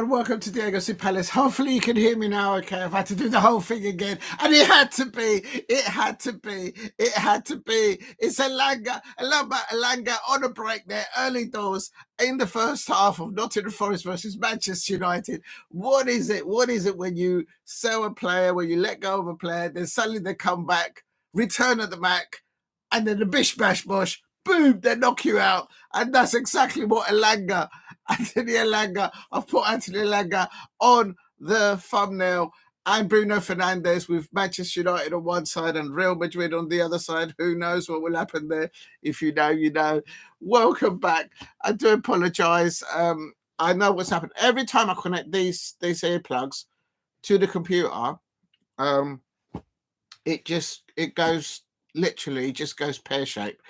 everyone. Welcome to DFB Palace. Hopefully you can hear me now. Okay, I've had to do the whole thing again, and it had to be. It's Elanga on a break there, early doors in the first half of Nottingham Forest versus Manchester United. What is it? What is it when you sell a player, when you let go of a player, then suddenly they come back, return at the Mac, and then the bish bash bosh, boom, they knock you out, and that's exactly what Anthony Elanga. I've put Anthony Elanga on the thumbnail, and Bruno Fernandes with Manchester United on one side and Real Madrid on the other side. Who knows what will happen there? If you know, you know. Welcome back. I do apologise. I know what's happened. Every time I connect these earplugs to the computer, it goes literally just goes pear-shaped.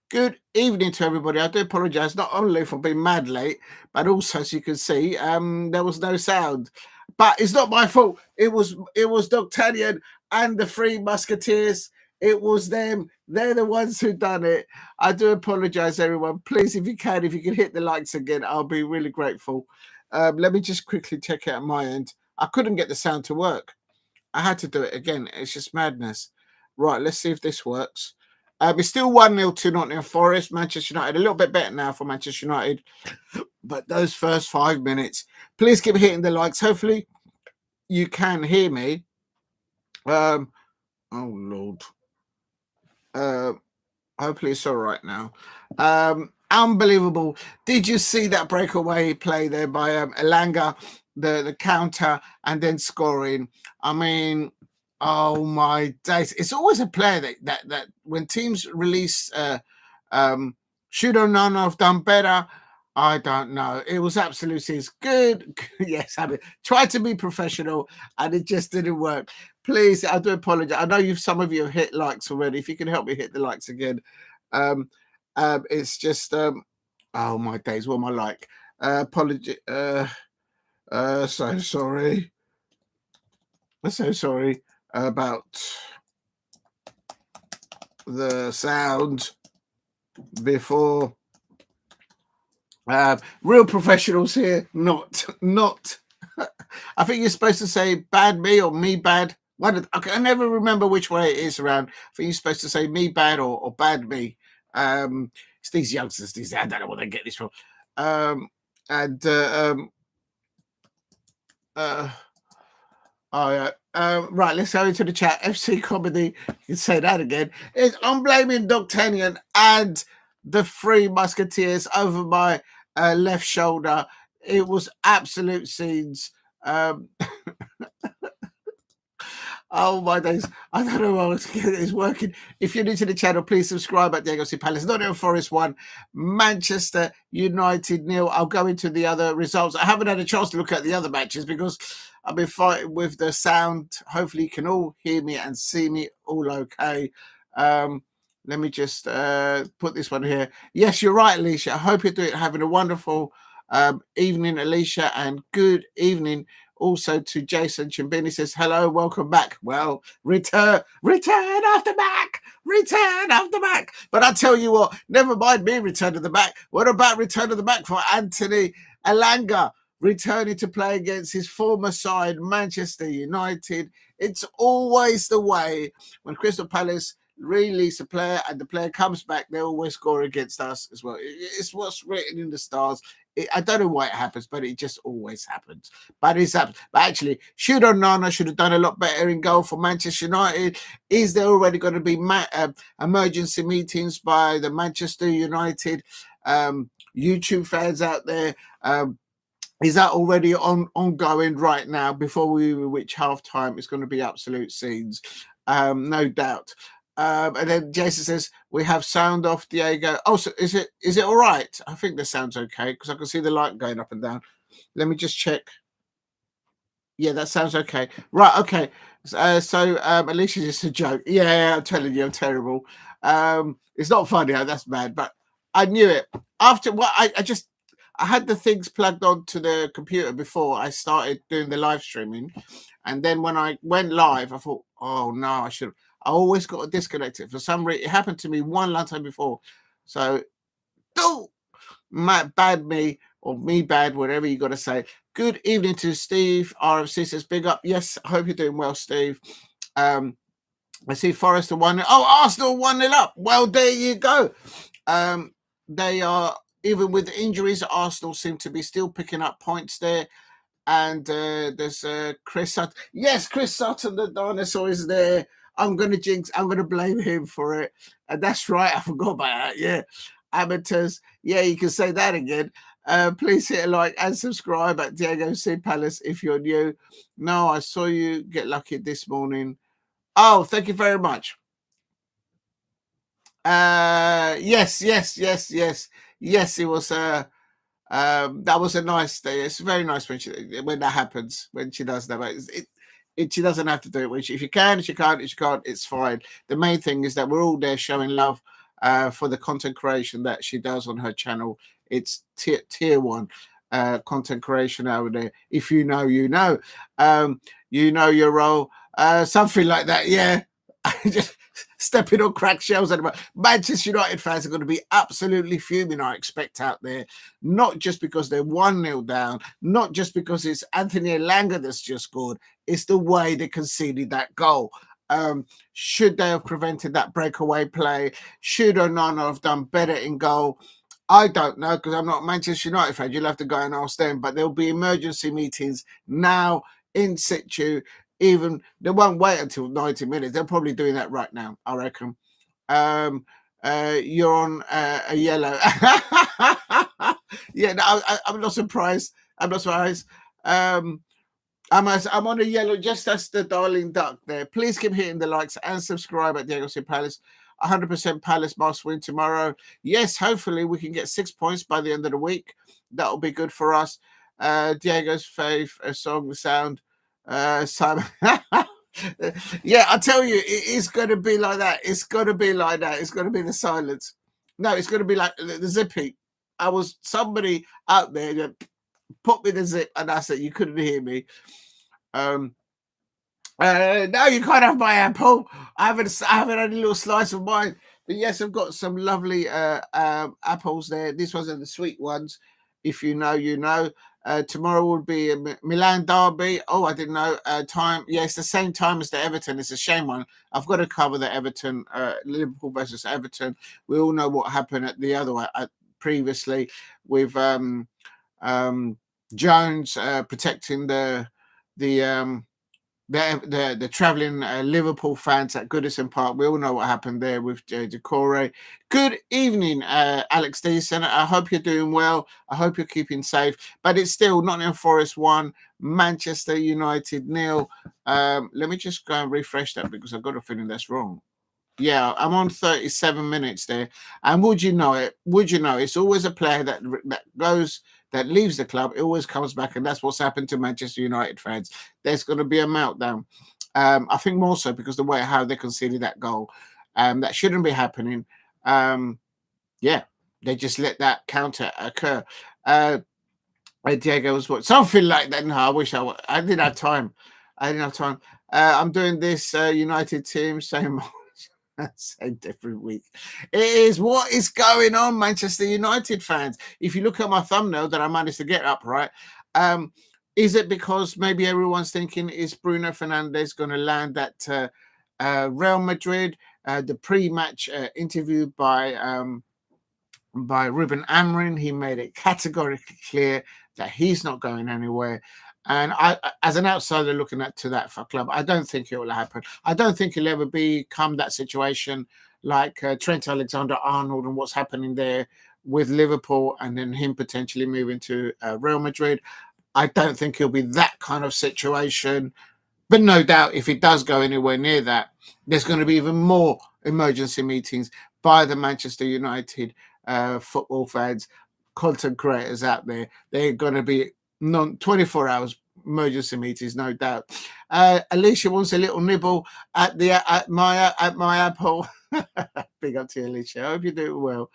Good evening to everybody. I do apologise not only for being mad late, but also, as you can see, there was no sound. But it's not my fault. It was D'Artagnan and the Three Musketeers. It was them. They're the ones who done it. I do apologise, everyone. Please, if you can hit the likes again, I'll be really grateful. Let me just quickly check it at my end. I couldn't get the sound to work. I had to do it again. It's just madness. Right, let's see if this works. It's still 1-0 to Nottingham Forest. Manchester United a little bit better now for Manchester United. But those first 5 minutes, please keep hitting the likes. Hopefully you can hear me. Oh, Lord. Hopefully it's all right now. Unbelievable. Did you see that breakaway play there by Elanga? The counter and then scoring. I mean, oh my days! It's always a player that when teams release, should or none have done better. I don't know. It was absolutely good. Yes, I mean, tried to be professional and it just didn't work. Please, I do apologize. I know some of you have hit likes already. If you can help me hit the likes again, it's just oh my days. What am I like? Apology. So sorry. I'm so sorry about the sound before. Real professionals here, not. I think you're supposed to say bad me or me bad. I never remember which way it is around. I think you're supposed to say me bad or bad me. It's these youngsters. I don't know where they get this from. Right, let's go into the chat. FC Comedy, you can say that again. I'm blaming D'Artagnan and the Three Musketeers over my left shoulder. It was absolute scenes. Oh my days. I don't know how it's working. If you're new to the channel, please subscribe at DFB Palace. Nottingham Forest 1, Manchester United 0. I'll go into the other results. I haven't had a chance to look at the other matches because I've been fighting with the sound. Hopefully you can all hear me and see me all okay. Let me just put this one here. Yes, you're right, Alicia. I hope you're having a wonderful evening, Alicia, and good evening also to Jason Chimbini. Says hello, welcome back. Well, return off the back. But I tell you what, never mind me return to the back. What about return to the back for Anthony Elanga returning to play against his former side, Manchester United? It's always the way when Crystal Palace release a player and the player comes back, they always score against us as well. It's what's written in the stars. I don't know why it happens, but it just always happens. But it's happened. But actually, should or Nana should have done a lot better in goal for Manchester United. Is there already going to be emergency meetings by the Manchester United YouTube fans out there? Is that already ongoing right now? Before we reach half time, it's going to be absolute scenes, no doubt. And then Jason says we have sound off, Diego. Oh, so is it all right? I think the sound's okay because I can see the light going up and down. Let me just check. Yeah, that sounds okay. Right, okay. So Alicia's just a joke. Yeah, I'm telling you, I'm terrible. It's not funny. That's bad, but I knew it. After what I had the things plugged onto the computer before I started doing the live streaming, and then when I went live, I thought, oh no, I always got to disconnect it. For some reason, it happened to me one last time before. So, bad me or me bad, whatever you got to say. Good evening to Steve. RFC says, big up. Yes, I hope you're doing well, Steve. I see Forest are 1-0. Oh, Arsenal 1-0 up. Well, there you go. They are, even with injuries, Arsenal seem to be still picking up points there. And there's Chris Sutton. Yes, Chris Sutton, the dinosaur, is there. I'm going to blame him for it. And that's right. I forgot about that. Yeah. Amateurs. Yeah, you can say that again. Please hit a like and subscribe at Diego C. Palace if you're new. No, I saw you get lucky this morning. Oh, thank you very much. Yes. Yes, it was that was a nice day. It's very nice when that happens, when she does that. But she doesn't have to do it. If you can, if you can't, it's fine. The main thing is that we're all there showing love for the content creation that she does on her channel. It's tier one content creation over there. If you know, you know. You know your role. Something like that, yeah. Just stepping on cracked shells at the moment. Manchester United fans are going to be absolutely fuming, I expect, out there. Not just because they're 1-0 down, not just because it's Anthony Elanga that's just scored. It's the way they conceded that goal. Should they have prevented that breakaway play? Should Onana have done better in goal? I don't know, because I'm not a Manchester United fan. You'll have to go and ask them. But there'll be emergency meetings now in situ. Even they won't wait until 90 minutes. They're probably doing that right now, I reckon. You're on a yellow. Yeah, no, I'm not surprised. I'm on a yellow, just as the darling duck there. Please keep hitting the likes and subscribe at Diego C. Palace. 100% Palace must win tomorrow. Yes, hopefully we can get 6 points by the end of the week. That'll be good for us. Diego's faith, a song, sound. Simon. Yeah, I tell you, it's going to be like that. It's going to be like that. It's going to be the silence. No, it's going to be like the zippy. I was somebody out there that put me the zip, and I said you couldn't hear me. No, you can't have my apple. I haven't had a little slice of mine. But yes, I've got some lovely apples there. These ones are the sweet ones. If you know, you know. Tomorrow will be a Milan derby. Oh, I didn't know. Time. Yeah, it's the same time as the Everton. It's a shame one. I've got to cover the Everton, Liverpool versus Everton. We all know what happened at the other one previously with Jones protecting the travelling Liverpool fans at Goodison Park. We all know what happened there with Decore. Good evening, Alex Deason. I hope you're doing well. I hope you're keeping safe. But it's still Nottingham Forest 1, Manchester United 0. Let me just go and refresh that because I've got a feeling that's wrong. Yeah, I'm on 37 minutes there. And would you know it? It's always a player that leaves the club, it always comes back, and that's what's happened to Manchester United fans. There's going to be a meltdown. I think more so because the way how they conceded that goal, that shouldn't be happening. Yeah, they just let that counter occur. Diego was what something like that. No, I wish I didn't have time. I'm doing this United team same. Same different week. It is what is going on, Manchester United fans. If you look at my thumbnail that I managed to get up right, is it because maybe everyone's thinking is Bruno Fernandes going to land at Real Madrid? The pre-match interview by Ruben Amorim, he made it categorically clear that he's not going anywhere. And I, as an outsider looking to that for club, I don't think it will happen. I don't think he'll ever become that situation like Trent Alexander-Arnold and what's happening there with Liverpool, and then him potentially moving to Real Madrid. I don't think he'll be that kind of situation. But no doubt, if it does go anywhere near that, there's going to be even more emergency meetings by the Manchester United football fans, content creators out there. They're going to be 24 hours emergency meetings, no doubt. Alicia wants a little nibble at my apple. Big up to you, Alicia. I hope you do well.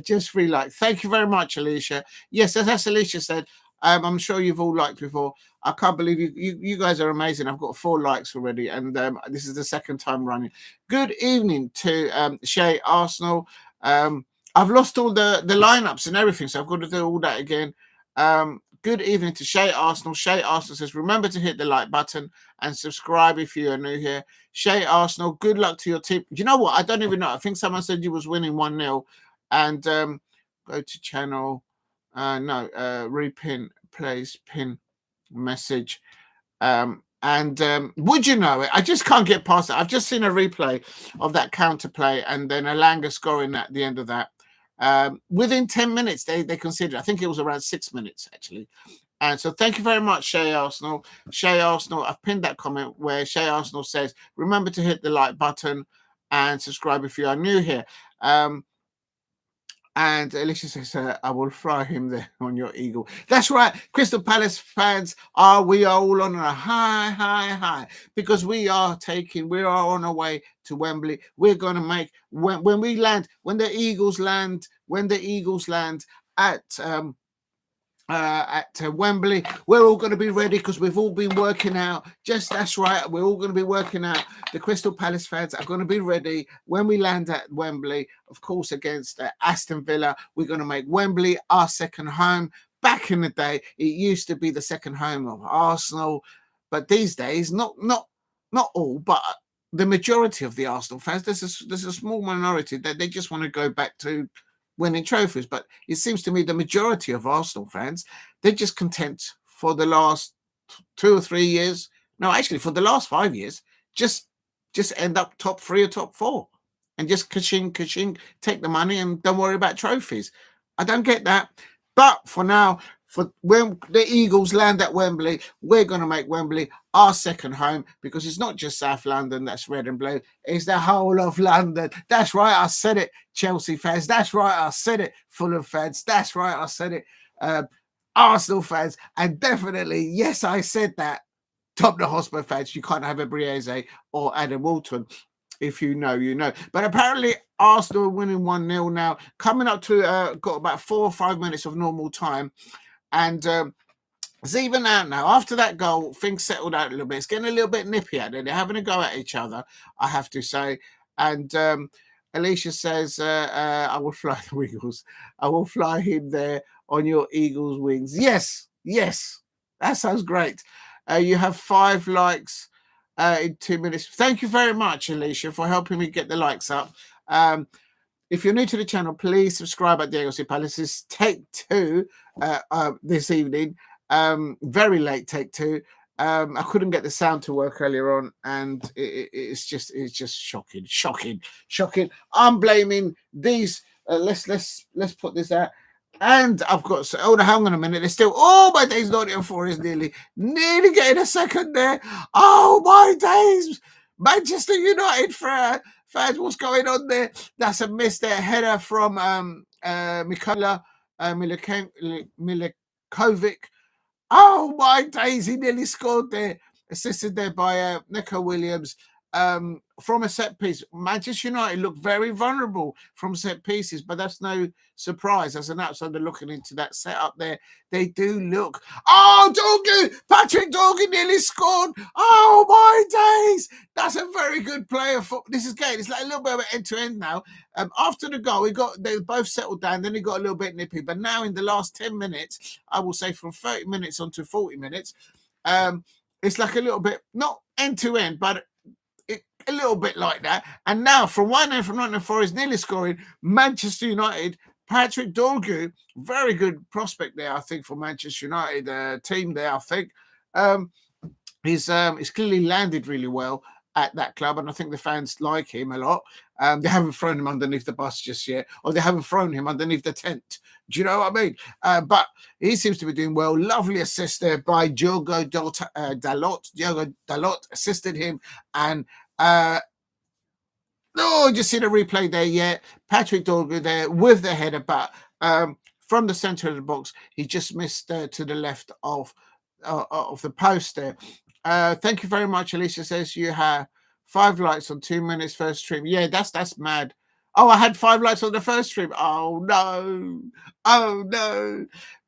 Just free like. Thank you very much, Alicia. Yes, as Alicia said, I'm sure you've all liked before. I can't believe you guys are amazing. I've got 4 likes already, and this is the second time running. Good evening to Shay Arsenal. I've lost all the lineups and everything, so I've got to do all that again. Good evening to Shay Arsenal. Shay Arsenal says, remember to hit the like button and subscribe if you are new here. Shay Arsenal, good luck to your team. You know what? I don't even know. I think someone said you was winning 1-0. And go to channel. No, repin, place, pin, message. Would you know it? I just can't get past it. I've just seen a replay of that counterplay and then Alanga scoring at the end of that. Within 10 minutes, they considered. I think it was around 6 minutes, actually. And so thank you very much, Shay Arsenal. Shay Arsenal, I've pinned that comment where Shay Arsenal says, remember to hit the like button and subscribe if you are new here. And Alicia says, I will fry him there on your eagle. That's right. Crystal Palace fans we are all on a high, because we are on our way to Wembley. We're going to make, when the Eagles land at Wembley, we're all going to be ready because we've all been working out. That's right. We're all going to be working out. The Crystal Palace fans are going to be ready when we land at Wembley, of course, against Aston Villa. We're going to make Wembley our second home. Back in the day, it used to be the second home of Arsenal, but these days, not all, but the majority of the Arsenal fans, there's a small minority that they just want to go back to winning trophies. But it seems to me the majority of Arsenal fans, they're just content for the last 2 or 3 years. No, actually, for the last 5 years, just end up top 3 or top 4 and just ka-ching, take the money and don't worry about trophies. I don't get that. But for now, for when the Eagles land at Wembley, we're going to make Wembley our second home, because it's not just South London that's red and blue. It's the whole of London. That's right, I said it, Chelsea fans. That's right, I said it, Fulham fans. That's right, I said it, Arsenal fans. And definitely, yes, I said that, Tottenham Hotspur fans. You can't have a Brieze or Adam Walton. If you know, you know. But apparently, Arsenal are winning 1-0 now. Coming up to, got about 4 or 5 minutes of normal time. And it's even out now. After that goal, things settled out a little bit. It's getting a little bit nippy out there. They're having a go at each other, I have to say. And Alicia says, I will fly the Eagles. I will fly him there on your Eagles' wings. Yes. That sounds great. You have 5 likes in 2 minutes. Thank you very much, Alicia, for helping me get the likes up. If you're new to the channel, please subscribe at Diego C. Palace. This is take 2 this evening. Very late take 2. I couldn't get the sound to work earlier on, and it's just shocking. I'm blaming these. Let's put this out. And I've got, hang on a minute. There's still, my days, Nottingham Forest nearly getting a second there. Oh my days, Manchester United fans, what's going on there? That's a miss there. Header from Mikola Milikovic. Oh my days, he nearly scored there. Assisted there by Nico Williams. From a set piece. Manchester United look very vulnerable from set pieces, but that's no surprise. As an outsider looking into that setup there, they do look. Patrick Dorgu nearly scored. Oh my days, that's a very good player. This is great. It's like a little bit of an end-to-end now. After the goal, they both settled down. Then it got a little bit nippy, but now in the last 10 minutes, I will say from 30 minutes on to 40 minutes, it's like a little bit not end-to-end, but a little bit like that. And now from Nottingham Forest nearly scoring, Manchester United, Patrick Dorgu, very good prospect there, I think, for Manchester United team there, I think. He's clearly landed really well at that club, and I think the fans like him a lot. They haven't thrown him underneath the bus just yet, or they haven't thrown him underneath the tent. Do you know what I mean? But he seems to be doing well. Lovely assist there by Diogo Dalot. Diogo Dalot assisted him, and just see the replay there yet. Patrick Dorgu there with the header, but from the centre of the box, he just missed to the left of the post there. Thank you very much. Alicia says you have 5 likes on 2 minutes first stream. Yeah, that's mad. Oh, I had 5 likes on the first stream. Oh no.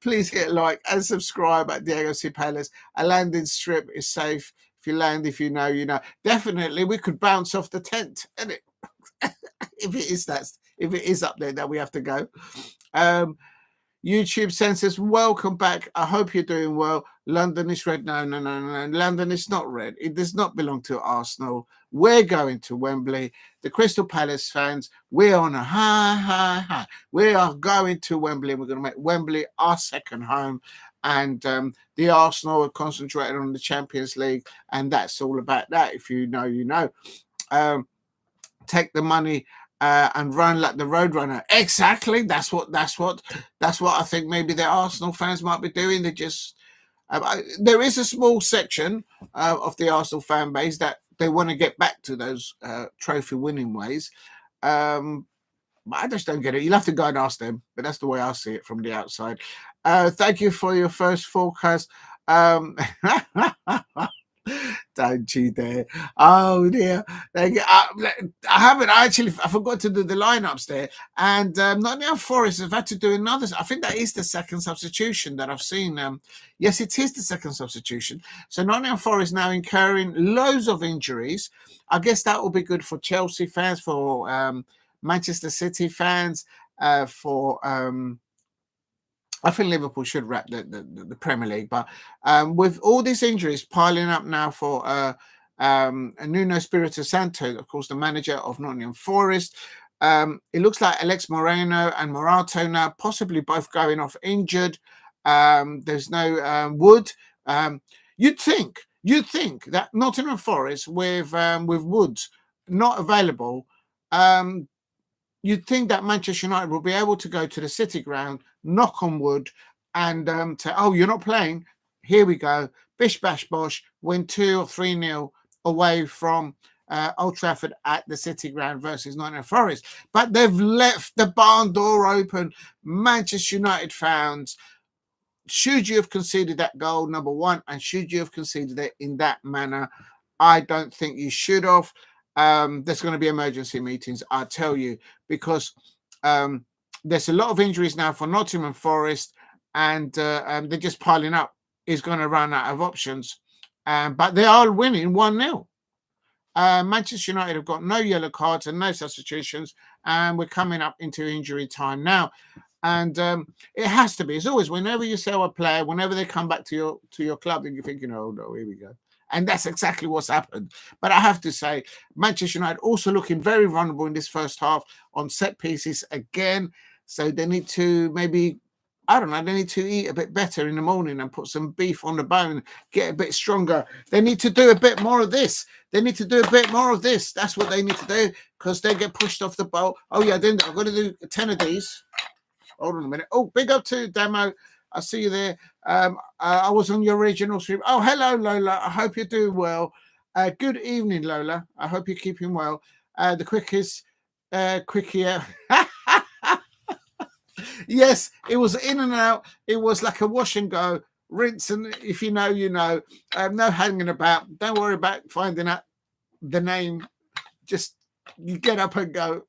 Please get a like and subscribe at Diego C. Palace. A landing strip is safe. If you land, if you know, you know. Definitely, we could bounce off the tent, isn't it? if it is up there that we have to go. YouTube census, welcome back. I hope you're doing well. London is red. No. London is not red. It does not belong to Arsenal. We're going to Wembley. The Crystal Palace fans, we're on a high. We are going to Wembley. We're going to make Wembley our second home. And the Arsenal are concentrated on the Champions League. And that's all about that. If you know, you know. Take the money and run like the Roadrunner. Exactly. That's what I think maybe the Arsenal fans might be doing. They just there is a small section of the Arsenal fan base that they want to get back to those trophy winning ways. I just don't get it. You'll have to go and ask them, but that's the way I see it from the outside. Thank you for your first forecast. Don't you dare. Oh dear. I haven't actually, I forgot to do the lineups there. And Nottingham Forest have had to do another. I think that is the second substitution that I've seen. Yes, it is the second substitution. So Nottingham Forest now incurring loads of injuries. I guess that will be good for Chelsea fans, for Manchester City fans, for I think Liverpool should wrap the Premier League, but with all these injuries piling up now for Nuno Espirito Santo, of course, the manager of Nottingham Forest, it looks like Alex Moreno and Morato now possibly both going off injured. There's no Wood. You'd think that Nottingham Forest with Woods not available, you'd think that Manchester United will be able to go to the City ground, knock on wood, and say, "Oh, you're not playing. Here we go. Bish bash bosh. Win 2 or 3-0 away from Old Trafford at the City ground versus Nottingham Forest." But they've left the barn door open. Manchester United fans, should you have conceded that goal, number one, and should you have conceded it in that manner? I don't think you should have. There's going to be emergency meetings, I tell you, because there's a lot of injuries now for Nottingham Forest, and they're just piling up. Is going to run out of options, but they are winning 1-0. Manchester United have got no yellow cards and no substitutions, and we're coming up into injury time now. And it has to be. It's always whenever you sell a player, whenever they come back to your club, and you're thinking, "Oh no, here we go." And that's exactly what's happened. But I have to say, Manchester United also looking very vulnerable in this first half on set pieces again. So they need to maybe, I don't know, they need to eat a bit better in the morning and put some beef on the bone, get a bit stronger. They need to do a bit more of this. That's what they need to do, because they get pushed off the boat. Oh, yeah, then I've got to do 10 of these. Hold on a minute. Oh, big up to Damo. I see you there. I was on your original stream. Oh, hello, Lola. I hope you're doing well. Good evening, Lola. I hope you're keeping well. The quickest, quickie. Yes, it was in and out. It was like a wash and go, rinse, and if you know, you know. No hanging about. Don't worry about finding out the name. Just you get up and go.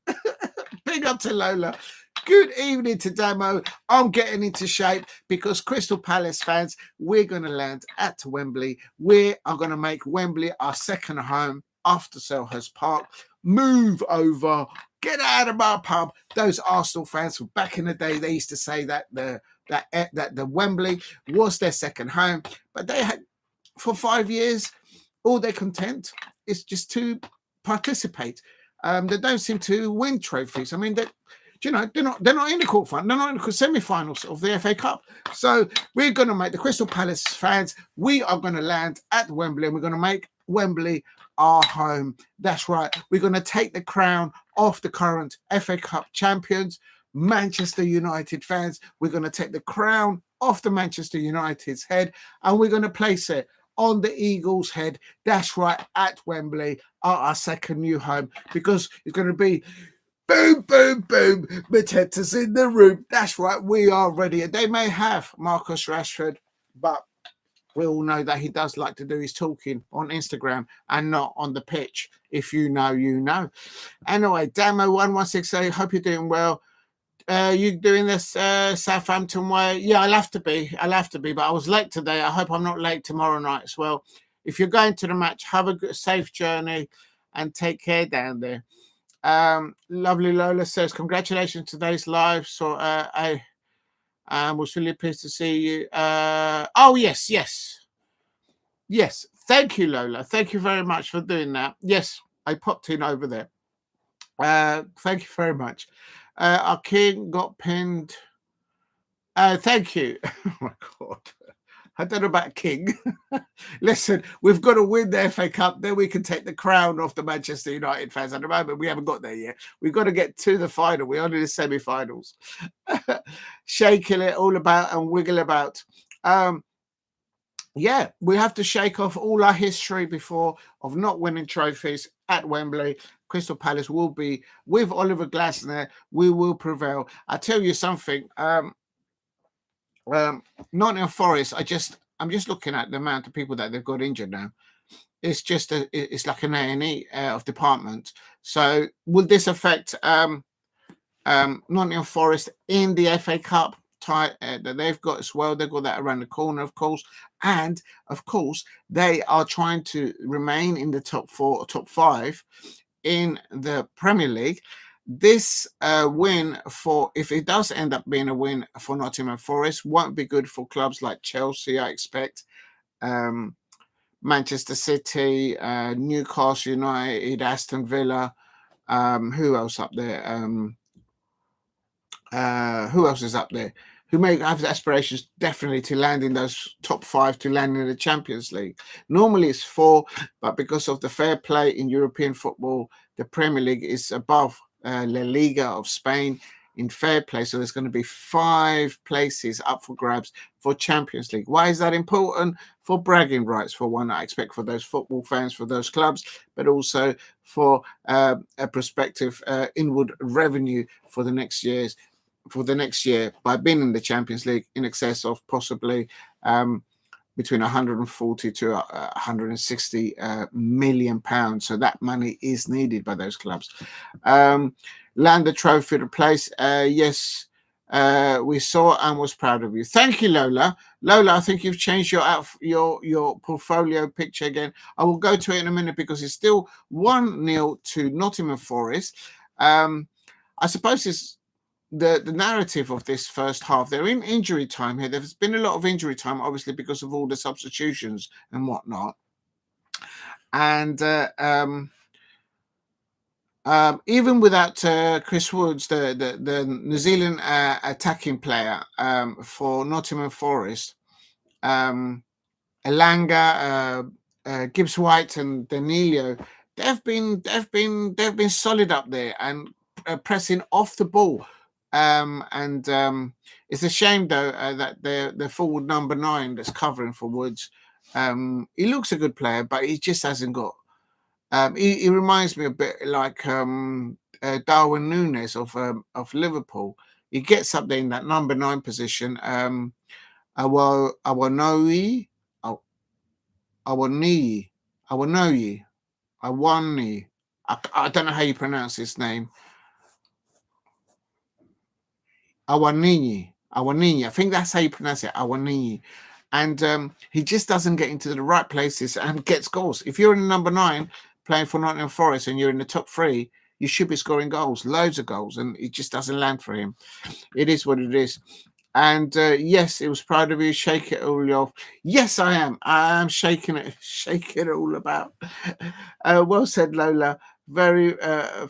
Big up to Lola. Good evening to Damo. I'm getting into shape because Crystal Palace fans, we're going to land at Wembley. We are going to make Wembley our second home after Selhurst Park. Move over. Get out of our pub. Those Arsenal fans from back in the day, they used to say that the Wembley was their second home, but they had for 5 years all their content is just to participate. They don't seem to win trophies. I mean, they're not in the quarterfinal. They're not in the semi-finals of the FA Cup. So we're going to make the Crystal Palace fans. We are going to land at Wembley, and we're going to make Wembley our home. That's right. We're going to take the crown off the current FA Cup champions, Manchester United fans. We're going to take the crown off the Manchester United's head, and we're going to place it on the Eagles' head. That's right, at Wembley, our second new home, because it's going to be boom, boom, boom. Mateta's in the room. That's right, we are ready. And they may have Marcus Rashford, but we all know that he does like to do his talking on Instagram and not on the pitch. If you know, you know. Anyway, Damo1168, hope you're doing well. You doing this Southampton way? Yeah, I'll have to be, but I was late today. I hope I'm not late tomorrow night as well. If you're going to the match, have a good, safe journey and take care down there. Lovely Lola says, congratulations, today's live. So Was really pleased to see you. Oh, yes, yes. Yes. Thank you, Lola. Thank you very much for doing that. Yes, I popped in over there. Thank you very much. Our king got pinned. Thank you. Oh, my God. I don't know about King. Listen, we've got to win the FA Cup, then we can take the crown off the Manchester United fans. At the moment, we haven't got there yet. We've got to get to the final. We're only in the semi-finals. Shaking it all about and wiggle about. Yeah, we have to shake off all our history before of not winning trophies at Wembley. Crystal Palace will be, with Oliver Glasner, we will prevail. I tell you something, Nottingham Forest, I'm just looking at the amount of people that they've got injured now. It's just it's like an A&E of department. So will this affect Nottingham Forest in the FA Cup tie that they've got as well? They've got that around the corner, of course, and of course they are trying to remain in the top 4 or top 5 in the Premier League. This win, for if it does end up being a win for Nottingham Forest, won't be good for clubs like Chelsea, I expect, Manchester City, Newcastle United, Aston Villa. Who else up there? Who else is up there? Who may have aspirations definitely to land in those top 5 to land in the Champions League. Normally it's 4, but because of the fair play in European football, the Premier League is above La Liga of Spain in fair play. So there's going to be 5 places up for grabs for Champions League. Why is that important? For bragging rights, for one, I expect for those football fans, for those clubs, but also for a prospective inward revenue for the next years. For the next year, by being in the Champions League, in excess of possibly between 140 to 160 million pounds. So that money is needed by those clubs. Land the trophy to place. Yes, we saw and was proud of you. Thank you, Lola. Lola, I think you've changed your portfolio picture again. I will go to it in a minute because it's still 1-0 to Nottingham Forest. I suppose it's the narrative of this first half. They're in injury time here. There's been a lot of injury time, obviously, because of all the substitutions and whatnot. And even without Chris Woods, the New Zealand attacking player for Nottingham Forest, Elanga, Gibbs White, and Danilo, they've been solid up there and pressing off the ball. It's a shame though that the forward number 9 that's covering for Woods, he looks a good player, but he just hasn't got. He reminds me a bit like Darwin Núñez of Liverpool. He gets up there in that number 9 position. Awani. I don't know how you pronounce his name. Awani. I think that's how you pronounce it. Awani. And he just doesn't get into the right places and gets goals. If you're in number 9 playing for Nottingham Forest and you're in the top 3, you should be scoring goals, loads of goals, and it just doesn't land for him. It is what it is. And yes, it was proud of you. Shake it all off. Yes, I am. I am shaking it all about. Well said, Lola.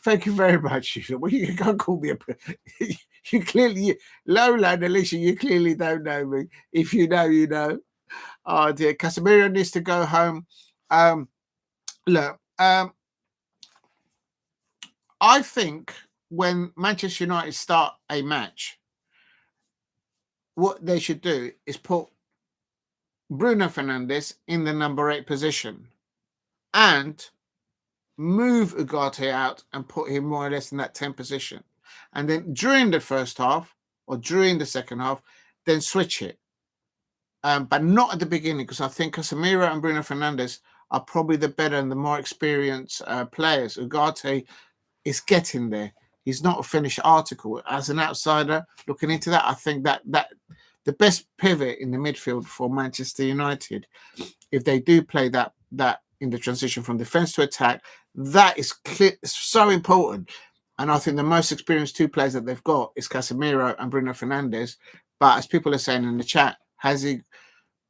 Thank you very much. Well, you can't call me you clearly, Lola and Alicia, you clearly don't know me. If you know, you know. Oh dear, Casemiro needs to go home. Look, I think when Manchester United start a match, what they should do is put Bruno Fernandes in the number 8 position and move Ugarte out and put him more or less in that 10 position. And then during the first half or during the second half, then switch it. But not at the beginning, because I think Casemiro and Bruno Fernandes are probably the better and the more experienced players. Ugarte is getting there. He's not a finished article. As an outsider looking into that, I think that the best pivot in the midfield for Manchester United, if they do play that in the transition from defence to attack, that is so important. And I think the most experienced 2 players that they've got is Casemiro and Bruno Fernandes. But as people are saying in the chat, has he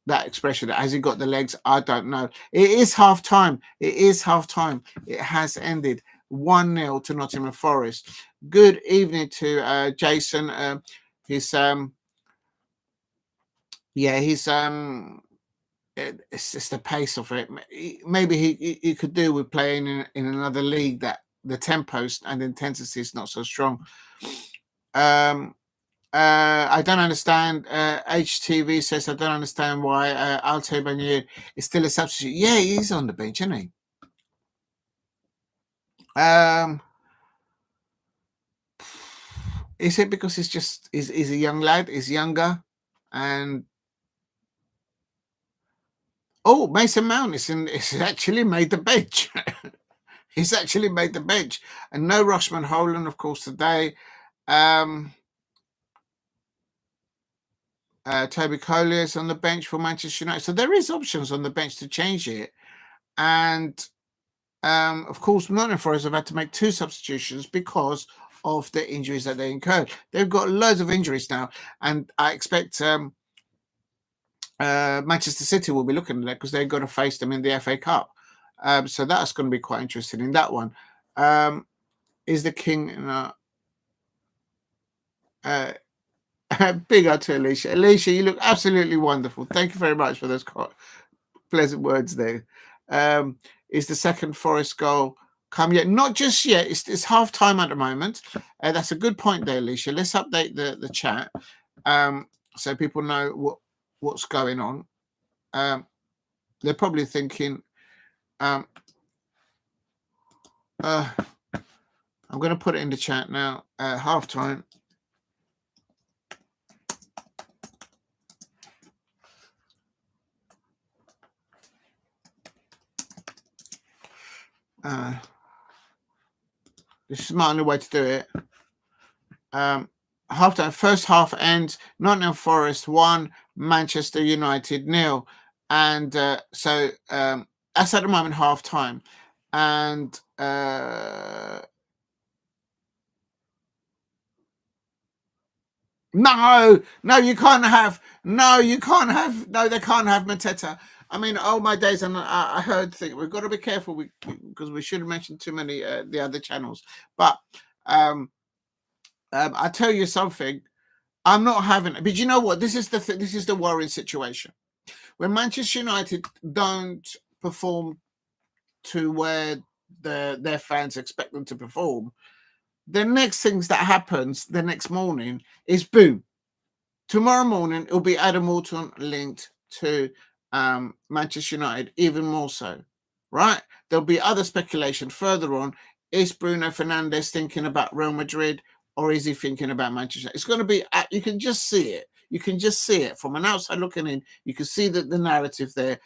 that expression? Has he got the legs? I don't know. It is half time. It is half time. It has ended 1-0 to Nottingham Forest. Good evening to Jason. He's it's just the pace of it. Maybe he could do with playing in another league that the tempo and intensity is not so strong. I don't understand. HTV says I don't understand why Alte Banier is still a substitute. Yeah, he's on the bench, isn't he? Is it because he's a young lad? He's younger, and Mason Mount is actually made the bench. He's actually made the bench, and no Rushman Holland, of course, today. Toby Collier is on the bench for Manchester United, so there is options on the bench to change it. And of course, Nottingham Forest have had to make 2 substitutions because of the injuries that they incurred. They've got loads of injuries now, and I expect Manchester City will be looking at that because they've got to face them in the FA Cup. So that's going to be quite interesting in that one. Is the King big up to Alicia? Alicia, you look absolutely wonderful. Thank you very much for those pleasant words there. Is the second Forest goal come yet? Not just yet. It's half time at the moment. That's a good point there, Alicia. Let's update the chat so people know what's going on. They're probably thinking, I'm going to put it in the chat now. Half time. This is my only way to do it. Half time, first half ends. Nottingham Forest 1, Manchester United 0, and so that's at the moment half time. And no, they can't have Mateta. I mean, oh my days! And I heard things. We've got to be careful because we shouldn't mention too many the other channels. But I tell you something. I'm not having it. But you know what? This is the worrying situation. When Manchester United don't perform to where their fans expect them to perform, the next things that happens the next morning is boom. Tomorrow morning, it'll be Adam Walton linked to Manchester United, even more so, right? There'll be other speculation further on. Is Bruno Fernandes thinking about Real Madrid, or is he thinking about Manchester? It's going to be, you can just see it. You can just see it from an outside looking in. You can see the narrative there.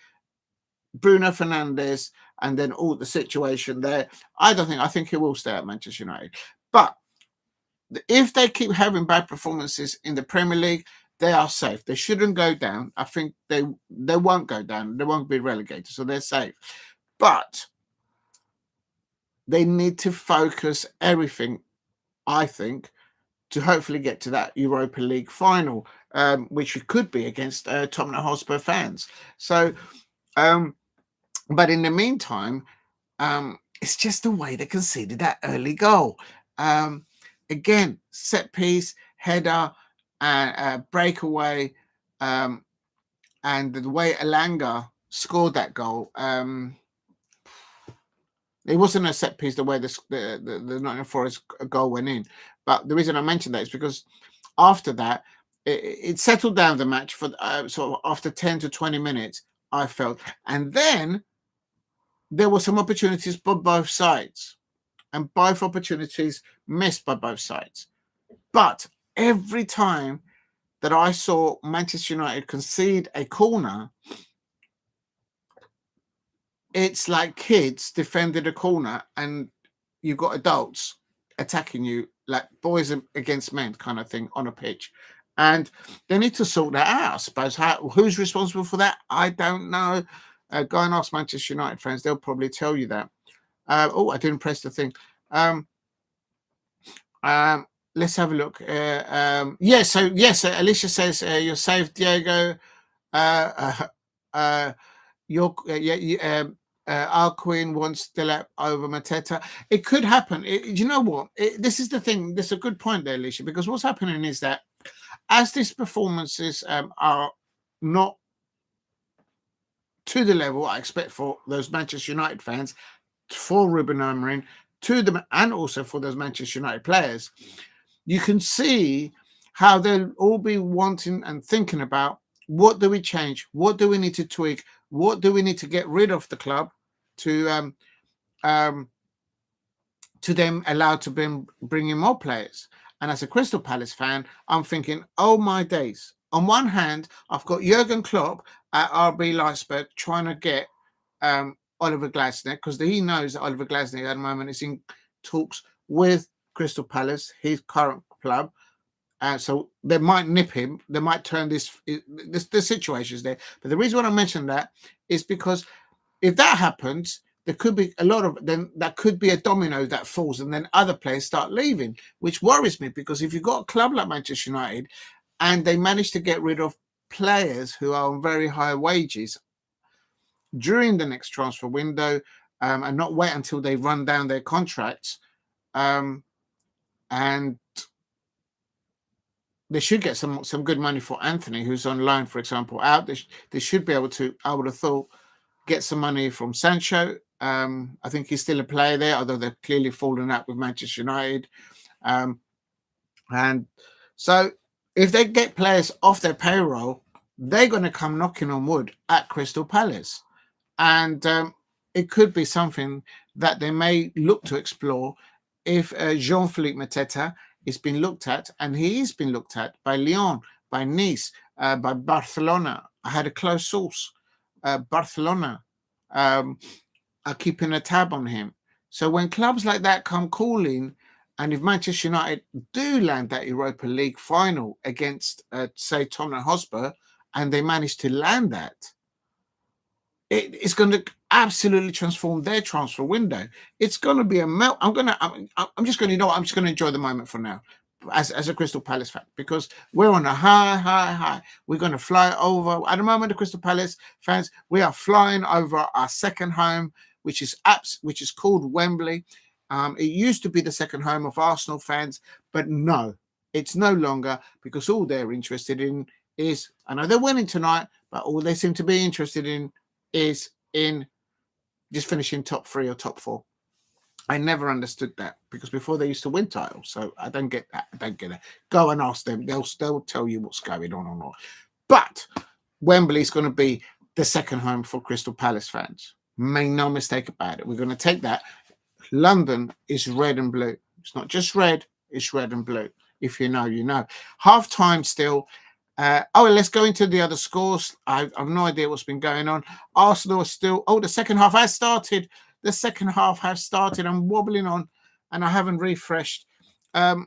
Bruno Fernandes, and then all the situation there. I think he will stay at Manchester United. But if they keep having bad performances in the Premier League, they are safe. They shouldn't go down. I think they won't go down. They won't be relegated, so they're safe. But they need to focus everything, I think, to hopefully get to that Europa League final, which it could be against Tottenham Hotspur fans. So, but in the meantime, it's just the way they conceded that early goal. Again, set piece, header, breakaway, and the way Elanga scored that goal. It wasn't a set piece the way the Nottingham Forest goal went in. But the reason I mentioned that is because after that, it settled down the match for sort of after 10 to 20 minutes, I felt. And then there were some opportunities for both sides, and both opportunities missed by both sides. But every time that I saw Manchester United concede a corner, it's like kids defended a corner and you've got adults attacking you, like boys against men kind of thing on a pitch. And they need to sort that out, I suppose. Who's responsible for that? I don't know. Go and ask Manchester United fans. They'll probably tell you that. I didn't press the thing. let's have a look. Yes, Alicia says you're safe, Diego. Uh, uh, your our queen wants Delap over Mateta. It could happen. You know what? This is the thing. This is a good point there, Alicia, because what's happening is that as these performances are not to the level I expect for those Manchester United fans, for Ruben Amorim, to them, and also for those Manchester United players, you can see how they'll all be wanting and thinking about, what do we change? What do we need to tweak? What do we need to get rid of the club to them allow to bring in more players? And as a Crystal Palace fan, I'm thinking, oh my days. On one hand, I've got Jurgen Klopp at RB Leipzig trying to get Oliver Glasner, because he knows that Oliver Glasner at the moment is in talks with Crystal Palace, his current club. So they might nip him. They might turn the situations there. But the reason why I mentioned that is because if that happens, there could be a lot of then that could be a domino that falls, and then other players start leaving, which worries me, because if you've got a club like Manchester United and they manage to get rid of players who are on very high wages during the next transfer window, and not wait until they run down their contracts, and they should get some good money for Anthony, who's on loan, for example, out. They should be able to, I would have thought, get some money from Sancho. I think he's still a player there, although they're clearly falling out with Manchester United. And so if they get players off their payroll, they're going to come knocking on wood at Crystal Palace. And it could be something that they may look to explore if Jean-Philippe Mateta is being looked at, and he's been looked at by Lyon, by Nice, by Barcelona. I had a close source. Barcelona are keeping a tab on him. So when clubs like that come calling, and if Manchester United do land that Europa League final against, say, Tottenham Hotspur, and they manage to land that, it's going to absolutely transform their transfer window. It's going to be a melt. I'm just going to, I'm just going to enjoy the moment for now as a Crystal Palace fan, because we're on a high. We're going to fly over. At the moment, the Crystal Palace fans, we are flying over our second home, which is called Wembley. It used to be the second home of Arsenal fans, but no, it's no longer, because all they're interested in is, I know they're winning tonight, but all they seem to be interested in is in just finishing top 3 or top 4. I never understood that, because before they used to win titles. So I don't get that. Go and ask them. They'll tell you what's going on or not. But Wembley is going to be the second home for Crystal Palace fans. Make no mistake about it. We're going to take that. London is red and blue. It's not just red, it's red and blue. If you know, you know. Half time still. Let's go into the other scores. I've no idea what's been going on. Arsenal are still. The second half has started. The second half has started. I'm wobbling on, and I haven't refreshed. The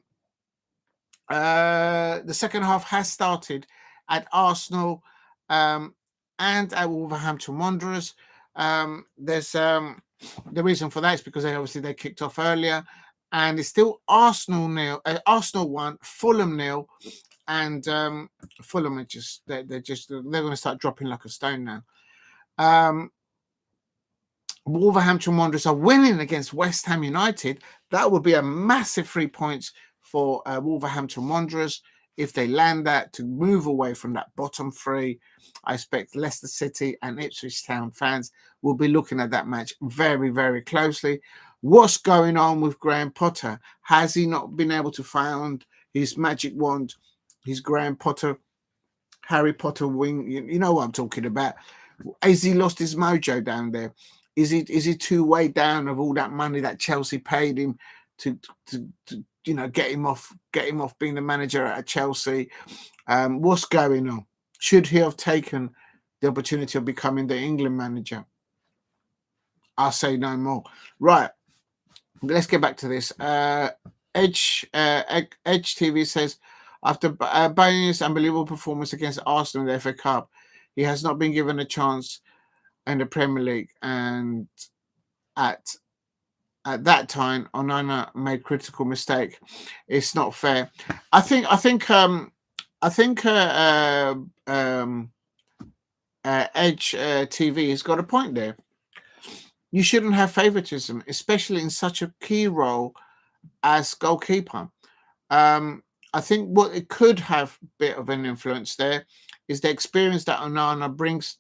second half has started at Arsenal and at Wolverhampton Wanderers. There's the reason for that is because they kicked off earlier, and it's still Arsenal 1, Fulham 0. And Fulham are they're going to start dropping like a stone now. Wolverhampton Wanderers are winning against West Ham United. That would be a massive 3 points for Wolverhampton Wanderers if they land that, to move away from that bottom 3. I expect Leicester City and Ipswich Town fans will be looking at that match very, very closely. What's going on with Graham Potter? Has he not been able to find his magic wand? His Graham Potter, Harry Potter wing, you know what I'm talking about. Has he lost his mojo down there? Is he too weighed down of all that money that Chelsea paid him to get him off being the manager at Chelsea? What's going on? Should he have taken the opportunity of becoming the England manager? I'll say no more. Right, let's get back to this. Edge TV says, after Bayern's unbelievable performance against Arsenal in the FA Cup, he has not been given a chance in the Premier League and at at that time, Onana made critical mistake. It's not fair. I think. I think. Edge TV has got a point there. You shouldn't have favoritism, especially in such a key role as goalkeeper. I think what it could have a bit of an influence there is the experience that Onana brings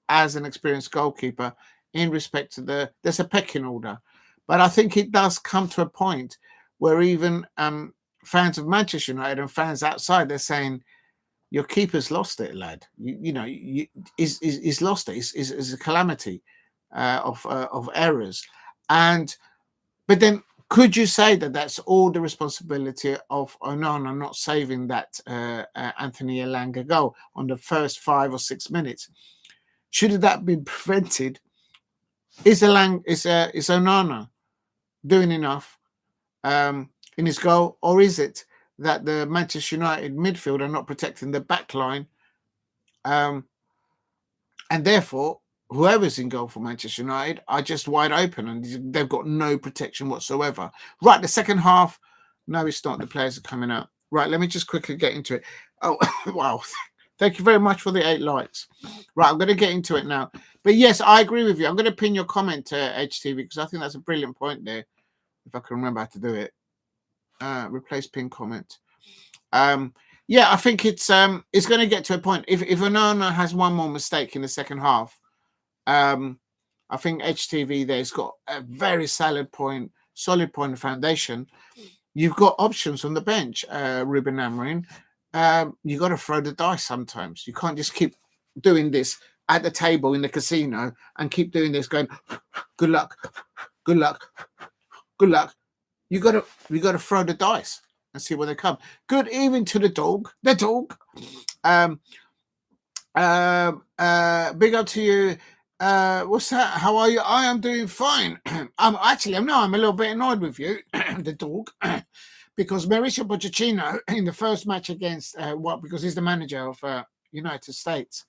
as an experienced goalkeeper in respect to there's a pecking order. But I think it does come to a point where even fans of Manchester United and fans outside, they're saying, your keeper's lost it, lad. He's lost it. It's a calamity of errors. But then, could you say that that's all the responsibility of Onana not saving that Anthony Elanga goal on the first 5 or 6 minutes? Should that be prevented? Is Onana doing enough in his goal, or is it that the Manchester United midfield are not protecting the back line, and therefore whoever's in goal for Manchester United are just wide open and they've got no protection whatsoever. Right, the second half, no, it's not. The players are coming out. Right, let me just quickly get into it. Oh, wow. Thank you very much for the 8 likes. Right, I'm going to get into it now. But yes, I agree with you. I'm going to pin your comment to HTV because I think that's a brilliant point there, if I can remember how to do it. Replace pin comment. Yeah, I think it's going to get to a point. If Onana has one more mistake in the second half, I think HTV there's got a very solid point of foundation. You've got options on the bench, Ruben Amorim. You got to throw the dice sometimes. You can't just keep doing this at the table in the casino and keep doing this, going, good luck, good luck, good luck. You got to throw the dice and see where they come. Good evening to the dog. The dog. Big up to you. What's that? How are you? I am doing fine. I'm a little bit annoyed with you, the dog, because Mauricio Pochettino in the first match against because he's the manager of United States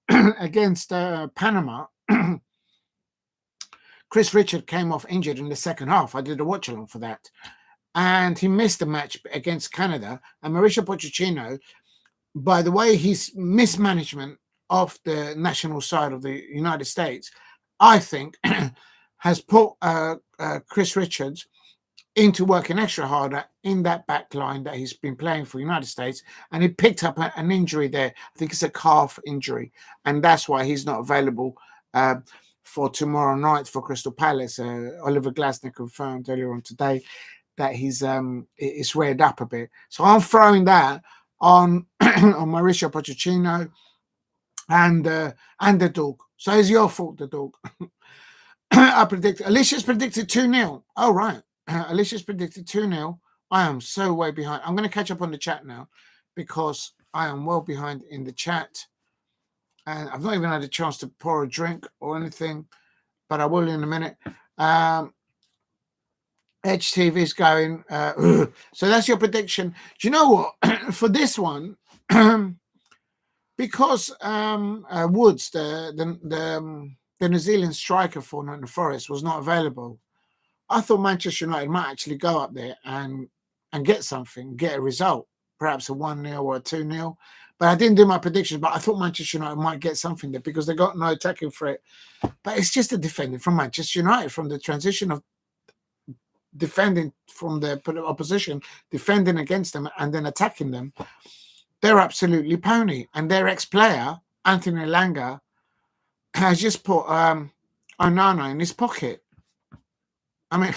against Panama. Chris Richard came off injured in the second half. I did a watch along for that, and he missed the match against Canada. And Mauricio Pochettino, by the way, his mismanagement of the national side of the United States, I think, has put Chris Richards into working extra harder in that back line that he's been playing for the United States, and he picked up an injury there. I think it's a calf injury, and that's why he's not available for tomorrow night for Crystal Palace. Oliver Glasner confirmed earlier on today that he's it's reared up a bit. So I'm throwing that on on Mauricio Pochettino and the dog. So it's your fault, the dog. I predict Alicia's predicted 2-0. Oh, right. Alicia's predicted 2-0. I am so way behind. I'm going to catch up on the chat now because I am well behind in the chat. And I've not even had a chance to pour a drink or anything, but I will in a minute. Edge TV's going. So that's your prediction. Do you know what? For this one, because Woods, the New Zealand striker for Nott'm Forest, was not available, I thought Manchester United might actually go up there and get something, get a result, perhaps a 1-0 or a 2-0. But I didn't do my predictions, but I thought Manchester United might get something there because they got no attacking threat. But it's just a defending from Manchester United, from the transition of defending from the opposition, defending against them and then attacking them. They're absolutely pony. And their ex-player, Anthony Elanga, has just put Onana in his pocket. I mean,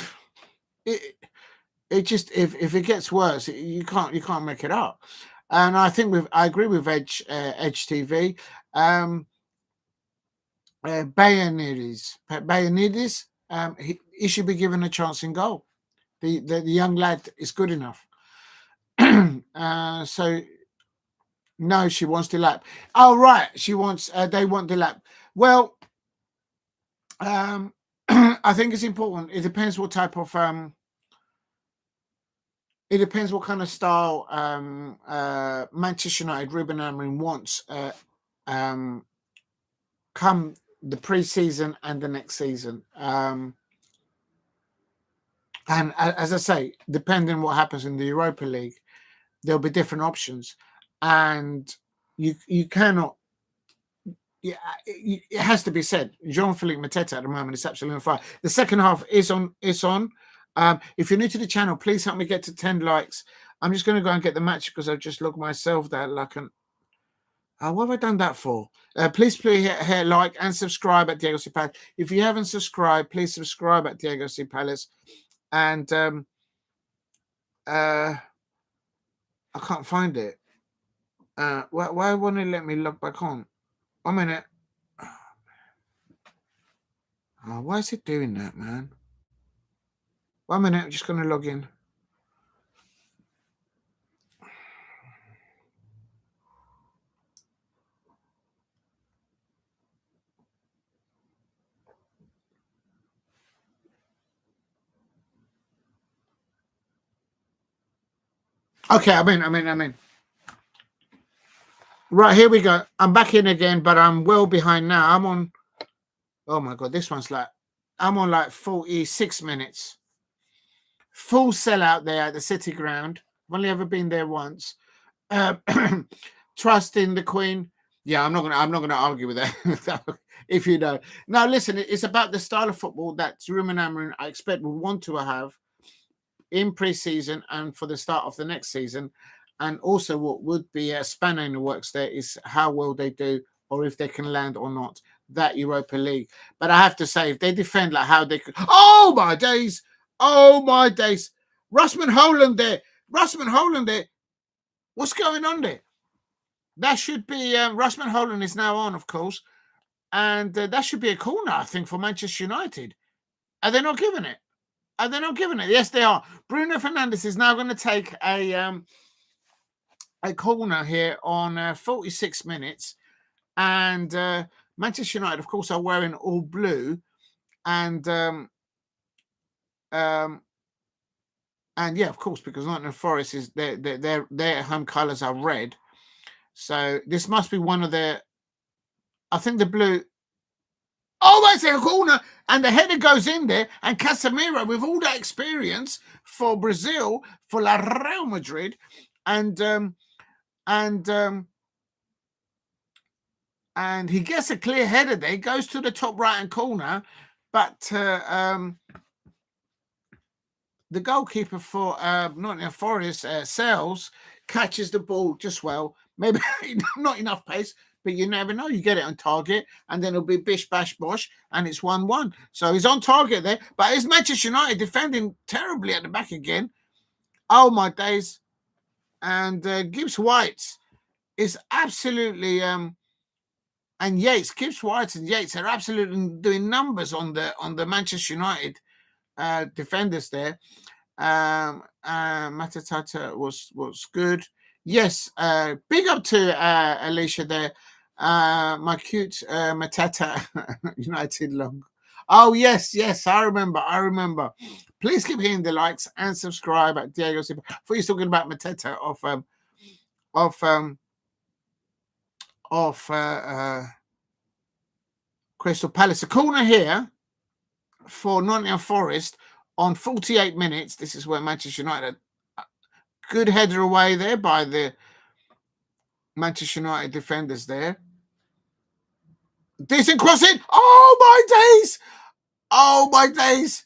it just if it gets worse, you can't make it up. And I think I agree with Edge TV. Bayanides, he should be given a chance in goal. The young lad is good enough. So no, she wants the lap. Oh right, she wants. They want the lap. Well, I think it's important. It depends what type of. It depends what kind of style Manchester United, Ruben Amorim wants come the pre-season and the next season. And as I say, depending on what happens in the Europa League, there'll be different options, and you cannot. Yeah, it has to be said. Jean-Philippe Mateta at the moment is absolutely on fire. The second half is on. It's on. If you're new to the channel, please help me get to 10 likes. I'm just going to go and get the match because I've just logged myself that like an. What have I done that for? Please hit like and subscribe at Diego C. Palace. If you haven't subscribed, please subscribe at Diego C. Palace. And I can't find it. Why won't it let me log back on? 1 minute. Oh, why is it doing that, man? 1 minute. I'm just going to log in. Okay, I'm in. Right, here we go. I'm back in again, but I'm well behind now. I'm on. Oh my God, this one's like. I'm on like 46 minutes. Full sellout there at the City Ground. I've only ever been there once. Trust in the Queen. Yeah, I'm not gonna argue with that. If you know. Now listen, it's about the style of football that Ruben Amorim, I expect, will want to have in pre-season and for the start of the next season. And also what would be a spanner in the works there is how well they do, or if they can land or not, that Europa League. But I have to say, if they defend like how they could, oh my days, Rasmus Højlund there, what's going on there? That should be Rasmus Højlund is now on, of course, and that should be a corner, I think, for Manchester United. Are they not giving it? Yes, they are. Bruno Fernandes is now going to take a corner here on 46 minutes. And Manchester United, of course, are wearing all blue. And yeah, of course, because Nottingham Forest is their home colours are red. So this must be one of their, I think the blue. Oh, that's a corner, and the header goes in there, and Casemiro, with all that experience for Brazil, for Real Madrid, and he gets a clear header there, goes to the top right-hand corner, but the goalkeeper for Nottingham Forest, Sales, catches the ball just well, maybe not enough pace, but you never know. You get it on target, and then it'll be bish, bash, bosh, and it's 1-1. So he's on target there. But it's Manchester United defending terribly at the back again. Oh, my days. And Gibbs-White is absolutely... and Yates, Gibbs-White and Yates are absolutely doing numbers on the Manchester United defenders there. Matata was good. Yes, big up to Alicia there. My cute Matata United long. Oh yes, I remember. Please keep hitting the likes and subscribe at Diego Silva. I thought you were talking about Matata of Crystal Palace. A corner here for Nottingham Forest on 48 minutes. This is where Manchester United, good header away there by the Manchester United defenders there. Decent crossing. Oh my days.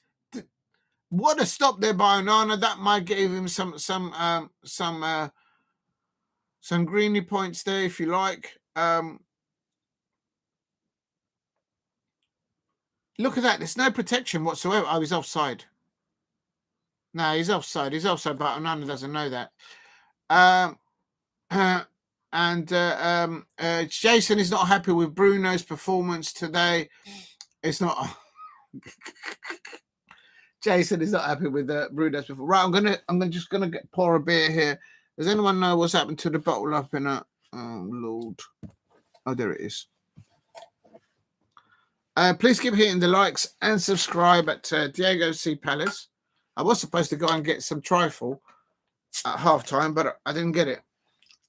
What a stop there by Onana. That might give him some greeny points there, if you like. Look at that. There's no protection whatsoever. Oh, he's offside. No, he's offside. But Onana doesn't know that. Jason is not happy with Bruno's performance today. It's not. Jason is not happy with Bruno's performance. Right, I'm just gonna pour a beer here. Does anyone know what's happened to the bottle up in a? Oh Lord! Oh, there it is. Please keep hitting the likes and subscribe at Diego C. Palace. I was supposed to go and get some trifle at halftime, but I didn't get it.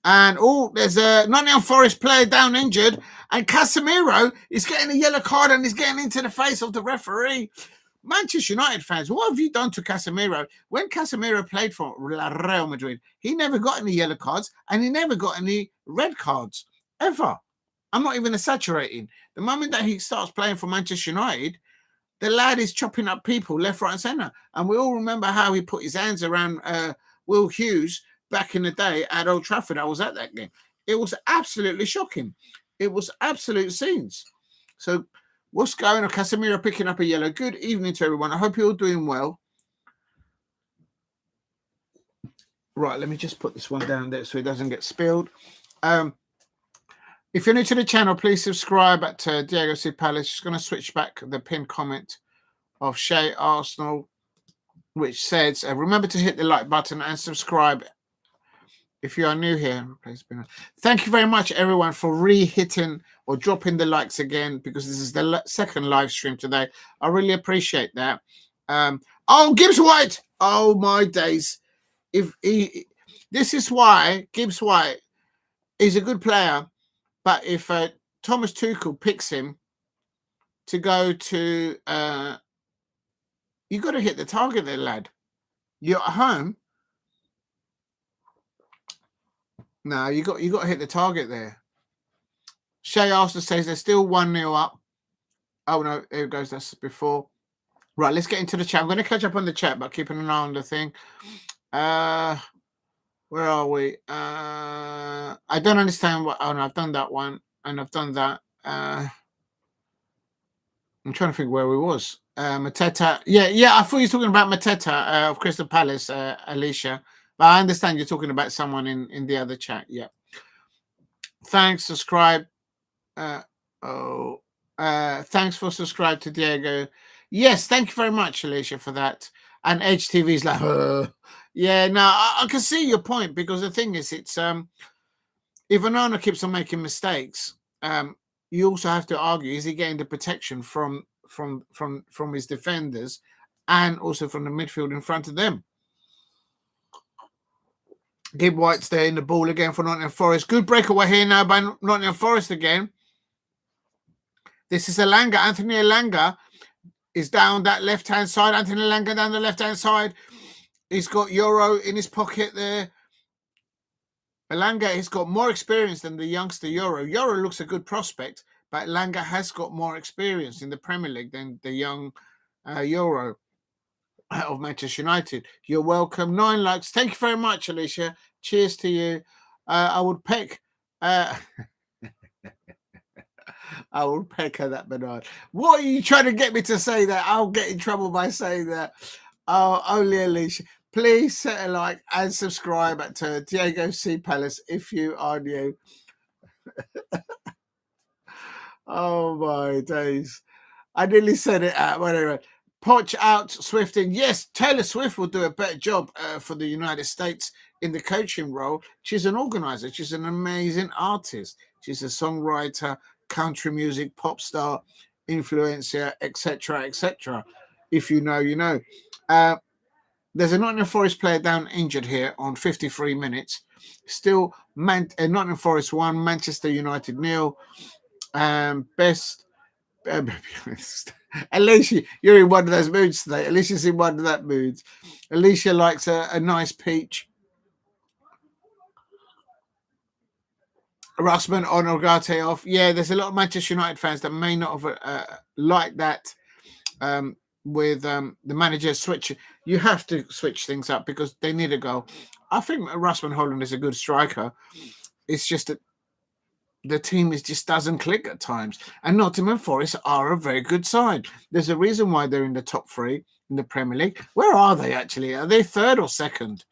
And there's a Nottingham Forest player down injured, and Casemiro is getting a yellow card and he's getting into the face of the referee. Manchester United fans, what have you done to Casemiro? When Casemiro played for Real Madrid, he never got any yellow cards and he never got any red cards, ever. I'm not even exaggerating. The moment that he starts playing for Manchester United, the lad is chopping up people left, right, and centre. And we all remember how he put his hands around Will Hughes back in the day at Old Trafford. I was at that game. It was absolutely shocking. It was absolute scenes. So what's going on? Casemiro picking up a yellow. Good evening to everyone. I hope you're all doing well. Right, let me just put this one down there so it doesn't get spilled. If you're new to the channel, please subscribe at Diego C. Palace. Just going to switch back the pinned comment of Shay Arsenal, which says, remember to hit the like button and subscribe if you are new here. Thank you very much, everyone, for re-hitting or dropping the likes again, because this is the second live stream today. I really appreciate that. Oh, Gibbs White! Oh, my days. This is why Gibbs White is a good player, but if Thomas Tuchel picks him to go to, you got to hit the target there, lad. You're at home. No, you got to hit the target there. Shay Arsenal says they're still 1-0 up. Oh no, here it goes. That's before. Right, let's get into the chat. I'm going to catch up on the chat, but keeping an eye on the thing. Where are we? I don't understand what. Oh no, I've done that one and I've done that. I'm trying to think where we was. Mateta. Yeah. I thought you were talking about Mateta of Crystal Palace, Alicia. But I understand you're talking about someone in the other chat. Yeah. Thanks. Subscribe. Thanks for subscribe to Diego. Yes, thank you very much, Alicia, for that. And Edge TV is like, yeah. No, I can see your point, because the thing is, it's if Onana keeps on making mistakes, you also have to argue: is he getting the protection from his defenders, and also from the midfield in front of them? Gibb White's there in the ball again for Nottingham Forest. Good breakaway here now by Nottingham Forest again. This is Elanga. Anthony Elanga is down that left-hand side. Anthony Elanga down the left-hand side. He's got Euro in his pocket there. Elanga has got more experience than the youngster Euro. Euro looks a good prospect, but Elanga has got more experience in the Premier League than the young Euro of Manchester United. You're welcome. 9 likes. Thank you very much, Alicia. Cheers to you. I would peck. I will peck her that banana. What are you trying to get me to say that? I'll get in trouble by saying that. Oh, only Alicia. Please set a like and subscribe at Diego C. Palace if you are new. Oh, my days. I nearly said it out. Whatever. Poch out, Swift in. Yes, Taylor Swift will do a better job for the United States in the coaching role. She's an organizer. She's an amazing artist. She's a songwriter, country music, pop star, influencer, etc., etc. If you know, you know. There's a Nottingham Forest player down injured here on 53 minutes. Still, Nottingham Forest 1, Manchester United 0. Best. Alicia, you're in one of those moods today. Alicia's in one of that moods. Alicia likes a nice peach. Russman on Ogate off. Yeah, there's a lot of Manchester United fans that may not have liked that with the manager switch. You have to switch things up because they need a goal. I think Russman Holland is a good striker. It's just that the team just doesn't click at times. And Nottingham Forest are a very good side. There's a reason why they're in the top 3 in the Premier League. Where are they actually? Are they 3rd or 2nd?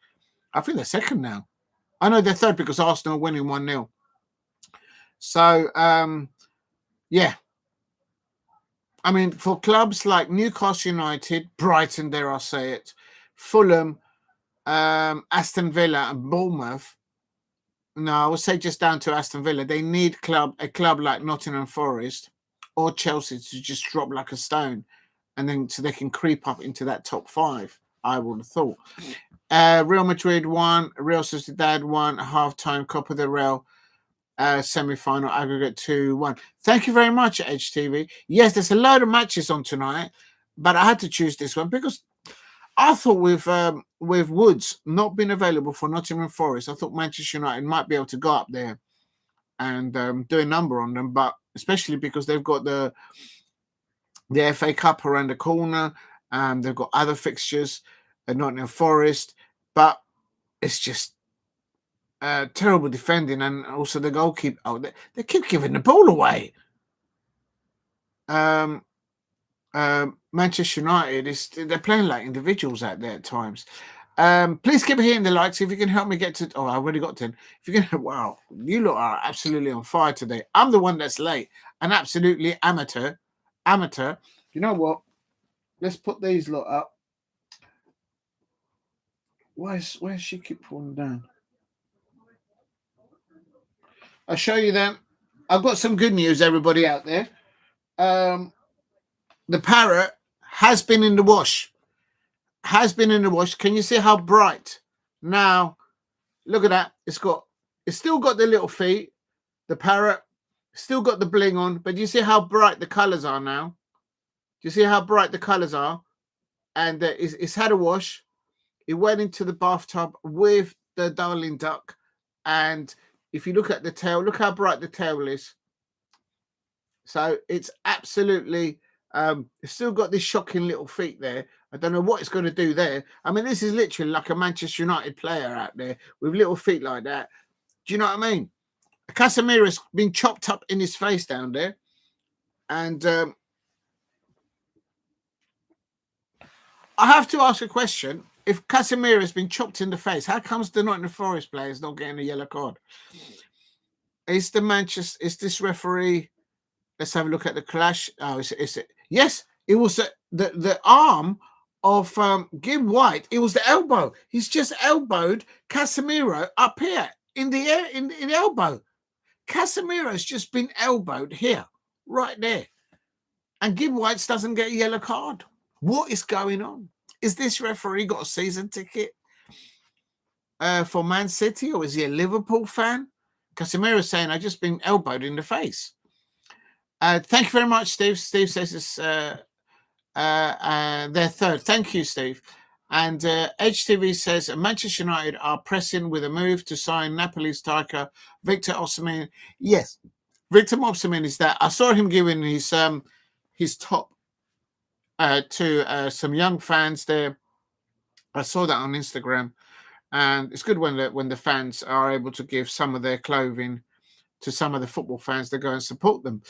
I think they're 2nd now. I know they're 3rd because Arsenal are winning 1-0. So, yeah. I mean, for clubs like Newcastle United, Brighton, dare I say it, Fulham, Aston Villa and Bournemouth, no, I would say just down to Aston Villa. They need a club like Nottingham Forest or Chelsea to just drop like a stone, and then so they can creep up into that top 5. I would have thought. Real Madrid 1, Real Sociedad 1, half-time Copa del Rey, semi-final aggregate 2-1. Thank you very much, Edge TV. Yes, there's a load of matches on tonight. but I had to choose this one because I thought with Woods not being available for Nottingham Forest, I thought Manchester United might be able to go up there and do a number on them, but especially because they've got the FA Cup around the corner, they've got other fixtures at Nottingham Forest, but it's just terrible defending, and also the goalkeeper. Oh, they keep giving the ball away. Manchester United they're playing like individuals out there at times. Please keep hitting the likes if you can help me get to. Oh, I already got 10. If you can, wow, you lot are absolutely on fire today. I'm the one that's late, an absolutely amateur. You know what? Let's put these lot up. Where's she keep falling down? I'll show you them. I've got some good news, everybody out there. The parrot has been in the wash. Can you see how bright? Now, look at that. It's still got the little feet. The parrot still got the bling on, but you see how bright the colors are now? Do you see how bright the colors are? And it's had a wash. It went into the bathtub with the darling duck. And if you look at the tail, look how bright the tail is. So it's absolutely, it's still got this shocking little feet there. I don't know what it's going to do there. I mean, this is literally like a Manchester United player out there with little feet like that. Do you know what I mean? Casemiro's been chopped up in his face down there. And I have to ask a question. If Casemiro has been chopped in the face, how comes the Nottingham Forest players not getting a yellow card? Is this referee? Let's have a look at the clash. Oh, yes, it was the arm of Gib White. It was the elbow. He's just elbowed Casemiro up here in the air, in the elbow. Casemiro's just been elbowed here, right there. And Gib White doesn't get a yellow card. What is going on? Is this referee got a season ticket for Man City, or is he a Liverpool fan? Casemiro's saying, I've just been elbowed in the face. Thank you very much, Steve. Steve says it's their third. Thank you, Steve. And HTV says Manchester United are pressing with a move to sign Napoli striker Victor Osimhen. Yes, Victor Osimhen is that. I saw him giving his top to some young fans there. I saw that on Instagram, and it's good when the fans are able to give some of their clothing to some of the football fans that go and support them.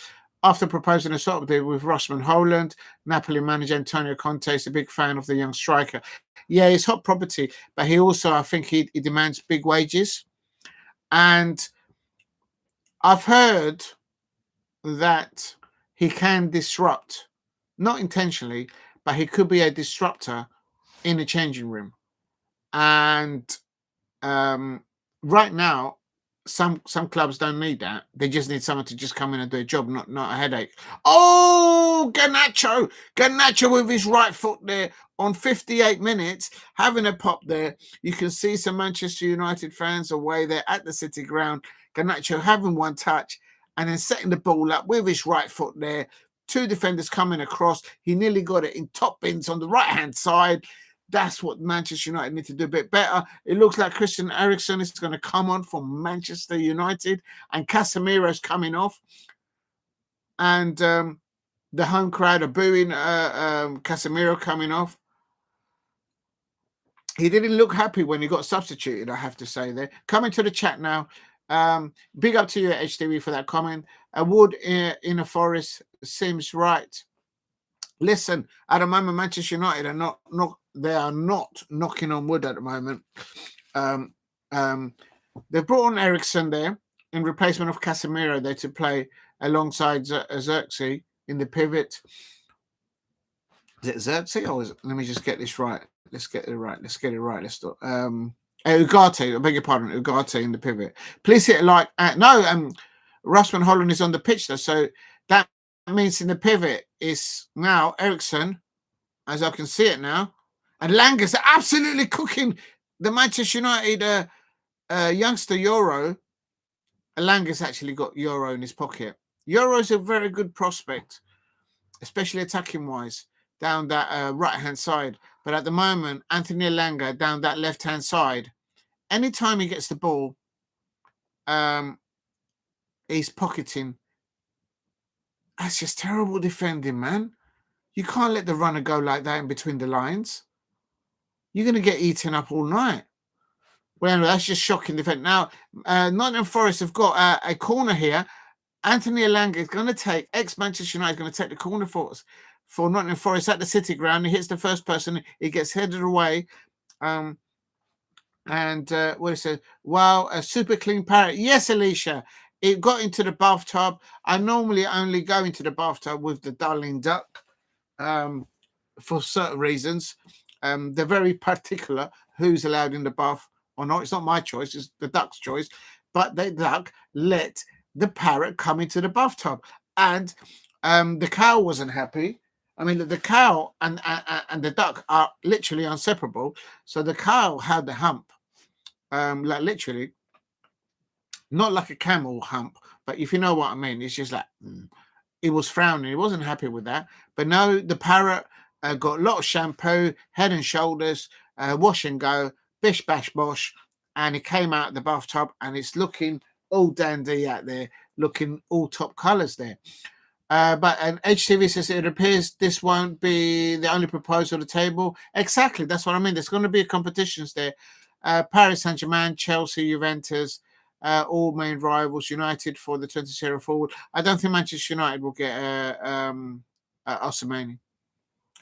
After proposing a swap deal with Rasmus Højlund, Napoli manager Antonio Conte is a big fan of the young striker. Yeah, he's hot property, but he also, I think he demands big wages. And I've heard that he can disrupt, not intentionally, but he could be a disruptor in the changing room. And right now, some clubs don't need that. They just need someone to just come in and do a job, not a headache. Oh, Garnacho with his right foot there on 58 minutes, having a pop there. You can see some Manchester United fans away there at the City ground. Garnacho having one touch and then setting the ball up with his right foot there. Two defenders coming across. He nearly got it in top bins on the right-hand side. That's what Manchester United need to do a bit better. It looks like Christian Eriksen is going to come on from Manchester United, and Casemiro's coming off. And the home crowd are booing Casemiro coming off. He didn't look happy when he got substituted, I have to say there. Coming to the chat now. Big up to you, HTV, for that comment. A Wood in a Forest seems right. Listen, at the moment, Manchester United are not knocking on wood at the moment. They've brought on Eriksen there in replacement of Casemiro there to play alongside Xerxes in the pivot. Is it Xerxes or let me just get this right. Let's get it right. Let's do Ugarte, I beg your pardon, Ugarte in the pivot. Please hit a like. Rasmus Højlund is on the pitch though, so that means in the pivot is now Eriksen, as I can see it now, and Langer's absolutely cooking the Manchester United youngster Euro. Langer's actually got Euro in his pocket. Euro's a very good prospect, especially attacking wise. down that right-hand side. But at the moment, Anthony Elanga down that left-hand side, anytime he gets the ball, he's pocketing. That's just terrible defending, man. You can't let the runner go like that in between the lines. You're going to get eaten up all night. Well, anyway, that's just shocking defense. Now, Nottingham Forest have got a corner here. Anthony Elanga is going to take, ex-Manchester United is going to take the corner for Nottingham Forest at the City ground. He hits the first person. He gets headed away. And what it says, wow, a super clean parrot. Yes, Alicia, it got into the bathtub. I normally only go into the bathtub with the darling duck for certain reasons. They're very particular who's allowed in the bath or not. It's not my choice, it's the duck's choice. But the duck let the parrot come into the bathtub. And the cow wasn't happy. I mean, the cow and the duck are literally inseparable. So the cow had the hump, like literally, not like a camel hump, but if you know what I mean, it's just like, he was frowning. He wasn't happy with that. But no, the parrot got a lot of shampoo, head and shoulders, wash and go, bish, bash, bosh. And it came out of the bathtub and it's looking all dandy out there, looking all top colours there. But an HTV says it appears this won't be the only proposal on the table. Exactly, that's what I mean. There's going to be competitions there. Paris Saint-Germain, Chelsea, Juventus, all main rivals. United for the 20-0 forward. I don't think Manchester United will get Osimhen.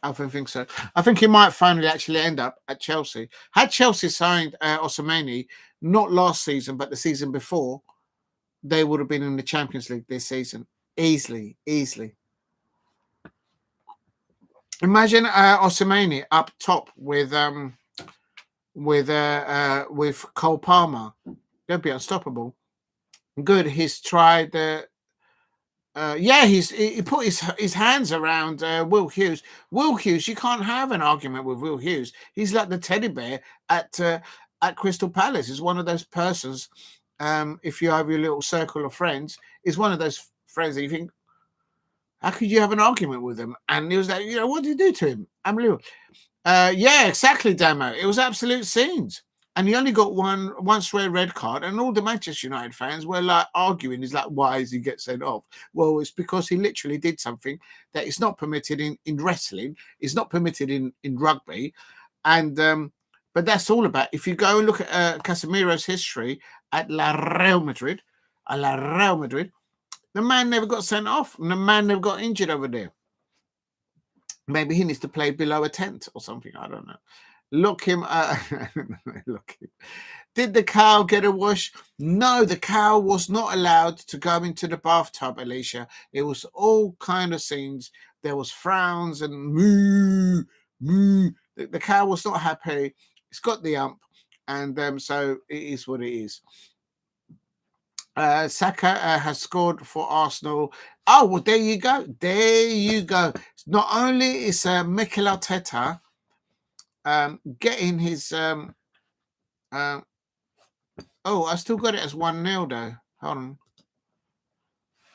I don't think so. I think he might finally actually end up at Chelsea. Had Chelsea signed Osimhen, not last season, but the season before, they would have been in the Champions League this season. Easily. Imagine Osimhen up top with Cole Palmer. They'll be unstoppable. Good. He's tried. He put his hands around Will Hughes. Will Hughes, you can't have an argument with Will Hughes. He's like the teddy bear at Crystal Palace. He's one of those persons. If you have your little circle of friends, is one of those friends that you think, how could you have an argument with him? And he was like, what did you do to him? Unbelievable. Yeah, exactly, Damo. It was absolute scenes. And he only got one straight red card, and all the Manchester United fans were like arguing. He's like, why does he get sent off? Well, it's because he literally did something that is not permitted in wrestling. It's not permitted in rugby. And but that's all about. If you go and look at Casemiro's history at Real Madrid, the man never got sent off, and the man never got injured over there. Maybe he needs to play below a tent or something. I don't know. Look him. Did the cow get a wash? No, the cow was not allowed to go into the bathtub, Alicia. It was all kind of scenes. There was frowns and moo, moo. The cow was not happy. It's got the ump, and so it is what it is. Saka has scored for Arsenal. Oh, well, there you go. Not only is Mikel Arteta getting his... I still got it as 1-0 though. Hold on.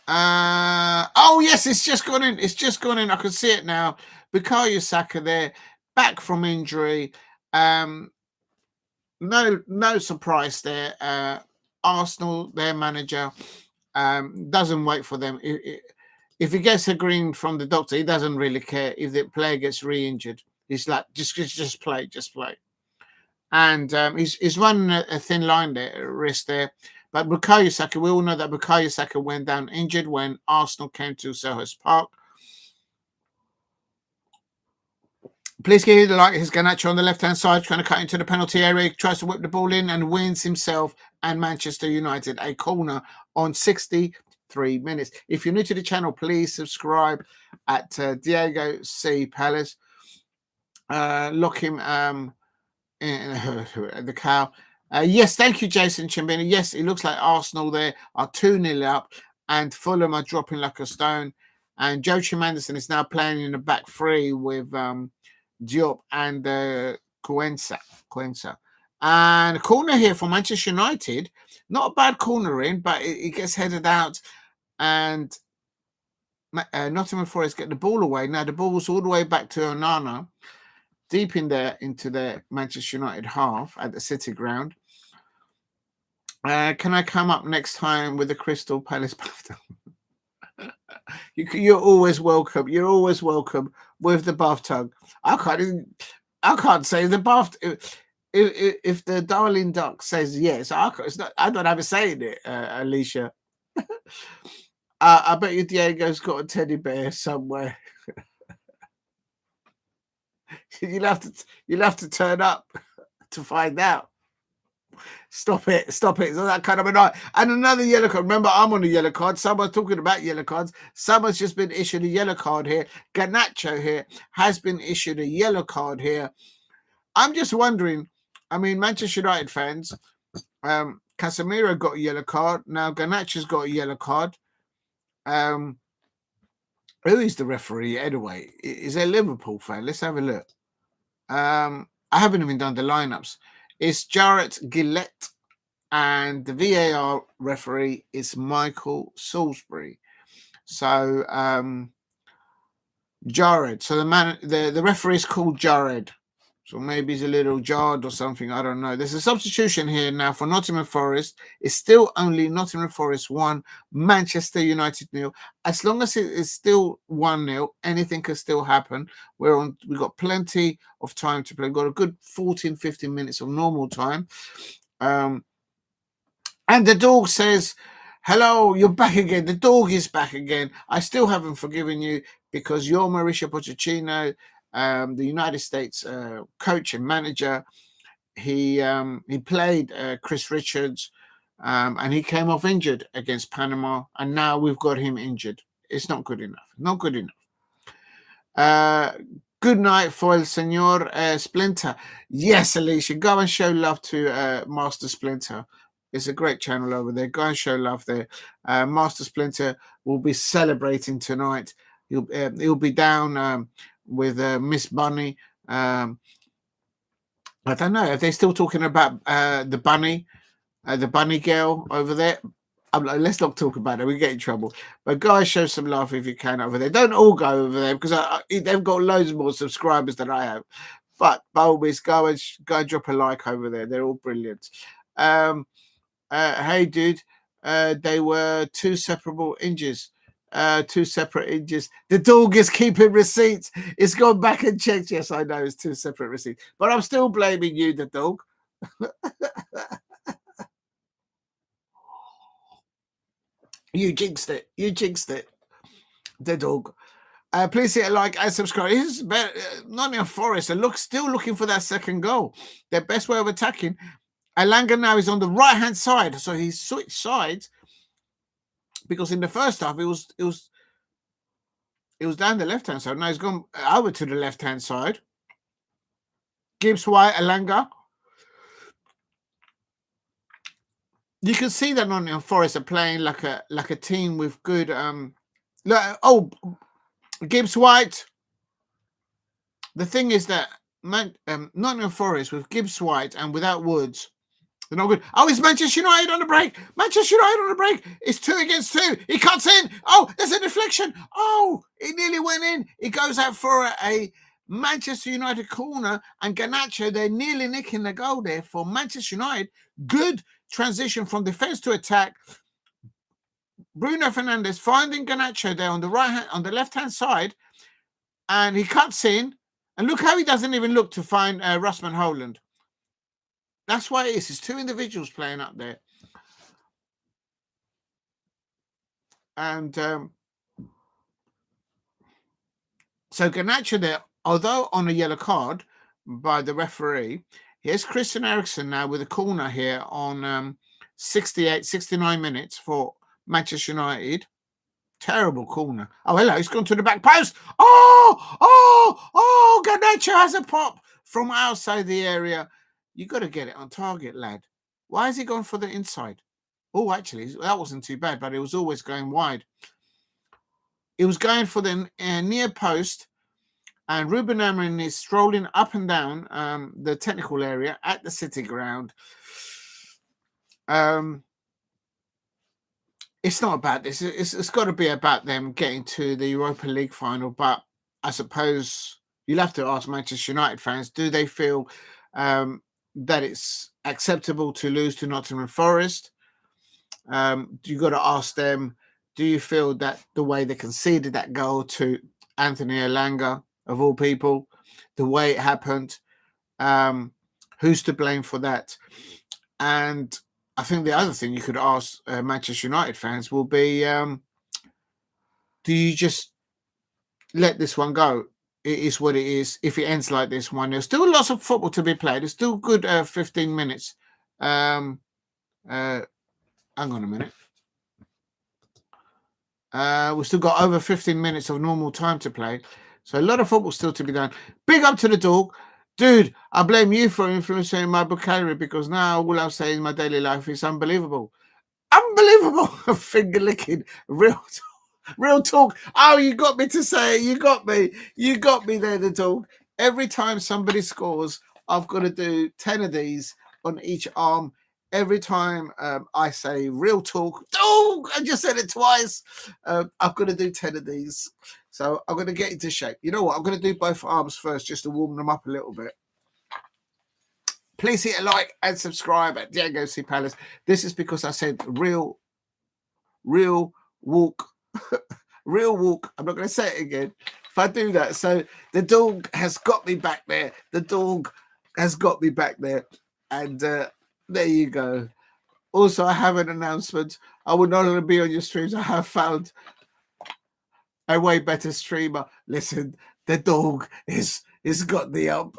Oh, yes, it's just gone in. I can see it now. Bukayo Saka there, back from injury. No surprise there. Arsenal, their manager, doesn't wait for them. If he gets a green from the doctor, he doesn't really care if the player gets re-injured. He's like, just play. And he's running a thin line there, wrist there. But Bukayo Saka, we all know that Bukayo Saka went down injured when Arsenal came to Selhurst Park. Please give the like. Here's Garnacho on the left-hand side, trying to cut into the penalty area. He tries to whip the ball in and wins himself and Manchester United a corner on 63 minutes. If you're new to the channel, please subscribe at Diego C. Palace. Lock him the cow. Yes, thank you, Jason Chimbini. Yes, it looks like Arsenal there are 2-0 up and Fulham are dropping like a stone. And Joachim Anderson is now playing in the back three with Diop and Quensa. And a corner here for Manchester United. Not a bad corner in, but it gets headed out. And Nottingham Forest get the ball away. Now the ball's all the way back to Onana, deep in there into the Manchester United half at the City ground. Can I come up next time with the Crystal Palace bathtub? You're always welcome. You're always welcome with the bathtub. I can't say the bath. If the darling duck says yes, I don't have a say in it, Alicia. I bet you Diego's got a teddy bear somewhere. You'll have to turn up to find out. Stop it. It's not that kind of a night. And another yellow card. Remember, I'm on a yellow card. Someone's talking about yellow cards. Someone's just been issued a yellow card here. Garnacho here has been issued a yellow card here. I'm just wondering, I mean, Manchester United fans, Casemiro got a yellow card. Now Garnacho's got a yellow card. Who is the referee anyway? Is a Liverpool fan? Let's have a look. I haven't even done the lineups. It's Jarrett Gillette, and the VAR referee is Michael Salisbury. So Jared. So the referee is called Jared. So maybe he's a little jarred or something. I don't know. There's a substitution here now for Nottingham Forest. It's still only Nottingham Forest 1, Manchester United 0. As long as it is still 1-0, anything can still happen. We've got plenty of time to play. We've got a good 14, 15 minutes of normal time. And the dog says, hello, you're back again. The dog is back again. I still haven't forgiven you because you're Mauricio Pochettino, the United States coach and manager. He played Chris Richards, and he came off injured against Panama, and now we've got him injured. It's not good enough. Not good enough. Good night for El Senor Splinter. Yes, Alicia, go and show love to Master Splinter. It's a great channel over there. Go and show love there. Master Splinter will be celebrating tonight. He'll be down with Miss Bunny. I don't know. Are they still talking about the bunny girl over there? Let's not talk about it. We get in trouble. But guys, show some love if you can over there. Don't all go over there because they've got loads more subscribers than I have. But by all means, go and drop a like over there. They're all brilliant. Hey, dude. They were two separate injuries. The dog is keeping receipts. It's gone back and checked. Yes, I know it's two separate receipts. But I'm still blaming you, the dog. You jinxed it. The dog. Please hit a like and subscribe. This is Nottingham Forest are still looking for that second goal. Their best way of attacking. Alanga now is on the right-hand side. So he's switched sides. Because in the first half, it was down the left-hand side. Now he's gone over to the left-hand side. Gibbs White, Alanga. You can see that Nottingham Forest are playing like a team with good. Gibbs White. The thing is that Nottingham Forest with Gibbs White and without Woods, they're not good. Oh, it's Manchester United on the break. Manchester United on the break. It's 2 against 2. He cuts in. Oh, there's a deflection. Oh, it nearly went in. It goes out for a Manchester United corner, and Garnacho, they're nearly nicking the goal there for Manchester United. Good transition from defense to attack. Bruno Fernandes finding Garnacho there on the left-hand side, and he cuts in. And look how he doesn't even look to find Russman Holland. That's why it is. It's 2 individuals playing up there. And so Garnacho there, although on a yellow card by the referee, here's Christian Eriksen now with a corner here on 69 minutes for Manchester United. Terrible corner. Oh, hello. He's gone to the back post. Oh, Garnacho has a pop from outside the area. You got to get it on target, lad. Why has he gone for the inside? Oh, actually, that wasn't too bad, but it was always going wide. It was going for the near post, and Ruben Amorim is strolling up and down the technical area at the City ground. it's not about this. It's got to be about them getting to the Europa League final. But I suppose you'll have to ask Manchester United fans: do they feel that it's acceptable to lose to Nottingham Forest? You got to ask them: do you feel that the way they conceded that goal to Anthony Elanga, of all people, the way it happened, who's to blame for that? And I think the other thing you could ask Manchester United fans will be, do you just let this one go? It is what it is. If it ends like this one, there's still lots of football to be played. There's still good 15 minutes. Hang on a minute. We've still got over 15 minutes of normal time to play. So a lot of football still to be done. Big up to the dog. Dude, I blame you for influencing my vocabulary because now all I'm saying in my daily life is unbelievable. Unbelievable. Finger licking. Real talk. Oh, you got me to say it. You got me. You got me there, the dog. Every time somebody scores, I've got to do 10 of these on each arm. Every time I say real talk, oh, I just said it twice. I've got to do 10 of these. So I'm going to get into shape. You know what? I'm going to do both arms first just to warm them up a little bit. Please hit a like and subscribe at Diego C. Palace. This is because I said real walk. Real walk. I'm not going to say it again. If I do that. So the dog has got me back there. The dog has got me back there. And there you go. Also, I have an announcement. I will no longer be on your streams. I have found a way better streamer. Listen, the dog is got the up.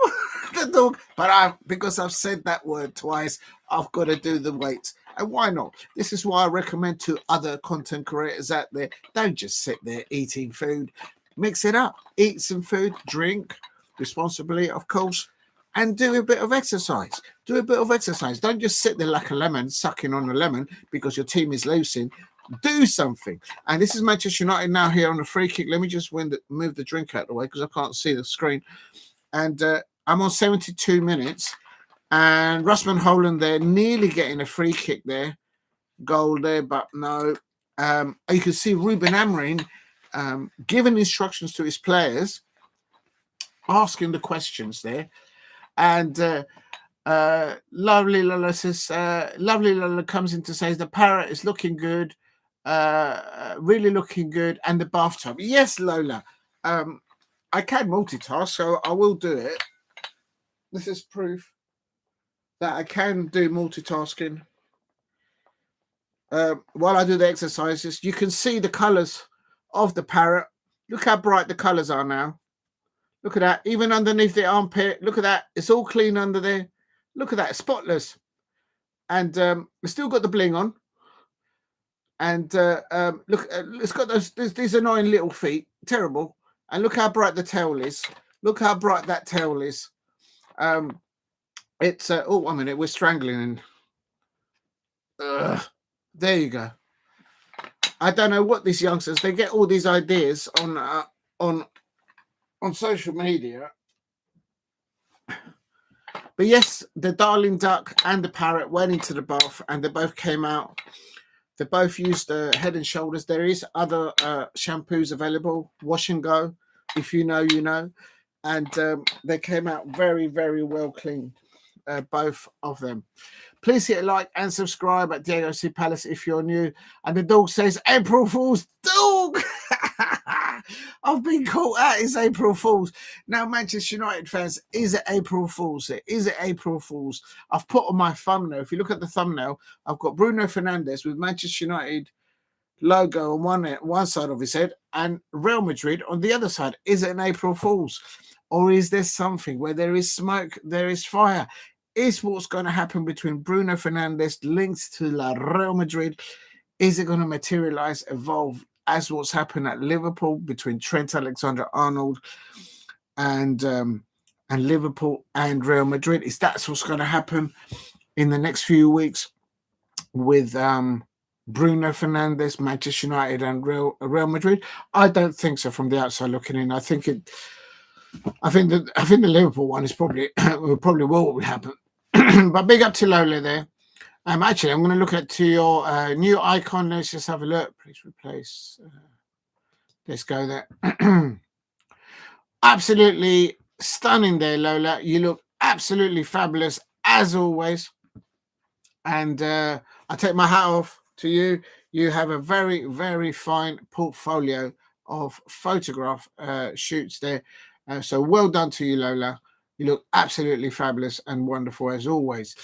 The dog, but because I've said that word twice, I've got to do the weights. And why not? This is why I recommend to other content creators out there, don't just sit there eating food. Mix it up. Eat some food, drink responsibly, of course, and do a bit of exercise. Do a bit of exercise. Don't just sit there like a lemon, sucking on a lemon because your team is losing. Do something. And this is Manchester United now here on the free kick. Let me just move the drink out of the way because I can't see the screen. And I'm on 72 minutes. And Rasmus Holland there, nearly getting a free kick there. Goal there, but no. You can see Ruben Amorim giving instructions to his players, asking the questions there. And Lovely Lola says, Lovely Lola comes in to say the parrot is looking good, really looking good, and the bathtub. Yes, Lola. I can multitask, so I will do it. This is proof that I can do multitasking. While I do the exercises, you can see the colours of the parrot. Look how bright the colours are now. Look at that. Even underneath the armpit. Look at that. It's all clean under there. Look at that. Spotless. And it's still got the bling on. And look, it's got these annoying little feet. Terrible. And look how bright the tail is. Look how bright that tail is. It's oh, 1 minute. We're strangling. There you go. I don't know what these youngsters, they get all these ideas on social media. But yes, the darling duck and the parrot went into the bath and they both came out. They both used Head and Shoulders. There is other shampoos available. Wash and Go. If you know, you know. And they came out very, very well clean. Both of them. Please hit a like and subscribe at Diego C. Palace if you're new. And the dog says, April Fool's dog. I've been caught out. It's April Fool's. Now, Manchester United fans, is it April Fool's? Is it April Fool's? I've put on my thumbnail. If you look at the thumbnail, I've got Bruno Fernandes with Manchester United logo on one side of his head and Real Madrid on the other side. Is it an April Fool's? Or is there something where there is smoke, there is fire? Is what's going to happen between Bruno Fernandes links to Real Madrid? Is it going to materialize, evolve as what's happened at Liverpool between Trent Alexander-Arnold and Liverpool and Real Madrid? Is that what's going to happen in the next few weeks with Bruno Fernandes, Manchester United, and Real Madrid? I don't think so. From the outside looking in, I think the Liverpool one is probably will happen. But big up to Lola there. Actually, I'm going to look at to your new icon. Let's just have a look. Please replace. Let's go there. Absolutely stunning there, Lola. You look absolutely fabulous as always. And I take my hat off to you. You have a very, very fine portfolio of photograph shoots there. So well done to you, Lola. You look absolutely fabulous and wonderful as always.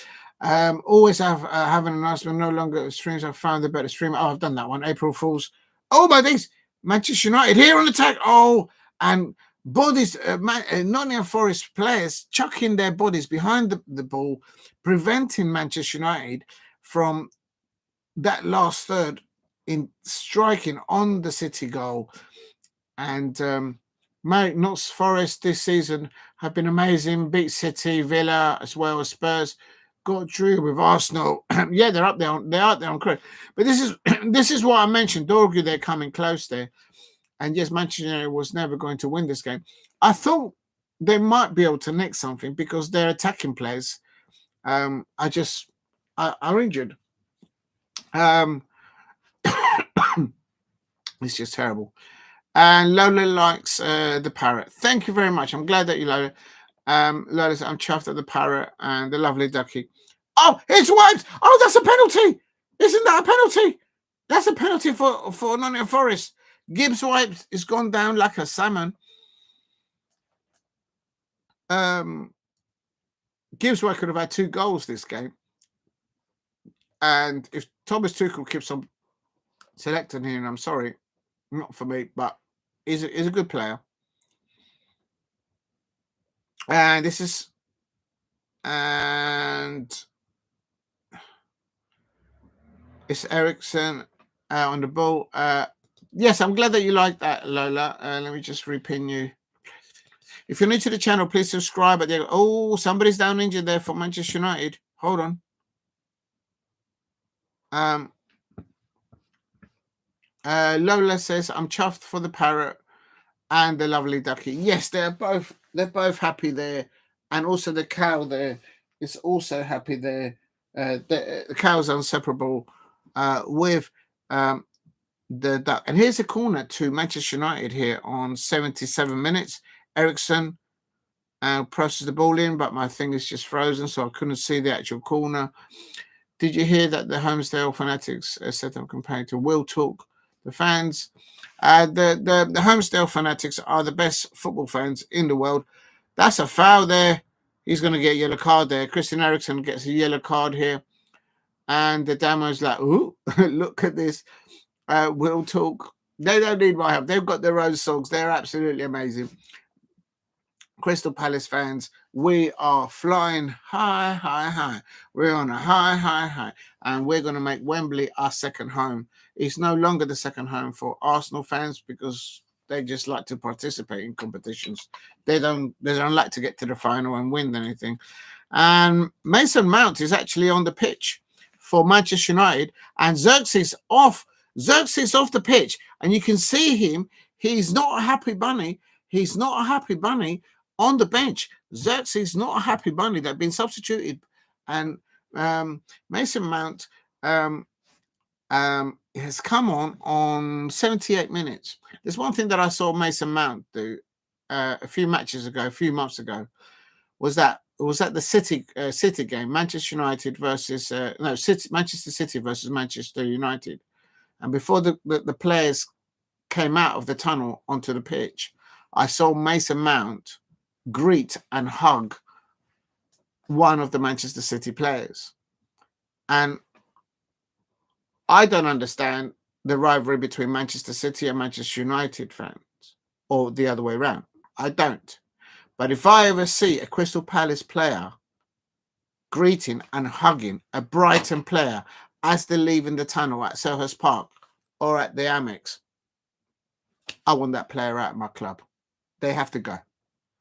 Always having a nice one. No longer streams. I've found a better stream. Oh, I've done that one. April Fools. Oh my days. Manchester United here on attack. Oh, and bodies. Nottingham Forest players chucking their bodies behind the ball, preventing Manchester United from that last third in striking on the City goal. And Nottingham Forest this season have been amazing. Beat City, Villa, as well as Spurs. Got drew with Arsenal. Yeah, they're up there. They're out there on credit. But this is this is what I mentioned. Dorgu, they're coming close there. And yes, Manchester United was never going to win this game. I thought they might be able to nick something because their attacking players are injured. It's just terrible. And Lola likes the parrot. Thank you very much. I'm glad that you Lola. Lola says, I'm chuffed at the parrot and the lovely ducky. Oh, it's wiped. Oh, that's a penalty. Isn't that a penalty? That's a penalty for Nottingham Forest. Gibbs wiped. It's gone down like a salmon. Gibbs White could have had 2 goals this game. And if Thomas Tuchel keeps on selecting him, I'm sorry, not for me, but he's a good player. And this is, and it's Ericsson on the ball. Yes, I'm glad that you like that, Lola. Let me just repin you. If you're new to the channel, please subscribe. Oh, somebody's down injured there for Manchester United. Hold on. Lola says, I'm chuffed for the parrot and the lovely ducky. Yes, they're both happy there. And also the cow there is also happy there. The cow's inseparable with the duck. And here's a corner to Manchester United here on 77 minutes. Ericsson processed the ball in, but my thing is just frozen, so I couldn't see the actual corner. Did you hear that the Homesdale Fanatics set up comparing to Will Talk? The fans, the Homesdale Fanatics are the best football fans in the world. That's a foul there. He's going to get a yellow card there. Christian Eriksen gets a yellow card here. And the Damo's like, ooh, look at this. Will Talk. They don't need my help. They've got their own songs. They're absolutely amazing. Crystal Palace fans, we are flying high, high, high. We're on a high, high, high. And we're going to make Wembley our second home. It's no longer the second home for Arsenal fans because they just like to participate in competitions. They don't like to get to the final and win anything. And Mason Mount is actually on the pitch for Manchester United. And Xerxes off the pitch. And you can see him. He's not a happy bunny. He's not a happy bunny on the bench. Xerxes not a happy bunny. They've been substituted. And Mason Mount has come on 78 minutes. There's one thing that I saw Mason Mount do a few months ago, was that the City game, Manchester United versus Manchester City versus Manchester United. And before the players came out of the tunnel onto the pitch, I saw Mason Mount greet and hug one of the Manchester City players. And I don't understand the rivalry between Manchester City and Manchester United fans, or the other way around. I don't. But if I ever see a Crystal Palace player greeting and hugging a Brighton player as they're leaving the tunnel at Selhurst Park or at the Amex, I want that player out of my club. They have to go.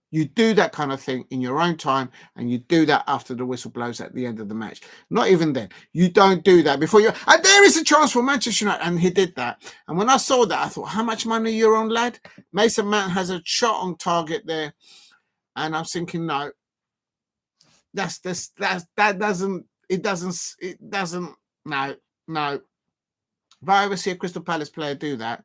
You do that kind of thing in your own time, and you do that after the whistle blows at the end of the match. Not even then. You don't do that before you. And there is a chance for Manchester United, and he did that. And when I saw that, I thought, how much money you're on, lad? Mason Mount has a shot on target there, and I'm thinking, no, that doesn't. it doesn't. No, no. If I ever see a Crystal Palace player do that,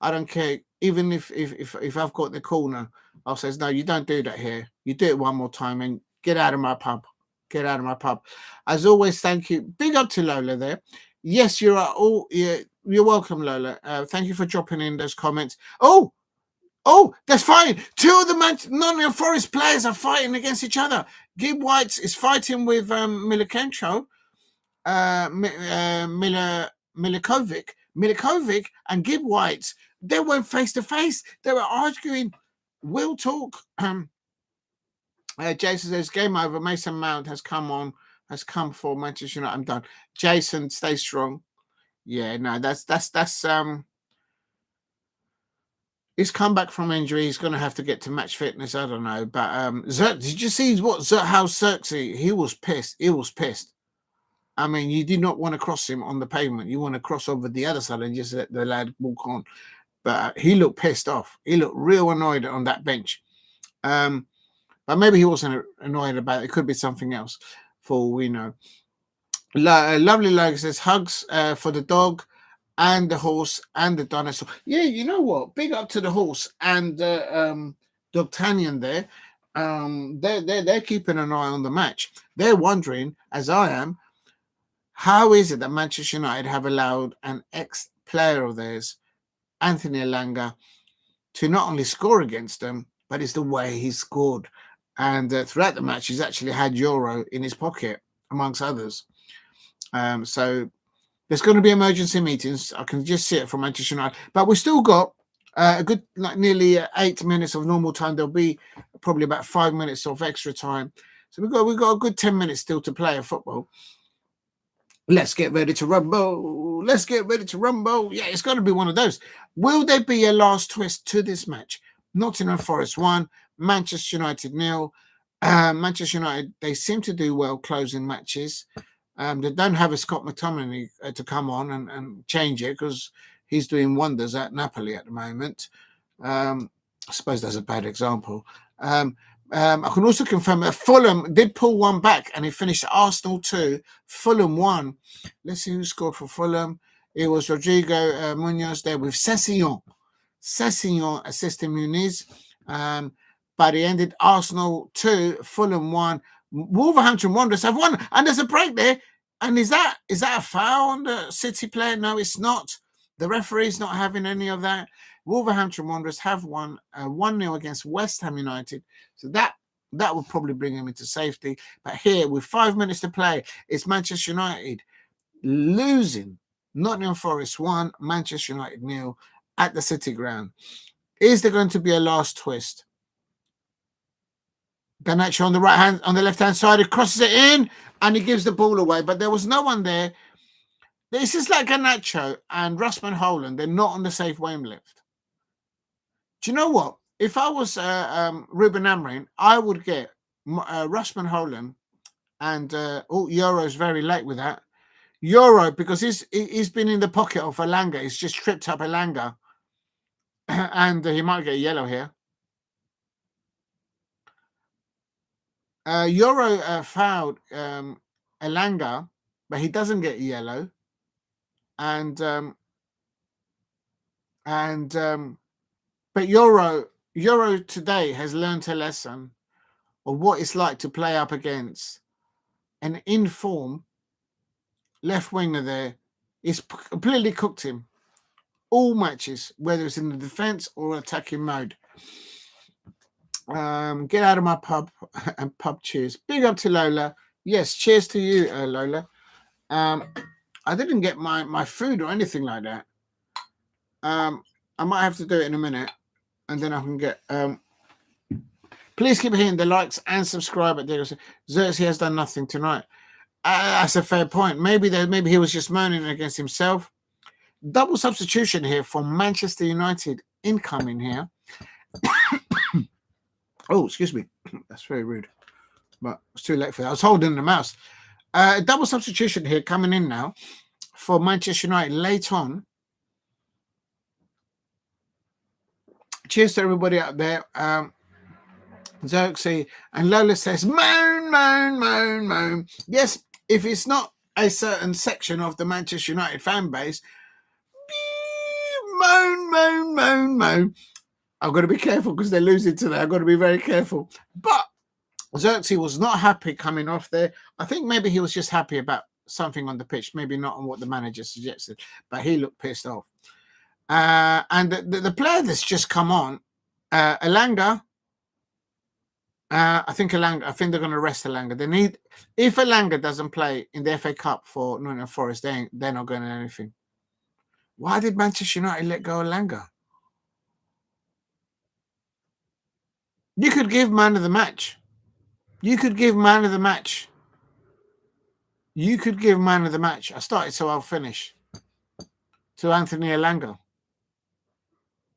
I don't care. Even if I've got the corner, I'll say, no, you don't do that here. You do it one more time and get out of my pub. Get out of my pub. As always, thank you. Big up to Lola there. Yes, you're all. Yeah, you're welcome, Lola. Thank you for dropping in those comments. Oh, that's fine. Two of the Nottingham Forest players are fighting against each other. Gib White is fighting with Milikenko, Milikovic and Gib White. They went face to face. They were arguing. We'll talk. Jason says game over. Mason Mount has come for Manchester United. I'm done. Jason, stay strong. Yeah, no, that's his comeback from injury. He's going to have to get to match fitness. I don't know, but did you see how Xerxes? He was pissed. He was pissed. I mean, you did not want to cross him on the pavement. You want to cross over the other side and just let the lad walk on. But he looked pissed off. He looked real annoyed on that bench. But maybe he wasn't annoyed about it. It could be something else, for all we know. Lovely Logan says, hugs for the dog and the horse and the dinosaur. Yeah, you know what? Big up to the horse and D'Artagnan there. They're keeping an eye on the match. They're wondering, as I am, how is it that Manchester United have allowed an ex-player of theirs, Anthony Elanga, to not only score against them, but it's the way he scored. And throughout the match, he's actually had Euro in his pocket, amongst others. So there's going to be emergency meetings. I can just see it from Manchester United. But we've still got a good, nearly 8 minutes of normal time. There'll be probably about 5 minutes of extra time. So we've got a good 10 minutes still to play of football. Let's get ready to rumble. Let's get ready to rumble. Yeah, it's going to be one of those. Will there be a last twist to this match? Nottingham Forest 1, Manchester United 0. Manchester United, they seem to do well closing matches. They don't have a Scott McTominay to come on and change it because he's doing wonders at Napoli at the moment. I suppose that's a bad example. I can also confirm that Fulham did pull one back and he finished Arsenal 2, Fulham 1. Let's see who scored for Fulham. It was Rodrigo Munoz there with Sessegnon assisting Muniz. But he ended Arsenal 2, Fulham 1. Wolverhampton Wanderers have won. And there's a break there. And is that a foul on the City player? No, it's not. The referee's not having any of that. Wolverhampton Wanderers have won 1-0 against West Ham United. So that would probably bring him into safety. But here, with 5 minutes to play, it's Manchester United losing. Nottingham Forest 1, Manchester United 0 at the City ground. Is there going to be a last twist? Garnacho on the left-hand side, he crosses it in and he gives the ball away. But there was no one there. This is like Garnacho and Rasmus Højlund. They're not on the safe wavelength. Do you know what? If I was Ruben Amorim, I would get Rasmus Højlund and Euro's very late with that. Euro, because he's been in the pocket of Elanga. He's just tripped up Elanga. And he might get a yellow here. Euro fouled Elanga, but he doesn't get yellow. But Euro today has learned a lesson of what it's like to play up against an in-form left winger there. He's completely cooked him. All matches, whether it's in the defence or attacking mode. Get out of my pub and pub cheers. Big up to Lola. Yes, cheers to you, Lola. I didn't get my food or anything like that. I might have to do it in a minute, and then I can get. Please keep hitting the likes and subscribe. At Xerxes has done nothing tonight. That's a fair point. Maybe he was just moaning against himself. Double substitution here for Manchester United incoming here. Oh, excuse me. That's very rude. But it's too late for that. I was holding the mouse. Double substitution here coming in now for Manchester United late on. Cheers to everybody out there. Xerxes and Lola says, moan, moan, moan, moan. Yes, if it's not a certain section of the Manchester United fan base, moan. I've got to be careful because they're losing today. I've got to be very careful. But Xerxes was not happy coming off there. I think maybe he was just happy about something on the pitch, maybe not on what the manager suggested, but he looked pissed off. And the player that's just come on, Elanga, I think they're going to rest Elanga. If Elanga doesn't play in the FA Cup for Nottingham Forest, they're not going to anything. Why did Manchester United let go of Elanga? You could give man of the match. I started, so I'll finish. To Anthony Elanga.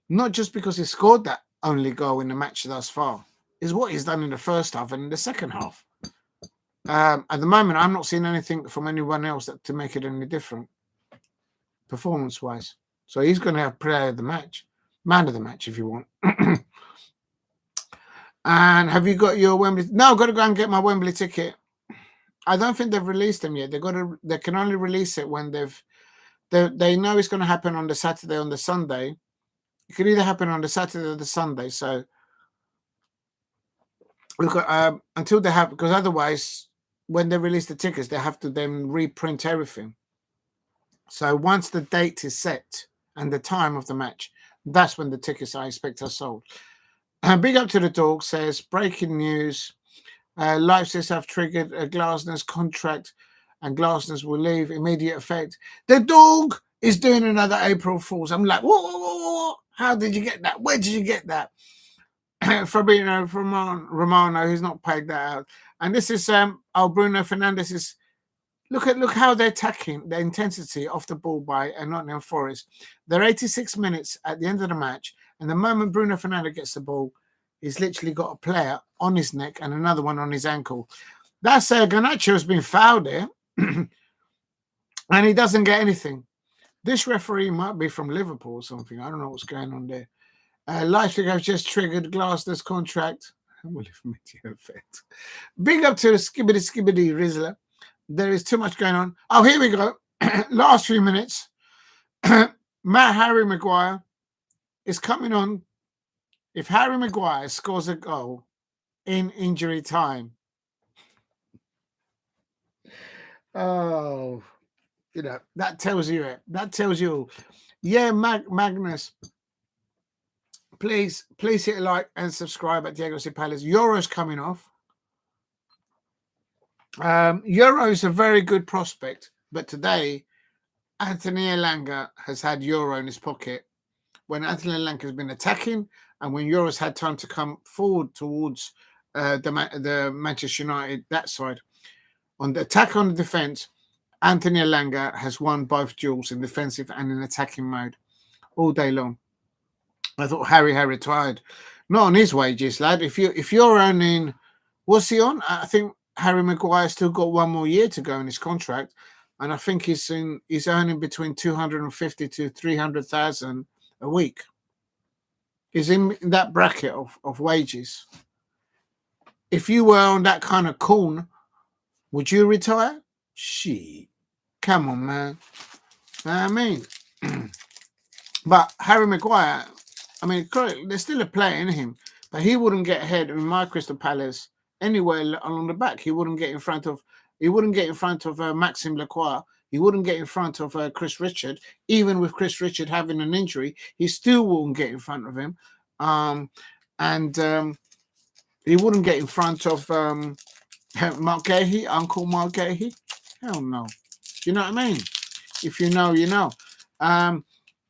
Not just because he scored that only goal in the match thus far, is what he's done in the first half and in the second half. At the moment, I'm not seeing anything from anyone else to make it any different, performance-wise. So he's going to have player of the match, man of the match, if you want. And have you got your Wembley? No, I've got to go and get my Wembley ticket. I don't think they've released them yet. They can only release it when they know it's going to happen on the Saturday, on the Sunday. It could either happen on the Saturday or the Sunday. So we've got until they have, because otherwise, when they release the tickets, they have to then reprint everything. So once the date is set and the time of the match, that's when the tickets I expect are sold. Big up to the dog says, breaking news. Leipzig have triggered a Glasner's contract and Glasner's will leave immediate effect. The dog is doing another April Fool's. I'm like, whoa. How did you get that? Where did you get that? Fabinho from Romano, who's not paid that out. And this is Bruno Fernandes is look how they're attacking the intensity off the ball by Nottingham Forest. They're 86 minutes at the end of the match, and the moment Bruno Fernandes gets the ball, he's literally got a player on his neck and another one on his ankle. That's Garnacho has been fouled there, and he doesn't get anything. This referee might be from Liverpool or something. I don't know what's going on there. Leipzig have just triggered Glasner's contract. Big up to the skibbity Rizzler. There is too much going on. Oh, here we go. Last few minutes. Harry Maguire is coming on. If Harry Maguire scores a goal in injury time, oh, that tells you it. That tells you. Yeah, Magnus, please hit a like and subscribe at Diego C. Palace. Euro's coming off. Euro is a very good prospect, but today Anthony Elanga has had Euro in his pocket when Anthony Elanga has been attacking and when Euro's had time to come forward towards the Manchester United, that side. On the attack, on the defence, Anthony Elanga has won both duels in defensive and in attacking mode all day long. I thought Harry retired. Not on his wages, lad. If you're earning, what's he on? I think Harry Maguire still got one more year to go in his contract, and I think he's earning between 250 to 300,000 a week. He's in that bracket of wages. If you were on that kind of corn, would you retire? Shit. Come on, man. I mean, but Harry Maguire, I mean, there's still a player in him, but he wouldn't get ahead in my Crystal Palace anywhere along the back. He wouldn't get in front of Maxime Lacroix. He wouldn't get in front of Chris Richard. Even with Chris Richard having an injury, he still wouldn't get in front of him. He wouldn't get in front of Mark Gahey, Uncle Mark Gahey. Hell no. You know what I mean? If you know, you know.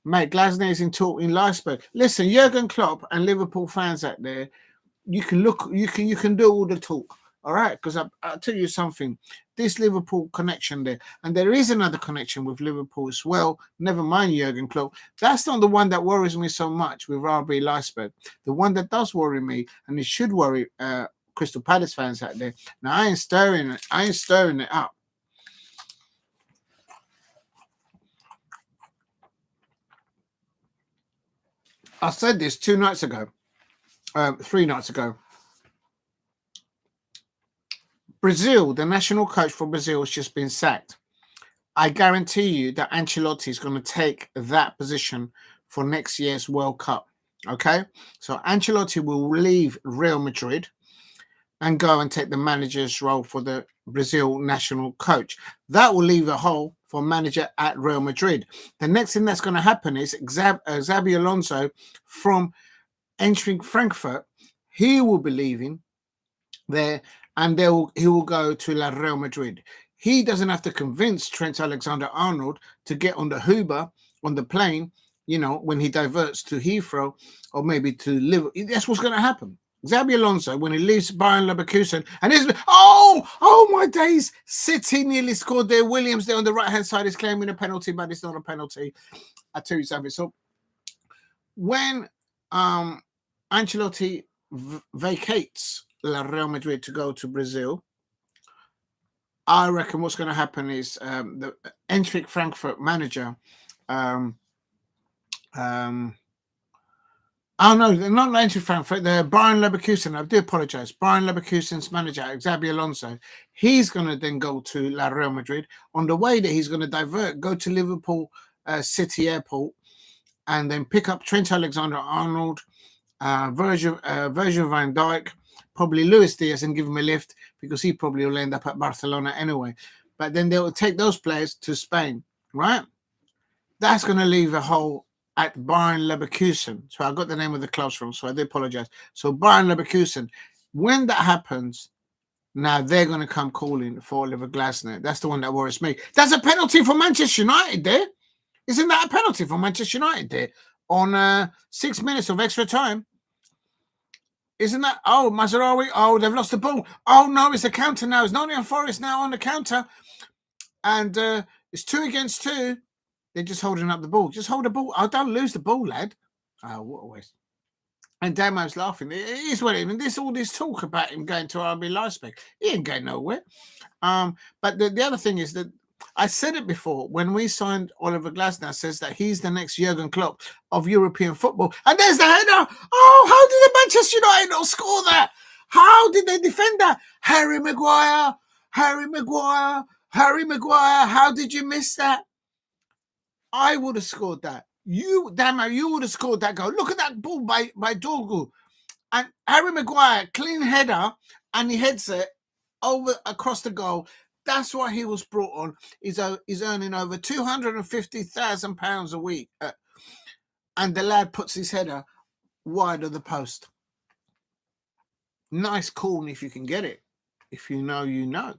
Mate, Glasner is in talk in Leipzig. Listen, Jurgen Klopp and Liverpool fans out there, you can do all the talk, all right? Because I'll tell you something. This Liverpool connection there, and there is another connection with Liverpool as well. Never mind Jurgen Klopp. That's not the one that worries me so much with RB Leipzig. The one that does worry me, and it should worry Crystal Palace fans out there. Now I ain't stirring it up. I said this 3 nights ago. Brazil, the national coach for Brazil, has just been sacked. I guarantee you that Ancelotti is going to take that position for next year's World Cup. Okay, so Ancelotti will leave Real Madrid and go and take the manager's role for the Brazil national coach. That will leave a hole for manager at Real Madrid. The next thing that's going to happen is Xabi Alonso from entering Frankfurt. He will be leaving there, and he will go to Real Madrid. He doesn't have to convince Trent Alexander-Arnold to get on the Uber, on the plane, when he diverts to Heathrow or maybe to Liverpool. That's what's going to happen. Xabi Alonso, when he leaves Bayern Leverkusen, and oh my days, City nearly scored there. Williams there on the right-hand side is claiming a penalty, but it's not a penalty. I tell you something. So when Ancelotti vacates Real Madrid to go to Brazil, I reckon what's going to happen is the Eintracht Frankfurt manager. Oh no, not Eintracht Frankfurt. The Bayern Leverkusen. I do apologize. Bayern Leverkusen's manager, Xabi Alonso. He's going to then go to Real Madrid. On the way there, he's going to go to Liverpool City Airport, and then pick up Trent Alexander-Arnold, Virgil van Dijk, probably Luis Diaz, and give him a lift, because he probably will end up at Barcelona anyway. But then they will take those players to Spain, right? That's going to leave a hole at Bayern Leverkusen. So I got the name of the clubs wrong, so I do apologize. So Bayern Leverkusen, when that happens, now they're going to come calling for Oliver Glasner. That's the one that worries me. That's a penalty for Manchester United there. Isn't that a penalty for Manchester United there on 6 minutes of extra time? Isn't that? Oh, Mazraoui. Oh, they've lost the ball. Oh, no, it's a counter now. It's Nottingham Forest now on the counter. And it's 2 against 2. They're just holding up the ball. Just hold the ball. Oh, don't lose the ball, lad. Oh, what a waste. And Damo's laughing. It is what it is. All this talk about him going to RB Leipzig. He ain't going nowhere. But the other thing is that I said it before, when we signed Oliver Glasner, says that he's the next Jurgen Klopp of European football. And there's the header. Oh, how did the Manchester United not score that? How did they defend that? Harry Maguire. How did you miss that? I would have scored that. You would have scored that goal. Look at that ball by Dorgu. And Harry Maguire, clean header, and he heads it across the goal. That's why he was brought on. He's earning over £250,000 a week. And the lad puts his header wide of the post. Nice corner if you can get it. If you know, you know.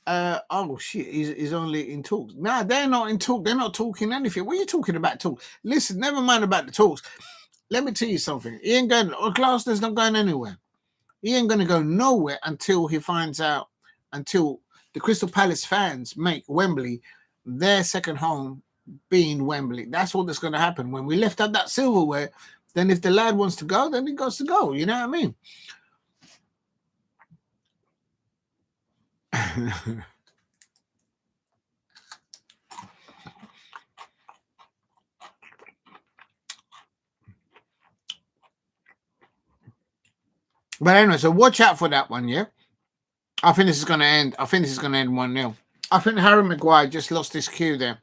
Oh, shit, he's only in talks. Nah, they're not in talk. They're not talking anything. What are you talking about, talk? Listen, never mind about the talks. Let me tell you something. He ain't going, Glasner's not going anywhere. He ain't going to go nowhere until he finds out, until the Crystal Palace fans make Wembley their second home, being Wembley. That's what that's going to happen. When we lift up that silverware, then if the lad wants to go, then he goes to go. You know what I mean? But anyway, so watch out for that one, yeah? I think this is going to end 1-0. I think Harry Maguire just lost his cue there.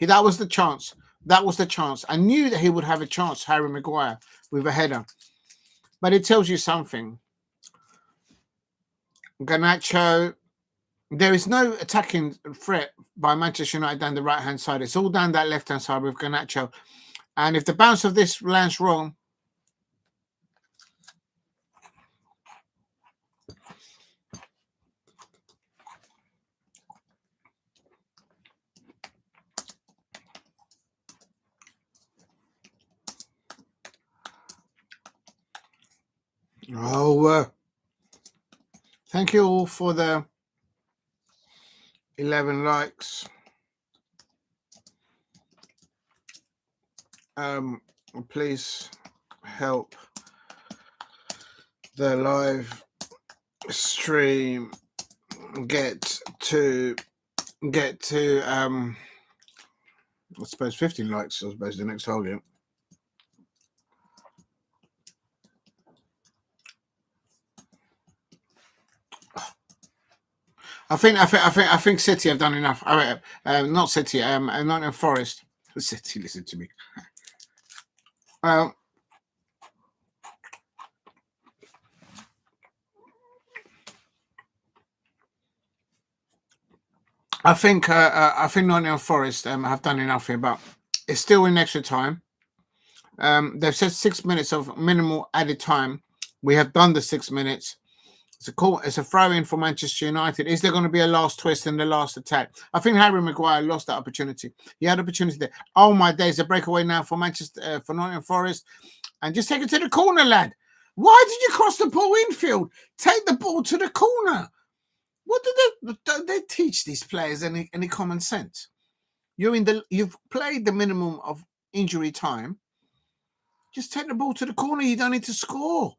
That was the chance. I knew that he would have a chance, Harry Maguire, with a header. But it tells you something. Garnacho, there is no attacking threat by Manchester United down the right-hand side. It's all down that left-hand side with Garnacho. And if the bounce of this lands wrong, thank you all for the 11 likes. Please help the live stream get to I suppose 15 likes. I suppose the next target. I think City have done enough. Not City. Nottingham Forest. City, listen to me. I think Nottingham Forest have done enough here, but it's still in extra time. They've said 6 minutes of minimal added time. We have done the 6 minutes. It's a throw in for Manchester United. Is there going to be a last twist in the last attack? I think Harry Maguire lost that opportunity. He had opportunity there. Oh my days! A breakaway now for for Nottingham Forest, and just take it to the corner, lad. Why did you cross the ball infield? Take the ball to the corner. What do they teach these players any common sense? You've played the minimum of injury time. Just take the ball to the corner. You don't need to score.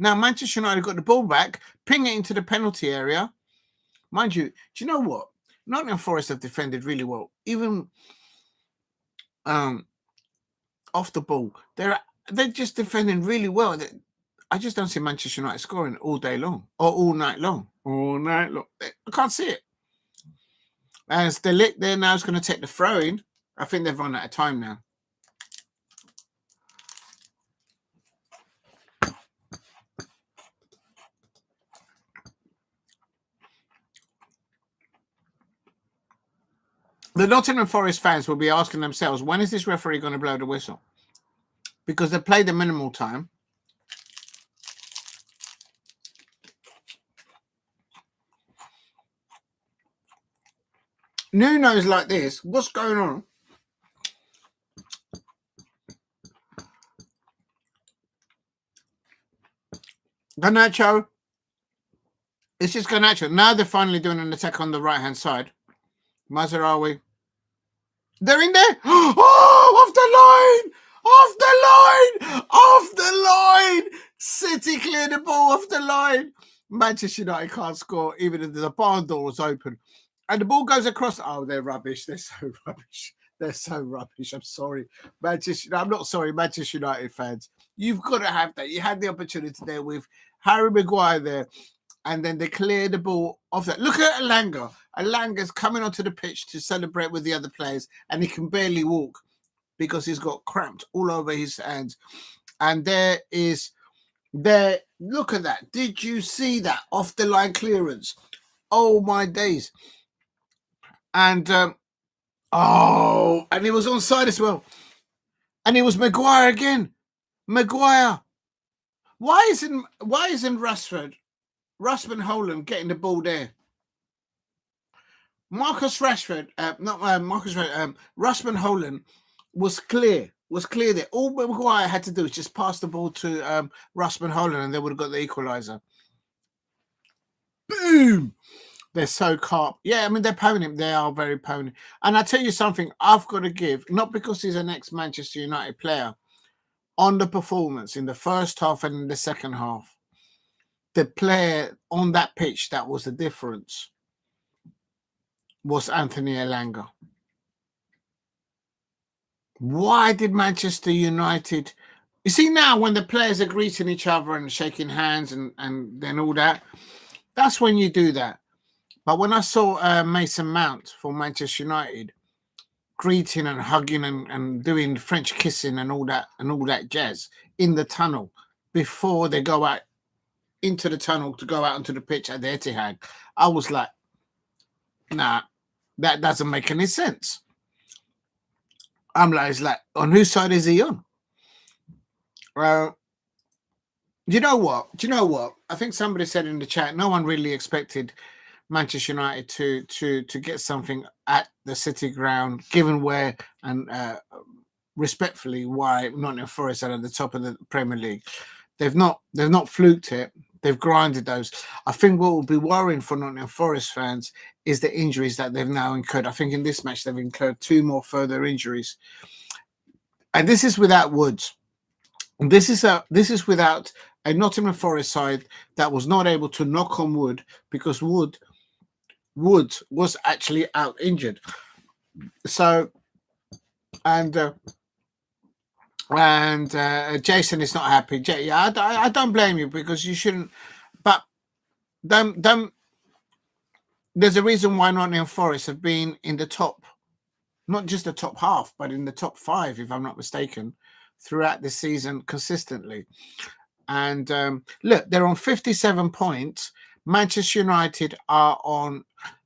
Now, Manchester United got the ball back, ping it into the penalty area. Mind you, do you know what? Nottingham Forest have defended really well. Even off the ball, they're just defending really well. I just don't see Manchester United scoring all day long or all night long. All night long. I can't see it. As De Ligt there now is going to take the throw in. I think they've run out of time now. The Nottingham Forest fans will be asking themselves, when is this referee going to blow the whistle? Because they played the minimal time. Nuno's like this. What's going on? Garnacho. It's just Garnacho. Now they're finally doing an attack on the right-hand side. Mazarawi. They're in there. Oh, off the line. City clear the ball off the line. Manchester United can't score even if the barn door was open. And the ball goes across. Oh, they're rubbish. They're so rubbish. I'm sorry. I'm not sorry, Manchester United fans. You've got to have that. You had the opportunity there with Harry Maguire there. And then they clear the ball off that. Look at Alanga. Alanga's coming onto the pitch to celebrate with the other players, and he can barely walk because he's got cramped all over his hands. And look at that. Did you see that off the line clearance? Oh my days. And and he was onside as well. And it was Maguire again. Maguire. Why isn't Rasmus Holland getting the ball there? Rasmus Holland was clear there. All Maguire had to do was just pass the ball to Rasmus Holland and they would have got the equaliser. Boom! They're so carp. Yeah, I mean, they're pony. They are very pony. And I tell you something, I've got to give, not because he's an ex-Manchester United player, on the performance in the first half and in the second half. The player on that pitch that was the difference was Anthony Elanga. Why did Manchester United... You see now when the players are greeting each other and shaking hands and then all that, that's when you do that. But when I saw Mason Mount for Manchester United greeting and hugging and doing French kissing and all that jazz in the tunnel before they go out into the tunnel to go out onto the pitch at the Etihad, I was like, nah, that doesn't make any sense. It's like, on whose side is he on? Do you know what? I think somebody said in the chat, no one really expected Manchester United to get something at the City ground, given where and respectfully why Nottingham Forest are at the top of the Premier League. They've not fluked it. They've grinded those. I think what will be worrying for Nottingham Forest fans is the injuries that they've now incurred. I think in this match they've incurred 2 more further injuries, and this is without Woods. This is without a Nottingham Forest side that was not able to knock on wood because Woods was actually out injured. So, and Jason is not happy. Yeah, I don't blame you because you shouldn't. But don't there's a reason why Nottingham Forest have been in the top, not just the top half, but in the top 5, if I'm not mistaken, throughout the season consistently. And look, they're on 57 points. Manchester United are on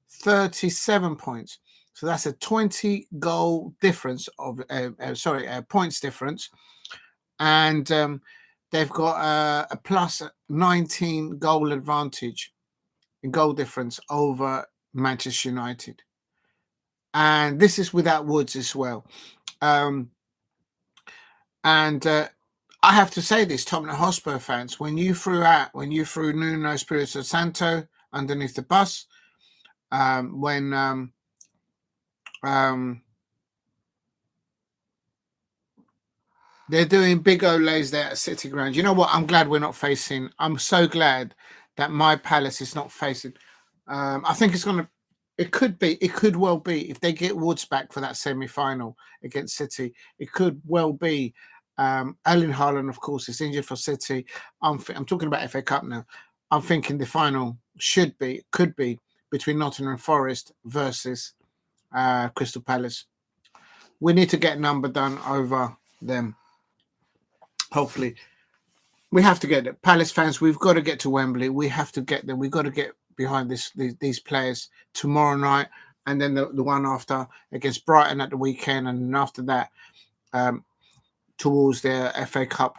37 points. So that's a 20 goal difference of points difference. And they've got a plus 19 goal advantage in goal difference over Manchester United. And this is without Woods as well. I have to say this, Tottenham Hotspur fans, when you threw Nuno Espirito Santo underneath the bus, they're doing big olays there at City Ground. You know what? I'm glad we're not facing. I'm so glad that my Palace is not facing. I think it's going to. It could well be, if they get Woods back for that semi-final against City, it could well be. Erling Haaland, of course, is injured for City. I'm talking about FA Cup now. I'm thinking the final could be between Nottingham Forest versus Crystal Palace. We need to get a number done over them. Hopefully, we have to get it. Palace fans, we've got to get to Wembley. We have to get them. We've got to get behind these players tomorrow night, and then the one after against Brighton at the weekend, and then after that towards their FA Cup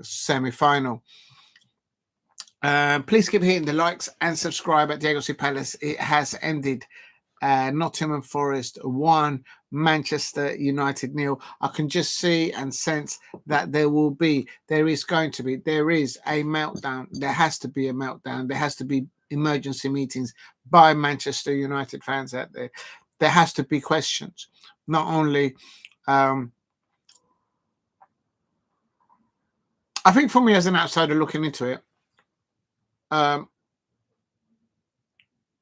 semi-final. Please keep hitting the likes and subscribe at Diego C. Palace. It has ended. Nottingham Forest 1, Manchester United 0. I can just see and sense that there is a meltdown. There has to be a meltdown. There has to be emergency meetings by Manchester United fans out there. There has to be questions. Not only, I think for me as an outsider looking into it,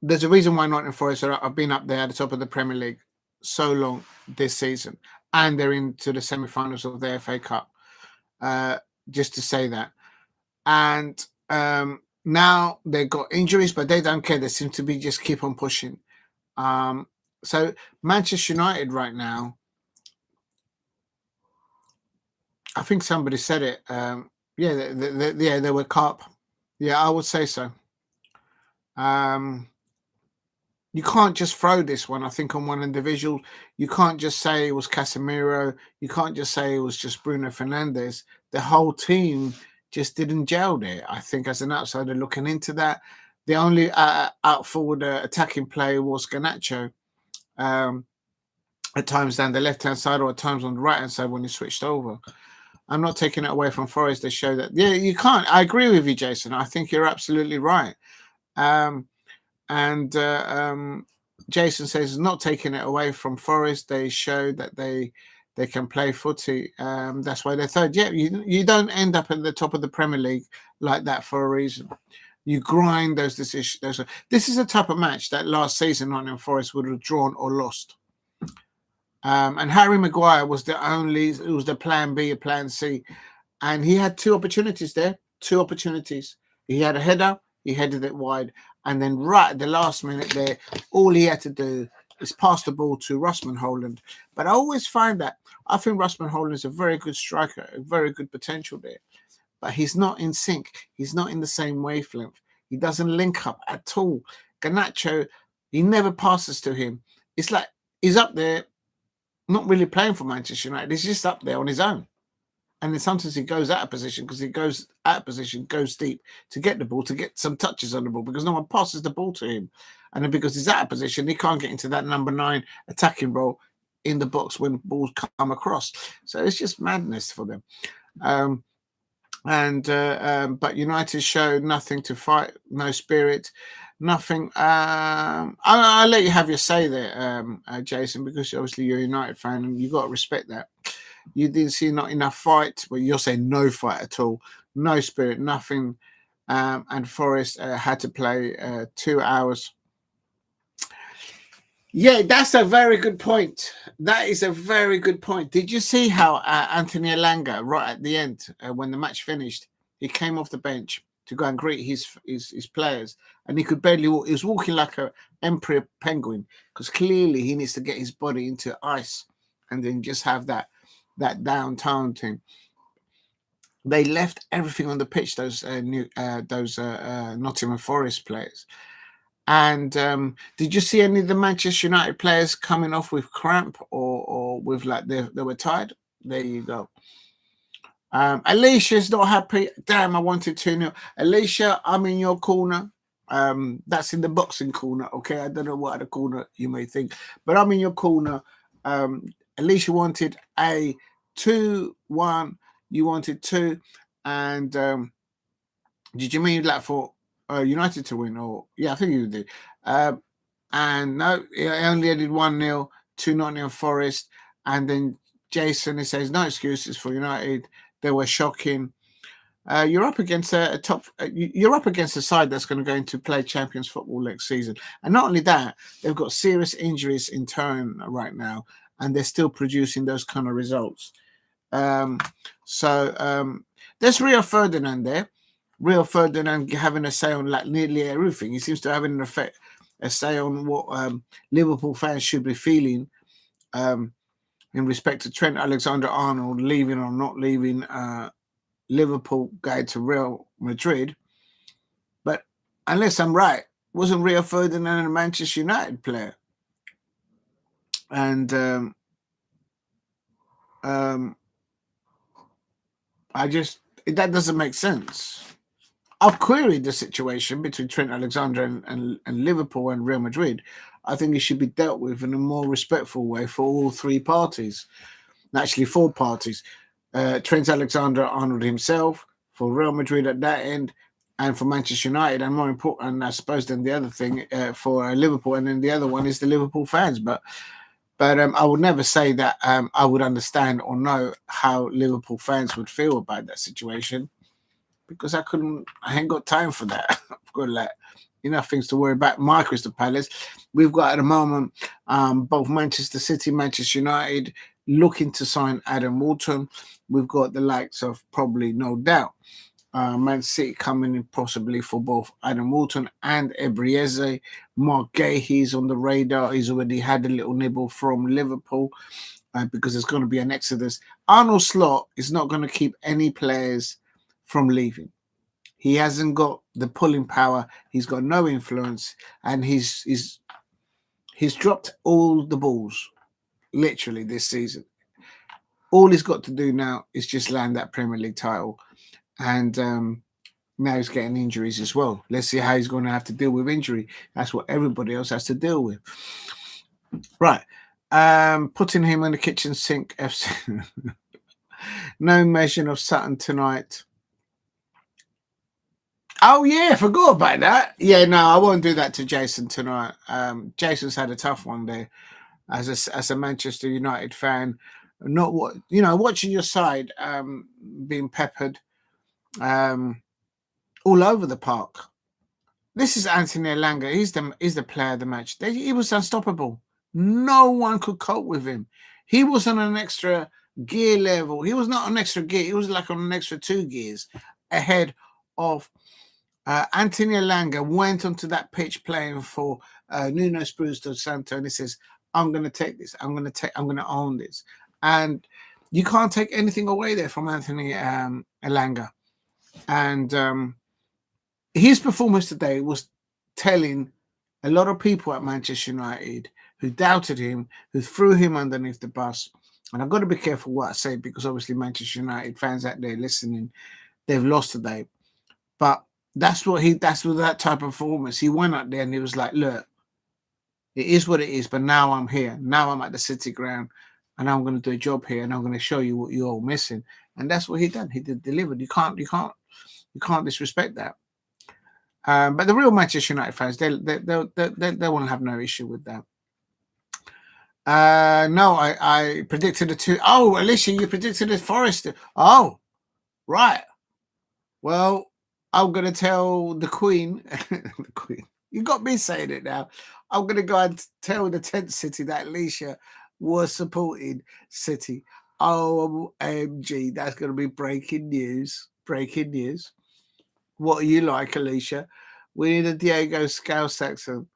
there's a reason why Nottingham Forest have been up there at the top of the Premier League so long this season, and they're into the semi-finals of the FA Cup. Just to say that, and now they've got injuries, but they don't care. They seem to be just keep on pushing. So Manchester United right now, I think somebody said it. They were Cup. Yeah, I would say so. You can't just throw this one, I think, on one individual. You can't just say it was Casemiro. You can't just say it was just Bruno Fernandes. The whole team just didn't gel there. I think as an outsider looking into that, the only out forward attacking player was Garnacho. At times down the left-hand side or at times on the right-hand side when he switched over. I'm not taking it away from Forest. They show that, yeah, you can't. I agree with you, Jason. I think you're absolutely right. Jason says, not taking it away from Forest. They show that they can play footy. That's why they're third. Yeah, you don't end up at the top of the Premier League like that for a reason. You grind those decisions. This is a type of match that last season Nottingham Forest would have drawn or lost. And Harry Maguire was the plan B, a plan C. And he had 2 opportunities there. 2 opportunities. He had a header. He headed it wide. And then right at the last minute there, all he had to do is pass the ball to Rasmus Højlund. But I always find that I think Rasmus Højlund is a very good striker, a very good potential there. But he's not in sync. He's not in the same wavelength. He doesn't link up at all. Garnacho, he never passes to him. It's like he's up there, not really playing for Manchester United. He's just up there on his own. And then sometimes he goes out of position because he goes out of position, goes deep to get the ball, to get some touches on the ball because no one passes the ball to him. And then because he's out of position, he can't get into that number 9 attacking role in the box when balls come across. So it's just madness for them. But United showed nothing to fight, no spirit, nothing. I'll let you have your say there, Jason, because obviously you're a United fan and you've got to respect that. You didn't see not enough fight, but you're saying no fight at all, no spirit, nothing. And Forest had to play 2 hours. Yeah, that's a very good point. That is a very good point. Did you see how Anthony Elanga, right at the end, when the match finished, he came off the bench to go and greet his players, and he could barely walk. He was walking like a emperor penguin because clearly he needs to get his body into ice and then just have that downtown team. They left everything on the pitch. Those Nottingham Forest players. And did you see any of the Manchester United players coming off with cramp or with like they were tired? There you go. Alicia's not happy. Damn, I wanted 2-0. Alicia, I'm in your corner. That's in the boxing corner, okay? I don't know what other corner you may think, but I'm in your corner. Alicia wanted a 2-1. You wanted 2. And did you mean like for United to win? Or yeah, I think you did. And no, it only added 1-0 to Nottingham Forest. And then Jason, he says, no excuses for United. They were shocking. You're up against you're up against a side that's going to go into play Champions football next season, and not only that, they've got serious injuries in turn right now, and they're still producing those kind of results. So there's Rio Ferdinand there. Rio Ferdinand having a say on like nearly everything. He seems to have an effect, a say on what Liverpool fans should be feeling in respect to Trent Alexander-Arnold leaving or not leaving Liverpool, going to Real Madrid. But unless I'm right, wasn't Rio Ferdinand a Manchester United player? And that doesn't make sense. I've queried the situation between Trent Alexander and Liverpool and Real Madrid. I think it should be dealt with in a more respectful way for all three parties. Actually, 4 parties. Trent Alexander-Arnold himself, for Real Madrid at that end, and for Manchester United, and more important, I suppose, than the other thing, for Liverpool, and then the other one is the Liverpool fans. But I would never say that I would understand or know how Liverpool fans would feel about that situation, because I ain't got time for that. I've got like enough things to worry about. My Crystal Palace, we've got at the moment both Manchester City, Manchester United looking to sign Adam Wharton. We've got the likes of, probably no doubt, Man City coming in possibly for both Adam Wharton and Ebrieze. Mark Gahey's on the radar. He's already had a little nibble from Liverpool because there's going to be an exodus. Arnold Slot is not going to keep any players from leaving. He hasn't got the pulling power. He's got no influence, and he's dropped all the balls literally this season. All he's got to do now is just land that Premier League title, and now he's getting injuries as well. Let's see how he's going to have to deal with injury. That's what everybody else has to deal with. Right. Putting him in the kitchen sink. FC. No mention of Sutton tonight. Oh, yeah, I forgot about that. Yeah, no, I won't do that to Jason tonight. Jason's had a tough one there as a Manchester United fan. Not watching your side being peppered all over the park. This is Anthony Elanga. He's the player of the match. He was unstoppable. No one could cope with him. He was on an extra gear level. He was not an extra gear. He was like on an extra 2 gears ahead of Anthony Elanga. Went onto that pitch playing for Nuno Espirito Santo, and he says, I'm going to take this. I'm going to own this. And you can't take anything away there from Anthony Elanga. And his performance today was telling a lot of people at Manchester United who doubted him, who threw him underneath the bus. And I've got to be careful what I say, because obviously Manchester United fans out there listening, they've lost today. But that's what that type of performance. He went out there and he was like, look, it is what it is, but now I'm here. Now I'm at the City ground, and I'm going to do a job here, and I'm going to show you what you're all missing. And that's what he done. He delivered. You can't disrespect that. But the real Manchester United fans, they won't have no issue with that. No, I predicted a 2. Oh, Alicia, you predicted a Forest. Oh, right. Well, I'm going to tell the Queen. The Queen. You got me saying it now. I'm going to go and tell the 10th City that Alicia was supporting City. OMG, that's going to be breaking news. Breaking news. What are you like, Alicia? We need a Diego Scouse accent.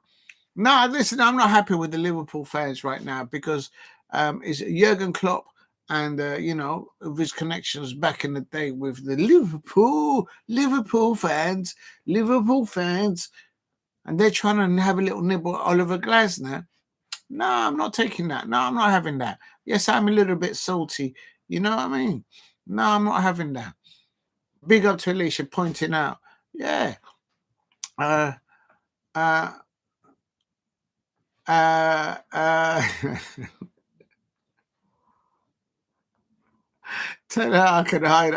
No, listen, I'm not happy with the Liverpool fans right now because it's Jurgen Klopp and, of his connections back in the day with the Liverpool fans, and they're trying to have a little nibble at Oliver Glasner. No, I'm not taking that. No, I'm not having that. Yes, I'm a little bit salty. You know what I mean? No, I'm not having that. Big up to Alicia pointing out. Yeah. Uh, uh, uh, uh, tell her I can hide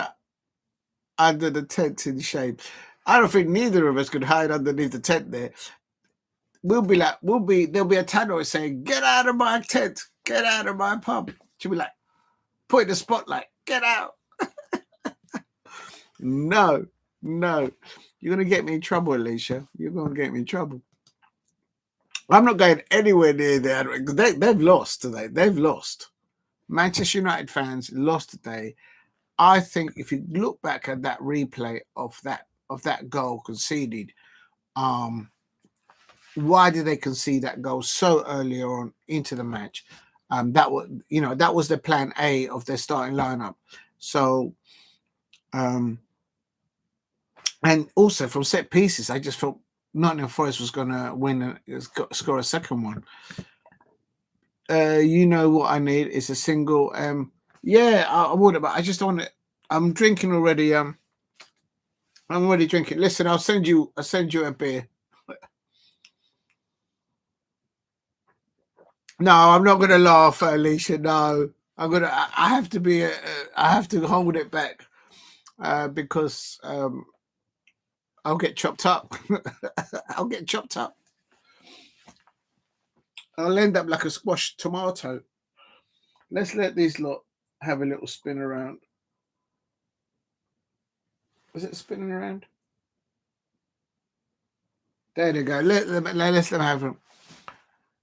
under the tent in shame. I don't think neither of us could hide underneath the tent there. There'll be a tannoy saying, "Get out of my tent, get out of my pub." She'll be like, put in the spotlight, "Get out." No. You're going to get me in trouble, Alicia. You're going to get me in trouble. I'm not going anywhere near there. They've lost today. They've lost. Manchester United fans lost today. I think if you look back at that replay of that goal conceded, why did they concede that goal so early on into the match? That was the plan A of their starting lineup. So, and also from set pieces, I just felt Nottingham Forest was going to win and score a second one. You know what I need is a single. Yeah, I would, but I just don't want it. I'm drinking already. I'm already drinking. Listen, I'll send you a beer. No, I'm not going to laugh, Alicia. No, I have to be. I have to hold it back because I'll get chopped up. I'll get chopped up. I'll end up like a squashed tomato. Let's let these lot have a little spin around. Is it spinning around? There they go. Let's let them have them.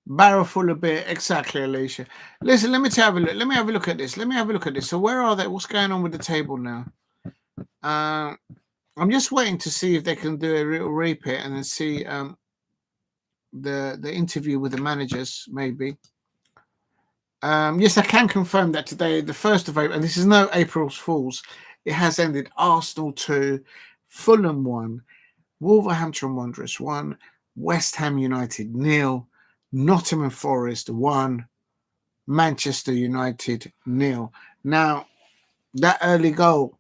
Barrel full of beer. Exactly, Alicia. Listen, let me have a look. Let me have a look at this. So where are they? What's going on with the table now? I'm just waiting to see if they can do a real repeat and then see the interview with the managers, maybe. Yes, I can confirm that today, the 1st of April, and this is no April's Fools, it has ended. Arsenal 2, Fulham 1, Wolverhampton Wanderers 1, West Ham United 0, Nottingham Forest 1, Manchester United 0. Now, that early goal,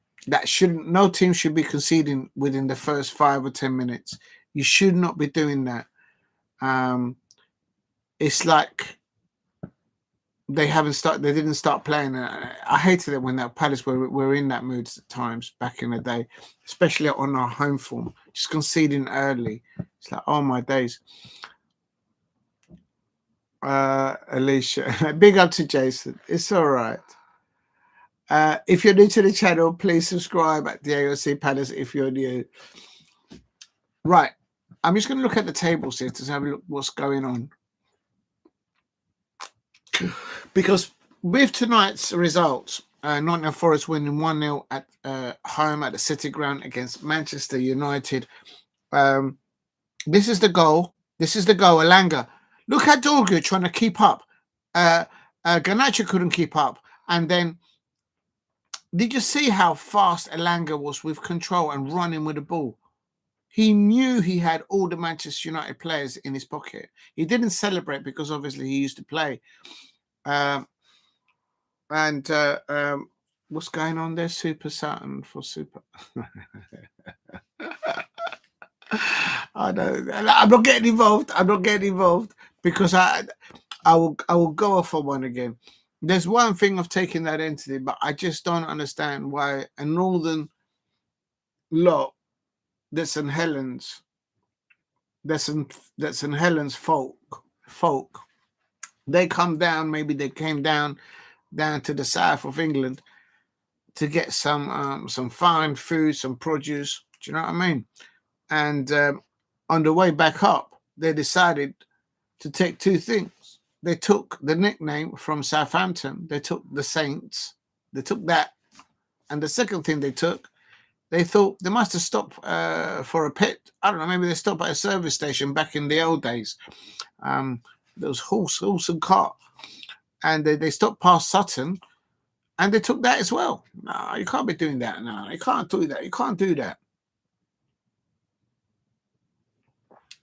no team should be conceding within the first 5 or 10 minutes. You should not be doing that. It's like they didn't start playing. I hated it when that Palace were in that mood at times back in the day, especially on our home form, just conceding early. It's like, oh my days. Alicia, big up to Jason. It's all right. If you're new to the channel, please subscribe at Diego C. Palace if you're new. Right. I'm just going to look at the tables here to have a look what's going on. Because with tonight's results, Nottingham Forest winning 1-0 at home at the City Ground against Manchester United. This is the goal. Elanga. Look at Dorgu trying to keep up. Garnacho couldn't keep up. And then, did you see how fast Elanga was with control and running with the ball? He knew he had all the Manchester United players in his pocket. He didn't celebrate because obviously he used to play. What's going on there? Super Saturn for Super. I know. I'm not getting involved because I will go off on one again. There's one thing of taking that entity, but I just don't understand why a northern lot that's in Helens folk, they come down. Maybe they came down to the south of England to get some fine food, some produce. Do you know what I mean? And on the way back up, they decided to take two things. They took the nickname from Southampton. They took the Saints. They took that. And the second thing they took They thought they must have stopped for a pit. I don't know. Maybe they stopped at a service station back in the old days. There was horse and cart, and they stopped past Sutton, and they took that as well. No, you can't be doing that. No, you can't do that. You can't do that.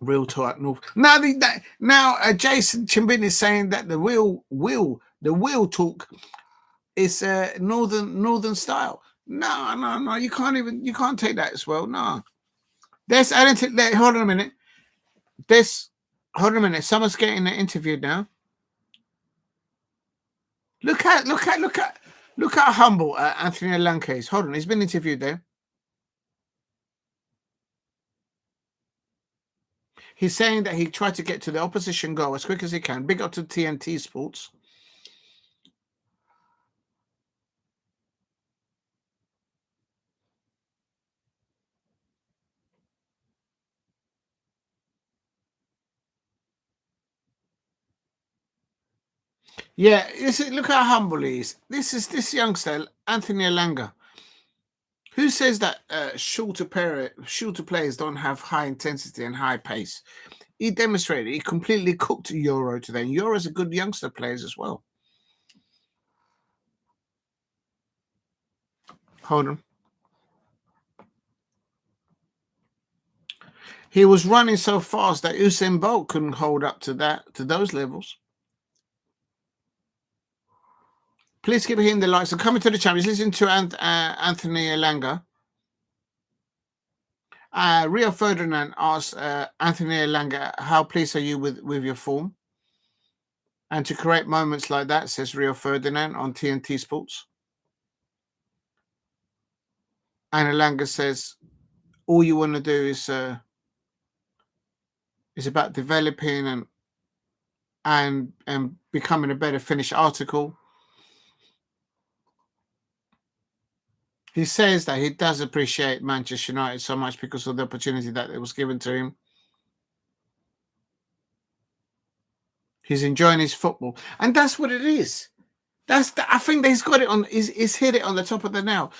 Real talk, North. Now, Jason Chimbin is saying that the wheel talk is northern style. No. You can't take that as well. No, there's I don't think that. Hold on a minute. This hold on a minute. Someone's getting interviewed now. Look how humble Anthony Alanke is. Hold on, he's been interviewed there. He's saying that he tried to get to the opposition goal as quick as he can. Big up to TNT Sports. Yeah, look how humble he is. This youngster, Anthony Alanga. Who says that shorter players don't have high intensity and high pace? He demonstrated. He completely cooked Euro today. Euro's a good youngster players as well. Hold on. He was running so fast that Usain Bolt couldn't hold up to those levels. Please keep hitting the likes. So coming to the channel, listen to Anthony Elanga. Rio Ferdinand asked Anthony Elanga, how pleased are you with your form? And to create moments like that, says Rio Ferdinand on TNT Sports. And Elanga says, all you want to do is about developing and becoming a better finished article. He says that he does appreciate Manchester United so much because of the opportunity that it was given to him. He's enjoying his football, and that's what it is. I think that he's got it on. He's hit it on the top of the nail.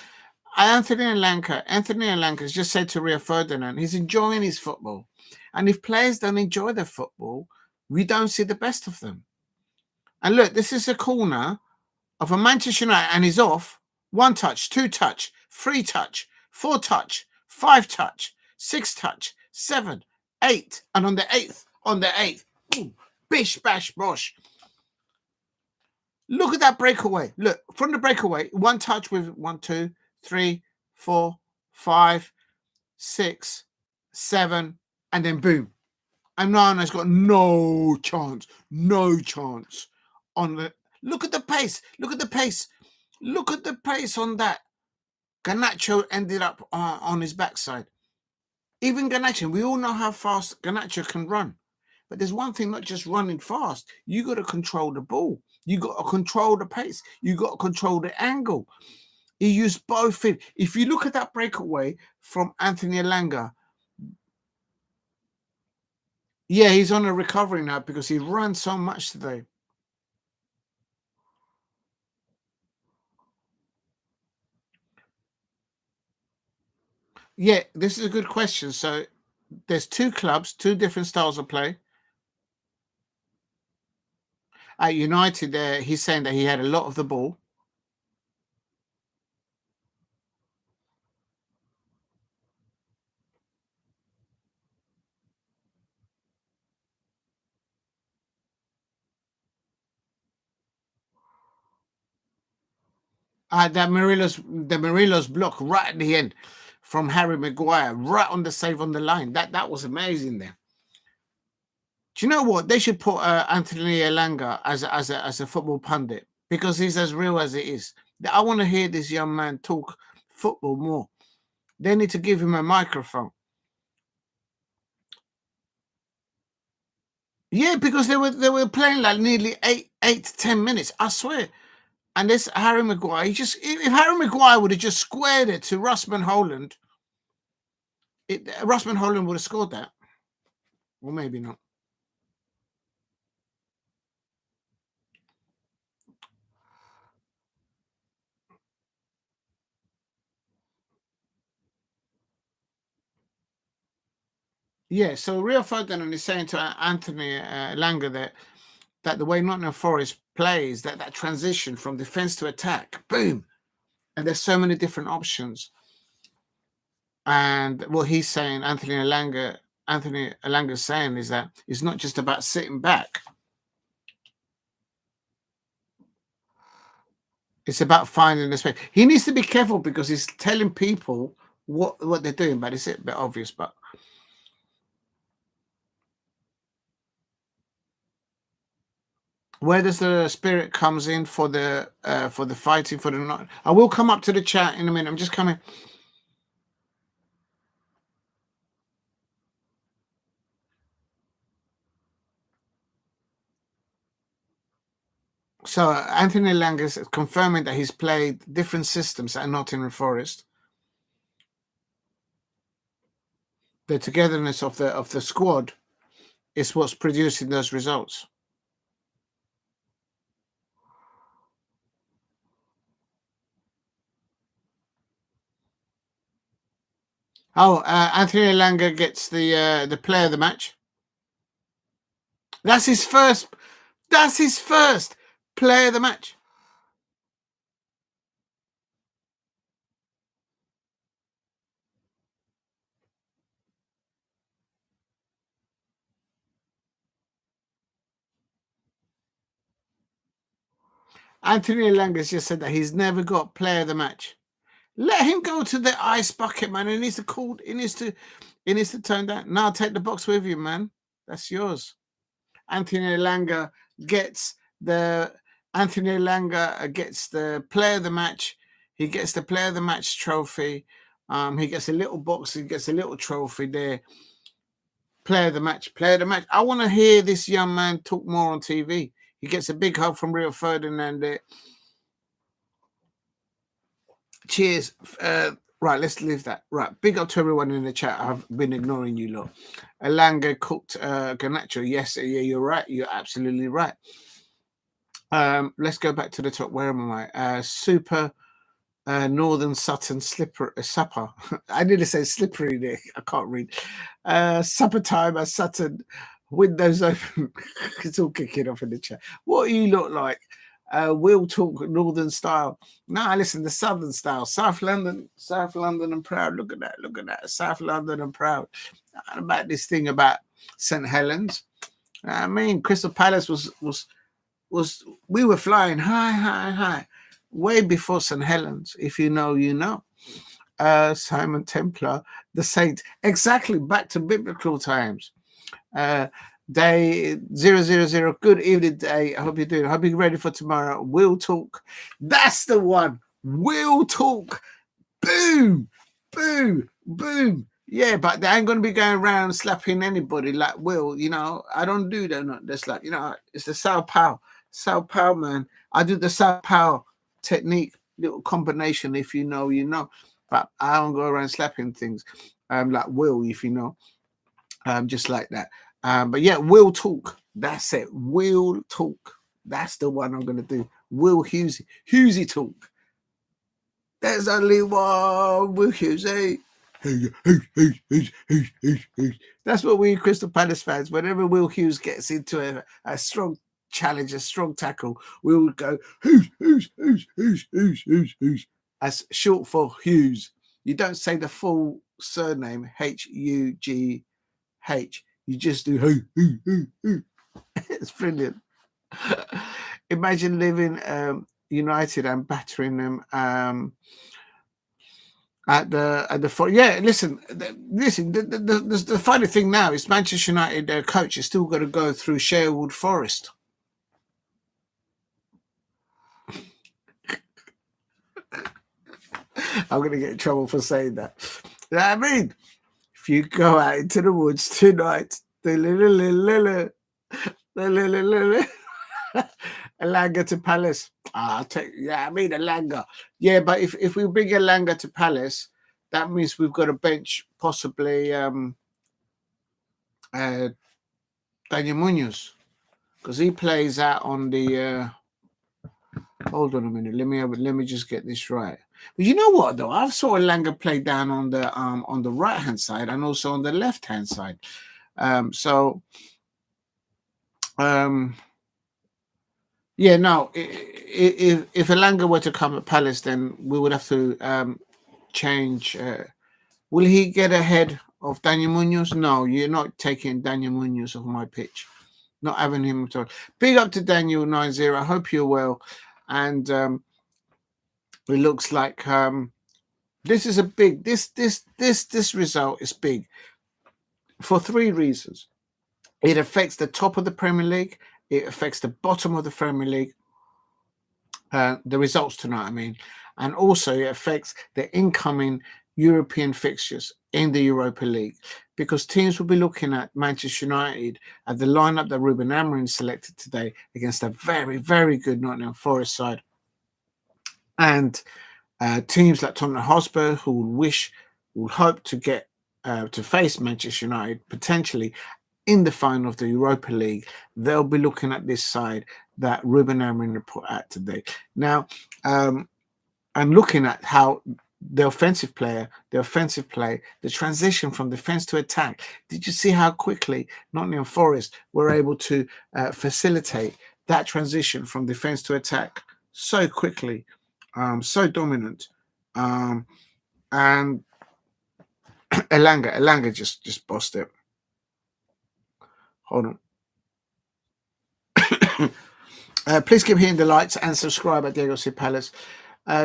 Anthony Lanka has just said to Rio Ferdinand, he's enjoying his football, and if players don't enjoy their football, we don't see the best of them. And look, this is a corner of a Manchester United, and he's off. 1 touch, 2 touch, 3 touch, 4 touch, 5 touch, 6 touch, 7, 8, and on the eighth, ooh, bish bash bosh. Look at that breakaway. Look, from the breakaway, 1 touch with 1, 2, 3, 4, 5, 6, 7, and then boom. And Nana's got no chance on the. Look at the pace. Look at the pace on that. Garnacho ended up on his backside. Even Garnacho, we all know how fast Garnacho can run. But there's one thing, not just running fast. You got to control the ball. You got to control the pace. You got to control the angle. He used both feet. If you look at that breakaway from Anthony Elanga, yeah, he's on a recovery now because he ran so much today. Yeah, this is a good question. So there's 2 clubs, 2 different styles of play. At United, he's saying that he had a lot of the ball. The Murillo's block right at the end from Harry Maguire, right on the save on the line. That was amazing there. Do you know what? They should put Anthony Elanga as a football pundit because he's as real as it is. I want to hear this young man talk football more. They need to give him a microphone. Yeah, because they were playing like nearly 8 to 10 minutes. I swear. And this Harry Maguire, if Harry Maguire would have just squared it to Russman Holland, Russman Holland would have scored that. Or maybe not. Yeah, so Rio Ferdinand is saying to Anthony Langer that the way Nottingham Forest plays, that transition from defence to attack, boom, and there's so many different options. And what he's saying, Anthony Alanga's saying, is that it's not just about sitting back. It's about finding the space. He needs to be careful because he's telling people what they're doing, but it's a bit obvious. But where does the spirit comes in for the fighting for the night? I will come up to the chat in a minute. I'm just coming. So Anthony Lang is confirming that he's played different systems at Nottingham Forest. The togetherness of the squad is what's producing those results. Oh, Anthony Langer gets the player of the match. That's his first. That's his first player of the match. Anthony Langer's just said that he's never got player of the match. Let him go to the ice bucket, man. He needs to call. He needs to turn that. Now take the box with you, man. That's yours. Anthony Langer gets the player of the match. He gets the player of the match trophy. He gets a little box. He gets a little trophy there. Player of the match. Player of the match. I want to hear this young man talk more on TV. He gets a big hug from Rio Ferdinand there. Cheers. Right, let's leave that. Right, big up to everyone in the chat. I've been ignoring you lot. Alanga cooked Garnacho. Yes, yeah, you're right. You're absolutely right. Let's go back to the top. Where am I? Super Northern Sutton supper. I nearly say slippery there. I can't read. Supper time at Sutton. Windows open. It's all kicking off in the chat. What do you look like? We'll talk Northern style. Nah, listen, the Southern style. South London and proud. Look at that. South London and proud. And about this thing about St. Helens. I mean, Crystal Palace was we were flying high, way before St. Helens. If you know, you know. Simon Templar, the Saint. Exactly, back to biblical times. Day 000. Good evening, day. I hope you're doing. I hope you're ready for tomorrow. We'll talk. That's the one. We'll talk. Boom, boom, boom. Yeah, but they ain't gonna be going around slapping anybody like Will. You know, I don't do that. Not that's like, you know, it's the Sao Paulo, man. I do the Sao Paulo technique, little combination. If you know, you know. But I don't go around slapping things. Like Will, if you know. Just like that. But yeah, we'll talk. That's it. We'll talk. That's the one I'm gonna do. Will Hughesy talk. There's only one Will Hughesy. That's what we Crystal Palace fans. Whenever Will Hughes gets into a strong challenge, a strong tackle, we will go Hughes. As short for Hughes. You don't say the full surname Hugh. You just do It's brilliant. Imagine living United and battering them at the yeah. Listen. The funny thing now is Manchester United. Their coach is still got to go through Sherwood Forest. I'm going to get in trouble for saying that. You know what I mean? If you go out into the woods tonight, Alanga to Palace. I'll take. Yeah, I mean Alanga. Yeah, but if we bring Alanga to Palace, that means we've got to bench possibly Daniel Munoz because he plays out on the. Hold on a minute. Let me just get this right. But you know what though? I've saw Elanga play down on the right hand side and also on the left hand side. So yeah, no. If Elanga were to come at Palace, then we would have to change. Will he get ahead of Daniel Munoz? No, you're not taking Daniel Munoz off my pitch. Not having him at all. Big up to Daniel 90. I hope you're well. And it looks like this is a big this result is big for three reasons. It affects the top of the Premier League, it affects the bottom of the Premier League, the results tonight, I mean, and also it affects the incoming European fixtures in the Europa League, because teams will be looking at Manchester United at the lineup that Ruben Amorim selected today against a very, very good Nottingham Forest side. And teams like Tottenham Hotspur, who would hope to get to face Manchester United potentially in the final of the Europa League, they'll be looking at this side that Ruben Amorim put out today. Now, and looking at how the offensive play, the transition from defense to attack. Did you see how quickly Nottingham Forest were able to facilitate that transition from defense to attack so quickly, so dominant, and Elanga just bossed it. Hold on. Please keep hitting the likes and subscribe at Diego C. Palace.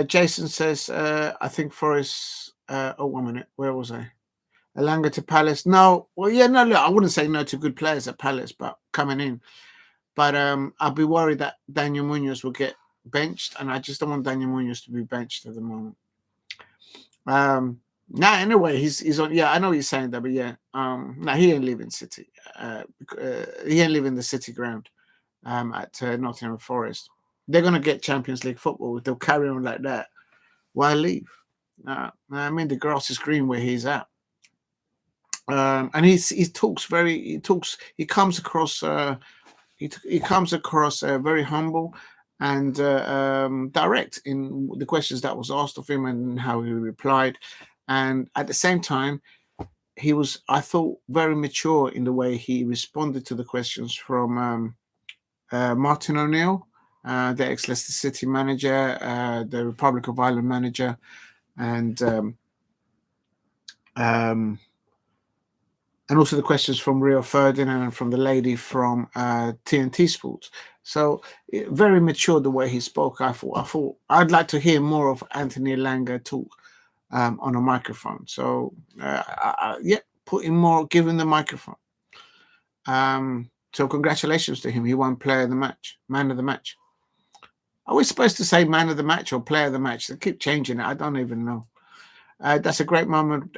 Jason says, I think Forest. 1 minute. Where was I? Elanga to Palace. No. Well, yeah, no, look, I wouldn't say no to good players at Palace, but coming in. But I'll be worried that Daniel Munoz will get benched, and I just don't want Daniel Munoz to be benched at the moment. Now, anyway, he's on. Yeah, I know what you're saying that, but yeah, no, he ain't leaving City. He ain't leaving the City ground at Nottingham Forest. They're going to get Champions League football. If they'll carry on like that, why leave? I mean, the grass is green where he's at. And he comes across very humble and direct in the questions that was asked of him and how he replied. And at the same time, he was, I thought, very mature in the way he responded to the questions from Martin O'Neill, the ex-Leicester City manager, the Republic of Ireland manager, and also the questions from Rio Ferdinand and from the lady from TNT Sports. So very mature the way he spoke. I thought I'd like to hear more of Anthony Elanga talk on a microphone. So put him more, give him the microphone. So congratulations to him. He won player of the match, man of the match. Are we supposed to say man of the match or player of the match? They keep changing it. I don't even know. That's a great moment.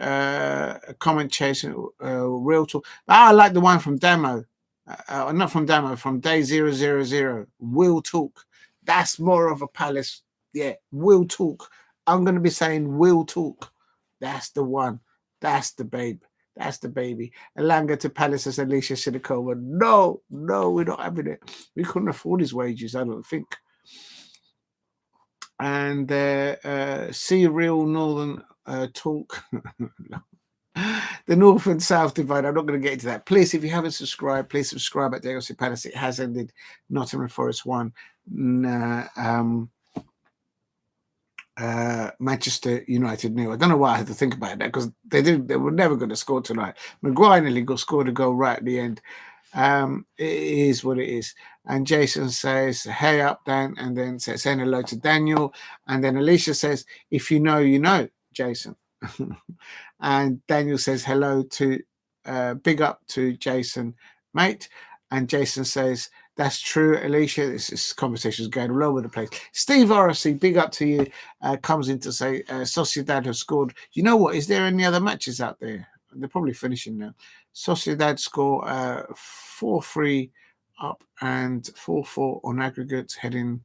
Comment chasing, real talk. I like the one from Damo. Not from Damo, from day 000. Will talk. That's more of a Palace. Yeah, will talk. I'm going to be saying will talk. That's the one. That's the babe. That's the baby. Elanga to Palace as Alicia Sidakova. No, we're not having it. We couldn't afford his wages, I don't think. And see real Northern talk. The North and South divide. I'm not going to get into that. Please, if you haven't subscribed, please subscribe at Diego C. Palace. It has ended. Nottingham Forest 1. Manchester United 0. I don't know why I had to think about that, because they were never going to score tonight. Maguire nearly scored a goal right at the end. It is what it is. And Jason says, hey up, Dan, and then saying hello to Daniel. And then Alicia says, if you know, you know, Jason. And Daniel says hello to big up to Jason, mate. And Jason says, that's true, Alicia. This conversation is going all over the place. Steve RFC, big up to you. Comes in to say Sociedad have scored. You know what? Is there any other matches out there? They're probably finishing now. Sociedad score 4-3 up and 4-4 on aggregate, heading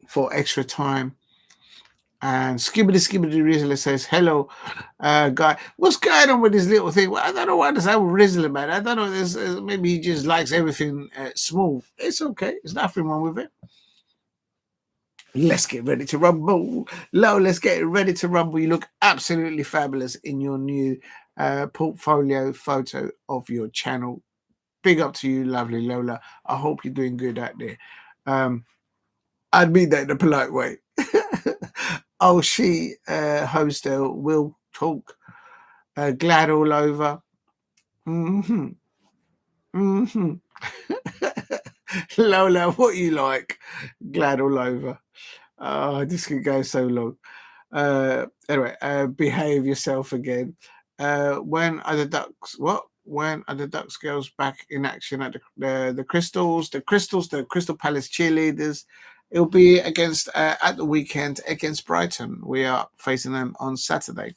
for extra time. And Skibbity Rizzler says, hello, guy. What's going on with this little thing? Well, I don't know why this with Rizzler, man. I don't know. Maybe he just likes everything small. It's okay. There's nothing wrong with it. Let's get ready to rumble. Lo, let's get ready to rumble. You look absolutely fabulous in your new portfolio photo of your channel. Big up to you, lovely Lola. I hope you're doing good out there. I'd mean that in a polite way. Oh, she, Hostel, will talk. Glad all over. Mm-hmm. Mm-hmm. Lola, what you like? Glad all over. Oh, this could go so long. Anyway, behave yourself again. When are the Ducks? What? When are the Ducks girls back in action at the Crystals? The Crystal Palace cheerleaders. It'll be against at the weekend against Brighton. We are facing them on Saturday,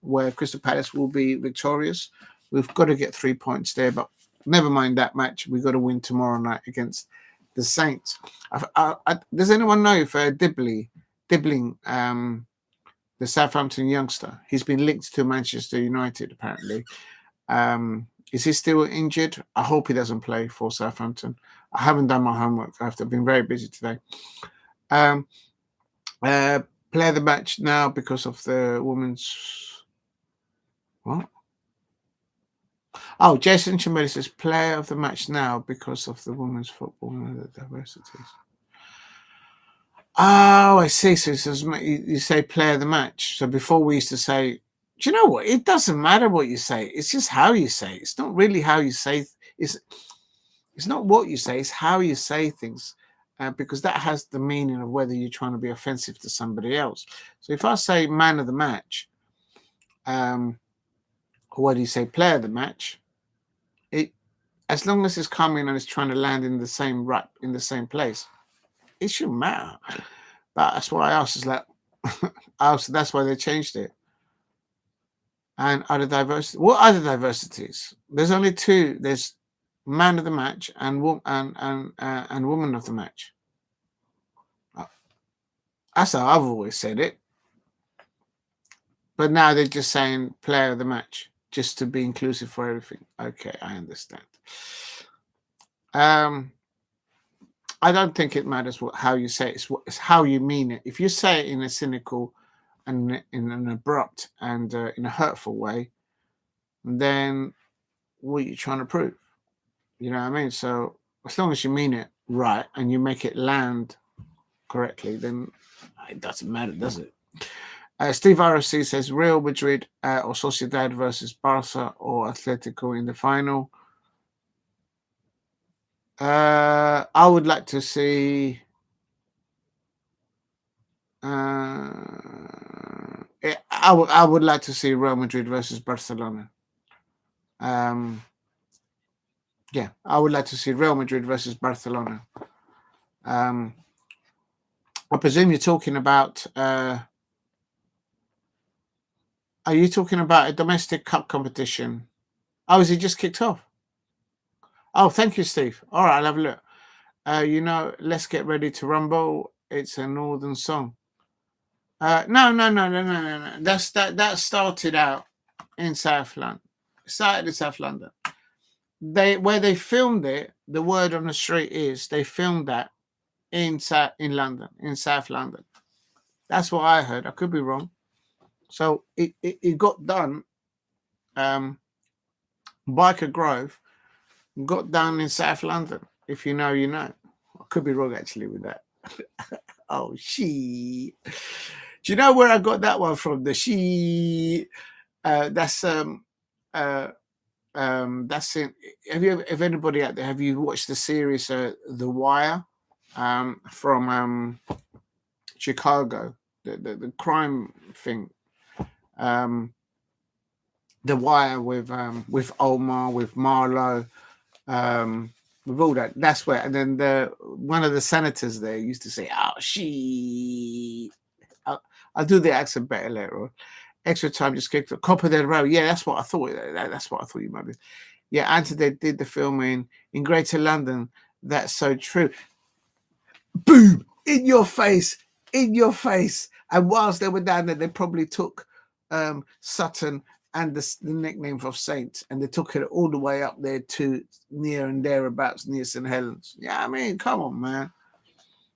where Crystal Palace will be victorious. We've got to get 3 points there, but never mind that match. We've got to win tomorrow night against the Saints. Does anyone know if Dibbling, the Southampton youngster, he's been linked to Manchester United apparently. Is he still injured? I hope he doesn't play for Southampton. I haven't done my homework. I've been very busy today. Play the match now because of the women's. What? Oh, Jason Chamberlain says player of the match now because of the women's football and the diversities. Oh, I see. So it says you say player of the match. So before we used to say, do you know what? It doesn't matter what you say. It's just how you say. It's not really how you say. It's not what you say. It's how you say things, because that has the meaning of whether you're trying to be offensive to somebody else. So if I say man of the match, or what do you say, player of the match? As long as it's coming and it's trying to land in the same in the same place, it shouldn't matter. But that's why I asked. Is like, that's why they changed it. And other diversity. What other diversities? There's only two. There's man of the match and woman of the match. That's how I've always said it. But now they're just saying player of the match, just to be inclusive for everything. Okay, I understand. I don't think it matters how you say it. It's how you mean it. If you say it in a cynical and in an abrupt and in a hurtful way, then what are you trying to prove? You know what I mean? So as long as you mean it right and you make it land correctly, then it doesn't matter, does it? Steve RFC says Real Madrid or Sociedad versus Barca or Atletico in the final. I would like to see. I would like to see Real Madrid versus Barcelona. Yeah, I would like to see Real Madrid versus Barcelona. I presume you're talking about. Are you talking about a domestic cup competition? Oh, is it just kicked off? Oh, thank you, Steve. All right, I'll have a look. Let's get ready to rumble. It's a northern song. No. That started out in South London. Started in South London. Where they filmed it, the word on the street is they filmed that in London, in South London. That's what I heard. I could be wrong. So it got done. Biker Grove got done in South London. If you know, you know. I could be wrong actually with that. Oh, she. Do you know where I got that one from? The she. That's in. If anybody out there, have you watched the series The Wire, from Chicago, the crime thing, The Wire with Omar, with Marlowe, with all that. That's where. And then one of the senators there used to say, "Oh, she." I'll do the accent better later on. Extra time just kicked the Copa del Rey. Yeah, that's what I thought. That's what I thought you might be. Yeah, Anthony did the filming in Greater London. That's so true. Boom! In your face. And whilst they were down there, they probably took Sutton and the nickname of Saint, and they took it all the way up there to near and thereabouts, near St. Helens. Yeah, I mean, come on, man.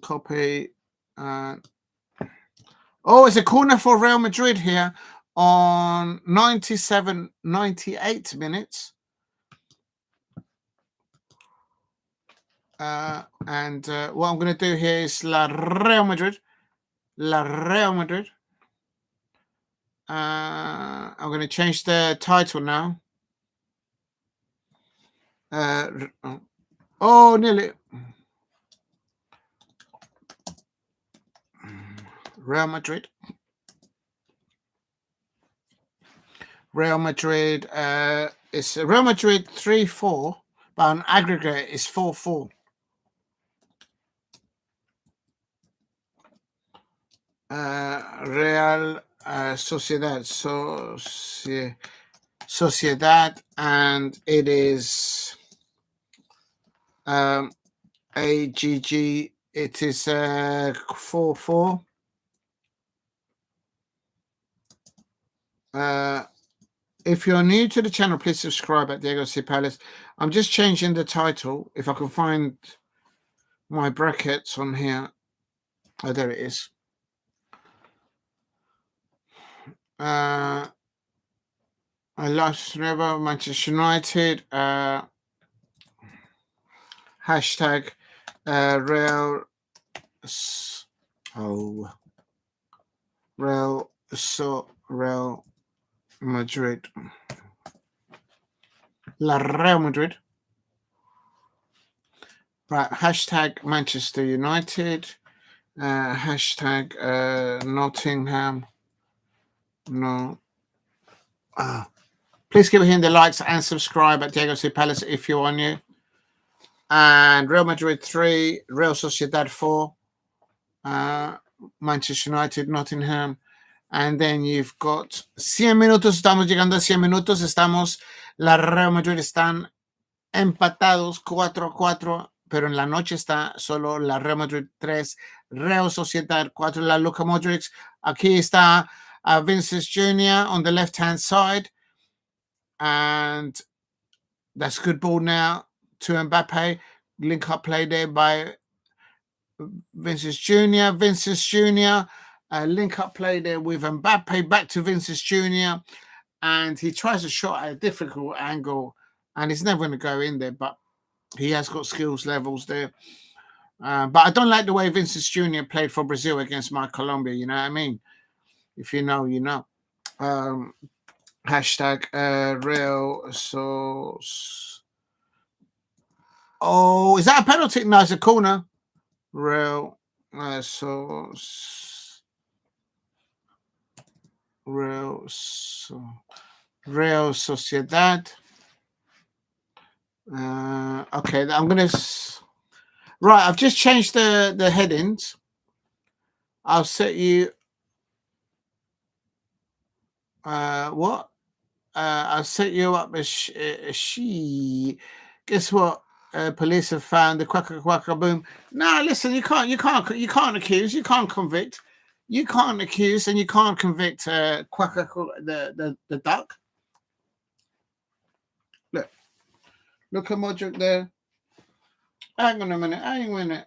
Copy. Oh, it's a corner for Real Madrid here on 98 minutes. And what I'm going to do here is Real Madrid. I'm going to change the title now. Nearly. Real Madrid. It's Real Madrid 3-4, but on aggregate it's 4-4. Real Sociedad, Sociedad, and it is AGG. It is 4-4. If you're new to the channel, please subscribe at Diego C. Palace. I'm just changing the title. If I can find my brackets on here. Oh, there it is. I lost never Manchester United. Hashtag Real Madrid. Real Madrid. Right, hashtag Manchester United. Hashtag Nottingham. No. Please keep hitting the likes and subscribe at Diego C. Palace if you are new. And Real Madrid 3, Real Sociedad 4, Manchester United, Nottingham. And then you've got 100 minutos. Estamos llegando a 100 minutos. La Real Madrid están empatados 4-4, pero en la noche está solo la Real Madrid 3, Real Sociedad 4, la Luka Modric. Aquí está Vinicius Jr. on the left-hand side. And that's good ball now to Mbappe. Link-up play there by Vinicius Jr. Link-up play there with Mbappe. Back to Vinicius Jr. And he tries a shot at a difficult angle. And it's never going to go in there, but he has got skills levels there. But I don't like the way Vinicius Jr. played for Brazil against my Colombia. You know what I mean? If you know, you know. Hashtag Real Oh, is that a penalty? No, it's a corner. Real Sociedad. Okay, I'm gonna. Right, I've just changed the headings. I'll set you. What? I'll set you up as she. Guess what? Police have found the quacka boom. No, listen, you can't accuse, you can't convict, you can't accuse, and you can't convict quacka the duck. Look at Modric there. Hang on a minute.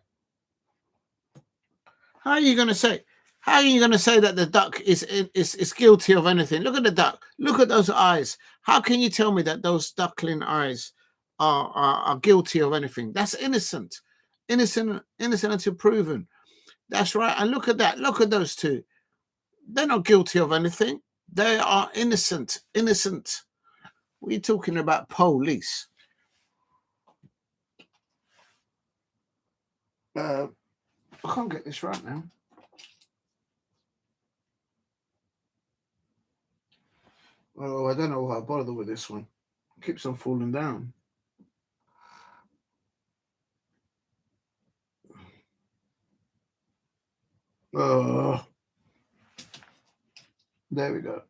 How are you going to say that the duck is guilty of anything? Look at the duck. Look at those eyes. How can you tell me that those duckling eyes are guilty of anything? That's innocent until proven. That's right. And look at that. Look at those two. They're not guilty of anything. They are innocent. What are you talking about, police? I can't get this right now. Oh, I don't know how I bother with this one. It keeps on falling down. Oh, there we go.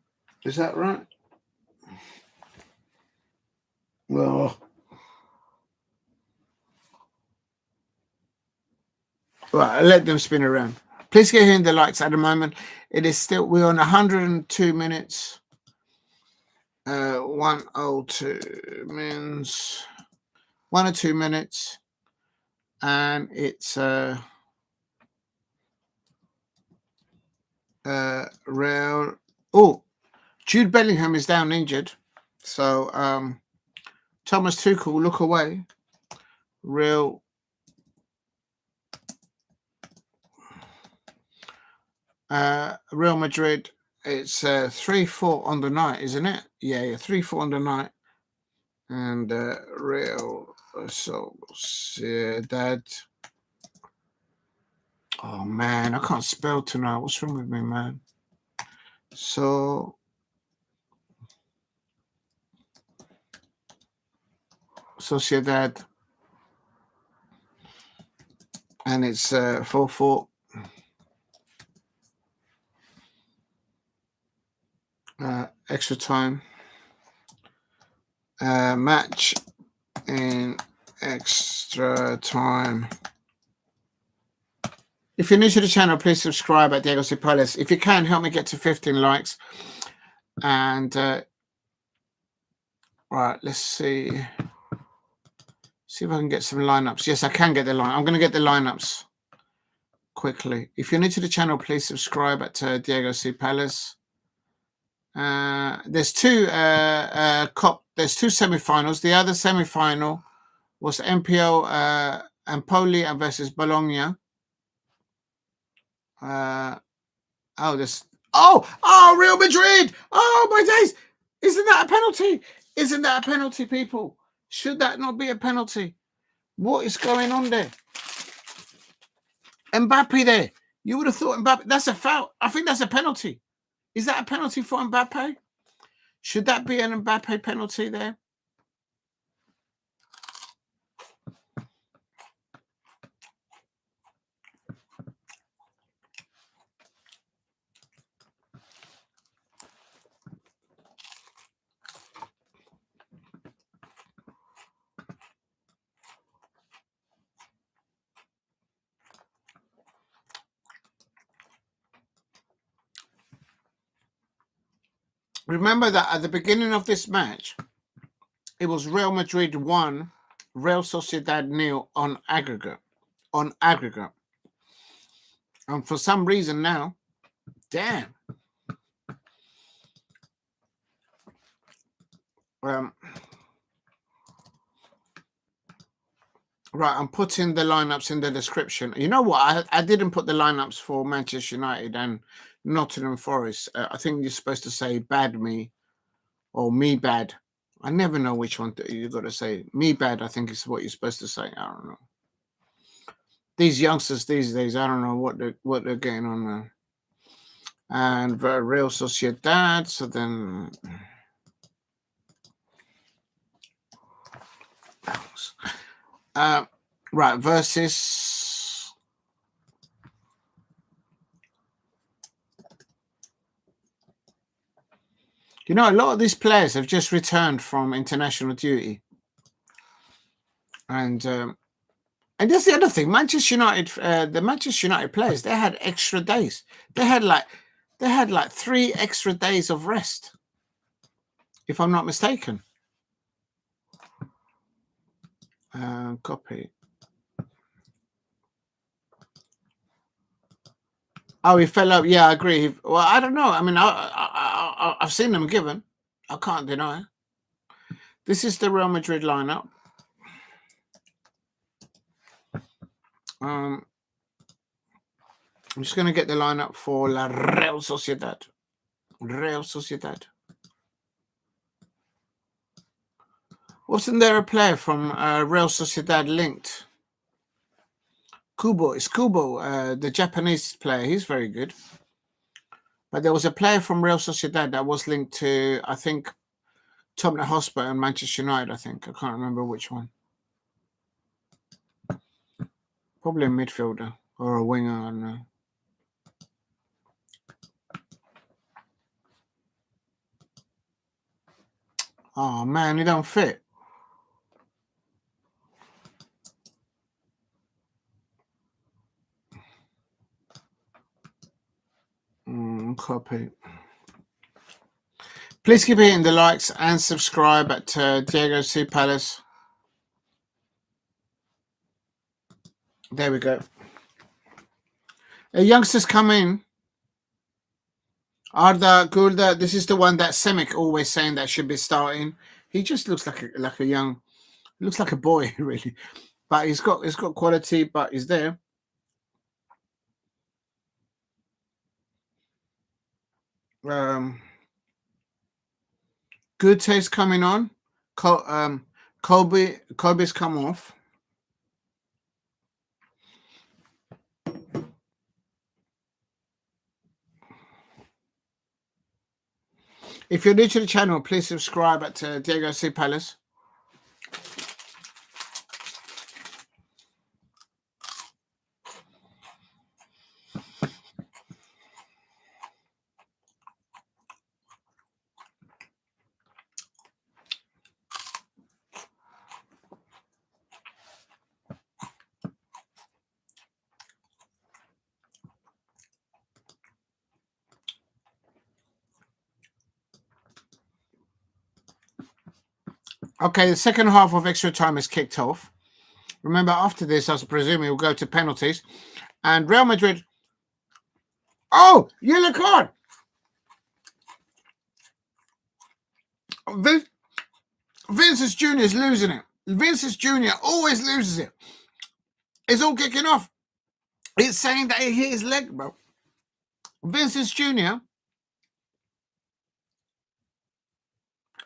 Is that right? Well, right, let them spin around. Please get in the likes at the moment. It is still, we're on 102 minutes. 102 means 1 or 2 minutes, and it's Real. Oh, Jude Bellingham is down injured. So Thomas Tuchel, look away. Real Madrid. It's 3-4 on the night, isn't it? Yeah, 3-4 on the night. And Real Sociedad. Oh man, I can't spell tonight. What's wrong with me, man? So Sociedad, and it's 4-4. Extra time. Match in extra time. If you're new to the channel, please subscribe at Diego C. Palace. If you can, help me get to 15 likes. And right, let's see. See if I can get some lineups. Yes, I can get the line. I'm going to get the lineups quickly. If you're new to the channel, please subscribe at Diego C. Palace. There's two there's two semi-finals. The other semi-final was Empoli versus Bologna. Real Madrid! Oh my days! Isn't that a penalty? Isn't that a penalty, people? Should that not be a penalty? What is going on there? Mbappe there. You would have thought Mbappe. That's a foul. I think that's a penalty. Is that a penalty for Mbappe? Should that be an Mbappe penalty there? Remember that at the beginning of this match, it was Real Madrid 1, Real Sociedad 0 on aggregate. And for some reason now, damn. Right, I'm putting the lineups in the description. You know what? I didn't put the lineups for Manchester United and Nottingham Forest. I think you're supposed to say bad me or me bad. I never know which one you got to say. Me bad, I think is what you're supposed to say. I don't know. These youngsters these days, I don't know what they're getting on now. And Real Sociedad. So then, right, versus. You know, a lot of these players have just returned from international duty, and that's the other thing. Manchester United, the Manchester United players, they had extra days. They had like 3 extra days of rest, if I'm not mistaken. Copy. Oh, he fell up. Yeah, I agree. Well, I don't know. I mean, I've seen them given. I can't deny. This is the Real Madrid lineup. I'm just going to get the lineup for La Real Sociedad. Real Sociedad. Wasn't there a player from Real Sociedad linked? Kubo. It's Kubo, the Japanese player. He's very good. But there was a player from Real Sociedad that was linked to, I think, Tottenham Hotspur and Manchester United, I think. I can't remember which one. Probably a midfielder or a winger, I don't know. Oh, man, he don't fit. Copy. Please keep hitting the likes and subscribe at Diego C. Palace. There we go. Youngsters come in. Arda Gulda, this is the one that Semic always saying that should be starting. He just looks like a young, looks like a boy really, but he's got quality, but he's there. Good taste coming on. Kobe's come off. If you're new to the channel, please subscribe at Diego C. Palace. Okay, the second half of extra time is kicked off. Remember, after this, I presume we'll go to penalties. And Real Madrid. Oh, yellow card. Vinicius Jr. is losing it. Vinicius Jr. always loses it. It's all kicking off. It's saying that he hit his leg, bro. Vinicius Jr.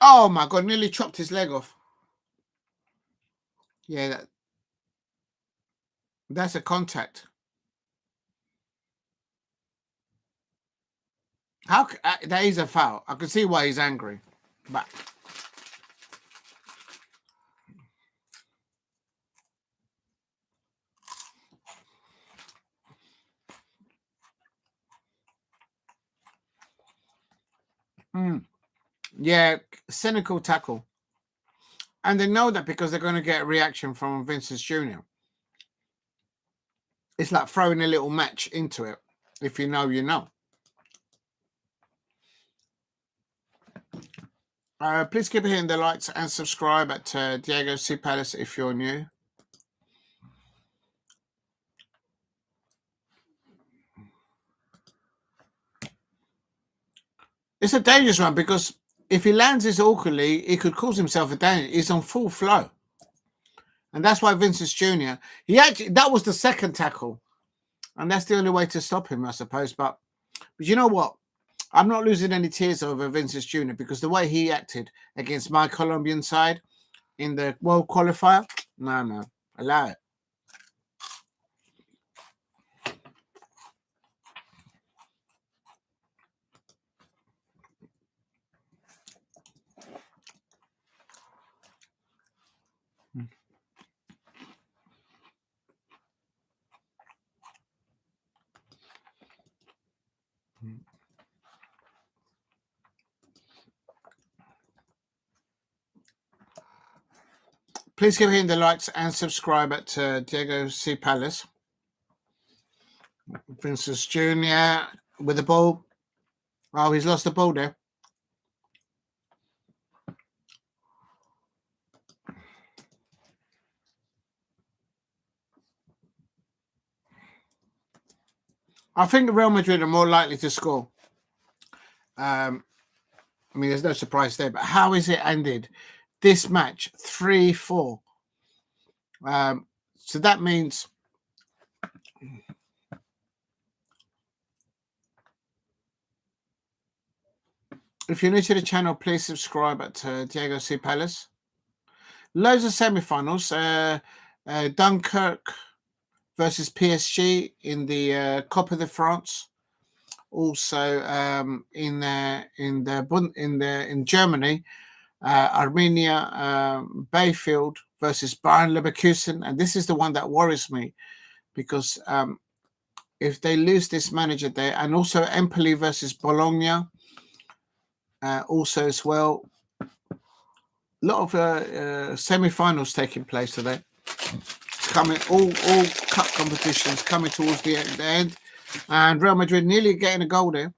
Oh my God, nearly chopped his leg off. Yeah, that's a contact. How that is a foul. I can see why he's angry, but yeah, cynical tackle, and they know that because they're going to get a reaction from Vinicius Jr. It's like throwing a little match into it. If you know, you know. Please keep hitting the likes and subscribe at Diego C. Palace if you're new. It's a dangerous one because if he lands this awkwardly, he could cause himself a danger. He's on full flow. And that's why Vinicius Jr., that was the second tackle. And that's the only way to stop him, I suppose. But you know what? I'm not losing any tears over Vinicius Jr. because the way he acted against my Colombian side in the World Qualifier, no, allow it. Please keep hitting the likes and subscribe at Diego C. Palace. Vinicius Jr. with the ball. Oh, he's lost the ball there. I think Real Madrid are more likely to score. I mean, there's no surprise there, but how is it ended? This match, 3-4. So that means if you're new to the channel, please subscribe at Diego C. Palace. Loads of semi-finals. Dunkerque versus PSG in the Copa de France. Also in Germany, Arminia, Bielefeld versus Leverkusen, and this is the one that worries me because if they lose this manager there, and also Empoli versus Bologna, also as well. A lot of semi-finals taking place today. Coming all cup competitions coming towards the end, and Real Madrid nearly getting a goal there.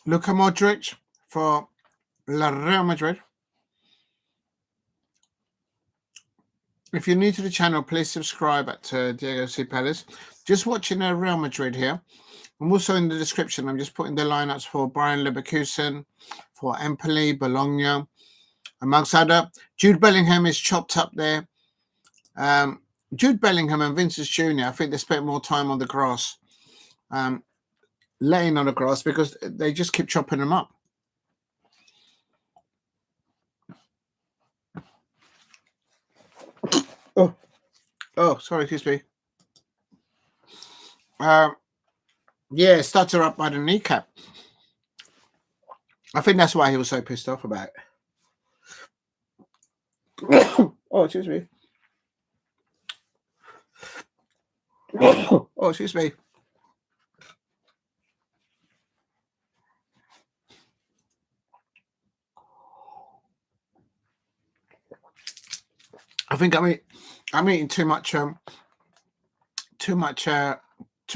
Luka Modric for Real Madrid. If you're new to the channel, please subscribe at Diego C. Palace. Just watching Real Madrid here. I'm also in the description. I'm just putting the lineups for Bayern Leverkusen, for Empoli, Bologna, amongst other. Jude Bellingham is chopped up there. Jude Bellingham and Vinicius Jr., I think they spent more time on the grass, laying on the grass, because they just keep chopping them up. Oh, sorry, excuse me. Yeah, stutter up by the kneecap. I think that's why he was so pissed off about it. Oh, excuse me. Oh, excuse me. I think I'm eating too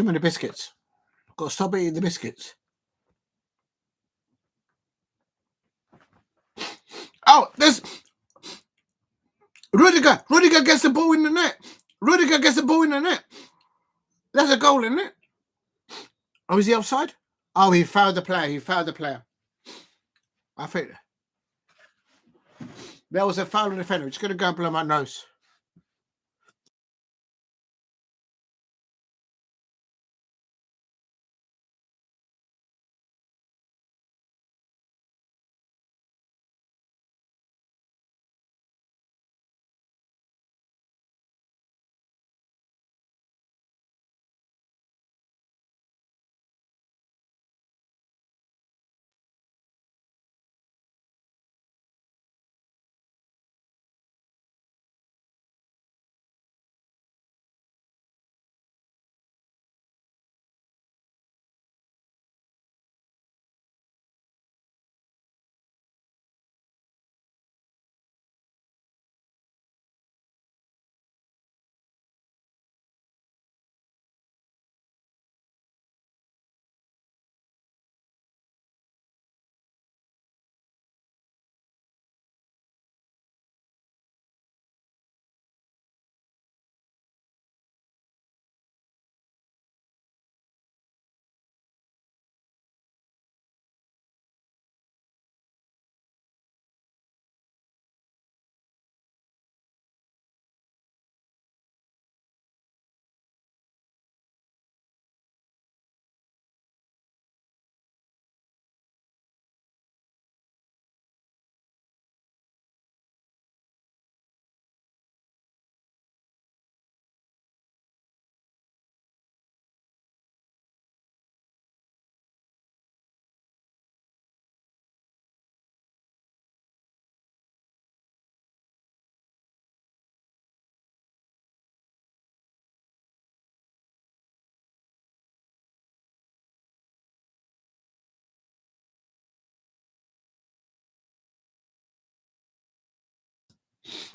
many biscuits. Got to stop eating the biscuits. Oh, there's Rudiger. Rudiger gets the ball in the net. Rudiger gets the ball in the net. That's a goal, isn't it? Oh, is he offside? Oh, he fouled the player. He fouled the player. I think there was a foul on the defender. It's going to go and blow my nose.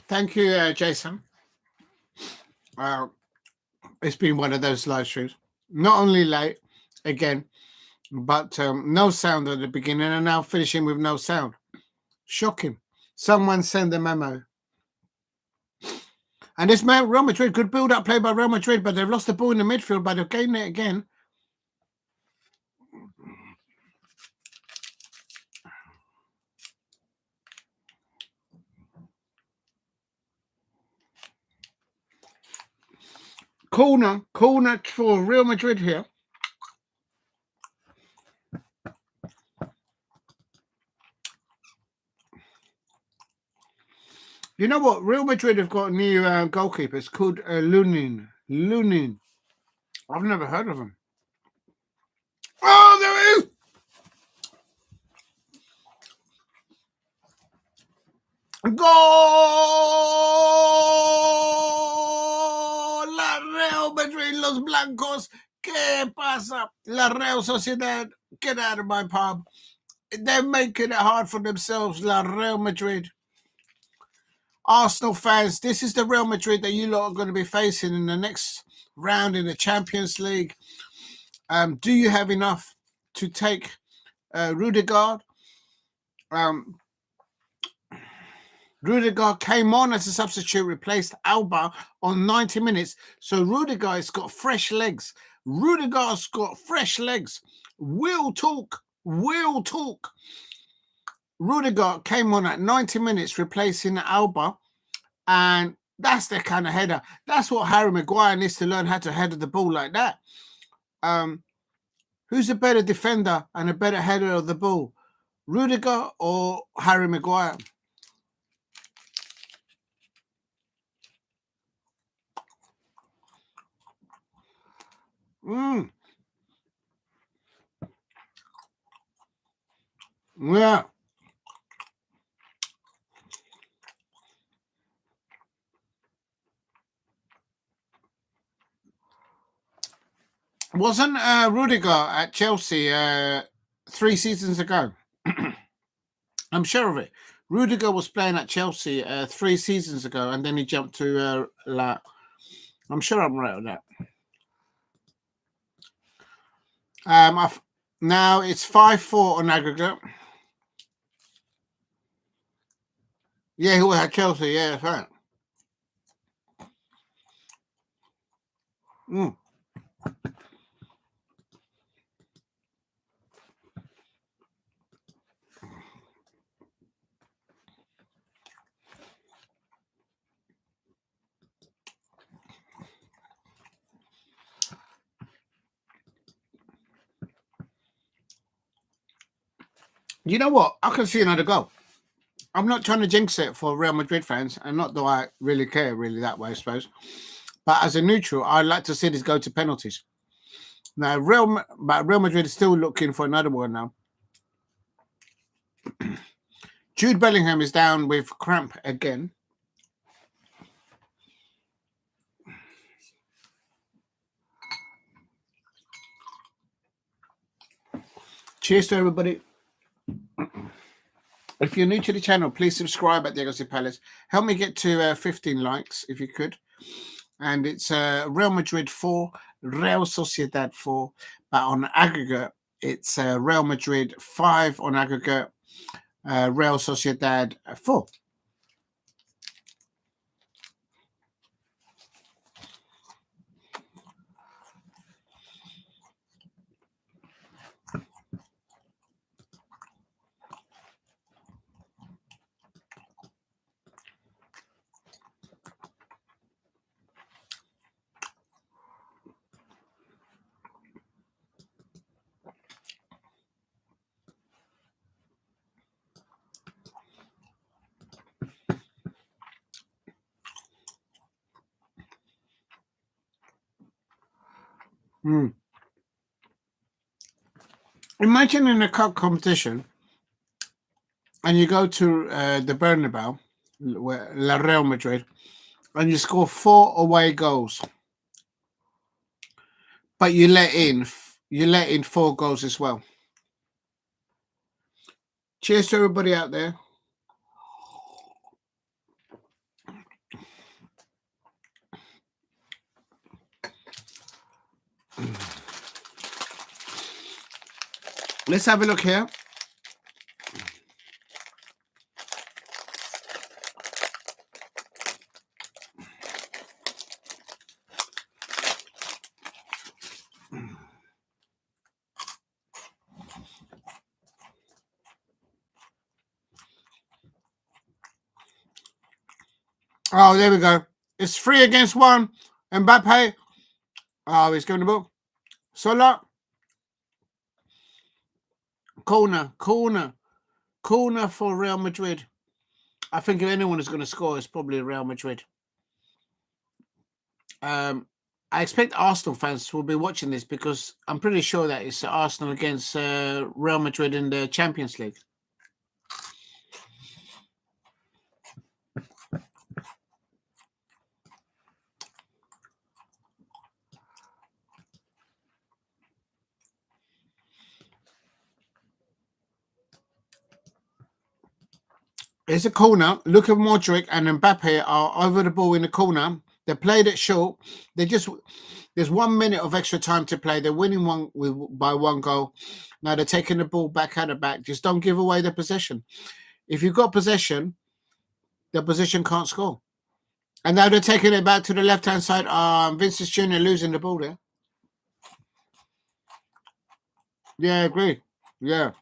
Thank you, Jason. It's been one of those live streams. Not only late, again, but no sound at the beginning, and now finishing with no sound. Shocking. Someone send a memo. And this man, Real Madrid, good build-up play by Real Madrid, but they've lost the ball in the midfield, but they've gained it again. Corner for Real Madrid here. You know what? Real Madrid have got a new goalkeeper. It's called Lunin. I've never heard of him. Oh, there it is! ¡Gol! La Real Madrid, los blancos. ¿Qué pasa? La Real Sociedad, get out of my pub. They're making it hard for themselves, La Real Madrid. Arsenal fans, this is the Real Madrid that you lot are going to be facing in the next round in the Champions League. Do you have enough to take Rudiger. Rudiger came on as a substitute, replaced Alba on 90 minutes. So Rudiger has got fresh legs. Rudiger's got fresh legs. We'll talk. Rudiger came on at 90 minutes, replacing Alba. And that's the kind of header. That's what Harry Maguire needs to learn, how to header the ball like that. Who's a better defender and a better header of the ball? Rudiger or Harry Maguire? Yeah. Wasn't Rudiger at Chelsea 3 seasons ago? I'm sure of it. Rudiger was playing at Chelsea 3 seasons ago, and then he jumped to I'm sure I'm right on that. Now it's 5-4 on aggregate. Yeah, he was at Chelsea. Yeah, that's right. You know what? I can see another goal. I'm not trying to jinx it for Real Madrid fans, and not that I really care that way, I suppose. But as a neutral, I'd like to see this go to penalties. Now, Real Madrid is still looking for another one now. Jude Bellingham is down with cramp again. Cheers to everybody. If you're new to the channel, please subscribe at Diego Palace. Help me get to 15 likes, if you could. And it's Real Madrid 4, Real Sociedad 4. But on aggregate, it's Real Madrid 5 on aggregate, Real Sociedad 4. Imagine in a cup competition, and you go to the Bernabeu, La Real Madrid, and you score 4 away goals, but you let in 4 goals as well. Cheers to everybody out there. Let's have a look here. Oh, there we go. It's 3 against 1. Mbappe. Oh, he's going to ball. Sola. Corner for Real Madrid. I think if anyone is going to score, it's probably Real Madrid. I expect Arsenal fans will be watching this because I'm pretty sure that it's Arsenal against Real Madrid in the Champions League. It's a corner. Look at Modric and Mbappe are over the ball in the corner. They played it short. There's 1 minute of extra time to play. They're winning by 1 goal. Now they're taking the ball back out of back. Just don't give away the possession. If you've got possession, the opposition can't score. And now they're taking it back to the left-hand side. Vincent Jr. losing the ball there. Yeah, I agree. Yeah.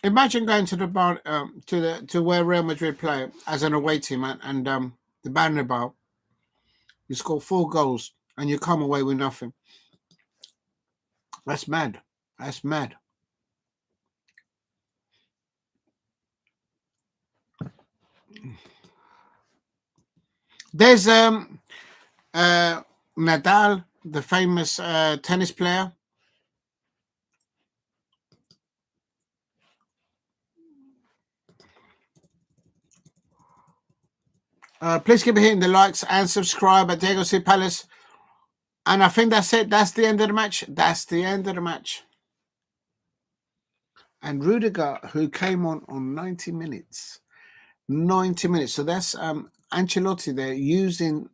Imagine going to the bar, to where Real Madrid play as an away team, and the Bernabeu. You score 4 goals and you come away with nothing. That's mad. That's mad. There's Nadal, the famous tennis player. Please keep hitting the likes and subscribe at Diego C. Palace. And I think that's it. That's the end of the match. That's the end of the match. And Rudiger, who came on 90 minutes. 90 minutes. So that's Ancelotti there using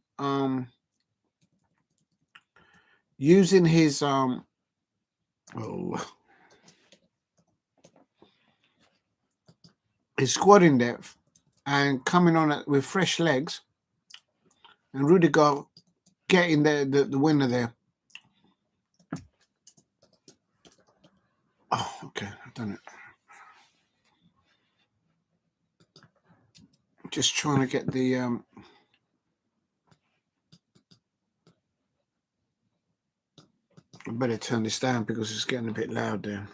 his his squad in depth and coming on with fresh legs, and Rudiger getting the winner there. Oh, okay, I've done it. Just trying to get the I better turn this down because it's getting a bit loud there.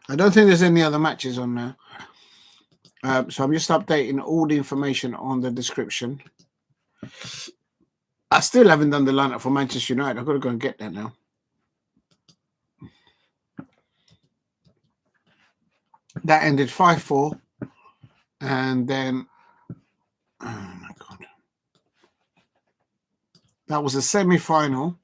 I don't think there's any other matches on now. So I'm just updating all the information on the description. I still haven't done the lineup for Manchester United. I've got to go and get that now. That ended 5-4. And then, oh my God. That was a semi-final.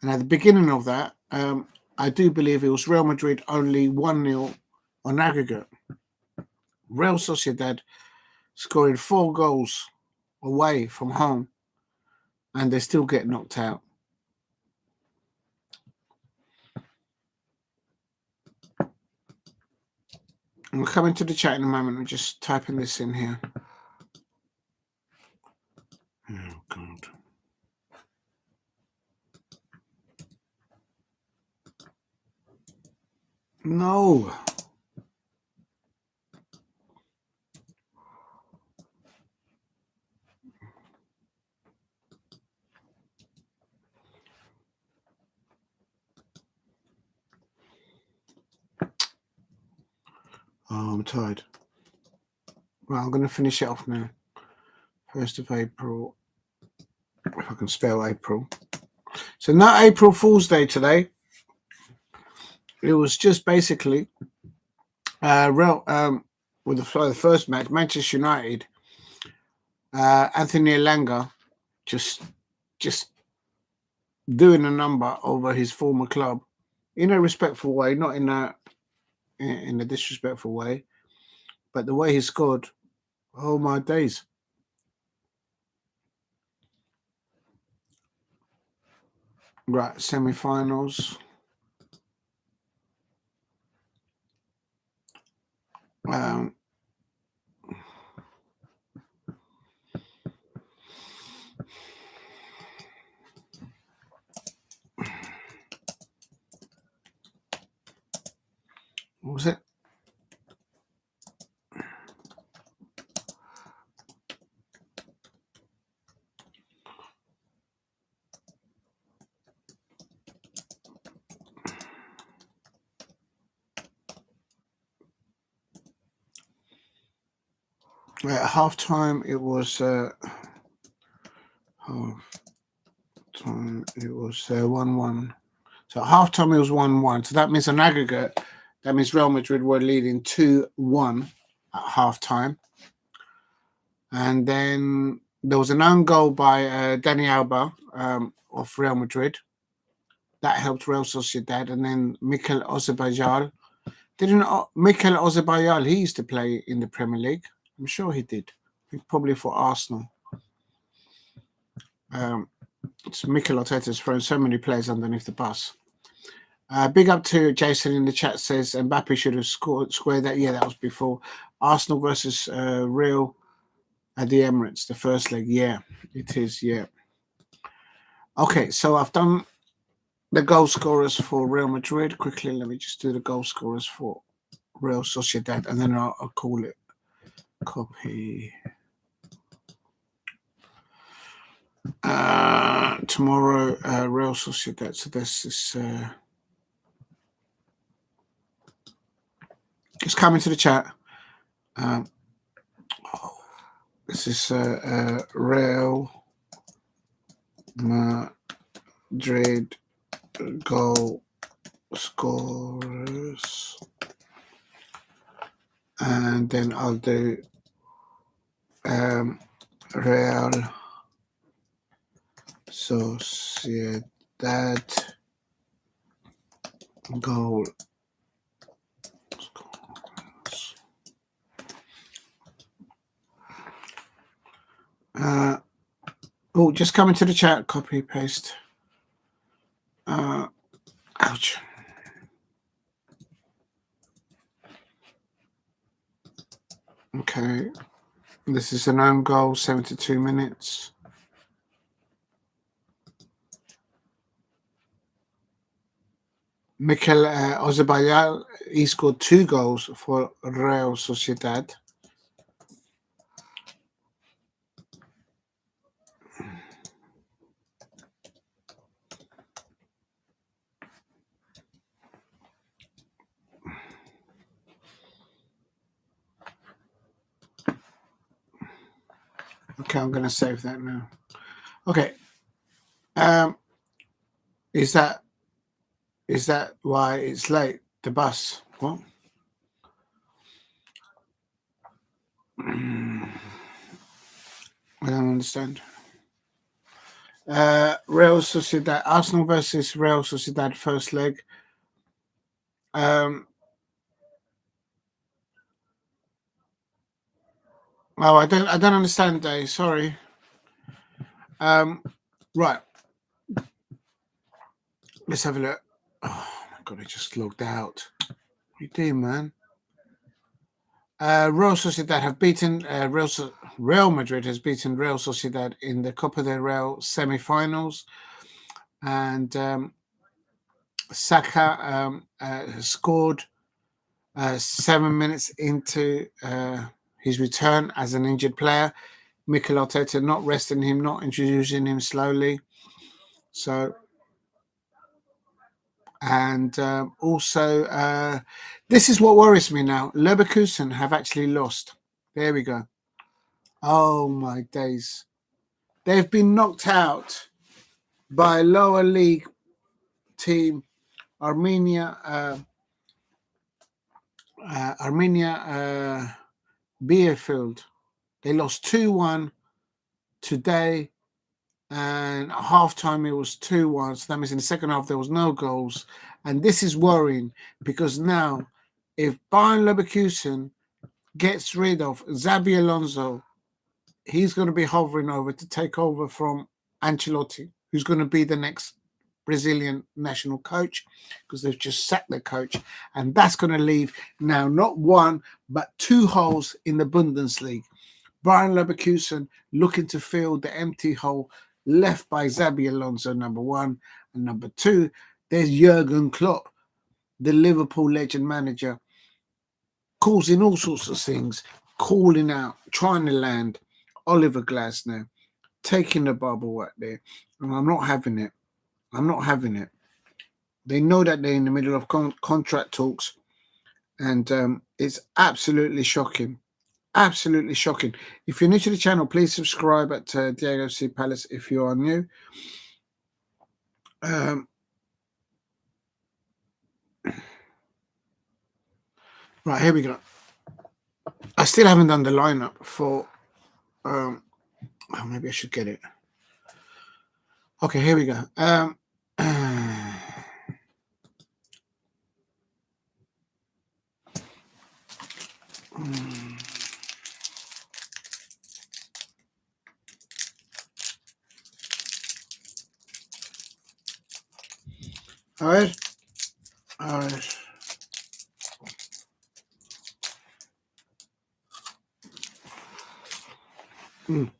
And at the beginning of that, I do believe it was Real Madrid only 1-0 on aggregate. Real Sociedad scoring 4 goals away from home, and they still get knocked out. I'm coming to the chat in a moment. I'm just typing this in here. Oh, God. No. Oh, I'm tired. Well, I'm going to finish it off now. 1st of April. If I can spell April. So not April Fool's Day today. It was just basically with the first match, Manchester United. Anthony Elanga just doing a number over his former club in a respectful way, not in a disrespectful way, but the way he scored. Oh my days. Right, semi-finals. What was it? At half time, it was 1-1. So at half time, it was 1-1. So that means an aggregate. That means Real Madrid were leading 2-1 at half time. And then there was an own goal by Dani Alba of Real Madrid. That helped Real Sociedad. And then Mikel Oyarzabal. Mikel Oyarzabal, he used to play in the Premier League. I'm sure he did. Probably for Arsenal. It's Mikel Arteta's thrown so many players underneath the bus. Big up to Jason in the chat, says Mbappe should have squared that. Yeah, that was before Arsenal versus Real at the Emirates, the first leg. Yeah, it is. Yeah. Okay, so I've done the goal scorers for Real Madrid. Quickly, let me just do the goal scorers for Real Sociedad, and then I'll call it. Copy. Tomorrow, Real Sociedad. So this is just coming to the chat. This is Real Madrid goal scorers, and then I'll do Real Sociedad goal scorers. Just come into the chat, copy, paste. Ouch. Okay. This is an own goal, 72 minutes. Mikel Oyarzabal, he scored 2 goals for Real Sociedad. Okay, I'm going to save that now. Okay. Is that why it's late? The bus? What? I don't understand. Real Sociedad, Arsenal versus Real Sociedad first leg. I don't understand, Dave. Sorry. Right. Let's have a look. Oh my god, it just logged out. What are you doing, man? Real Sociedad have beaten Real Madrid has beaten Real Sociedad in the Copa del Rey semi-finals, and Saka has scored 7 minutes into his return as an injured player. Mikel Arteta not resting him, not introducing him slowly. So, and also, this is what worries me now. Leverkusen have actually lost. There we go. Oh my days. They've been knocked out by a lower league team, Arminia, Bielefeld. They lost 2-1 today, and at halftime it was 2-1. So that means in the second half there was no goals, and this is worrying because now, if Bayern Leverkusen gets rid of Xabi Alonso, he's going to be hovering over to take over from Ancelotti, who's going to be the next Brazilian national coach, because they've just sacked their coach, and that's going to leave now not 1 but 2 holes in the Bundesliga. Bayern Leverkusen looking to fill the empty hole left by Xabi Alonso, number 1, and number 2, there's Jurgen Klopp, the Liverpool legend manager, causing all sorts of things, calling out, trying to land Oliver Glasner, taking the bubble out there, and I'm not having it. I'm not having it. They know that they're in the middle of contract talks, and it's absolutely shocking. Absolutely shocking. If you're new to the channel, please subscribe at Diego C. Palace if you are new. Right, here we go. I still haven't done the lineup for... maybe I should get it. Okay, here we go. A ver. A ver. Mm.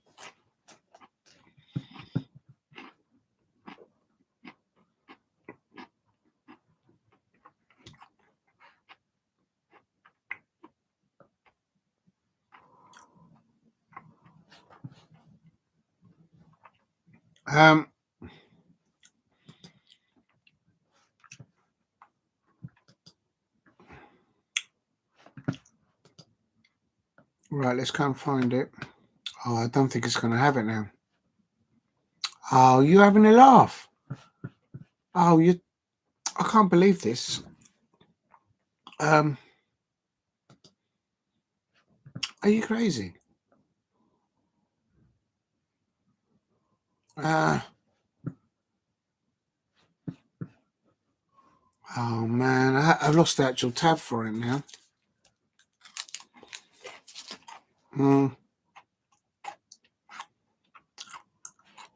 Right, let's go and find it. Oh, I don't think it's going to have it now. Oh, you having a laugh? Oh, I can't believe this. Are you crazy? Oh man, I've lost the actual tab for it now. Mm.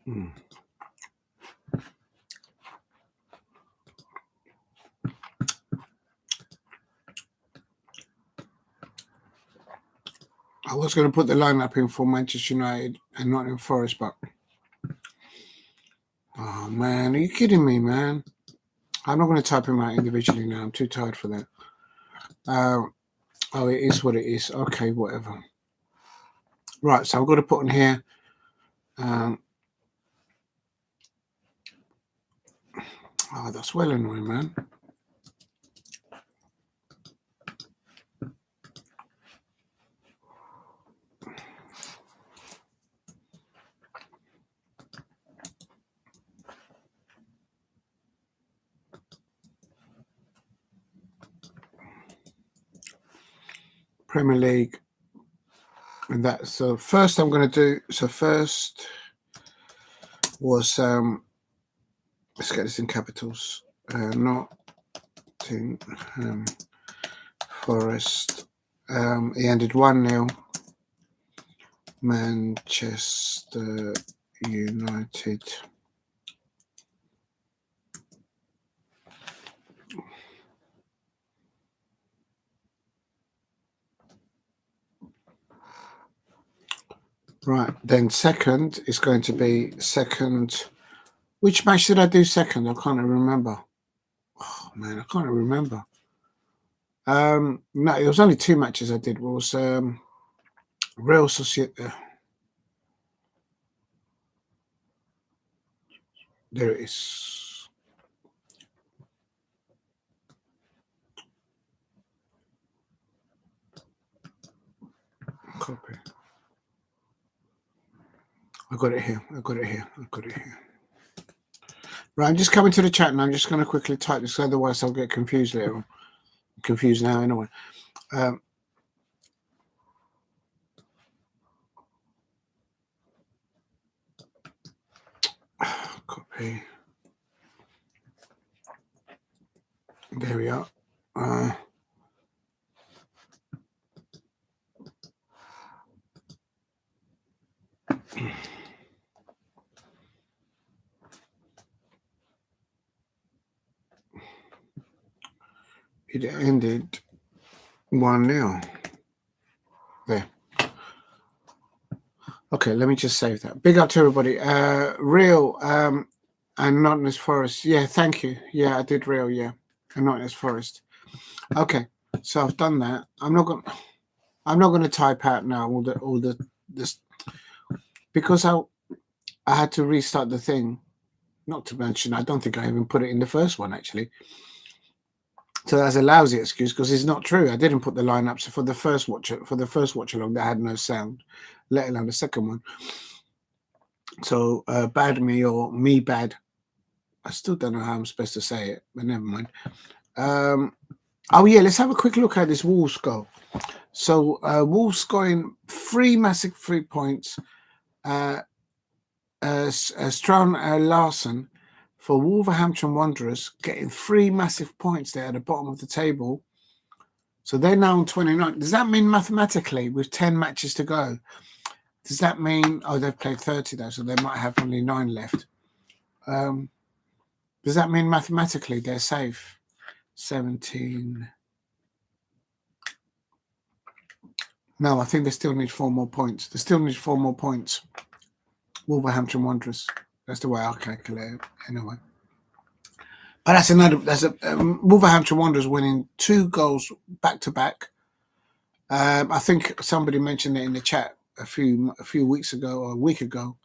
Mm. I was going to put the lineup in for Manchester United and Nottingham Forest, but oh man, are you kidding me, man? I'm not going to type him out individually now. I'm too tired for that. Oh, it is what it is. Okay, whatever. Right, so I've got to put in here. Oh, that's well annoying, man. Premier League. And that, so first I'm going to do, so first was, let's get this in capitals, Nottingham Forest. He ended 1-0. Manchester United. Right, then second is going to be second. Which match did I do second? I can't remember. Oh man, I can't remember. No, it was only 2 matches I did. It was Real Sociedad. There it is. Copy. I got it here. Right, I'm just coming to the chat now. I'm just going to quickly type this, otherwise I'll get confused later. I'm confused now anyway. Copy. There we are. It ended 1-0. There. Okay, let me just save that. Big up to everybody. Real and Nottingham Forest. Yeah, thank you. Yeah, I did Real. Yeah, and Nottingham Forest. Okay, so I've done that. I'm not gonna type out now all this because I had to restart the thing. Not to mention, I don't think I even put it in the first one actually. So that's a lousy excuse because it's not true. I didn't put the lineups for the first watch along that had no sound, let alone the second one. So bad me or me bad. I still don't know how I'm supposed to say it, but never mind. Oh yeah, let's have a quick look at this Wolves goal. So Wolves scoring 3 massive 3 points. Strand Larsen for Wolverhampton Wanderers getting 3 massive points there at the bottom of the table. So they're now on 29. Does that mean mathematically, with 10 matches to go, does that mean, they've played 30 though, so they might have only 9 left. Does Does that mean mathematically they're safe? 17. No, I think they still need 4 more points. They still need 4 more points. Wolverhampton Wanderers. That's the way I calculate it. Anyway. But that's another. That's a Wolverhampton Wanderers winning 2 goals back to back. I think somebody mentioned it in the chat a few weeks ago or a week ago.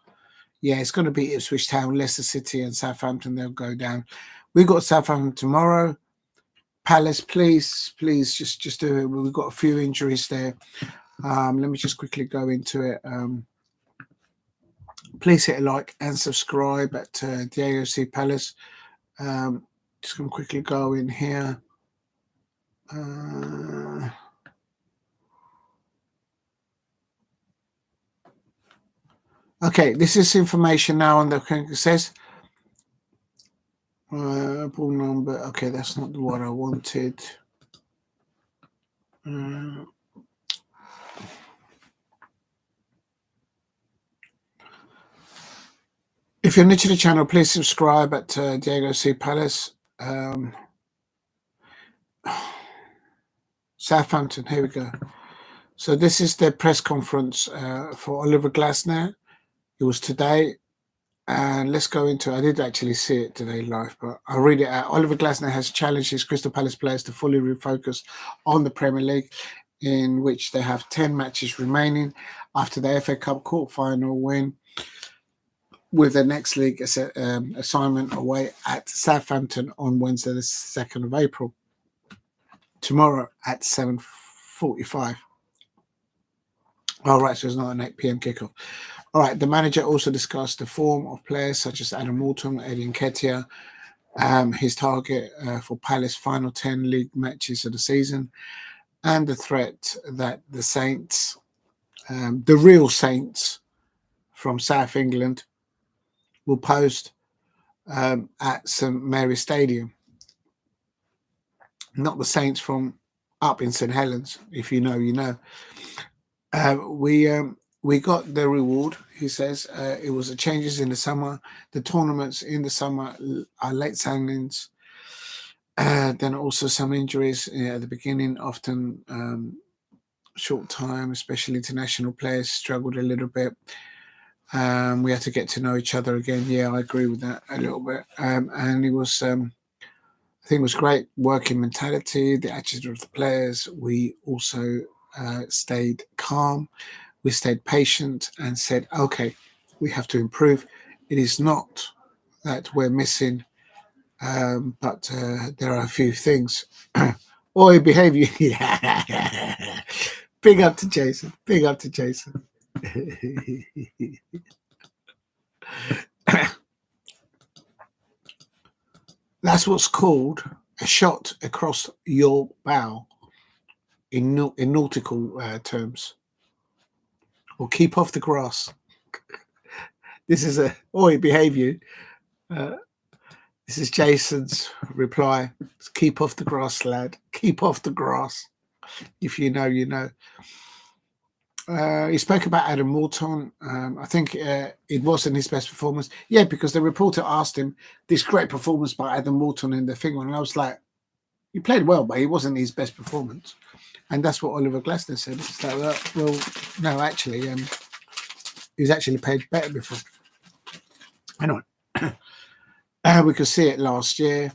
Yeah, it's going to be Ipswich Town, Leicester City, and Southampton. They'll go down. We got Southampton tomorrow. Palace, please, just do it. We've got a few injuries there. Let me just quickly go into it. Please hit a like and subscribe at the AOC Palace. Just going to quickly go in here. Okay, this is information now on the it says ball number. Okay, that's not what I wanted. If you're new to the channel, please subscribe at Diego C. Palace. Southampton, here we go. So this is the press conference for Oliver Glasner. It was today. And let's go into it. I did actually see it today live, but I'll read it out. Oliver Glasner has challenged his Crystal Palace players to fully refocus on the Premier League, in which they have 10 matches remaining after the FA Cup quarter-final win, with the next league assignment away at Southampton on Wednesday, the 2nd of April. Tomorrow at 7:45. All right, so it's not an 8 p.m. kickoff. All right, the manager also discussed the form of players such as Adam Morton, Eddie Nketiah, his target for Palace final 10 league matches of the season, and the threat that the Saints, the real Saints from South England, will post at St Mary's Stadium. Not the Saints from up in St Helens. If you know, you know. We got the reward, he says. It was the changes in the summer. The tournaments in the summer are late signings. Then also some injuries at the beginning, often short time, especially international players struggled a little bit. We had to get to know each other again. Yeah, I agree with that a little bit. And it was, I think it was great working mentality, the attitude of the players. We also stayed calm. We stayed patient and said, okay, we have to improve. It is not that we're missing, but there are a few things. Oi, behavior. Big up to Jason. Big up to Jason. That's what's called a shot across your bow in nautical terms. Or keep off the grass. This is oi, behave you. This is Jason's reply. Keep off the grass, lad. Keep off the grass. If you know, you know. He spoke about Adam Morton. I think it wasn't his best performance. Yeah, because the reporter asked him this great performance by Adam Morton in the thing, and I was like, he played well, but he wasn't his best performance. And that's what Oliver Glasner said. It's like, well, no, actually, he's actually played better before. Anyway, we could see it last year.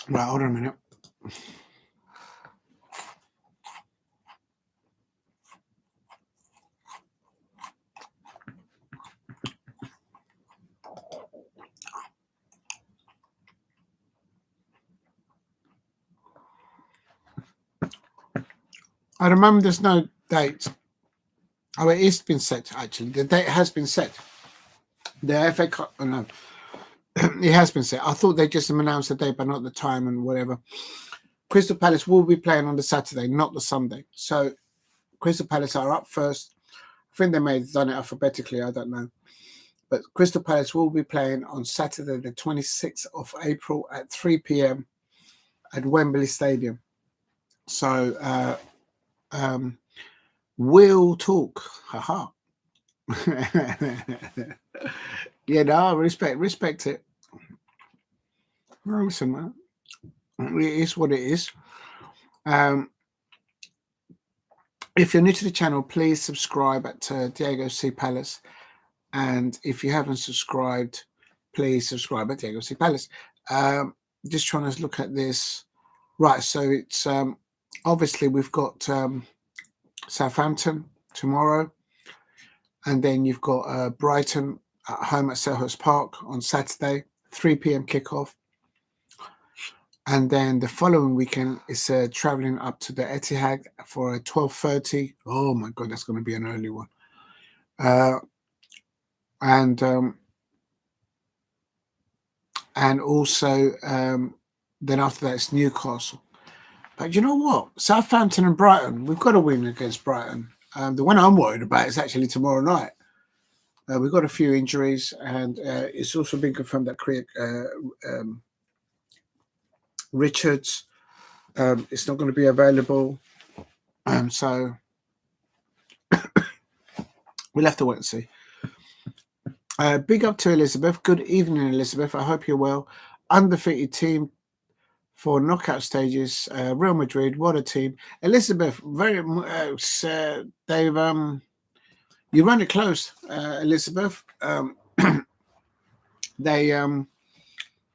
Right, hold on a minute. I remember there's no date. Oh, it has been set, actually. The date has been set. The FA Cup, oh no, it has been said. I thought they just announced the date, but not the time and whatever. Crystal Palace will be playing on the Saturday, not the Sunday. So Crystal Palace are up first. I think they may have done it alphabetically. I don't know. But Crystal Palace will be playing on Saturday, the 26th of April at 3 p.m. at Wembley Stadium. So we'll talk. Haha. Yeah, no, respect it. No, listen, man. It is what it is. If you're new to the channel, please subscribe at Diego C. Palace. And if you haven't subscribed, please subscribe at Diego C. Palace. Just trying to look at this. Right, so it's obviously we've got Southampton tomorrow. And then you've got Brighton at home at Selhurst Park on Saturday, 3 p.m. kickoff. And then the following weekend is traveling up to the Etihad for a 12:30. Oh my God, that's going to be an early one. And also then after that it's Newcastle. But you know what? Southampton and Brighton, we've got to win against Brighton. The one I'm worried about is actually tomorrow night. We've got a few injuries, and it's also been confirmed that Richards is not going to be available. So we'll have to wait and see. Big up to Elizabeth. Good evening, Elizabeth. I hope you're well. Undefeated team for knockout stages. Real Madrid, what a team. Elizabeth, very they've you run it close, Elizabeth.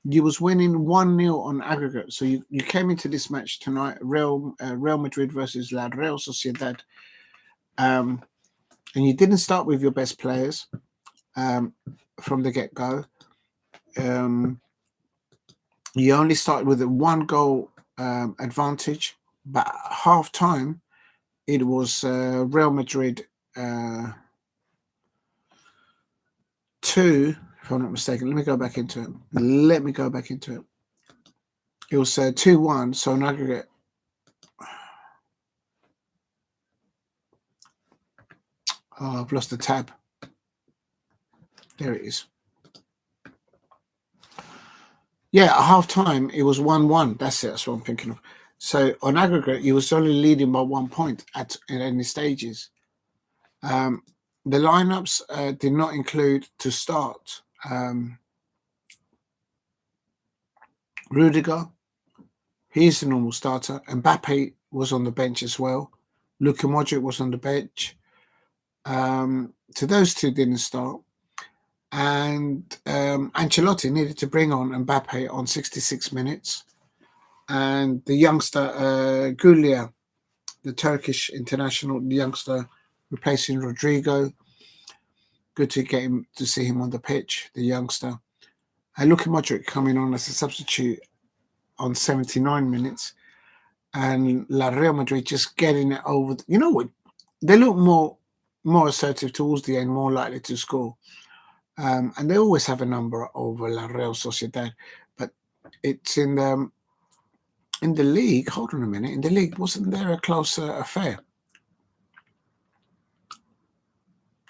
You was winning 1-0 on aggregate. So you came into this match tonight, Real Madrid versus La Real Sociedad. And you didn't start with your best players from the get-go. You only started with a 1-goal advantage, but at half-time, it was Real Madrid 2, if I'm not mistaken. Let me go back into it. It was 2-1, so an aggregate. Oh, I've lost the tab. There it is. Yeah, at half-time, it was 1-1. That's it. That's what I'm thinking of. So on aggregate, he was only leading by 1 point in any stages. The lineups did not include to start Rudiger. He's the normal starter. Mbappe was on the bench as well. Luka Modric was on the bench. So those two didn't start. And Ancelotti needed to bring on Mbappe on 66 minutes. And the youngster, Gulia, the Turkish international, the youngster replacing Rodrigo. Good to get him to see him on the pitch, the youngster. And Luka Modric coming on as a substitute on 79 minutes. And La Real Madrid just getting it over. You know what? They look more assertive towards the end, more likely to score. And they always have a number over La Real Sociedad. But it's in the league. Hold on a minute. In the league, wasn't there a closer affair?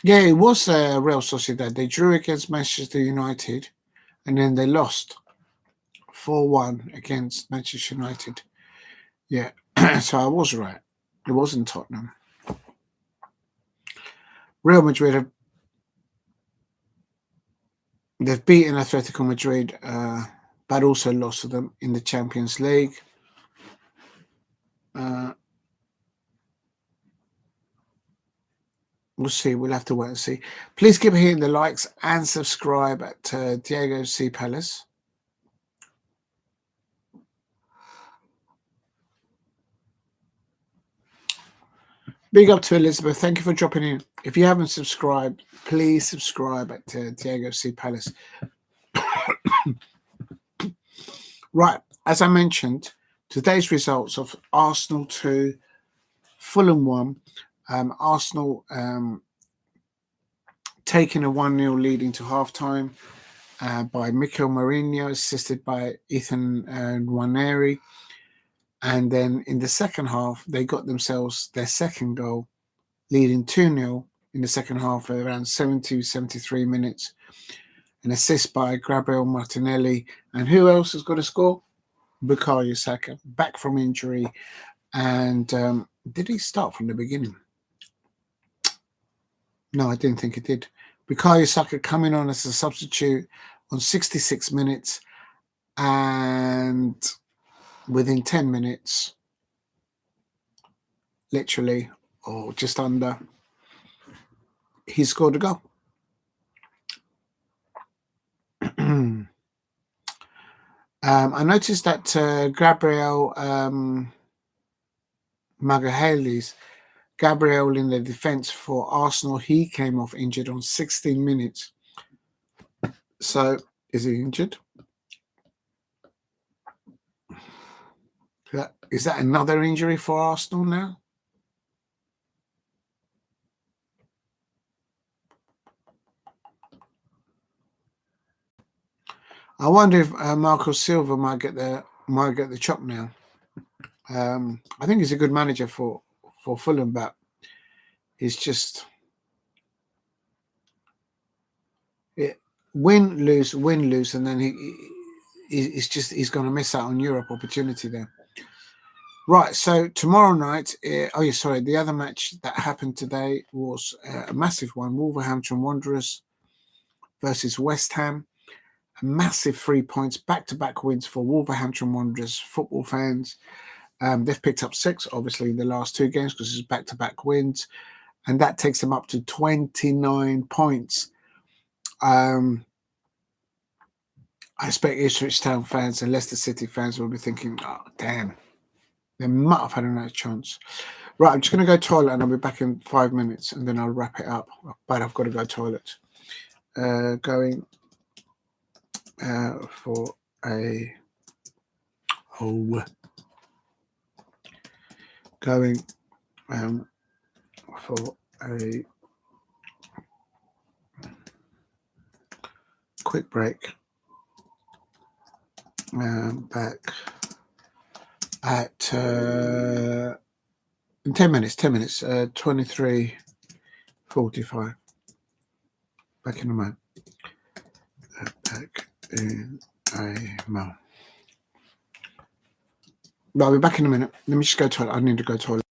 Yeah, it was Real Sociedad. They drew against Manchester United, and then they lost 4-1 against Manchester United. Yeah, so I was right. It wasn't Tottenham. Real Madrid they've beaten Atletico Madrid, but also lost to them in the Champions League. We'll see. We'll have to wait and see. Please keep hitting the likes and subscribe at Diego C. Palace. Big up to Elizabeth. Thank you for dropping in. If you haven't subscribed, please subscribe at Diego C. Palace. Right. As I mentioned, today's results of Arsenal 2, Fulham 1. Arsenal taking a 1-0 lead into halftime by Mikel Mourinho, assisted by Ethan Nwaneri. And then in the second half, they got themselves their second goal, leading 2-0 in the second half at around 70, 73 minutes. An assist by Gabriel Martinelli. And who else has got a score? Bukayo Saka, back from injury. And did he start from the beginning? No, I didn't think he did. Bukayo Saka coming on as a substitute on 66 minutes. And within 10 minutes, literally, or just under, he scored a goal. I noticed that Gabriel Gabriel in the defence for Arsenal, he came off injured on 16 minutes. So, is he injured? Is that another injury for Arsenal now? I wonder if Marco Silva might get the chop now. I think he's a good manager for Fulham, but he's just win lose, and then he's going to miss out on Europe opportunity there. Right, so tomorrow night, the other match that happened today was a massive one: Wolverhampton Wanderers versus West Ham. A massive 3 points, back-to-back wins for Wolverhampton Wanderers football fans. They've picked up 6, obviously, in the last 2 games because it's back-to-back wins, and that takes them up to 29 points. I expect Ipswich Town fans and Leicester City fans will be thinking, oh, damn, they might have had a nice chance. Right, I'm just going to go toilet and I'll be back in 5 minutes and then I'll wrap it up. But I've got to go toilet. Going for a... Going for a quick break. Back at in 10 minutes, 23:45. Back in a moment. Back in a moment. I'll be back in a minute. Let me just go to toilet. I need to go to toilet.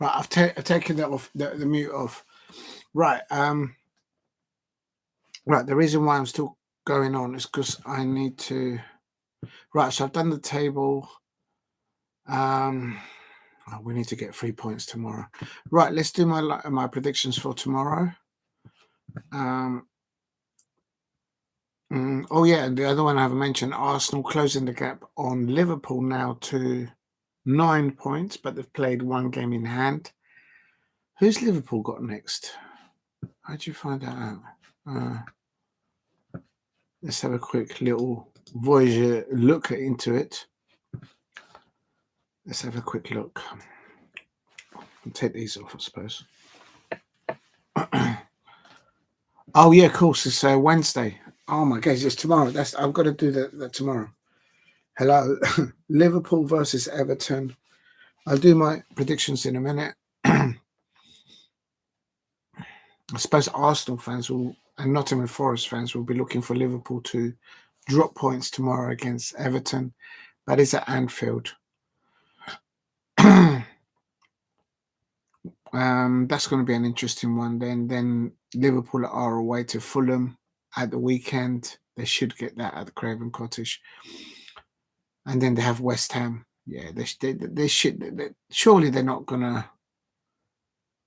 Right, I've taken that off, the mute off. Right, right. The reason why I'm still going on is because I need to. Right, so I've done the table. We need to get 3 points tomorrow. Right, let's do my predictions for tomorrow. Oh yeah, and the other one I haven't mentioned: Arsenal closing the gap on Liverpool now to 9 points, but they've played one game in hand. Who's Liverpool got next? How'd you find that out? Let's have a quick little Voyager look into it. Let's have a quick look. I'll take these off, I suppose. Oh yeah, of course, it's Wednesday. Oh my gosh, it's tomorrow. I've got to do that tomorrow. Hello, Liverpool versus Everton. I'll do my predictions in a minute. I suppose Arsenal fans and Nottingham Forest fans will be looking for Liverpool to drop points tomorrow against Everton. That is at Anfield. That's going to be an interesting one. Then Liverpool are away to Fulham at the weekend. They should get that at the Craven Cottage. And then they have West Ham. Yeah, they should. Surely they're not going to.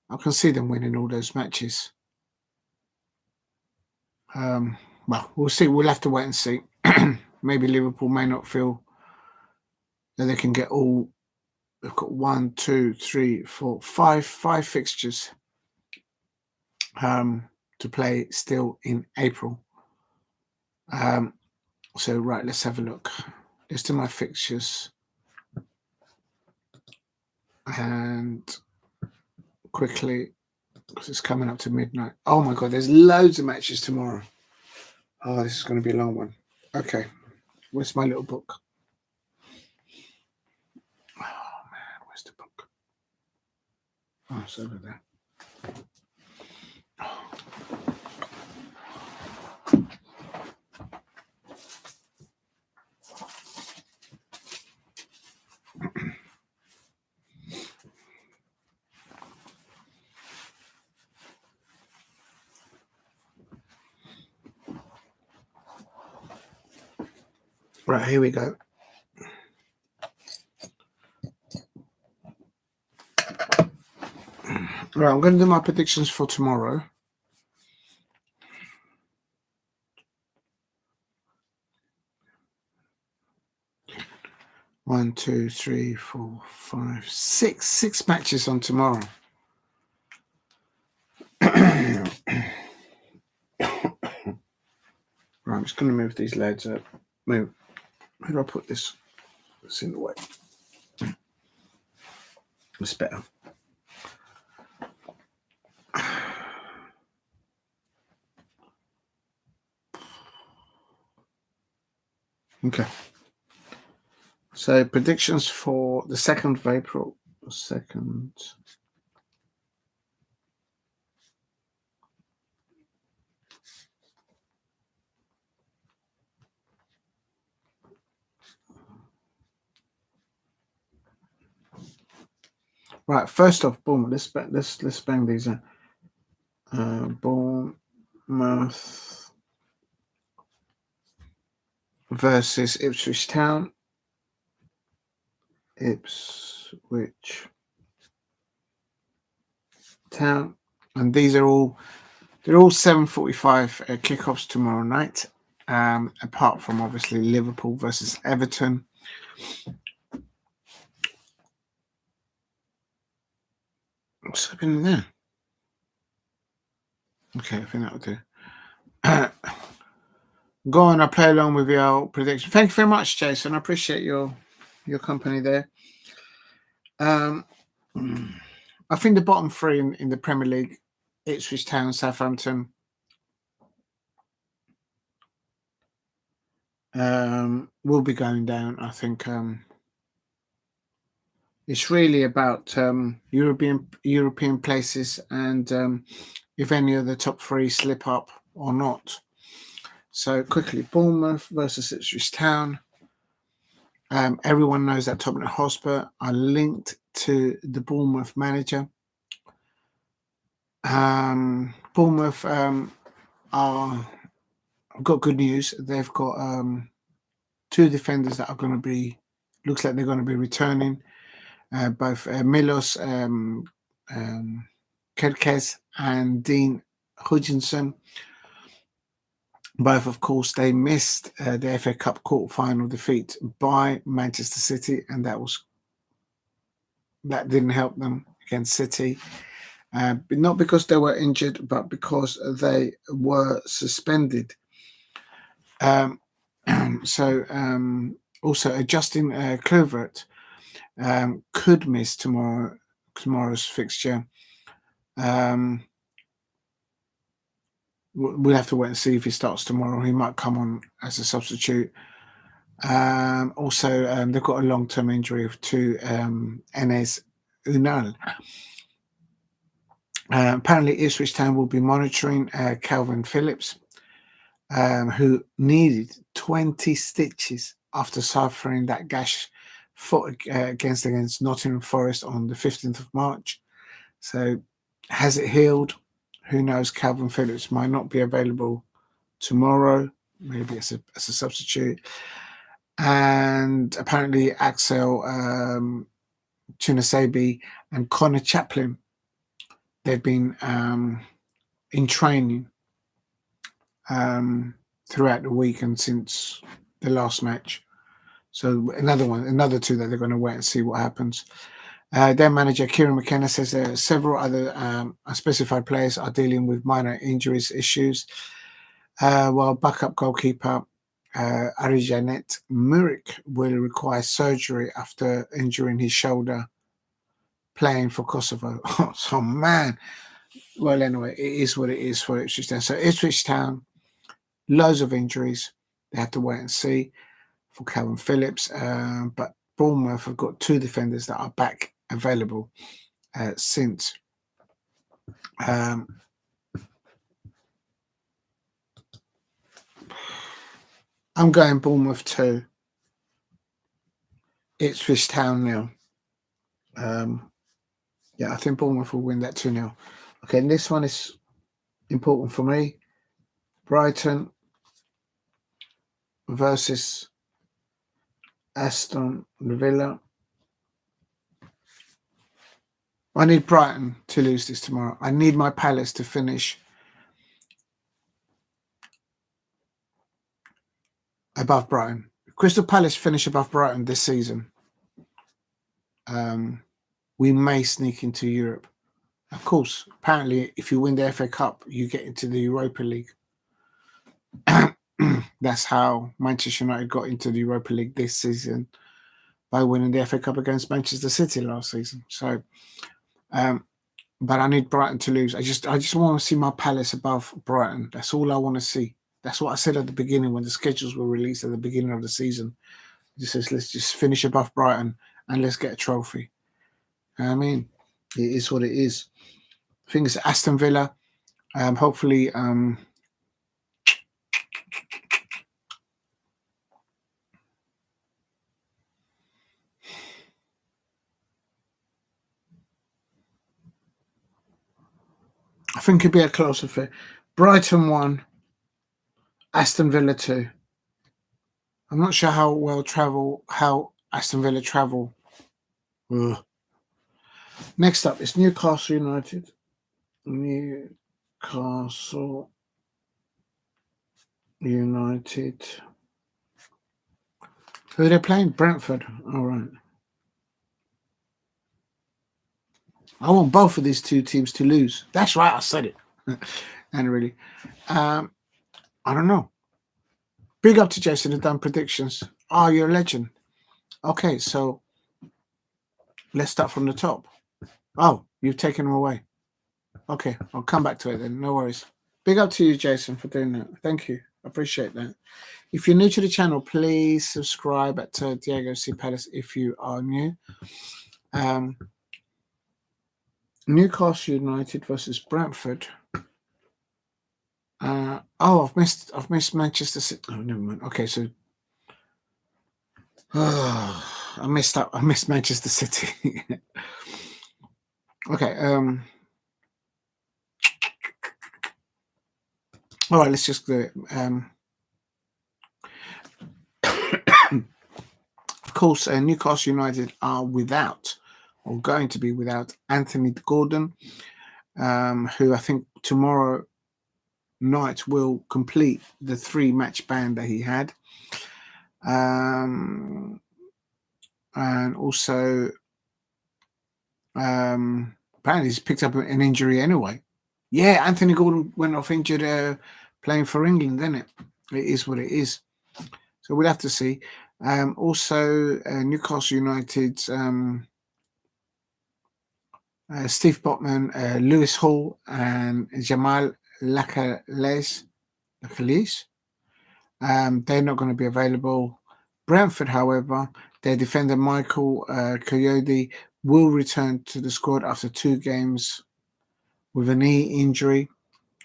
I can see them winning all those matches. Well, we'll see. We'll have to wait and see. Maybe Liverpool may not feel that they can get all. They've got 1, 2, 3, 4, 5 fixtures to play still in April. So right, let's have a look. Let's do my fixtures and quickly, because it's coming up to midnight. Oh my god, there's loads of matches tomorrow. Oh, this is going to be a long one. Okay, where's my little book? Oh man, where's the book? Oh, it's over there. Right, here we go. Right, I'm going to do my predictions for tomorrow. One, two, three, 4, 5, 6. 6 matches on tomorrow. Right, I'm just going to move these legs up. Move. Where do I put this? It's in the way. It's better. Okay. So predictions for the 2nd of April. 2nd. Right, first off, boom. Let's bang these out. Bournemouth versus Ipswich Town. Ipswich Town, and these are all 7:45 kickoffs tomorrow night. Apart from obviously Liverpool versus Everton. What's happening there? Okay, I think that'll do. Go on, I play along with your prediction. Thank you very much, Jason. I appreciate your company there. I think the bottom 3 in the Premier League, Ipswich Town, Southampton, will be going down. I think it's really about European places and if any of the top 3 slip up or not. So quickly, Bournemouth versus Ipswich Town. Everyone knows that Tottenham Hotspur are linked to the Bournemouth manager. Bournemouth are got good news. They've got two defenders that are going to be, looks like they're going to be returning. Both Milos Kerkez and Dean Hutchinson. Both, of course, they missed the FA Cup quarter-final defeat by Manchester City, and that didn't help them against City. But not because they were injured, but because they were suspended. Also, Justin Kluivert could miss tomorrow's fixture. We'll have to wait and see if he starts tomorrow. He might come on as a substitute. Also, they've got a long-term injury to Enes Unal. Apparently, Ipswich Town will be monitoring Calvin Phillips, who needed 20 stitches after suffering that gash foot against Nottingham Forest on the 15th of March. So, has it healed? Who knows? Calvin Phillips might not be available tomorrow, maybe as a substitute. And apparently Axel Tunasebi and Connor Chaplin, they've been in training throughout the week and since the last match. So another two that they're going to wait and see what happens. Their manager, Kieran McKenna, says several other unspecified players are dealing with minor injuries issues, while backup goalkeeper Arijanet Murik will require surgery after injuring his shoulder playing for Kosovo. So, man. Well, anyway, it is what it is for Ipswich Town. So, Ipswich Town, loads of injuries. They have to wait and see for Calvin Phillips. But Bournemouth have got two defenders that are back available since I'm going Bournemouth 2, Ipswich Town 0. Yeah, I think Bournemouth will win that 2-0. Okay, and this one is important for me. Brighton versus Aston Villa. I need Brighton to lose this tomorrow. I need my Palace to finish above Brighton. Crystal Palace finish above Brighton this season. We may sneak into Europe. Of course, apparently, if you win the FA Cup, you get into the Europa League. That's how Manchester United got into the Europa League this season, by winning the FA Cup against Manchester City last season. So, but I need Brighton to lose. I just want to see my Palace above Brighton. That's all I want to see. That's what I said at the beginning when the schedules were released at the beginning of the season. It just says, let's just finish above Brighton and let's get a trophy. I mean, it is what it is. I think it's Aston Villa. Hopefully, I think it'd be a close affair. Brighton 1, Aston Villa 2. I'm not sure how Aston Villa travel. Ugh. Next up is Newcastle United. Newcastle United. Who are they playing? Brentford. All right. I want both of these two teams to lose. That's right, I said it. And really, I don't know. Big up to Jason who's done predictions. Oh, you're a legend. Okay, so let's start from the top. Oh, you've taken them away. Okay, I'll come back to it then. No worries. Big up to you, Jason, for doing that. Thank you. I appreciate that. If you're new to the channel, please subscribe at Diego C. Palace if you are new. Newcastle United versus Brentford. I've missed Manchester City. Oh, never mind. Okay, so I I messed up. I missed Manchester City. Okay. All right. Let's just do it. Of course, Newcastle United are without, or going to be without, Anthony Gordon, who I think tomorrow night will complete the 3-match ban that he had. And also, apparently he's picked up an injury anyway. Yeah, Anthony Gordon went off injured playing for England, isn't it? It is what it is. So we'll have to see. Also, Newcastle United's Steve Botman, Lewis Hall, and Jamal Lacalese. They're not going to be available. Brentford, however, their defender Michael Coyote will return to the squad after 2 games with a knee injury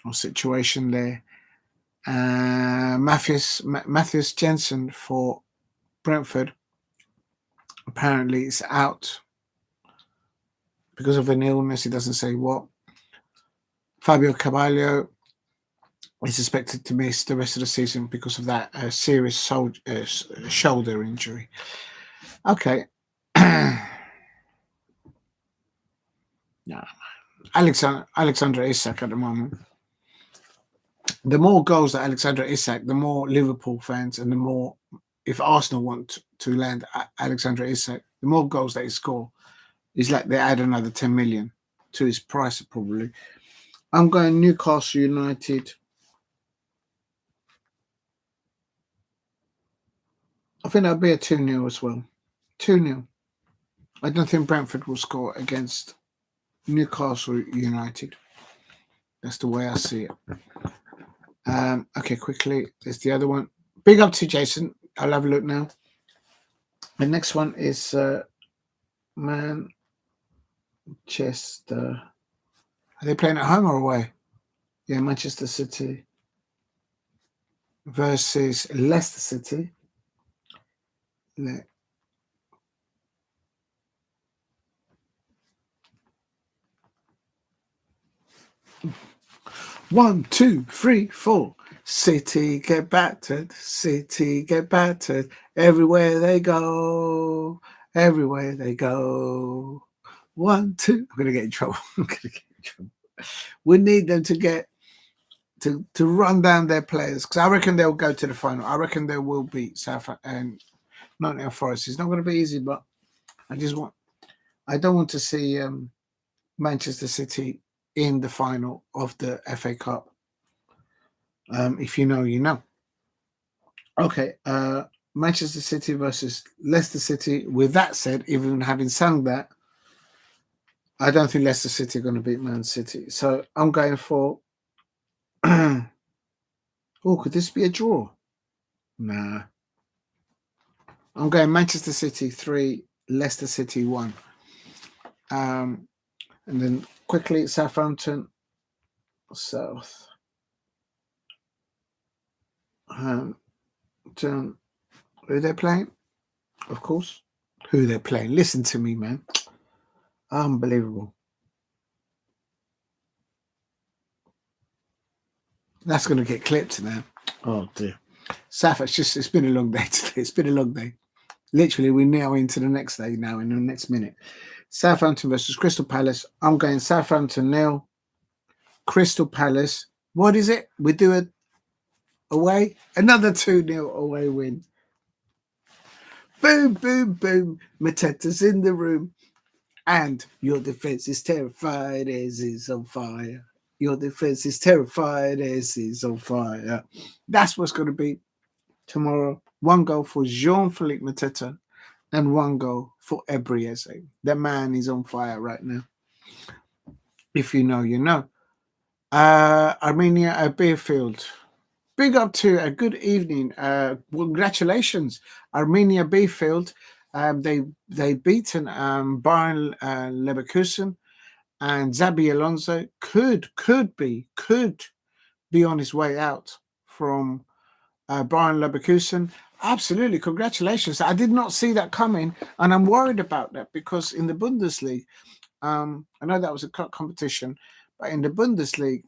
or situation there. Matthias Jensen for Brentford apparently is out because of an illness. He doesn't say what. Fabio Carvalho is expected to miss the rest of the season because of that serious shoulder injury. Okay. Yeah. Alexander Isak at the moment. The more goals that Alexander Isak, the more Liverpool fans, and the more, if Arsenal want to land Alexander Isak, the more goals that he score, is like they add another 10 million to his price probably. I'm going Newcastle United. I think that'll be a 2-0 as well. 2-0. I don't think Brentford will score against Newcastle United. That's the way I see it. Okay, quickly. There's the other one. Big up to Jason. I'll have a look now. The next one is Manchester. Are they playing at home or away? Yeah, Manchester City versus Leicester City. 1, 2, 3, 4. City get battered. City get battered. Everywhere they go. Everywhere they go. 1, 2. I'm gonna get in trouble. We need them to get to run down their players, because I reckon they'll go to the final. I reckon they will beat Southampton and Nottingham Forest. It's not going to be easy, but I don't want to see Manchester City in the final of the FA Cup. If you know, you know. Okay, Manchester City versus Leicester City. With that said, even having sung that, I don't think Leicester City are going to beat Man City. So I'm going for... oh, could this be a draw? Nah. I'm going Manchester City 3, Leicester City 1. And then quickly, Southampton, South. Who they're playing? Of course. Who they're playing. Listen to me, man. Unbelievable. That's going to get clipped, man. Oh, dear. It's been a long day today. It's been a long day. Literally, we're now into the next day now, in the next minute. Southampton versus Crystal Palace. I'm going Southampton 0. Crystal Palace. What is it? We do it away. Another 2-0 away win. Boom, boom, boom. Mateta's in the room. And your defense is terrified as is on fire. Your defense is terrified as is on fire. That's what's going to be tomorrow. 1 goal for Jean-Philippe Mateta and 1 goal for Ebrieze. The man is on fire right now. If you know, you know. Arminia at Bielefeld. Big up to a good evening. Congratulations, Arminia Bielefeld. They beaten Bayern Leverkusen, and Xabi Alonso could be on his way out from Bayern Leverkusen. Absolutely, congratulations. I did not see that coming, and I'm worried about that because in the Bundesliga, I know that was a competition, but in the Bundesliga,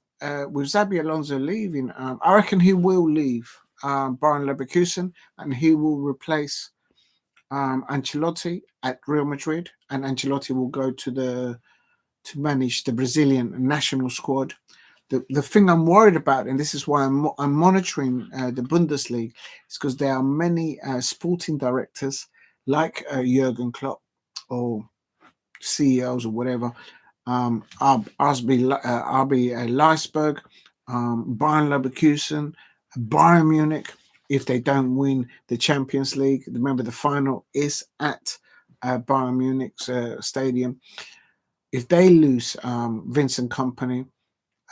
with Xabi Alonso leaving, I reckon he will leave Bayern Leverkusen, and he will replace Ancelotti at Real Madrid, and Ancelotti will go to manage the Brazilian national squad. The thing I'm worried about, and this is why I'm monitoring the Bundesliga, is because there are many sporting directors like Jurgen Klopp or CEOs or whatever, RB Leipzig, Bayern Leverkusen, Bayern Munich. If they don't win the Champions League, remember the final is at Bayern Munich's stadium. If they lose Vincent Company,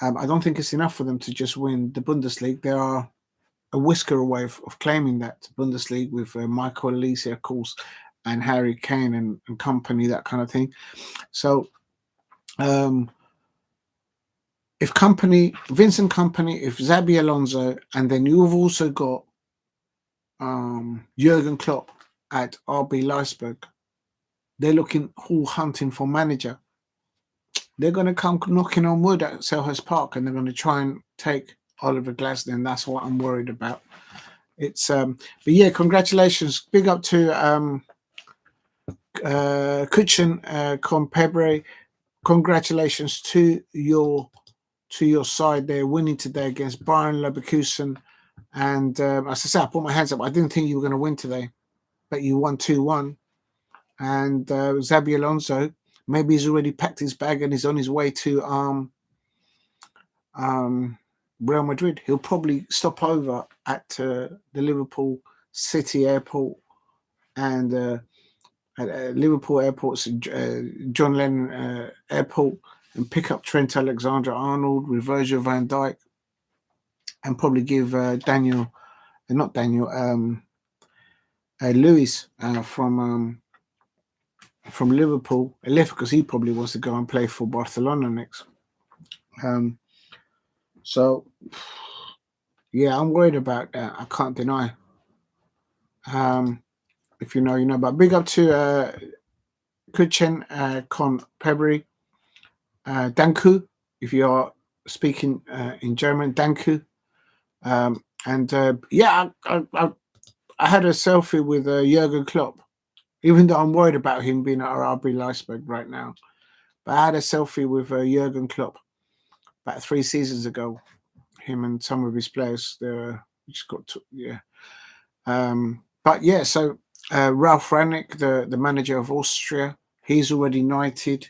I don't think it's enough for them to just win the Bundesliga. They are a whisker away of claiming that Bundesliga with Michael Elise, of course, and Harry Kane and company, that kind of thing. So, if Vincent Company, if Xabi Alonso, and then you've also got Jurgen Klopp at RB Leipzig, they're looking all hunting for manager. They're going to come knocking on wood at Selhurst Park, and they're going to try and take Oliver Glasner, and that's what I'm worried about. It's but yeah, congratulations, big up to Kuchen Compebre. Congratulations to your side. They're winning today against Bayern Leverkusen, and as I said, I put my hands up. I didn't think you were going to win today, but you won 2-1. And Xabi Alonso, maybe he's already packed his bag and he's on his way to Real Madrid. He'll probably stop over at the Liverpool City Airport and at Liverpool Airport's John Lennon Airport, and pick up Trent Alexander-Arnold with Virgil van Dijk, and probably give Lewis from Liverpool a lift, because he probably wants to go and play for Barcelona next. So yeah, I'm worried about that. I can't deny. If you know, you know. But big up to Kuchen Con Pebri, Danku, if you are speaking in German, Danku. Yeah, I had a selfie with Jurgen Klopp, even though I'm worried about him being at RB Leipzig right now. But I had a selfie with Jurgen Klopp about 3 seasons ago. Him and some of his players, they just got to, yeah. But yeah, so Ralf Rangnick, the manager of Austria, he's already knighted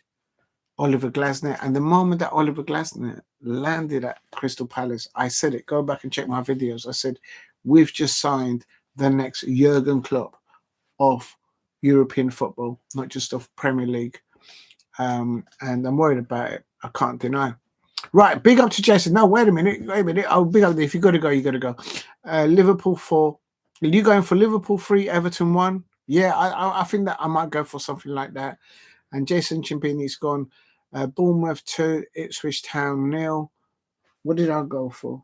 Oliver Glasner. And the moment that Oliver Glasner landed at Crystal Palace, I said it. Go back and check my videos. I said, we've just signed the next Jurgen Klopp of European football, not just of Premier League. And I'm worried about it. I can't deny. Right, big up to Jason. No, wait a minute. Oh, big up. If you got to go, you got to go. Liverpool 4. Are you going for Liverpool 3, Everton 1? Yeah, I think that I might go for something like that. And Jason Chimpini's gone. Bournemouth 2, Ipswich Town 0. What did I go for?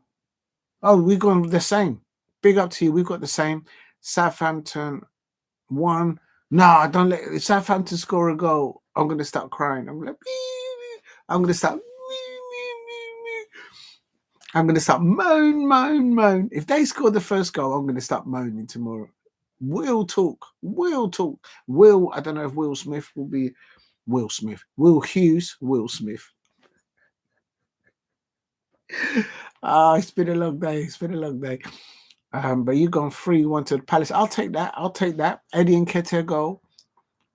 Oh, we've gone the same. Big up to you. We've got the same. Southampton 1. No, I don't let if Southampton score a goal, I'm going to start crying. I'm going to start moan. If they score the first goal, I'm going to start moaning tomorrow. We'll talk. I don't know if Will Smith will be Will Smith. Will Hughes, Will Smith. It's been a long day. But you've gone 3-1 to the Palace. I'll take that. Eddie Nketiah goal.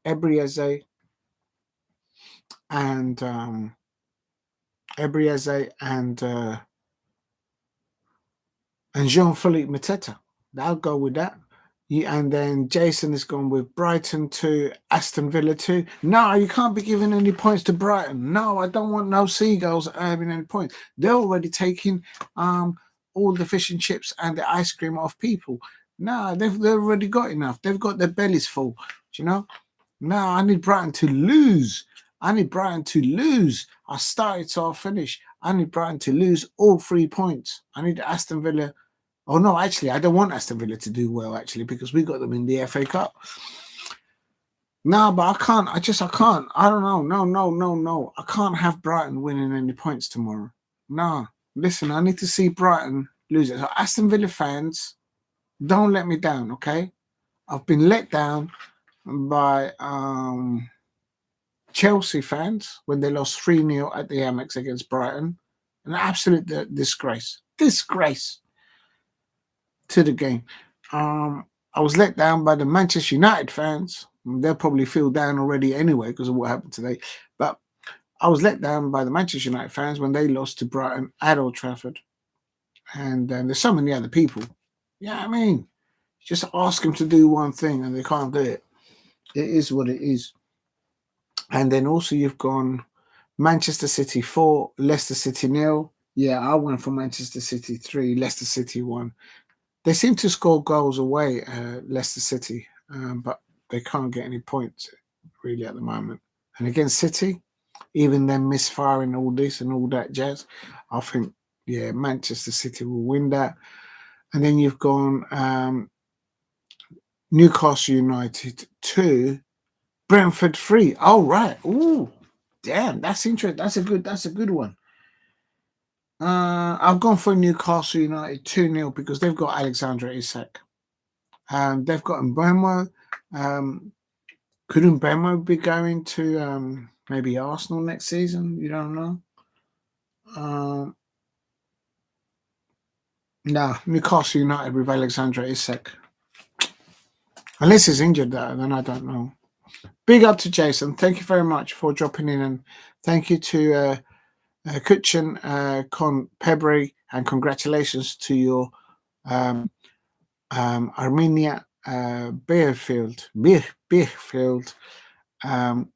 Ebrieze and Jean-Philippe Mateta. I'll go with that. And then Jason has gone with Brighton 2, Aston Villa 2. No, you can't be giving any points to Brighton. No, I don't want no seagulls having any points. They're already taking all the fish and chips and the ice cream off people. No, they've already got enough. They've got their bellies full. Do you know? No, I need Brighton to lose. I started, so I'll finish. I need Brighton to lose all 3 points. I need Aston Villa Oh no, actually, I don't want Aston Villa to do well, actually, because we got them in the FA Cup. No, but I can't. I can't. I don't know. No. I can't have Brighton winning any points tomorrow. No. Listen, I need to see Brighton lose it. So Aston Villa fans, don't let me down, okay? I've been let down by Chelsea fans when they lost 3-0 at the Amex against Brighton. An absolute disgrace. Disgrace to the game. I was let down by the Manchester United fans. They'll probably feel down already anyway because of what happened today. But I was let down by the Manchester United fans when they lost to Brighton at Old Trafford. And there's so many other people. Yeah, I mean, just ask them to do one thing and they can't do it. It is what it is. And then also you've gone Manchester City 4, Leicester City 0. Yeah, I went for Manchester City 3, Leicester City 1. They seem to score goals away, Leicester City, but they can't get any points really at the moment. And against City, even them misfiring all this and all that jazz, I think, yeah, Manchester City will win that. And then you've gone Newcastle United 2, Brentford 3. Oh, right. Ooh, damn, that's interesting. That's a good one. I've gone for Newcastle United 2-0 because they've got Alexander Isak. They've got Mbeumo. Could Mbeumo be going to maybe Arsenal next season? You don't know. No, Newcastle United with Alexander Isak. Unless he's injured, then I don't know. Big up to Jason. Thank you very much for dropping in, and thank you to Kuchen Con Pebri, and congratulations to your Arminia Bielefeld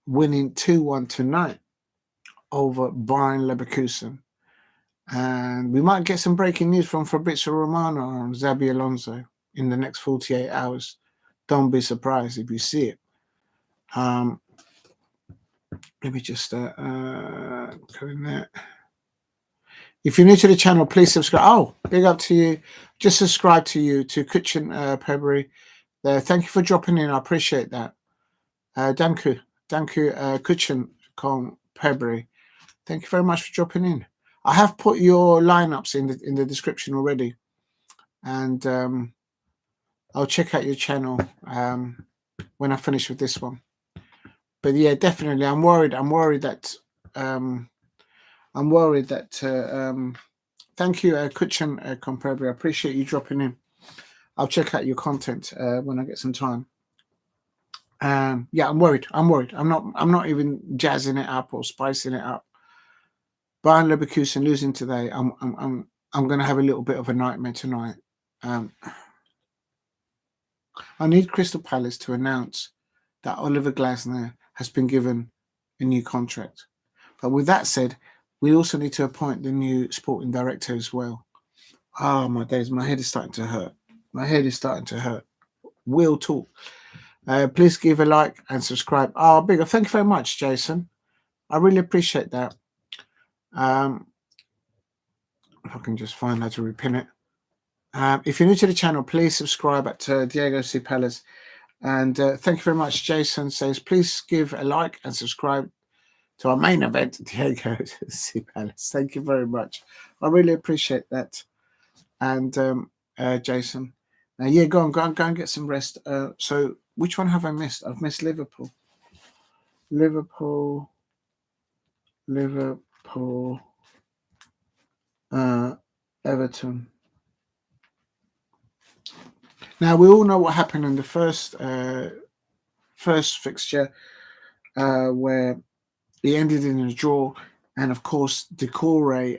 winning 2-1 tonight over Bayern Leverkusen. And we might get some breaking news from Fabrizio Romano on Xabi Alonso in the next 48 hours. Don't be surprised if you see it. Let me just go in there. If you're new to the channel, please subscribe. Oh, big up to you. Just subscribe to Kuchen Pebri. Thank you for dropping in. I appreciate that. Danku, Kuchen Con Pebri. Thank you very much for dropping in. I have put your lineups in the description already, and I'll check out your channel when I finish with this one. But yeah, definitely, I'm worried that. Thank you, Kuchen Comprebri. I appreciate you dropping in. I'll check out your content when I get some time. Yeah, I'm worried. I'm not even jazzing it up or spicing it up. Bayern Leverkusen losing today. I'm going to have a little bit of a nightmare tonight. I need Crystal Palace to announce that Oliver Glasner has been given a new contract. But with that said, we also need to appoint the new sporting director as well. Oh, my days. My head is starting to hurt. We'll talk. Please give a like and subscribe. Oh, bigger. Thank you very much, Jason. I really appreciate that. If I can just find how to repin it. If you're new to the channel, please subscribe at Diego C. Palace. And thank you very much. Jason says, please give a like and subscribe to our main event, Diego C. Palace. Thank you very much. I really appreciate that. And Jason, yeah, go and get some rest. So which one have I missed? I've missed Liverpool, Everton. Now we all know what happened in the first fixture, where it ended in a draw, and of course Decore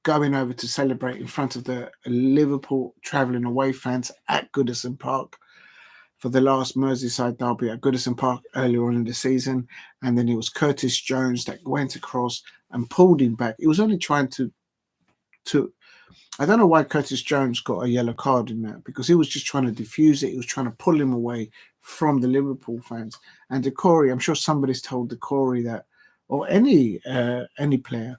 going over to celebrate in front of the Liverpool travelling away fans at Goodison Park for the last Merseyside derby at Goodison Park earlier on in the season. And then it was Curtis Jones that went across and pulled him back. He was only trying to I don't know why Curtis Jones got a yellow card in that, because he was just trying to diffuse it. He was trying to pull him away from the Liverpool fans. And Decore, I'm sure somebody's told Decore that, or any player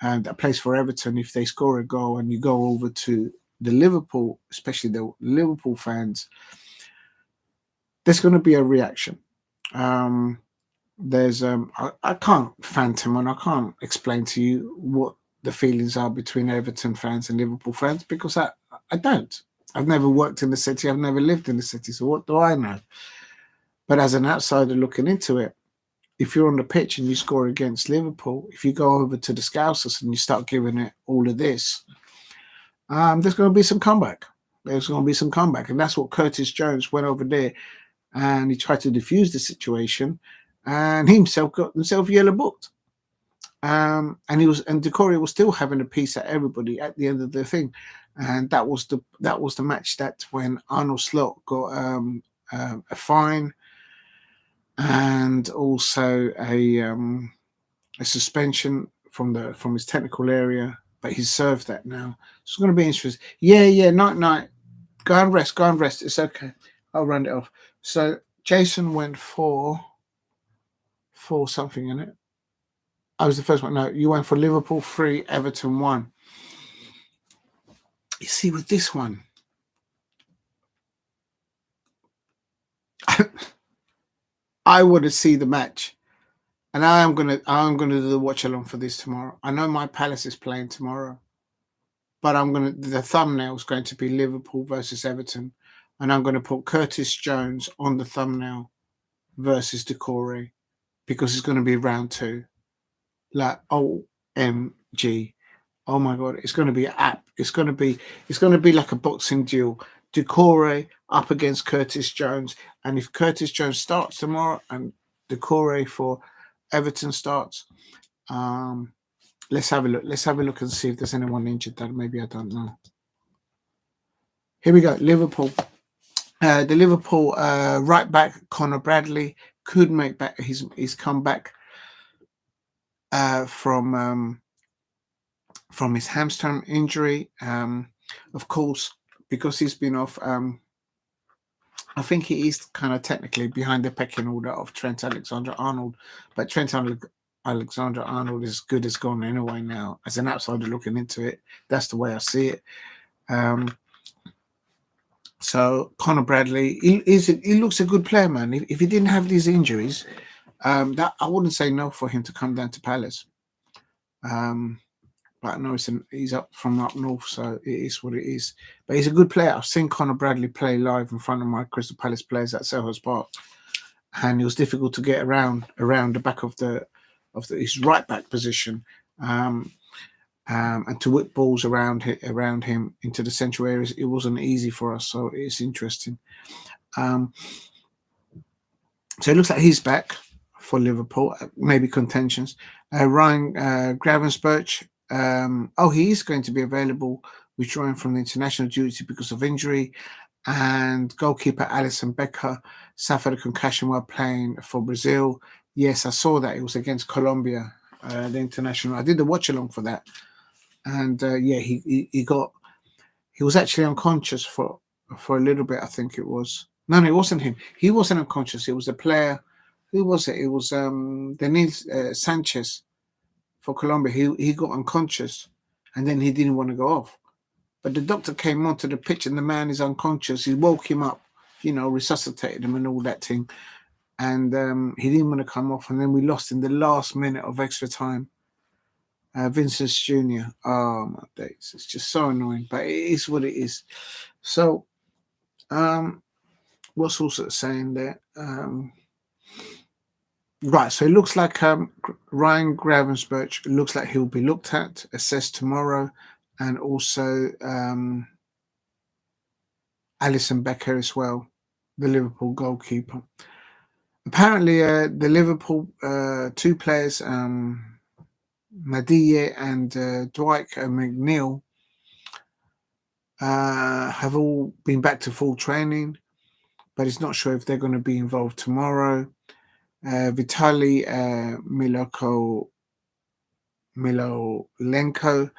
that plays for Everton, if they score a goal and you go over to the Liverpool, especially the Liverpool fans, there's going to be a reaction. There's I can't phantom and I can't explain to you what the feelings are between Everton fans and Liverpool fans because I don't. I've never worked in the city. I've never lived in the city. So what do I know? But as an outsider looking into it, if you're on the pitch and you score against Liverpool, if you go over to the Scousers and you start giving it all of this, there's going to be some comeback. There's going to be some comeback. And that's what Curtis Jones went over there and he tried to diffuse the situation and he himself got himself yellow booked. And Decore was still having a piece at everybody at the end of the thing. And that was the match that when Arnold Slot got a fine and also a suspension from his technical area, but he's served that now. So it's going to be interesting. Yeah, night. Go and rest. It's okay. I'll round it off. So Jason went for something in it. I was the first one. No, you went for Liverpool 3, Everton 1. You see, with this one, I want to see the match, and I'm gonna do the watch along for this tomorrow. I know my Palace is playing tomorrow, but the thumbnail is going to be Liverpool versus Everton, and I'm going to put Curtis Jones on the thumbnail versus Decore because it's going to be round 2. Like OMG. Oh my god, it's going to be it's going to be like a boxing duel. Decore up against Curtis Jones, and if Curtis Jones starts tomorrow and Decore for Everton starts, let's have a look. Let's have a look and see if there's anyone injured. That maybe I don't know. Here we go. Liverpool. The Liverpool right back Conor Bradley could make back his comeback from his hamstring injury. Of course, because he's been off, I think he is kind of technically behind the pecking order of Trent Alexander-Arnold, but Trent Alexander-Arnold is good as gone anyway now. As an outsider looking into it, that's the way I see it. So Conor Bradley, he looks a good player, man. If he didn't have these injuries, that I wouldn't say no for him to come down to Palace. But I know he's up from up north, so it is what it is. But he's a good player. I've seen Conor Bradley play live in front of my Crystal Palace players at Selhurst Park, and it was difficult to get around the back of his right back position, and to whip balls around him into the central areas. It wasn't easy for us, so it's interesting. So it looks like he's back for Liverpool, maybe contentions. Ryan Gravenberch. He is going to be available, withdrawing from the international duty because of injury. And goalkeeper Alisson Becker suffered a concussion while playing for Brazil. Yes, I saw that. It was against Colombia, the international. I did the watch along for that. And he was actually unconscious for a little bit, I think it was. No, it wasn't him. He wasn't unconscious. It was the player. Who was it? It was Denis Sanchez for Colombia. He got unconscious and then he didn't want to go off. But the doctor came onto the pitch and the man is unconscious. He woke him up, resuscitated him and all that thing. And he didn't want to come off. And then we lost in the last minute of extra time. Vincent Jr. Oh, my days. It's just so annoying. But it is what it is. So, what's also saying there? Right, so it looks like Ryan Gravenberch looks like he'll be looked at, assessed tomorrow, and also Alisson Becker as well, the Liverpool goalkeeper. Apparently, the Liverpool 2 players, Madille and Dwight McNeil, have all been back to full training, but he's not sure if they're going to be involved tomorrow. Vitaly Milolenko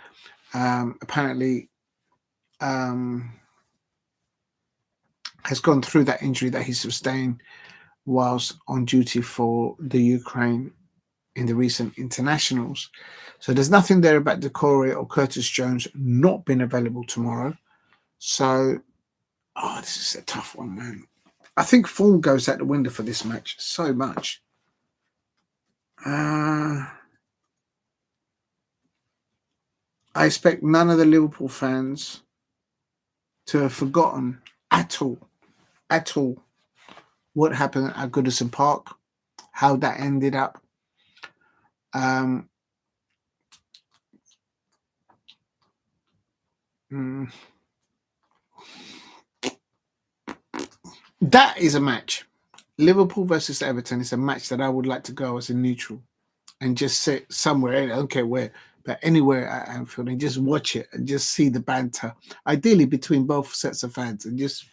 apparently has gone through that injury that he sustained whilst on duty for the Ukraine in the recent internationals. So there's nothing there about Decore or Curtis Jones not being available tomorrow. So, this is a tough one, man. I think form goes out the window for this match so much. I expect none of the Liverpool fans to have forgotten at all what happened at Goodison Park, how that ended up. That is a match. Liverpool versus Everton is a match that I would like to go as a neutral and just sit somewhere, I don't care where, but anywhere at Anfield and just watch it and just see the banter, ideally between both sets of fans, and just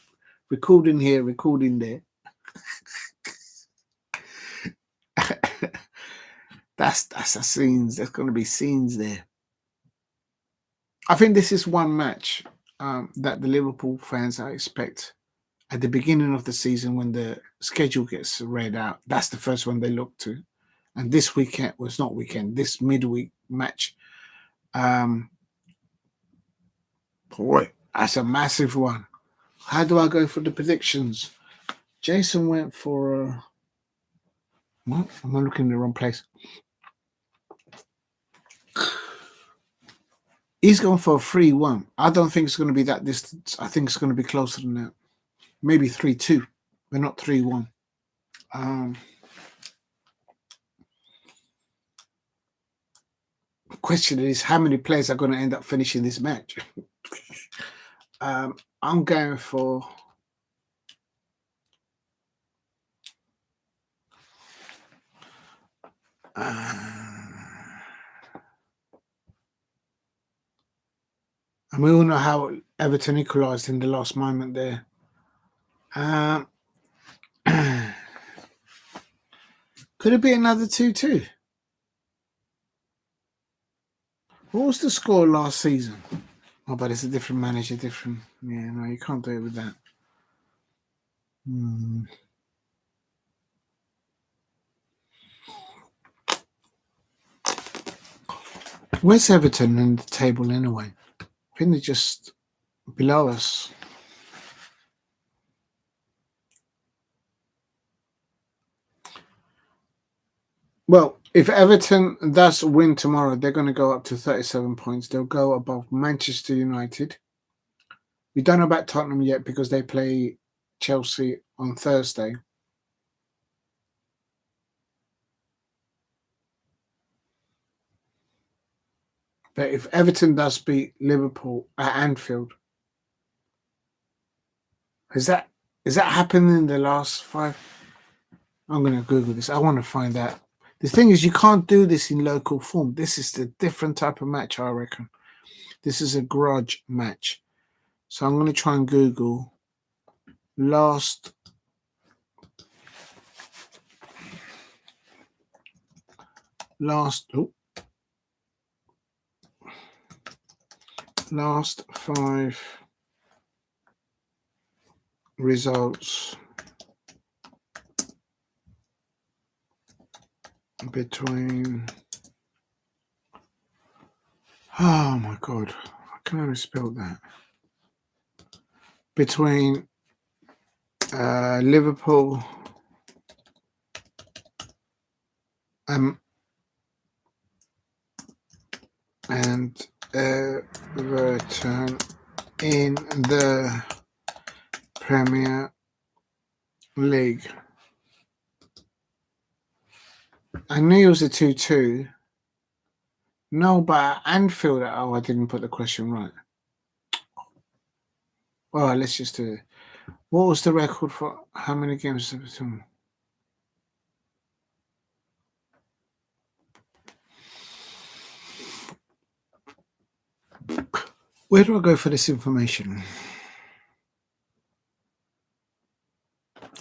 recording here, recording there. That's a scenes. There's going to be scenes there. I think this is one match that the Liverpool fans I expect at the beginning of the season when the schedule gets read out. That's the first one they look to. And this weekend was not weekend. This midweek match, boy, that's a massive one. How do I go for the predictions? Jason went for what? Am I looking in the wrong place? He's going for a 3-1. I don't think it's going to be that distance. I think it's going to be closer than that. Maybe 3-2, but not 3-1. Question is, how many players are going to end up finishing this match? I'm going for and we all know how Everton equalised in the last moment there. Could it be another 2-2? What was the score last season? Oh, but it's a different manager, different. Yeah, no, you can't do it with that. Where's Everton in the table anyway? I think they're just below us. Well, if Everton does win tomorrow, they're going to go up to 37 points. They'll go above Manchester United. We don't know about Tottenham yet because they play Chelsea on Thursday. But if Everton does beat Liverpool at Anfield, has that happened in the last 5? I'm going to Google this. I want to find out. The thing is, you can't do this in local form. This is a different type of match, I reckon. This is a grudge match. So I'm going to try and Google last 5 results between. Oh my God, I can only spell that. Between Liverpool and Everton in the Premier League. I knew it was a 2-2. No, but Anfield. Oh, I didn't put the question right. All right, let's just do it. What was the record for how many games? Where do I go for this information?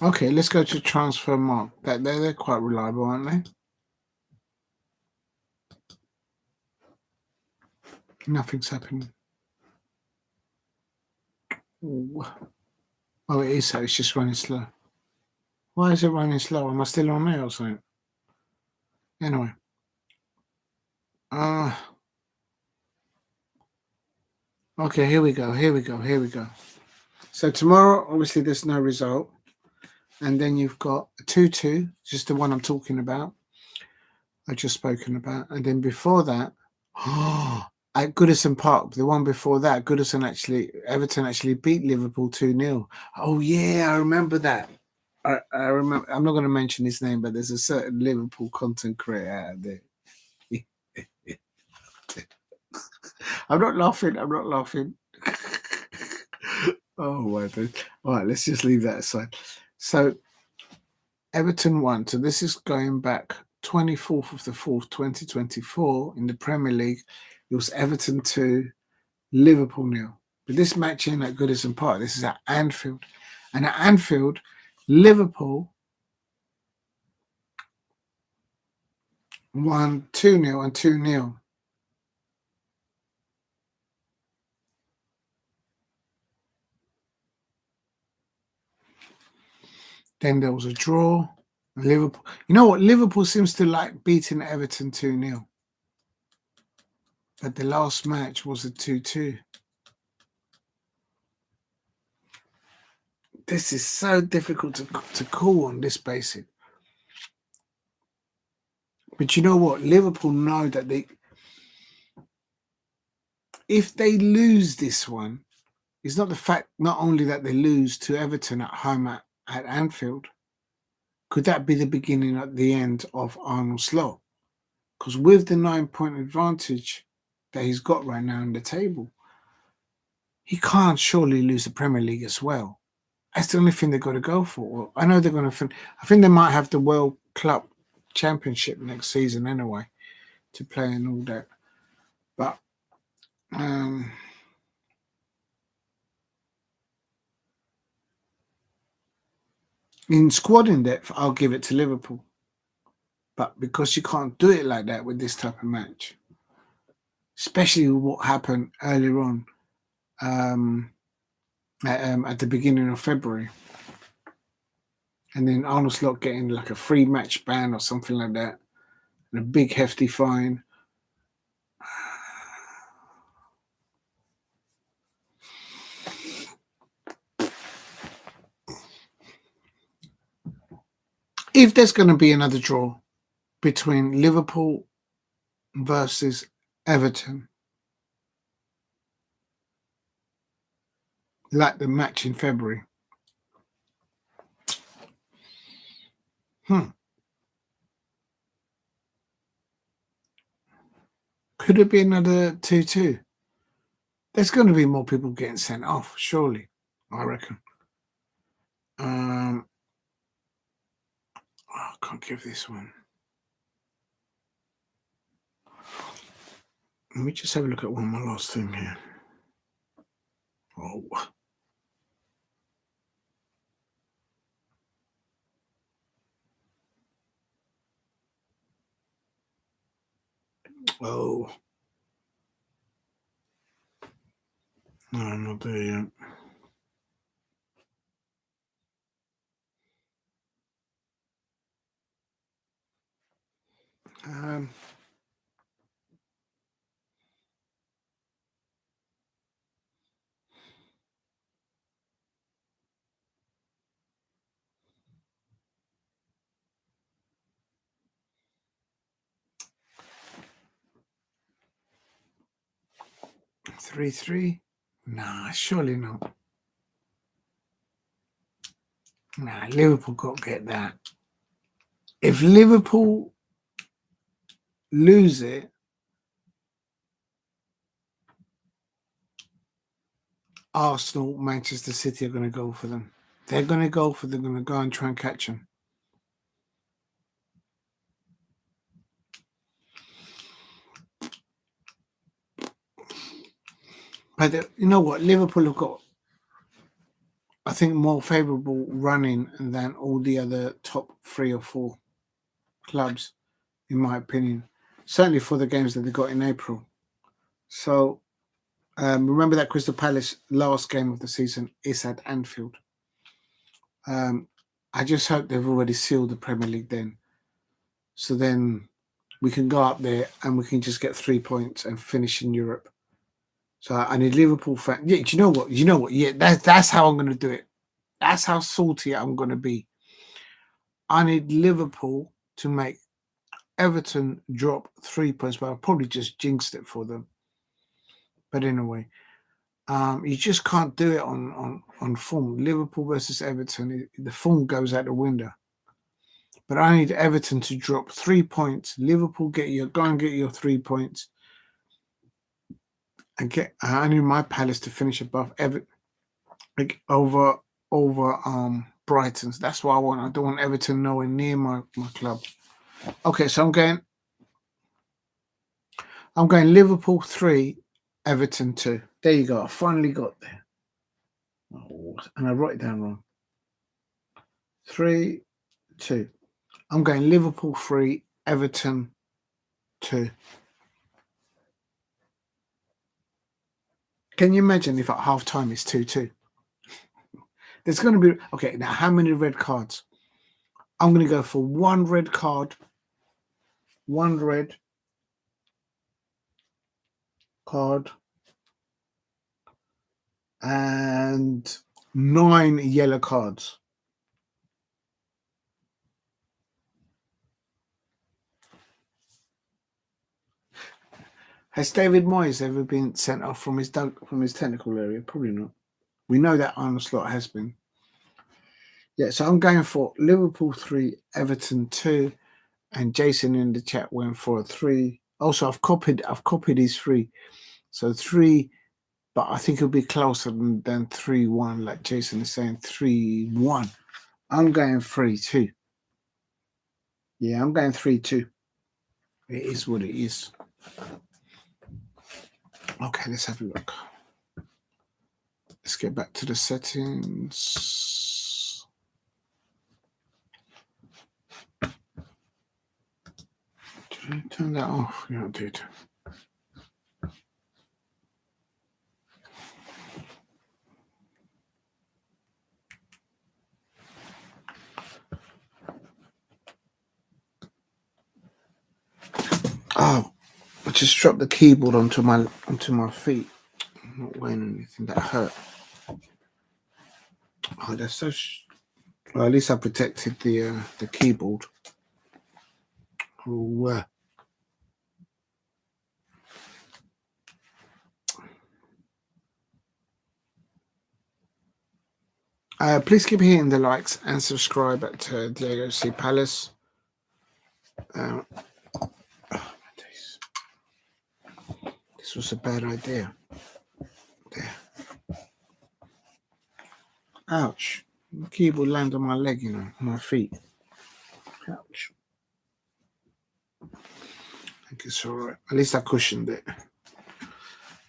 Okay, let's go to transfer mark. They're quite reliable, aren't they? Nothing's happening. Ooh. Oh, it is. So it's just running slow. Why is it running slow? Am I still on there or something? Anyway. Okay, here we go. So tomorrow, obviously, there's no result. And then you've got a 2-2, just the one I'm talking about. I've just spoken about. And then before that, at Goodison Park, the one before that, Everton actually beat Liverpool 2-0. Oh, yeah, I remember that. I remember. I'm not going to mention his name, but there's a certain Liverpool content creator out there. I'm not laughing. Oh, my God. All right, let's just leave that aside. So, Everton won. So, this is going back 24th of the 4th, 2024 in the Premier League. It was Everton 2, Liverpool 0. But this match ain't at Goodison Park. This is at Anfield. And at Anfield, Liverpool won 2-0 and 2-0. Then there was a draw. Liverpool. You know what? Liverpool seems to like beating Everton 2-0. But the last match was a 2-2. This is so difficult to call on this basis. But you know what? Liverpool know that if they lose this one, it's not the fact not only that they lose to Everton at home at Anfield. Could that be the beginning at the end of Arnold Slot? Because with the 9-point advantage that he's got right now in the table, he can't surely lose the Premier League as well. That's the only thing they've got to go for. I know they're going to. I think they might have the World Club Championship next season anyway to play and all that. But in squad in depth, I'll give it to Liverpool. But because you can't do it like that with this type of match, especially what happened earlier on at the beginning of February, and then Arnold Slot getting like a free match ban or something like that, and a big hefty fine. If there's going to be another draw between Liverpool versus Everton, like the match in February, could it be another 2-2? There's going to be more people getting sent off, surely, I reckon. I can't give this one. Let me just have a look at one more last thing here. Oh. Oh. No, I'm not there yet. Um, three. Nah, surely not. Nah, Liverpool got to get that. If Liverpool lose it, Arsenal, Manchester City are going to go for them. They're going to go and try and catch them. But you know what? Liverpool have got, I think, more favourable running than all the other top 3 or 4 clubs, in my opinion. Certainly for the games that they got in April. So remember that Crystal Palace last game of the season is at Anfield. I just hope they've already sealed the Premier League then. So then we can go up there and we can just get 3 points and finish in Europe. So I need Liverpool fan. Yeah, do you know what? You know what? Yeah, that's how I'm going to do it. That's how salty I'm going to be. I need Liverpool to make Everton drop 3 points, but I'll probably just jinxed it for them. But anyway, you just can't do it on form. Liverpool versus Everton, the form goes out the window. But I need Everton to drop 3 points. Liverpool go and get your 3 points, and I need my Palace to finish above Everton, like over Brighton's. That's what I want. I don't want Everton nowhere near my club. Okay, so I'm going Liverpool 3, Everton 2. There you go. I finally got there. Oh, and I wrote it down wrong. 3, 2. I'm going Liverpool 3, Everton 2. Can you imagine if at half time it's 2-2? There's going to be... Okay, now how many red cards? I'm going to go for 1 red card. 1 red card. And 9 yellow cards. Has David Moyes ever been sent off from his technical area? Probably not. We know that Arne Slot has been. Yeah, so I'm going for Liverpool 3, Everton 2, and Jason in the chat went for 3. Also, I've copied his 3. So 3, but I think it'll be closer than 3-1, like Jason is saying, 3-1. I'm going 3-2. Yeah, I'm going 3-2. It is what it is. Okay, let's have a look. Let's get back to the settings. Did I turn that off? Yeah, I did. Oh, I just dropped the keyboard onto my feet. I'm not wearing anything that hurt. Oh, that's so. Well, at least I protected the keyboard. Oh, please keep hitting the likes and subscribe at Diego C. Palace. This was a bad idea. There. Ouch. The keyboard landed on my leg, my feet. Ouch. I think it's all right. At least I cushioned it.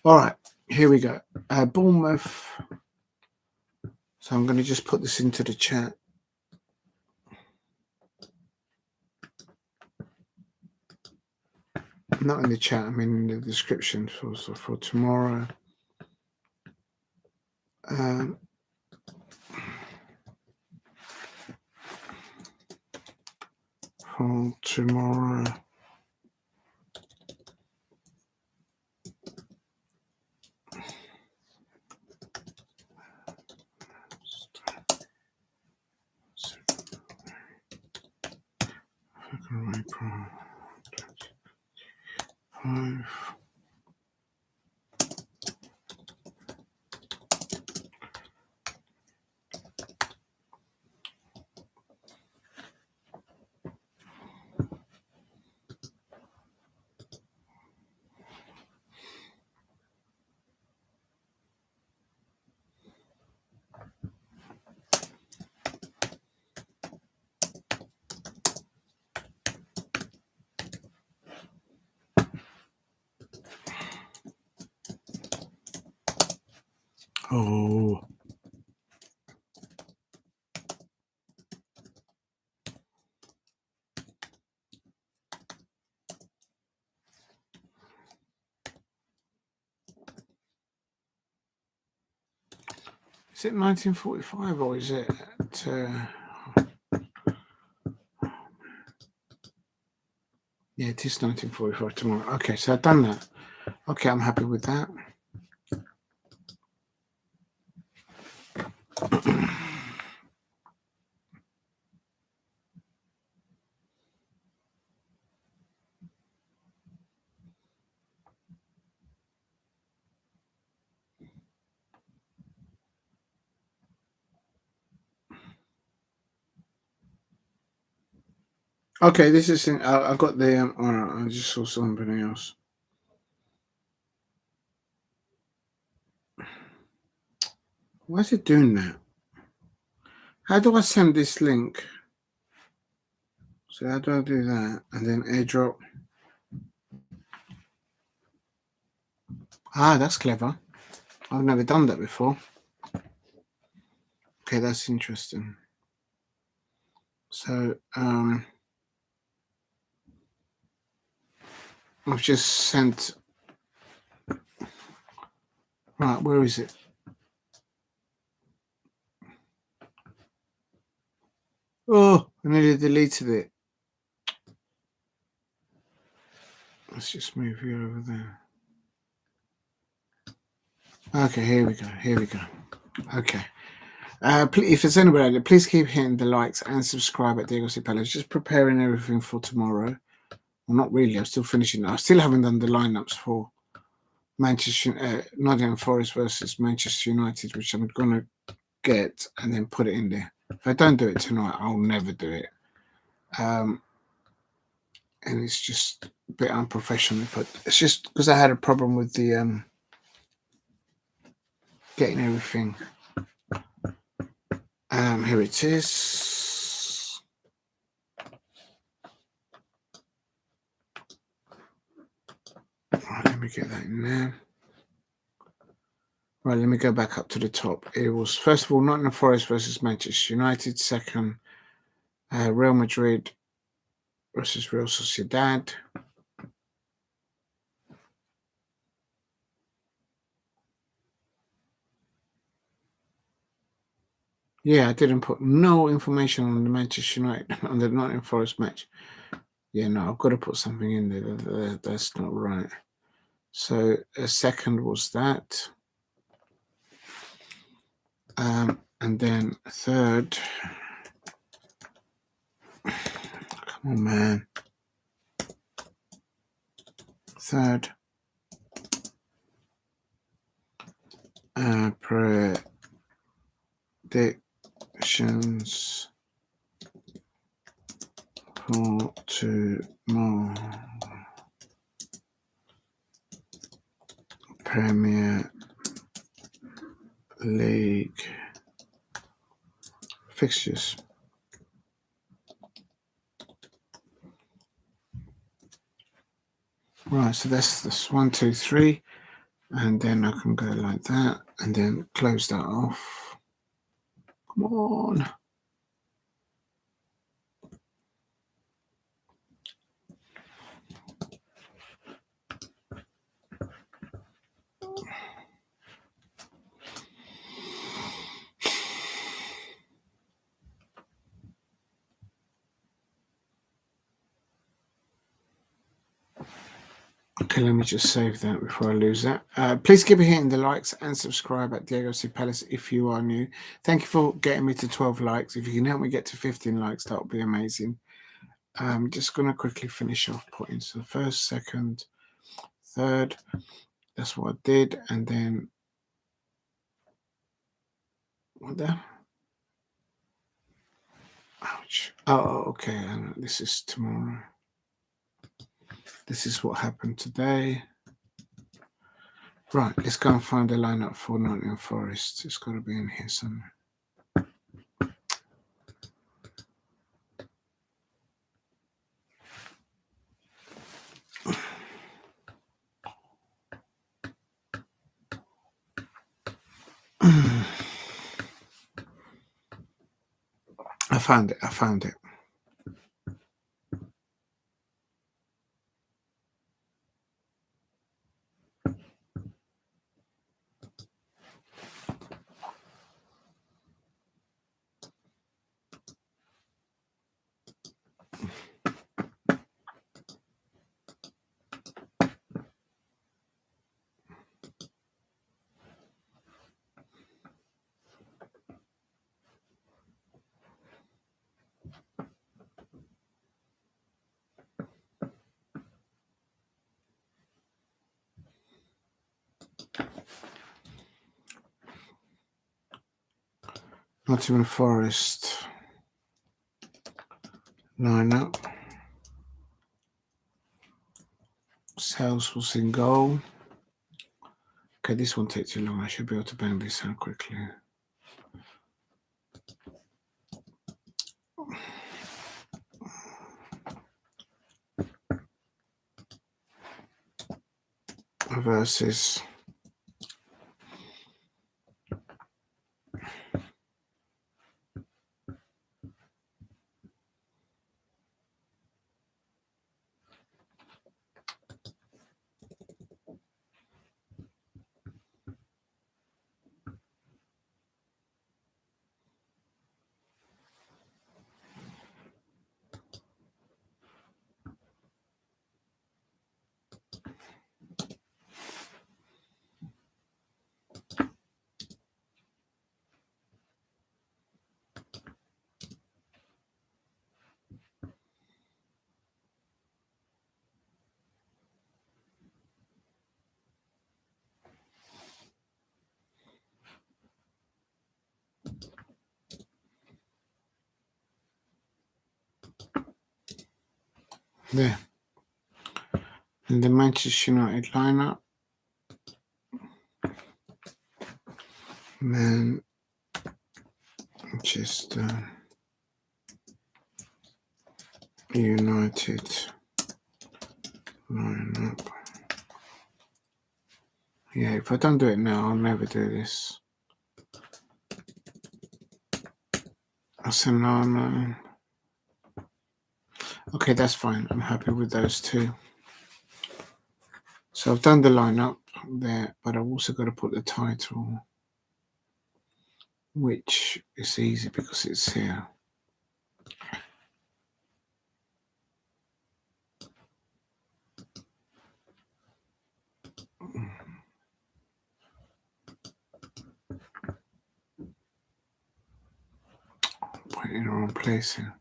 All right, here we go. Bournemouth. So I'm going to just put this into the chat. Not in the chat, I mean in the description for tomorrow. For tomorrow. Oh. Is it 1945 or is it at, yeah, it is 1945 tomorrow. Okay, so I've done that. Okay, I'm happy with that. Okay, this is. I got the. Alright, I just saw something else. Why is it doing that? How do I send this link? So how do I do that? And then airdrop. Ah, that's clever. I've never done that before. Okay, that's interesting. So I've just sent. Right, where is it? Oh, I nearly deleted it. Let's just move you over there. Okay, here we go. Here we go. Okay. If there's anybody out there, please keep hitting the likes and subscribe at Diego C. Palace. Just preparing everything for tomorrow. Well, not really. I'm still finishing. I still haven't done the lineups for Nottingham Forest versus Manchester United, which I'm going to get and then put it in there. If I don't do it tonight, I'll never do it. And it's just a bit unprofessional. But it's just because I had a problem with the getting everything. Here it is. Right, let me get that in there. Right, let me go back up to the top. It was, first of all, Nottingham Forest versus Manchester United. Second, Real Madrid versus Real Sociedad. Yeah, I didn't put no information on the Manchester United, on the Nottingham Forest match. Yeah, no, I've got to put something in there. That's not right. So a second was that. And then third. Come on, man. Third. Predictions for tomorrow. Premier League fixtures. Right, so that's this 1, 2, 3, and then I can go like that, and then close that off. Come on. Okay, let me just save that before I lose that. Please keep hitting the likes and subscribe at Diego C. Palace if you are new. Thank you for getting me to 12 likes. If you can help me get to 15 likes, that would be amazing. I'm just going to quickly finish off putting so first, second, third. That's what I did. And then, what the? Ouch. Oh, okay. And this is tomorrow. This is what happened today. Right, let's go and find the lineup for Nottingham Forest. It's got to be in here somewhere. I found it. Nottingham Forest lineup. Sales was in goal. Okay, this won't take too long. I should be able to bang this out quickly. Versus there. In the Manchester United lineup, Manchester United lineup. Yeah, if I don't do it now, I'll never do this. Arsenal. Okay, that's fine. I'm happy with those two. So I've done the lineup there, but I've also got to put the title, which is easy because it's here. Put it in the wrong place here.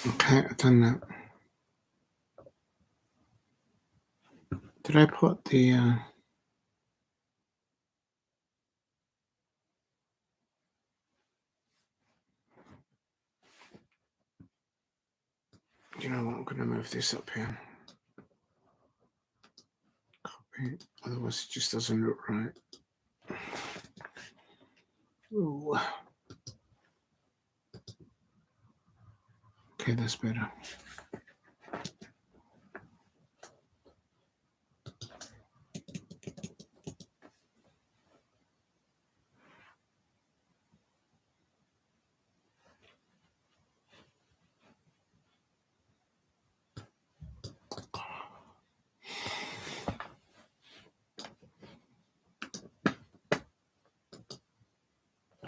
Okay, I've done that. Did I put the... You know what? I'm going to move this up here. Copy. Otherwise, it just doesn't look right. Ooh. Okay, that's better.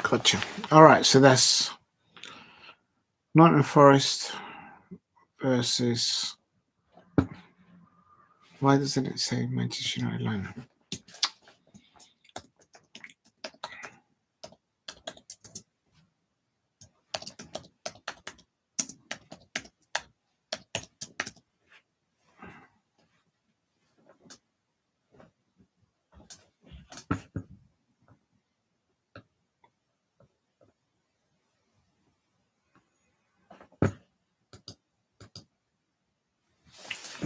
Gotcha. All right, so that's Nott'm Forest versus... Why doesn't it say Manchester United lineup?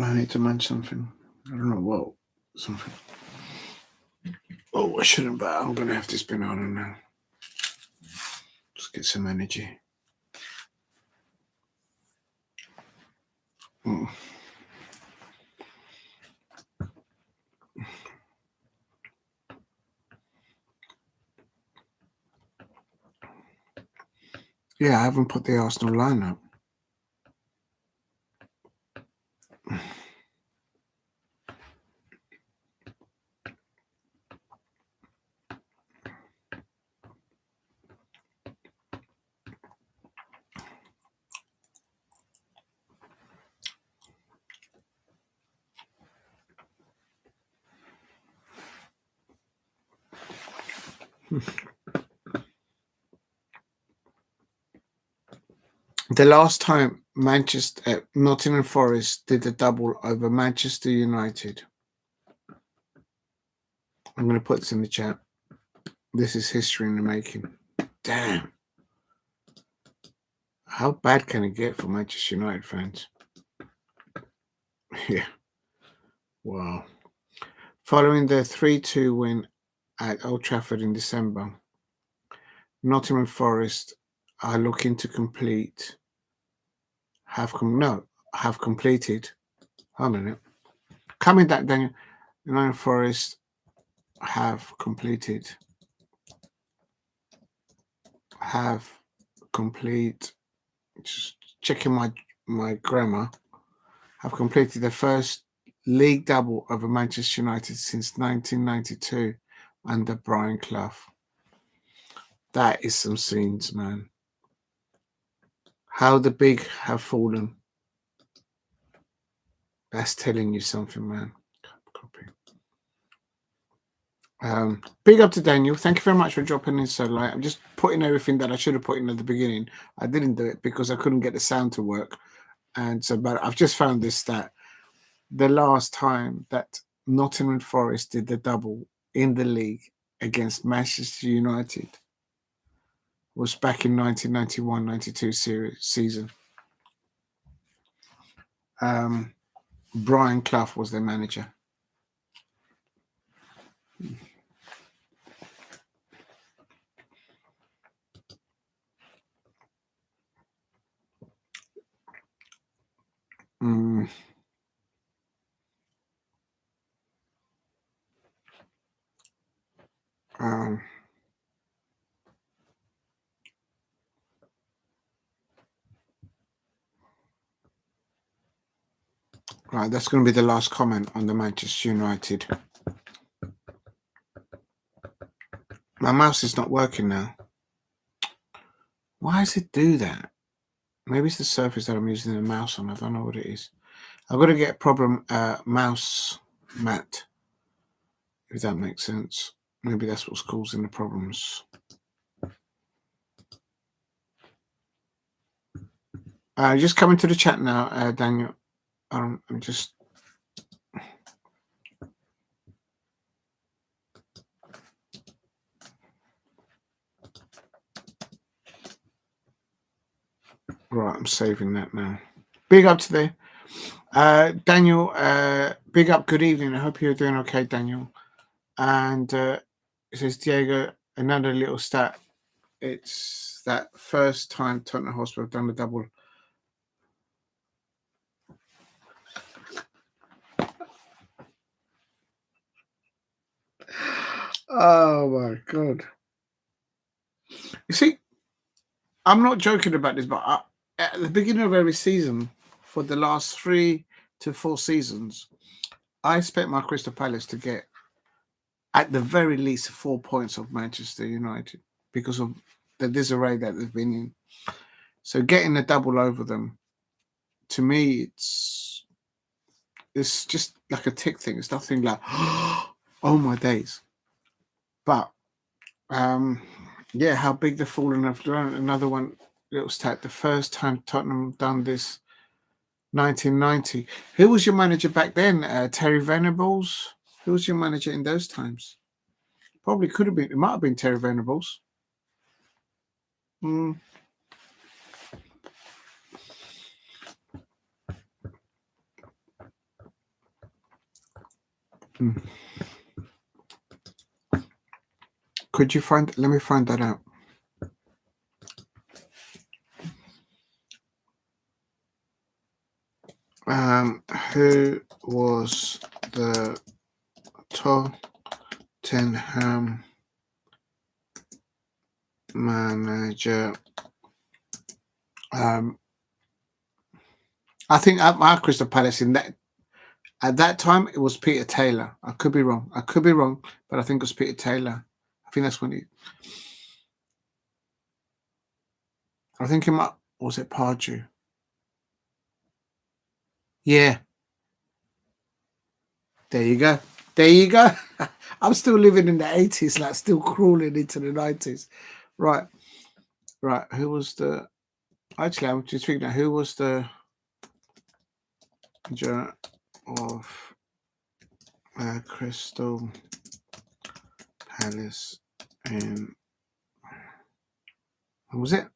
I need to manage something. I don't know what. Something. Oh, I shouldn't, but I'm going to have to spin on it now. Just get some energy. Yeah, I haven't put the Arsenal lineup. The last time Nottingham Forest did a double over Manchester United. I'm going to put this in the chat. This is history in the making. Damn. How bad can it get for Manchester United fans? Yeah. Wow. Following their 3-2 win at Old Trafford in December, Nottingham Forest are looking to have completed. Hold on a minute. Coming back, Daniel. Nottingham Forest have just checking my grammar, have completed the first league double over Manchester United since 1992 under Brian Clough. That is some scenes, man. How the big have fallen. That's telling you something, man. Copy. Big up to Daniel. Thank you very much for dropping in so late. I'm just putting everything that I should have put in at the beginning. I didn't do it because I couldn't get the sound to work. And so, but I've just found this stat. The last time that Nottingham Forest did the double in the league against Manchester United was back in 1991-92 season. Brian Clough was their manager. Right, that's going to be the last comment on the Manchester United. My mouse is not working now. Why does it do that? Maybe it's the surface that I'm using the mouse on. I don't know what it is. I've got to get a problem mouse mat, if that makes sense. Maybe that's what's causing the problems. Just coming to the chat now, Daniel. I'm just... Right, I'm saving that now. Big up to there. Daniel, big up, good evening. I hope you're doing okay, Daniel. And it says, Diego, another little stat. It's that first time Tottenham Hotspur have done the double. Oh, my God. You see, I'm not joking about this, but at the beginning of every season, for the last 3 to 4 seasons, I expect my Crystal Palace to get, at the very least, 4 points of Manchester United because of the disarray that they've been in. So getting a double over them, to me, it's just like a tick thing. It's nothing like, oh my days. But yeah, how big the fallen have done. Another one, little stat. The first time Tottenham done this, 1990. Who was your manager back then? Terry Venables. Who was your manager in those times? Probably could have been. It might have been Terry Venables. Could you find? Let me find that out. Who was the Tottenham manager? I think at my Crystal Palace at that time it was Peter Taylor. I could be wrong, but I think it was Peter Taylor. I think that's when I think it might, was it Pardew? Yeah. There you go. I'm still living in the 80s, like still crawling into the 90s. Right. Who was the... Actually, I'm just thinking now, who was the manager of Crystal Palace in, what was it?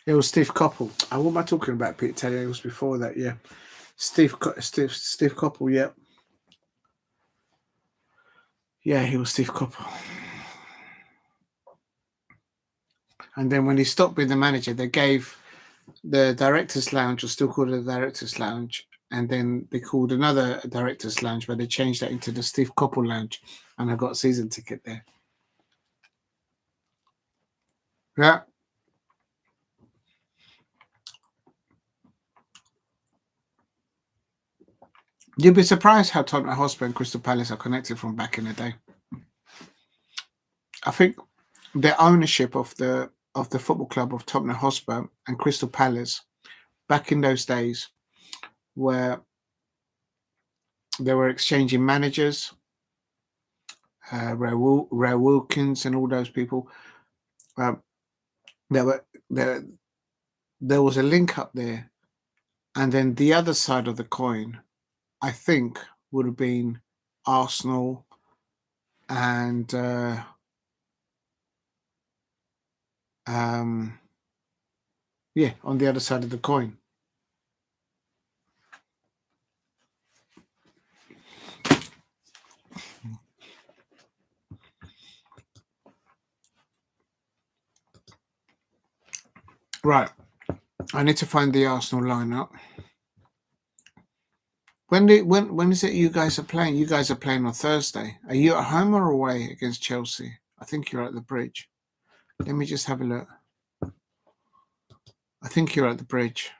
It was Steve Coppell. What am I talking about, Pete Taylor? It was before that, yeah. Steve Coppell, yeah. Yeah, he was Steve Coppell. And then when he stopped being the manager, they gave the director's lounge, was still called the director's lounge, and then they called another director's lounge, but they changed that into the Steve Coppell lounge, and I got a season ticket there. Yeah. You'd be surprised how Tottenham Hotspur and Crystal Palace are connected from back in the day. I think the ownership of the football club of Tottenham Hotspur and Crystal Palace back in those days, where they were exchanging managers, Ray Wilkins and all those people. There was a link up there, and then the other side of the coin, I think, would have been Arsenal and yeah, on the other side of the coin. Right. I need to find the Arsenal lineup. When is it you guys are playing? You guys are playing on Thursday. Are you at home or away against Chelsea? I think you're at the Bridge. Let me just have a look. I think you're at the Bridge.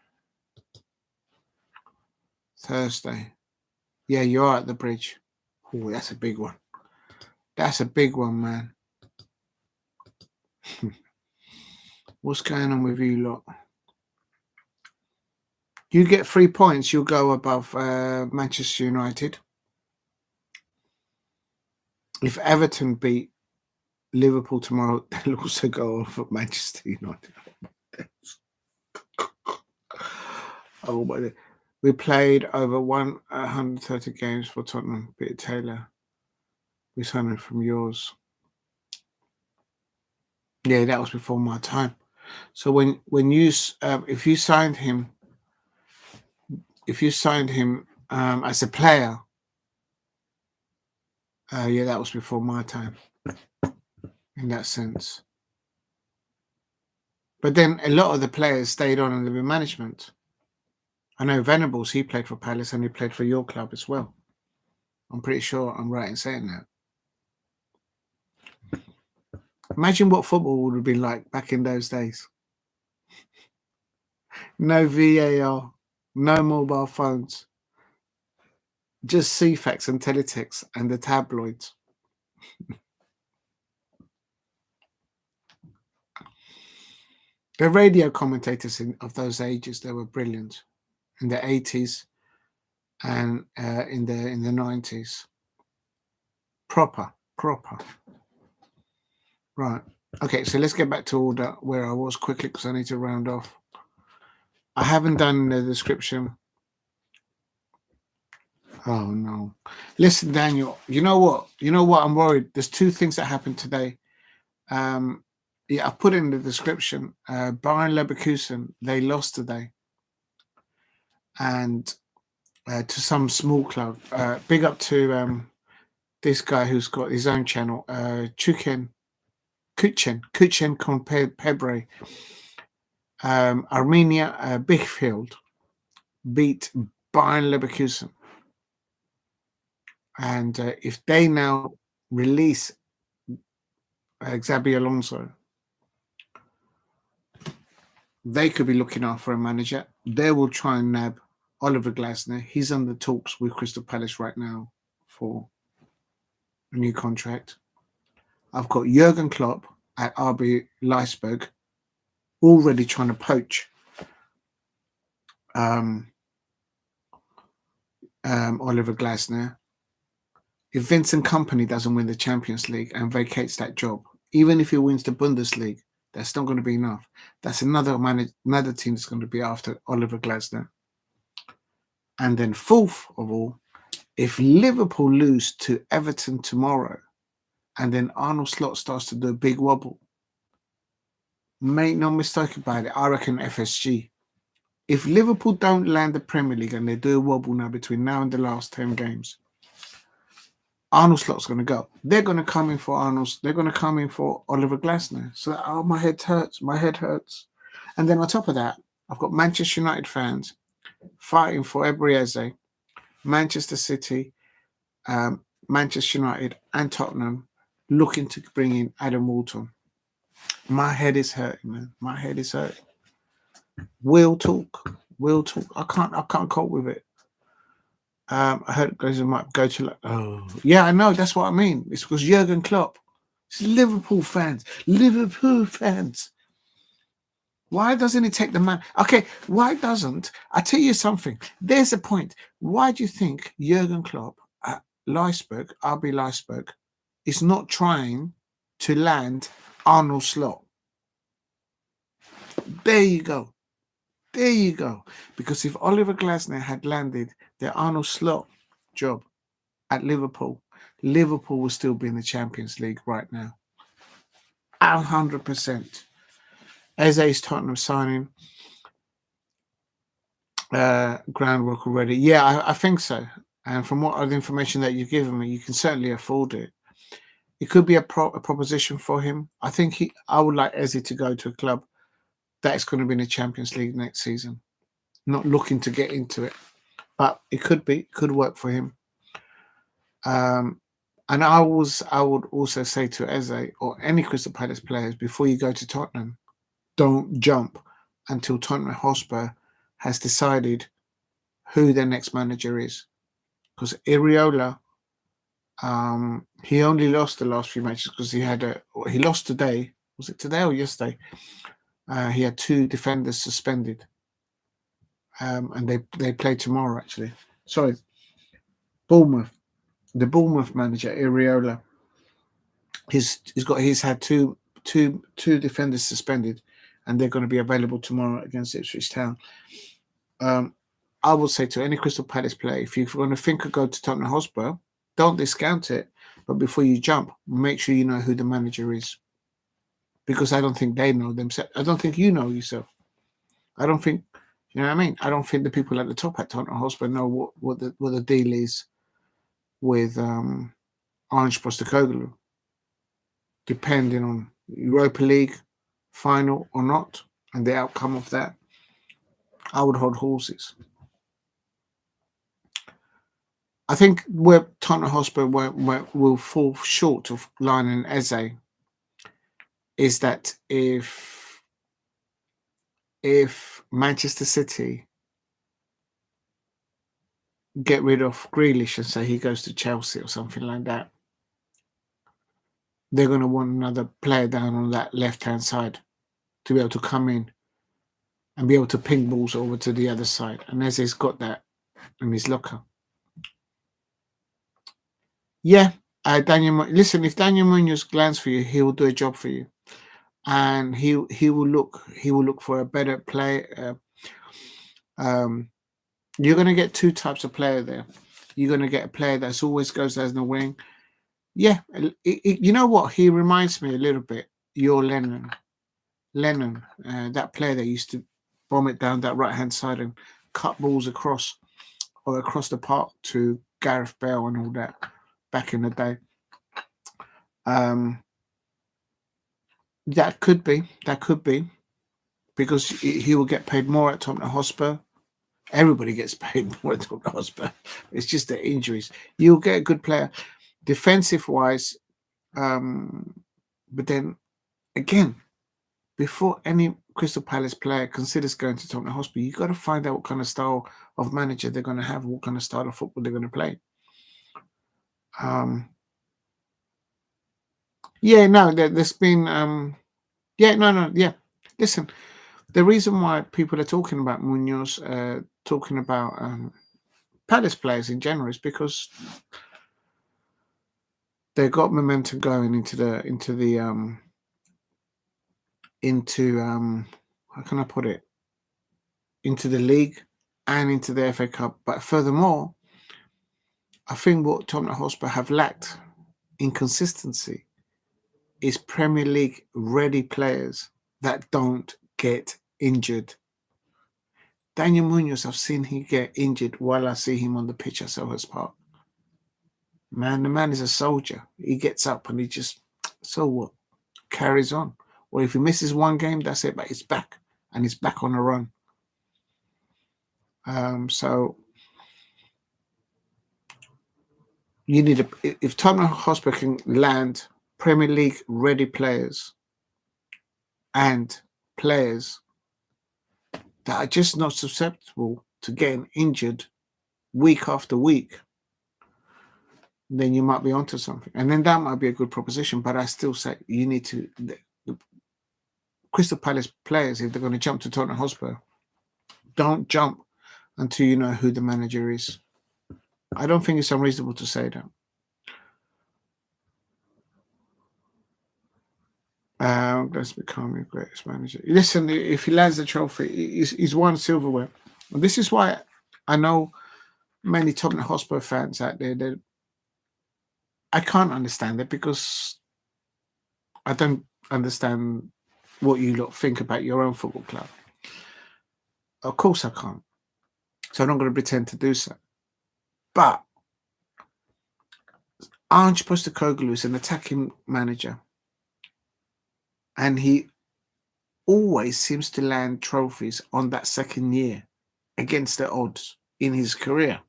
Thursday. Yeah, you are at the Bridge. Oh, that's a big one. That's a big one, man. What's going on with you lot? You get 3 points, you'll go above Manchester United. If Everton beat Liverpool tomorrow, they'll also go off at Manchester United. Oh my God. We played over 130 games for Tottenham. Peter Taylor. We signed him from yours. Yeah, that was before my time. So when you if you signed him as a player, yeah, that was before my time. In that sense. But then a lot of the players stayed on in the management. I know Venables, he played for Palace and he played for your club as well. I'm pretty sure I'm right in saying that. Imagine what football would have been like back in those days. No VAR, no mobile phones, just CFAX and teletext and the tabloids. The radio commentators of those ages, they were brilliant in the 80s and in the 90s. Proper. Right. Okay, so let's get back to order where I was quickly because I need to round off. I haven't done the description. Oh no. Listen, Daniel, you know what? I'm worried. There's two things that happened today. Yeah, I've put in the description. Bayern Leverkusen, they lost today. And to some small club. Big up to this guy who's got his own channel, Kuchen con Pebre. Arminia, Bielefeld beat Bayern Leverkusen. And if they now release Xabi Alonso, they could be looking out for a manager. They will try and nab Oliver Glasner. He's under talks with Crystal Palace right now for a new contract. I've got Jurgen Klopp at RB Leipzig already trying to poach Oliver Glasner. If Vincent Company doesn't win the Champions League and vacates that job, even if he wins the Bundesliga, that's not going to be enough. That's another team that's going to be after Oliver Glasner. And then fourth of all, if Liverpool lose to Everton tomorrow, and then Arnold Slot starts to do a big wobble, make no mistake about it, I reckon FSG. If Liverpool don't land the Premier League and they do a wobble now between now and the last 10 games, Arnold Slot's going to go. They're going to come in for Arnold. They're going to come in for Oliver Glasner. So, my head hurts. My head hurts. And then on top of that, I've got Manchester United fans fighting for Eberechi, Manchester City, Manchester United, and Tottenham looking to bring in Adam Walton. My head is hurting, man. My head is hurting. We'll talk. I can't cope with it. I heard guys might go to yeah, I know, that's what I mean. It's because Jurgen Klopp. It's Liverpool fans. Why doesn't he take the man? Okay, why doesn't I tell you something? There's a point. Why do you think Jurgen Klopp at Leipzig, RB Leipzig, is not trying to land Arnold Slot? There you go. Because if Oliver Glasner had landed the Arnold Slot job at Liverpool, Liverpool will still be in the Champions League right now. 100%. Eze's Tottenham signing. Groundwork already. Yeah, I think so. And from what other information that you've given me, you can certainly afford it. It could be a proposition for him. I think I would like Eze to go to a club that's going to be in the Champions League next season. Not looking to get into it, but it could work for him. And I would also say to Eze or any Crystal Palace players, before you go to Tottenham, don't jump until Tottenham Hotspur has decided who their next manager is. Because Iraola, he only lost the last few matches because he lost today. Was it today or yesterday? He had 2 defenders suspended. And they play tomorrow, actually. Sorry. Bournemouth. The Bournemouth manager, Iraola, he's had two defenders suspended, and they're going to be available tomorrow against Ipswich Town. I will say to any Crystal Palace player, if you're going to think of going to Tottenham Hotspur, don't discount it. But before you jump, make sure you know who the manager is. Because I don't think they know themselves. I don't think you know yourself. I don't think, you know what I mean? I don't think the people at the top at Tottenham Hotspur know what the deal is with Orange Postecoglou, depending on Europa League final or not, and the outcome of that. I would hold horses. I think where Tottenham Hotspur will fall short of lining Eze is that if Manchester City get rid of Grealish and say he goes to Chelsea or something like that, they're going to want another player down on that left-hand side to be able to come in and be able to ping balls over to the other side. And Eze's got that in his locker. Yeah, Daniel. Listen, if Daniel Munoz glands for you, he will do a job for you, and he will look for a better player. You're going to get 2 types of player there. You're going to get a player that's always goes as the wing. Yeah, you know what? He reminds me a little bit. Your Lennon, that player that used to bomb it down that right-hand side and cut balls across the park to Gareth Bale and all that back in the day. That could be because he will get paid more at Tottenham Hotspur. Everybody gets paid more at Tottenham Hotspur. It's just the injuries. You'll get a good player, defensive wise. But then again, before any Crystal Palace player considers going to Tottenham Hotspur, you've got to find out what kind of style of manager they're going to have, what kind of style of football they're going to play. Yeah, no, there's been Listen, the reason why people are talking about Munoz, talking about Palace players in general is because they got momentum going into how can I put it, into the league and into the FA Cup. But furthermore, I think what Tottenham Hotspur have lacked in consistency is Premier League ready players that don't get injured. Daniel Munoz, I've seen him get injured while I see him on the pitch at Selhurst Park. Man, the man is a soldier. He gets up and he just, so what, carries on. Or if he misses one game, that's it, but he's back. And he's back on a run. So you need if Tottenham Hotspur can land Premier League ready players and players that are just not susceptible to getting injured week after week, then you might be onto something. And then that might be a good proposition. But I still say you need to, the Crystal Palace players, if they're going to jump to Tottenham Hotspur, don't jump until you know who the manager is. I don't think it's unreasonable to say that. Let's become the greatest manager. Listen, if he lands the trophy, he's won silverware. And this is why I know many Tottenham Hotspur fans out there that I can't understand it, because I don't understand what you lot think about your own football club. Of course I can't. So I'm not going to pretend to do so. But Ange Postecoglou is an attacking manager. And he always seems to land trophies on that second year against the odds in his career.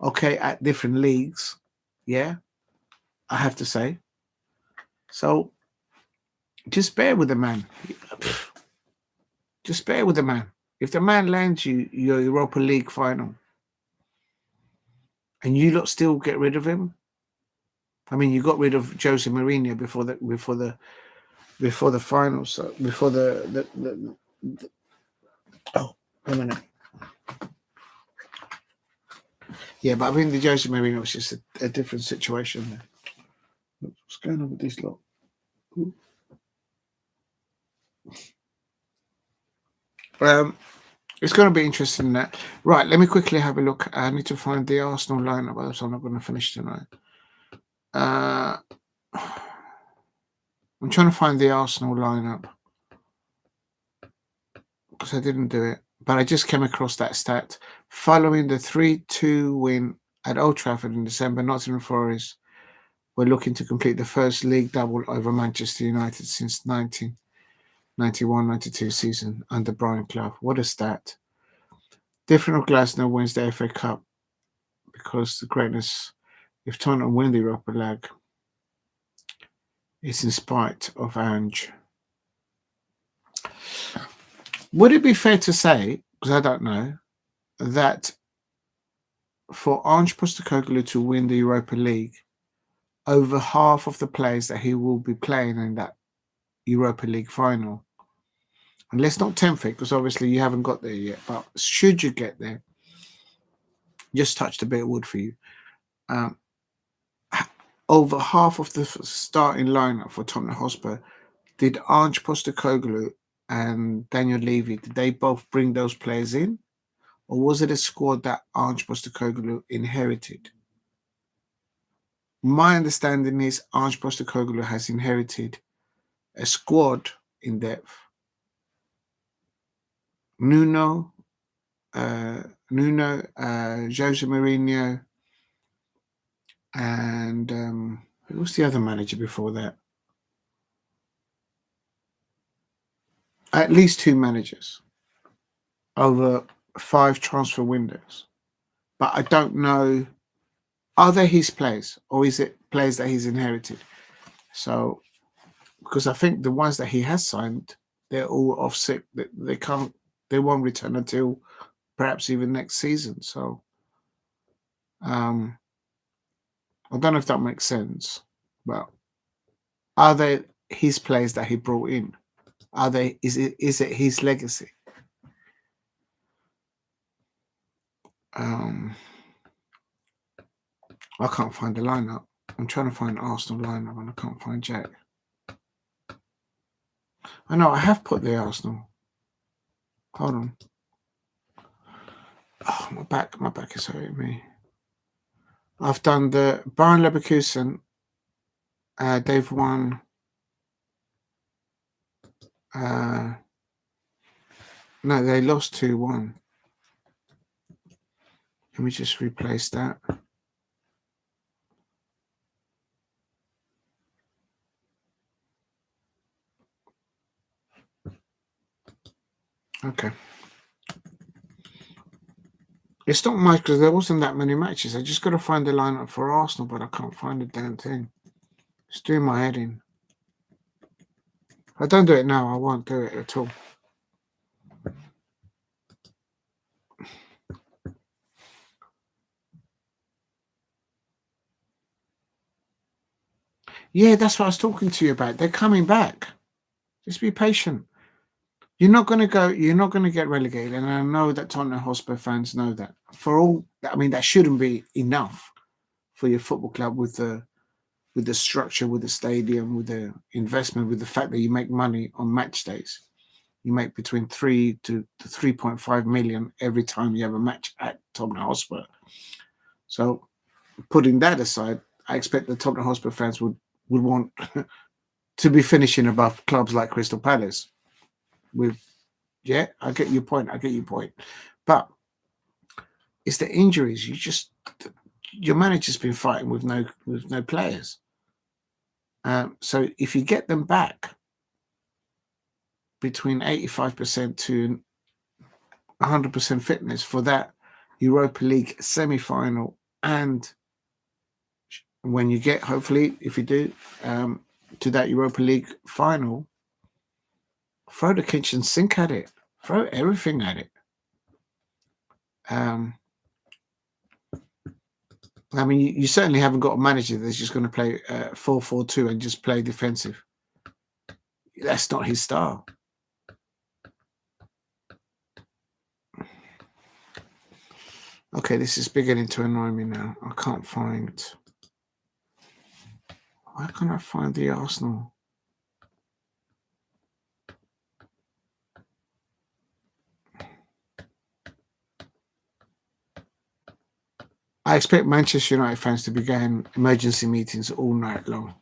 Okay, at different leagues, yeah, I have to say. So just bear with the man. Just bear with the man. If the man lands you your Europa League final and you lot still get rid of him, I mean, you got rid of Jose Mourinho before the finals, so before the oh, a minute. Yeah, but I mean, the Jose Mourinho was just a different situation there. What's going on with this lot? It's going to be interesting in that. Right, let me quickly have a look. I need to find the Arsenal lineup, otherwise I'm not going to finish tonight. I'm trying to find the Arsenal lineup because I didn't do it, but I just came across that stat. Following the 3-2 win at Old Trafford in December, Nottingham Forest were looking to complete the first league double over Manchester United since 1991-92 season under Brian Clough. What a stat. Different Glasgow wins the FA Cup because the greatness, if Tottenham win the Europa League, it's in spite of Ange. Would it be fair to say, because I don't know, that for Ange Postecoglou to win the Europa League, over half of the players that he will be playing in that Europa League final, and let's not tempt it, because obviously you haven't got there yet, but should you get there, just touched a bit of wood for you, over half of the starting lineup for Tottenham Hotspur, did Ange Postecoglou and Daniel Levy, did they both bring those players in? Or was it a squad that Ange Postecoglou inherited? My understanding is Ange Postecoglou has inherited a squad in depth. Nuno, Jose Mourinho, and who was the other manager before that? At least two managers over 5 transfer windows. But I don't know, are they his players or is it players that he's inherited? So, because I think the ones that he has signed, they're all off sick. They won't return until perhaps even next season. So, I don't know if that makes sense, but are they his players that he brought in? Is it his legacy? I can't find the lineup. I'm trying to find Arsenal lineup and I can't find Jack. I know I have put the Arsenal. Hold on. Oh, my back is hurting me. I've done the Bayern Leverkusen. They've won. No, they lost 2-1. Let me just replace that. Okay. It's not much because there wasn't that many matches. I just got to find the lineup for Arsenal, but I can't find the damn thing. It's doing my head in. If I don't do it now, I won't do it at all. Yeah, that's what I was talking to you about. They're coming back. Just be patient. You're not going to get relegated. And I know that Tottenham Hotspur fans know that. That shouldn't be enough for your football club with the structure, with the stadium, with the investment, with the fact that you make money on match days. You make between 3 to 3.5 million every time you have a match at Tottenham Hotspur. So putting that aside, I expect the Tottenham Hotspur fans would want to be finishing above clubs like Crystal Palace. I get your point. But it's the injuries. Your manager's been fighting with no players. So if you get them back between 85% to 100% fitness for that Europa League semi-final, and when you get, hopefully, if you do, to that Europa League final, throw the kitchen sink at it. Throw everything at it. You certainly haven't got a manager that's just going to play 4-4-2 and just play defensive. That's not his style. Okay, this is beginning to annoy me now. I can't find... Why can't I find the Arsenal? I expect Manchester United fans to be getting emergency meetings all night long.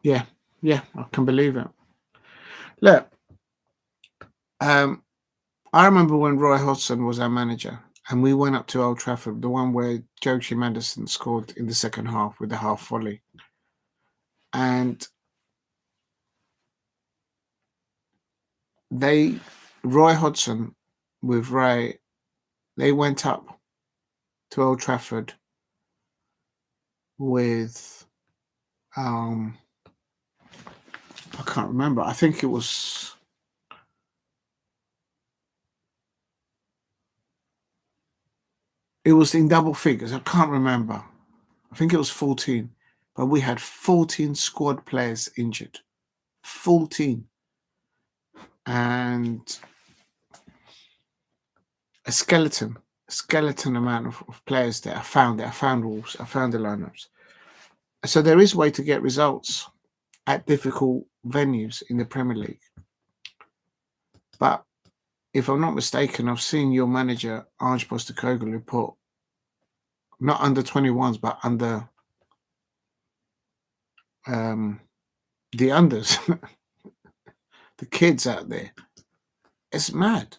Yeah, I can believe it. Look, I remember when Roy Hodgson was our manager and we went up to Old Trafford, the one where Joachim Andersen scored in the second half with the half volley. And Roy Hodgson with Ray, they went up to Old Trafford with, I can't remember. I think it was in double figures. I can't remember. I think it was 14, but we had 14 squad players injured. 14. And a skeleton amount of players that I found Wolves, I found the lineups. So there is a way to get results at difficult venues in the Premier League. But if I'm not mistaken, I've seen your manager, Ange Postecoglou, put not under 21s, but under the unders, the kids out there. It's mad.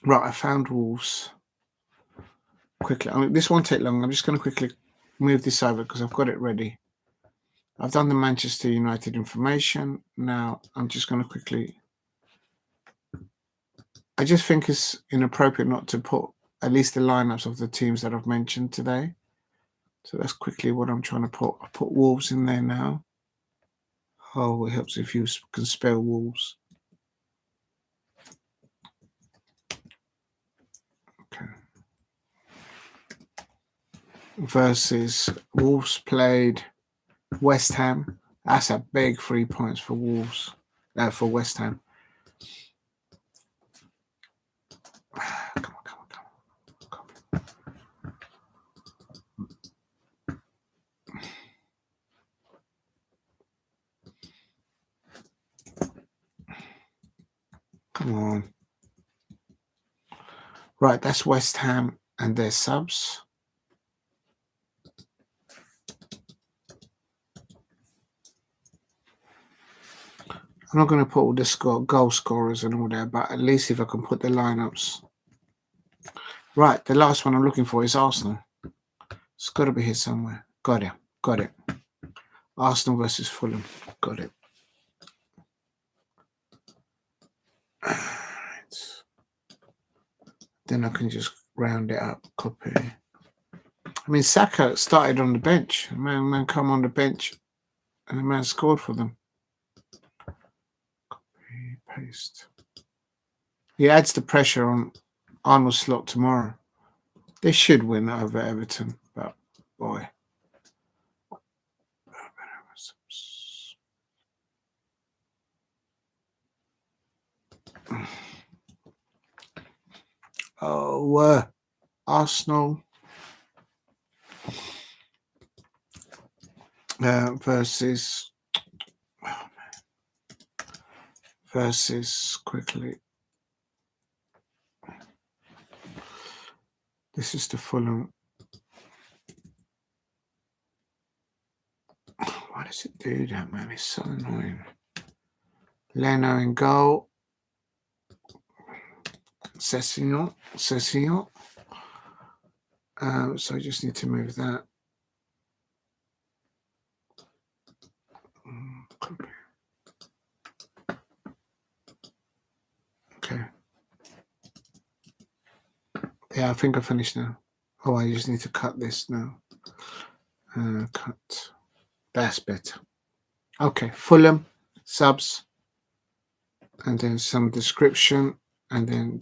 Right, I found Wolves quickly. This won't take long. I'm just going to quickly move this over because I've got it ready. I've done the Manchester United information. Now I'm just going to quickly... I just think it's inappropriate not to put at least the lineups of the teams that I've mentioned today. So that's quickly what I'm trying to put. I put Wolves in there now. Oh, it helps if you can spell Wolves. Okay. versus Wolves played West Ham. That's a big 3 points for Wolves, for West Ham. Come on. Come on. Right, that's West Ham and their subs. I'm not going to put all the goal scorers and all that, but at least if I can put the lineups. Right, the last one I'm looking for is Arsenal. It's got to be here somewhere. Got it. Arsenal versus Fulham. Got it. Right. Then I can just round it up. Copy. I mean, Saka started on the bench. Man come on the bench, and the man scored for them. Copy, paste. He adds the pressure on Arnold Slot tomorrow. They should win over Everton, but boy. Oh, Arsenal versus quickly. This is the Fulham. Why does it do that, man? It's so annoying. Leno in goal. Session. So I just need to move that. Okay. Yeah, I think I finished now. Oh, I just need to cut this now. Cut. That's better. Okay, Fulham, subs, and then some description, and then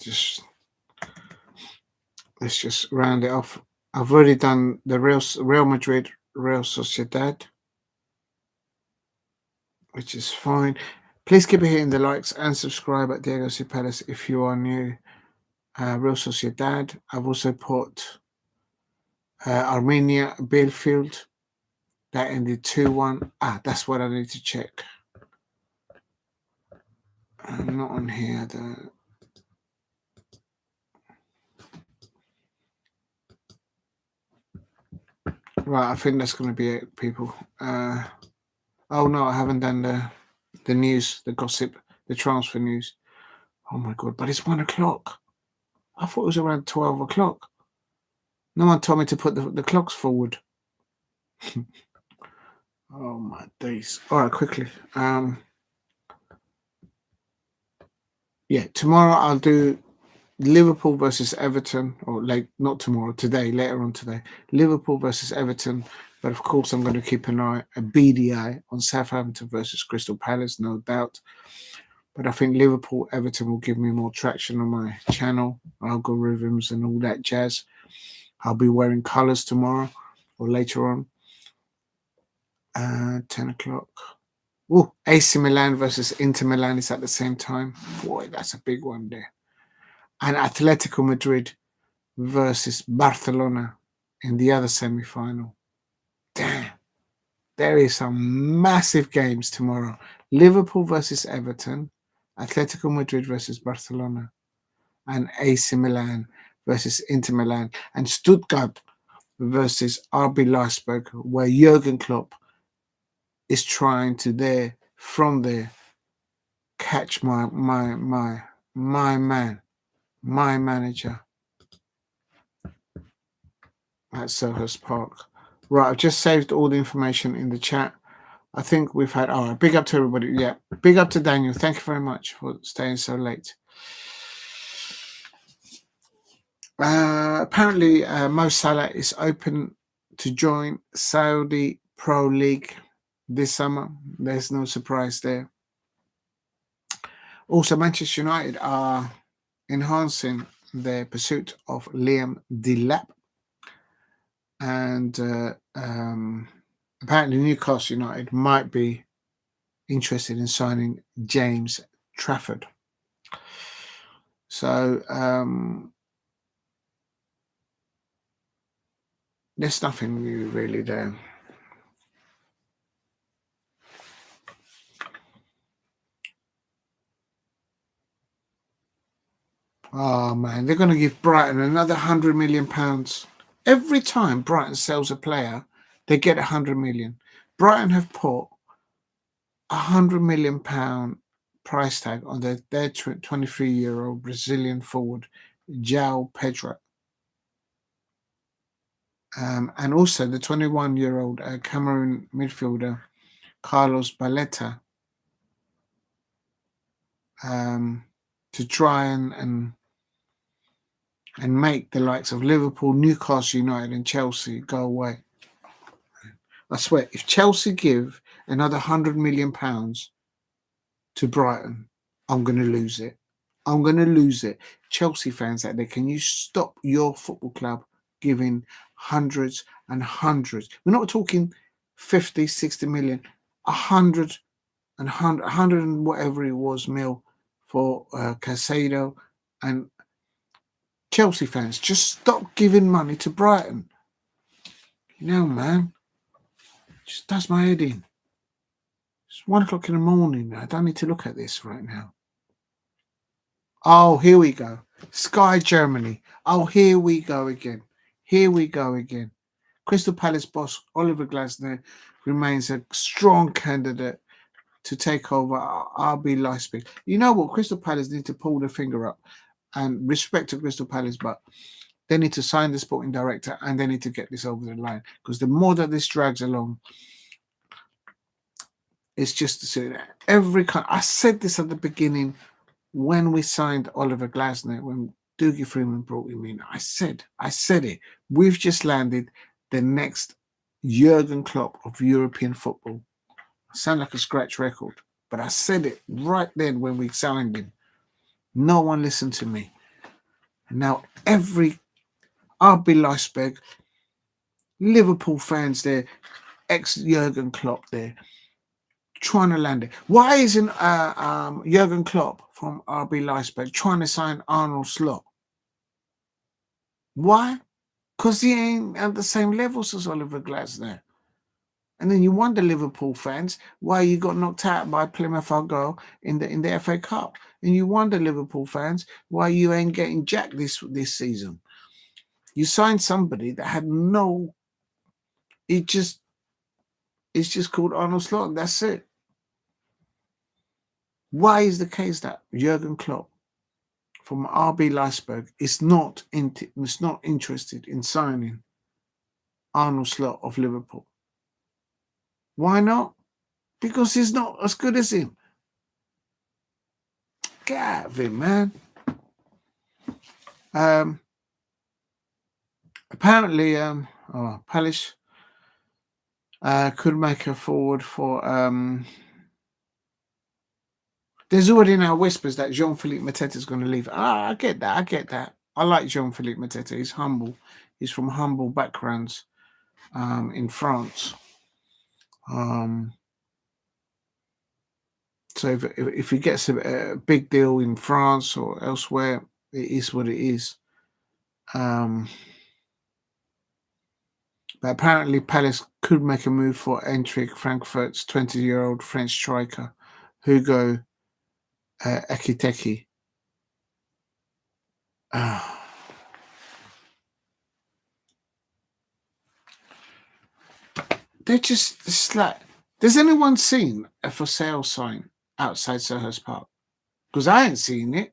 let's just round it off. I've already done the Real Madrid, Real Sociedad, which is fine. Please keep hitting the likes and subscribe at Diego C. Palace if you are new. Real Sociedad. I've also put Arminia, Bielefeld. That ended 2-1. That's what I need to check. I'm not on here. Right, I think that's going to be it, people. Oh no, I haven't done the news, the gossip, the transfer news. Oh my god! But it's 1 o'clock. I thought it was around 12 o'clock. No one told me to put the clocks forward. Oh my days! All right, quickly. Yeah, tomorrow I'll do Liverpool versus Everton, or not tomorrow, today, later on today. Liverpool versus Everton. But of course, I'm going to keep a beady eye on Southampton versus Crystal Palace, no doubt. But I think Liverpool, Everton will give me more traction on my channel, algorithms and all that jazz. I'll be wearing colours tomorrow or later on. 10 o'clock. Oh, AC Milan versus Inter Milan is at the same time. Boy, that's a big one there. And Atletico Madrid versus Barcelona in the other semi-final. Damn. There is some massive games tomorrow. Liverpool versus Everton, Atletico Madrid versus Barcelona, and AC Milan versus Inter Milan, and Stuttgart versus RB Leipzig, where Jurgen Klopp is trying to from there catch my man, my manager at Selhurst Park. Right, I've just saved all the information in the chat. I think we've had, all right, big up to everybody. Yeah, big up to Daniel. Thank you very much for staying so late. Apparently, Mo Salah is open to join Saudi Pro League this summer. There's no surprise there. Also, Manchester United are enhancing their pursuit of Liam Delap. and apparently Newcastle United might be interested in signing James Trafford. So there's nothing new really there. Oh man, they're going to give Brighton another £100 million. Every time Brighton sells a player, they get £100 million. Brighton have put £100 million price tag on their 23-year-old Brazilian forward, João Pedro. And also the 21-year-old Cameroon midfielder, Carlos Baleta, to try and make the likes of Liverpool, Newcastle United and Chelsea go away. I swear, if Chelsea give another £100 million to Brighton, I'm going to lose it. I'm going to lose it. Chelsea fans out there, can you stop your football club giving hundreds and hundreds? We're not talking 50, 60 million, 100 and whatever it was mil for Caicedo. And Chelsea fans, just stop giving money to Brighton. You know, man, just does my head in. It's 1 o'clock in the morning. I don't need to look at this right now. Oh, here we go. Sky Germany. Oh, here we go again. Here we go again. Crystal Palace boss Oliver Glasner remains a strong candidate to take over RB Leipzig. You know what? Crystal Palace need to pull their finger up, and respect to Crystal Palace, but they need to sign the sporting director and they need to get this over the line, because the more that this drags along, it's just every kind. I said this at the beginning when we signed Oliver Glasner, when Dougie Freeman brought him in. I said it. We've just landed the next Jurgen Klopp of European football. I sound like a scratch record, but I said it right then when we signed him. No one listened to me. And now every RB Leipzig, Liverpool fans there, ex-Jurgen Klopp there, trying to land it. Why isn't Jurgen Klopp from RB Leipzig trying to sign Arnold Slot? Why? Because he ain't at the same levels as Oliver Glasner. And then you wonder, Liverpool fans, why you got knocked out by Plymouth Argyle in the FA Cup. And you wonder, Liverpool fans, why you ain't getting jacked this season. You signed somebody that had no. It's just called Arnold Slot. That's it. Why is the case that Jurgen Klopp from RB Leipzig is not interested in signing Arnold Slot of Liverpool? Why not? Because he's not as good as him. Get out of it, man. Apparently, Palace could make a forward for. There's already now whispers that Jean-Philippe Mateta is going to leave. I get that. I like Jean-Philippe Mateta. He's humble. He's from humble backgrounds in France. So if he gets a big deal in France or elsewhere, it is what it is. But apparently Palace could make a move for Eintracht Frankfurt's 20-year-old French striker, Hugo Ekitike. They're just like, has anyone seen a for sale sign outside Selhurst Park? Because I ain't seen it.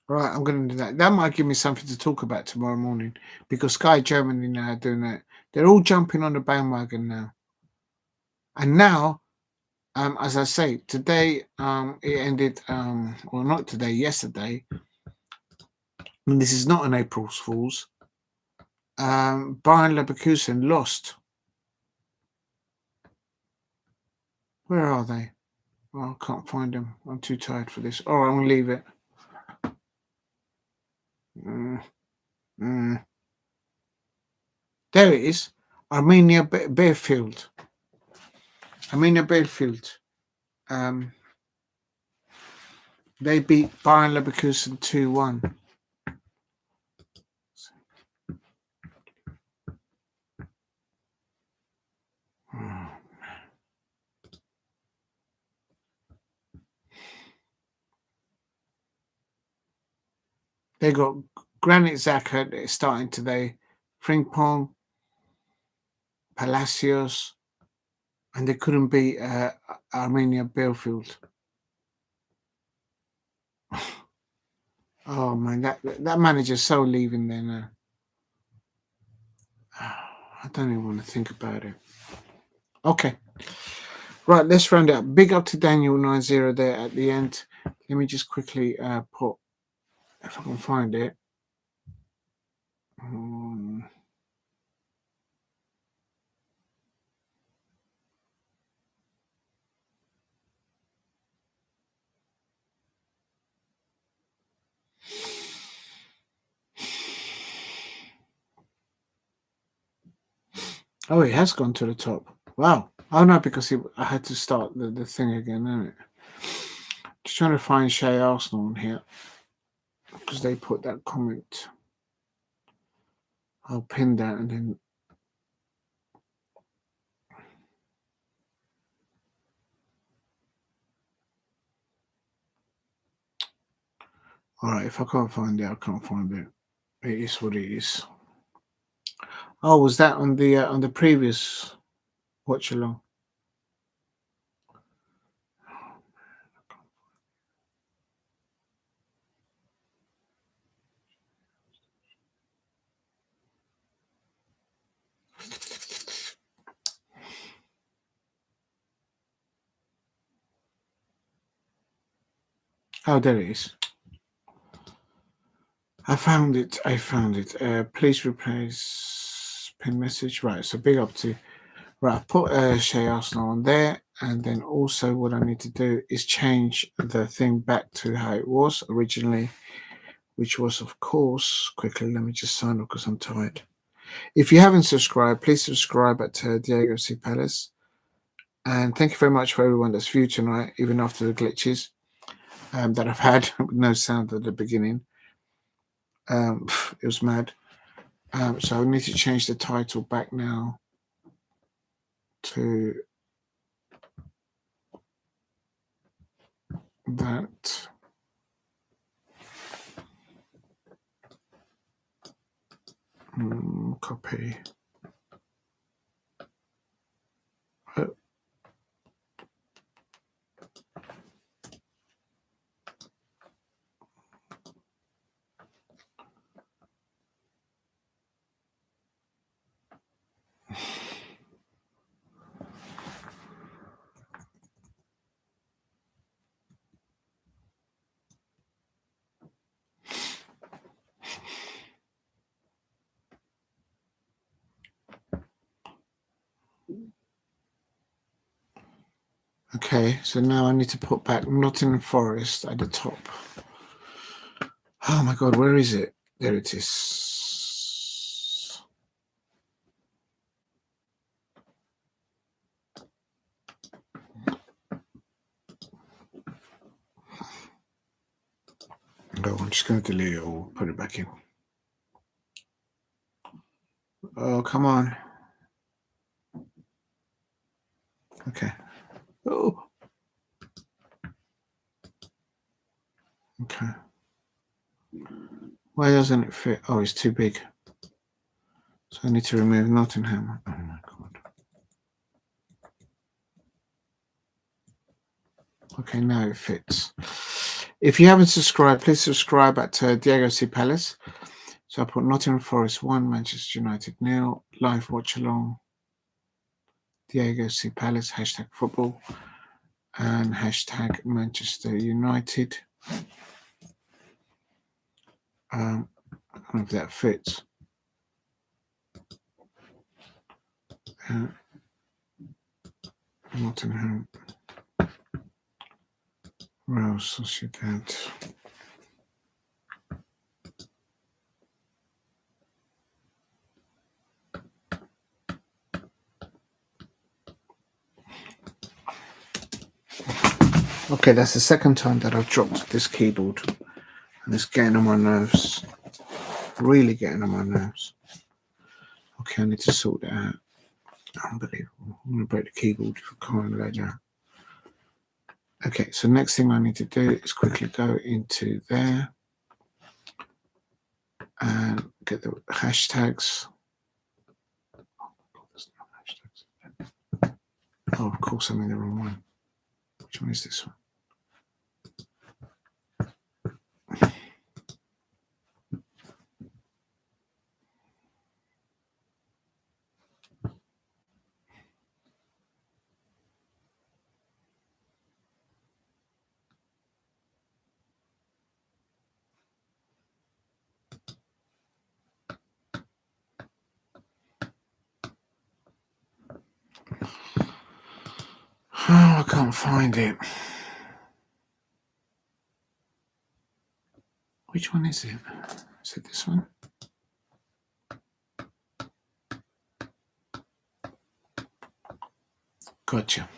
Right, I'm going to do that. That might give me something to talk about tomorrow morning, because Sky Germany now are doing that. They're all jumping on the bandwagon now. And now, as I say, today it ended, well, not today, yesterday. And this is not an April Fool's. Bayern Leverkusen lost. Where are they? Oh, I can't find them. I'm too tired for this. All right, I'm going to leave it. There it is. Arminia Bielefeld. Arminia Bielefeld. They beat Bayern Leverkusen 2-1. They got Granit Xhaka starting today, Frimpong, Palacios, and they couldn't beat Arminia Bielefeld. Oh man, that manager's so leaving there now. I don't even want to think about it. Okay. Right, let's round it up. Big up to Daniel 90 there at the end. Let me just quickly put, if I can find it. Oh, it has gone to the top. Wow. Oh no, because I had to start the thing again, isn't it? Just trying to find Shay Arsenal on here because they put that comment. I'll pin that and then. All right, if I can't find it, I can't find it. It is what it is. Oh, was that on the previous watch along? Oh, there it is. I found it. Please replace pin message. Right, so big up to. Right, I've put Shay Arsenal on there, and then also what I need to do is change the thing back to how it was originally, which was, of course, quickly, let me just sign up because I'm tired. If you haven't subscribed, please subscribe at Diego C. Palace. And thank you very much for everyone that's viewed tonight, even after the glitches that I've had with no sound at the beginning. It was mad. So I need to change the title back now to that. Copy. Okay, so now I need to put back Nott'm Forest at the top. Oh my god, where is it? There it is. Oh, I'm just going to delete it or put it back in. Oh, come on. Okay. Oh. Okay. Why doesn't it fit? Oh, it's too big. So I need to remove Nottingham. Oh my god. Okay, now it fits. If you haven't subscribed, please subscribe at Diego C. Palace. So I put Nottingham Forest 1, Manchester United 0, live watch along, Diego C. Palace, #football, and #Manchester United. I don't know if that fits. Nottingham, Real Sociedad. Okay, that's the second time that I've dropped this keyboard, and it's getting on my nerves. Really getting on my nerves. Okay, I need to sort that out. Unbelievable. I'm going to break the keyboard for crying like that. Okay, so next thing I need to do is quickly go into there and get the hashtags. Oh, of course, I'm in the wrong one. Which one is this one? Oh, I can't find it. Which one is it? Is it this one? Gotcha.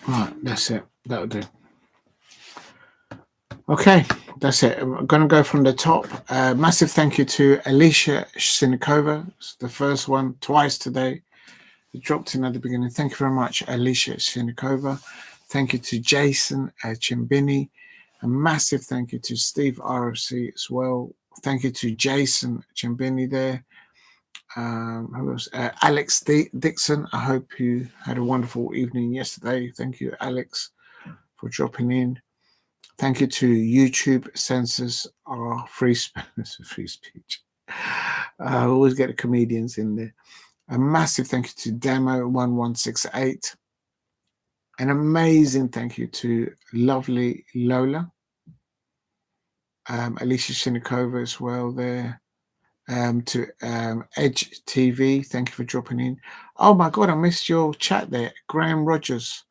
Right, that's it. That'll do. Okay, that's it. I'm going to go from the top. Massive thank you to Alicia Sinikova. It's the first one twice today. It dropped in at the beginning. Thank you very much, Alicia Sinikova. Thank you to Jason Chimbini. A massive thank you to Steve RFC as well. Thank you to Jason Chimbini there. Who else? Alex Dixon. I hope you had a wonderful evening yesterday. Thank you, Alex, for dropping in. Thank you to YouTube Censors our free speech. I always get the comedians in there. A massive thank you to Demo1168. An amazing thank you to lovely Lola. Alicia Shinikova as well there. To Edge TV, thank you for dropping in. Oh my God, I missed your chat there. Graham Rogers.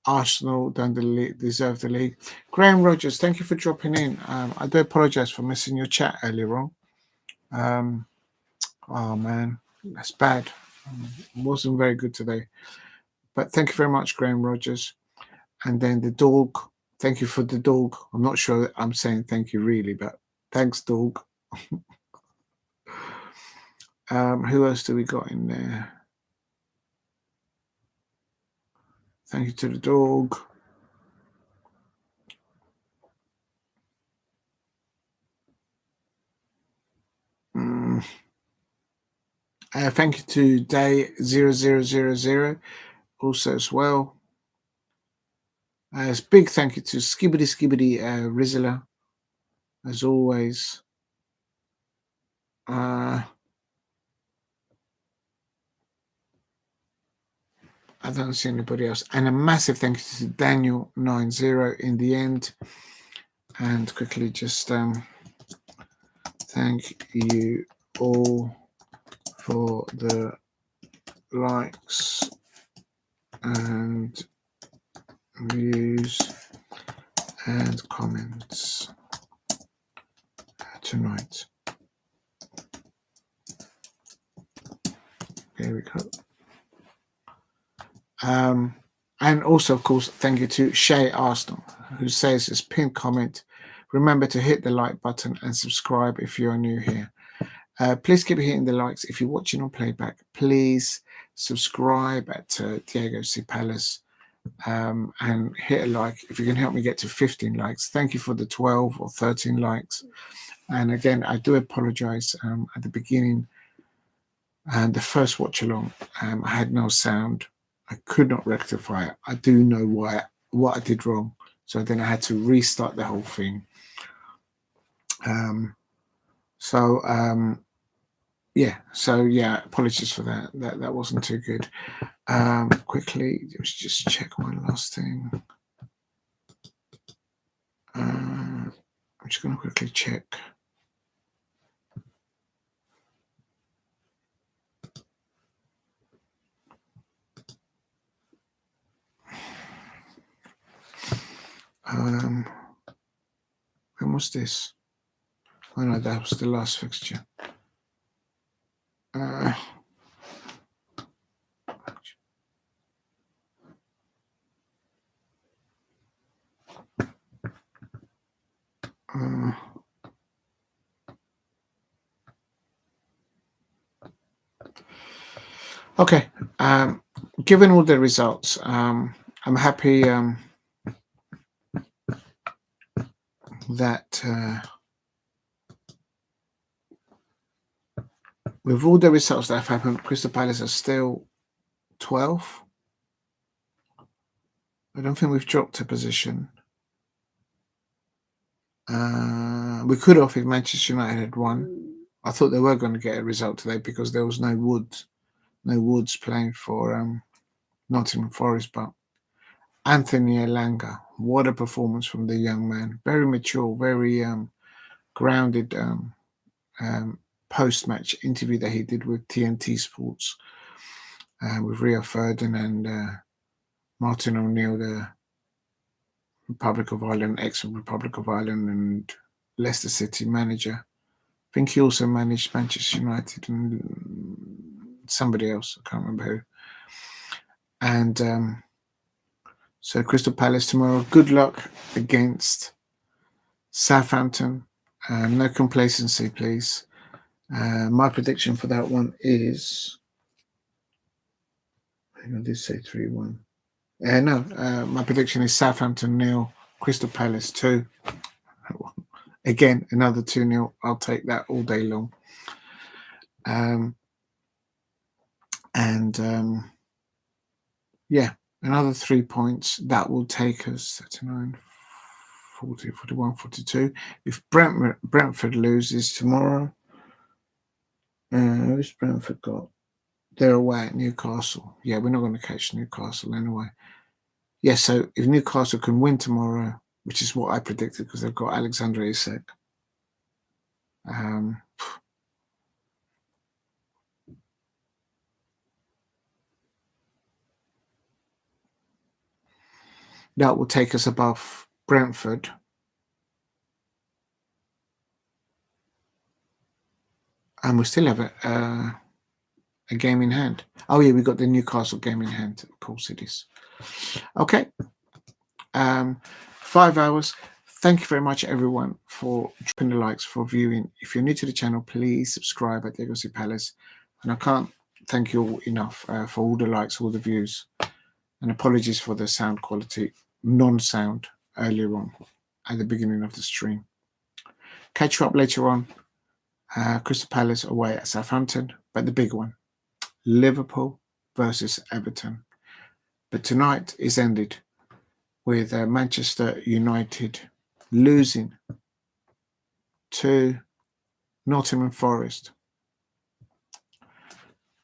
Arsenal don't deserve the league. Graham Rogers, thank you for dropping in. I do apologize for missing your chat earlier on. Oh man, that's bad. Wasn't very good today. But thank you very much, Graham Rogers. And then the dog. Thank you for the dog. I'm not sure I'm saying thank you really, but thanks, dog. Who else do we got in there? Thank you to the dog. Thank you to Day 0000 also as well. Big thank you to Skibbity Rizla as always. I don't see anybody else. And a massive thank you to Daniel 90 in the end. And quickly just thank you all for the likes and views and comments tonight. There we go. And also, of course, thank you to Shay Arsenal, who says his pinned comment, remember to hit the like button and subscribe if you're new here. Please keep hitting the likes. If you're watching on playback, please subscribe at Diego C. Palace and hit a like. If you can help me get to 15 likes, thank you for the 12 or 13 likes. And again, I do apologize at the beginning. And the first watch along, I had no sound. I could not rectify it. I do know what I did wrong. So then I had to restart the whole thing. Yeah, apologies for that. That wasn't too good. Quickly, let's just check one last thing. I'm just going to quickly check. When was this? Oh no, that was the last fixture. Okay. Given all the results, I'm happy that with all the results that have happened, Crystal Palace are still 12. I don't think we've dropped a position. We could have if Manchester United had won. I thought they were going to get a result today because there was no Woods playing for Nottingham Forest. But Anthony Elanga, what a performance from the young man! Very mature, very grounded post-match interview that he did with TNT Sports with Rio Ferdinand and Martin O'Neill, the Republic of Ireland, ex-Republic of Ireland, and Leicester City manager. I think he also managed Manchester United and somebody else. I can't remember who. And so Crystal Palace tomorrow. Good luck against Southampton. No complacency, please. My prediction for that one is... I did say 3-1. My prediction is Southampton 0, Crystal Palace 2. Again, another 2-0. I'll take that all day long. Another 3 points. That will take us 39, 40, 41, 42. If Brentford loses tomorrow, who's Brentford got? They're away at Newcastle. Yeah, we're not going to catch Newcastle anyway. Yeah, so if Newcastle can win tomorrow, which is what I predicted because they've got Alexander Isak. That will take us above Brentford. And we still have a game in hand. Oh, yeah, we got the Newcastle game in hand. Of course it is. Okay. 5 hours. Thank you very much, everyone, for dropping the likes, for viewing. If you're new to the channel, please subscribe at Diego C. Palace. And I can't thank you all enough for all the likes, all the views. And apologies for the sound quality, non-sound earlier on at the beginning of the stream. Catch you up later on. Crystal Palace away at Southampton, but the big one, Liverpool versus Everton. But tonight is ended with Manchester United losing to Nottingham Forest.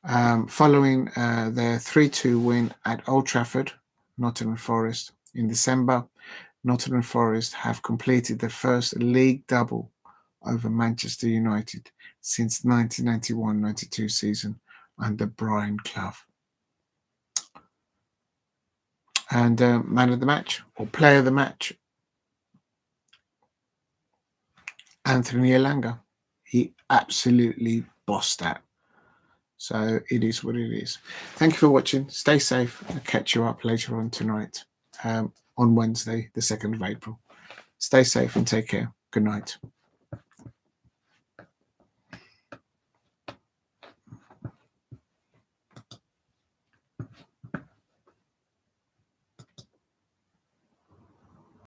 Following their 3-2 win at Old Trafford, Nottingham Forest, in December, Nottingham Forest have completed their first league double over Manchester United since 1991-92 season under Brian Clough. And man of the match, or player of the match, Anthony Elanga. He absolutely bossed that. So it is what it is. Thank you for watching. Stay safe. I'll catch you up later on tonight, on Wednesday, the 2nd of April. Stay safe and take care. Good night.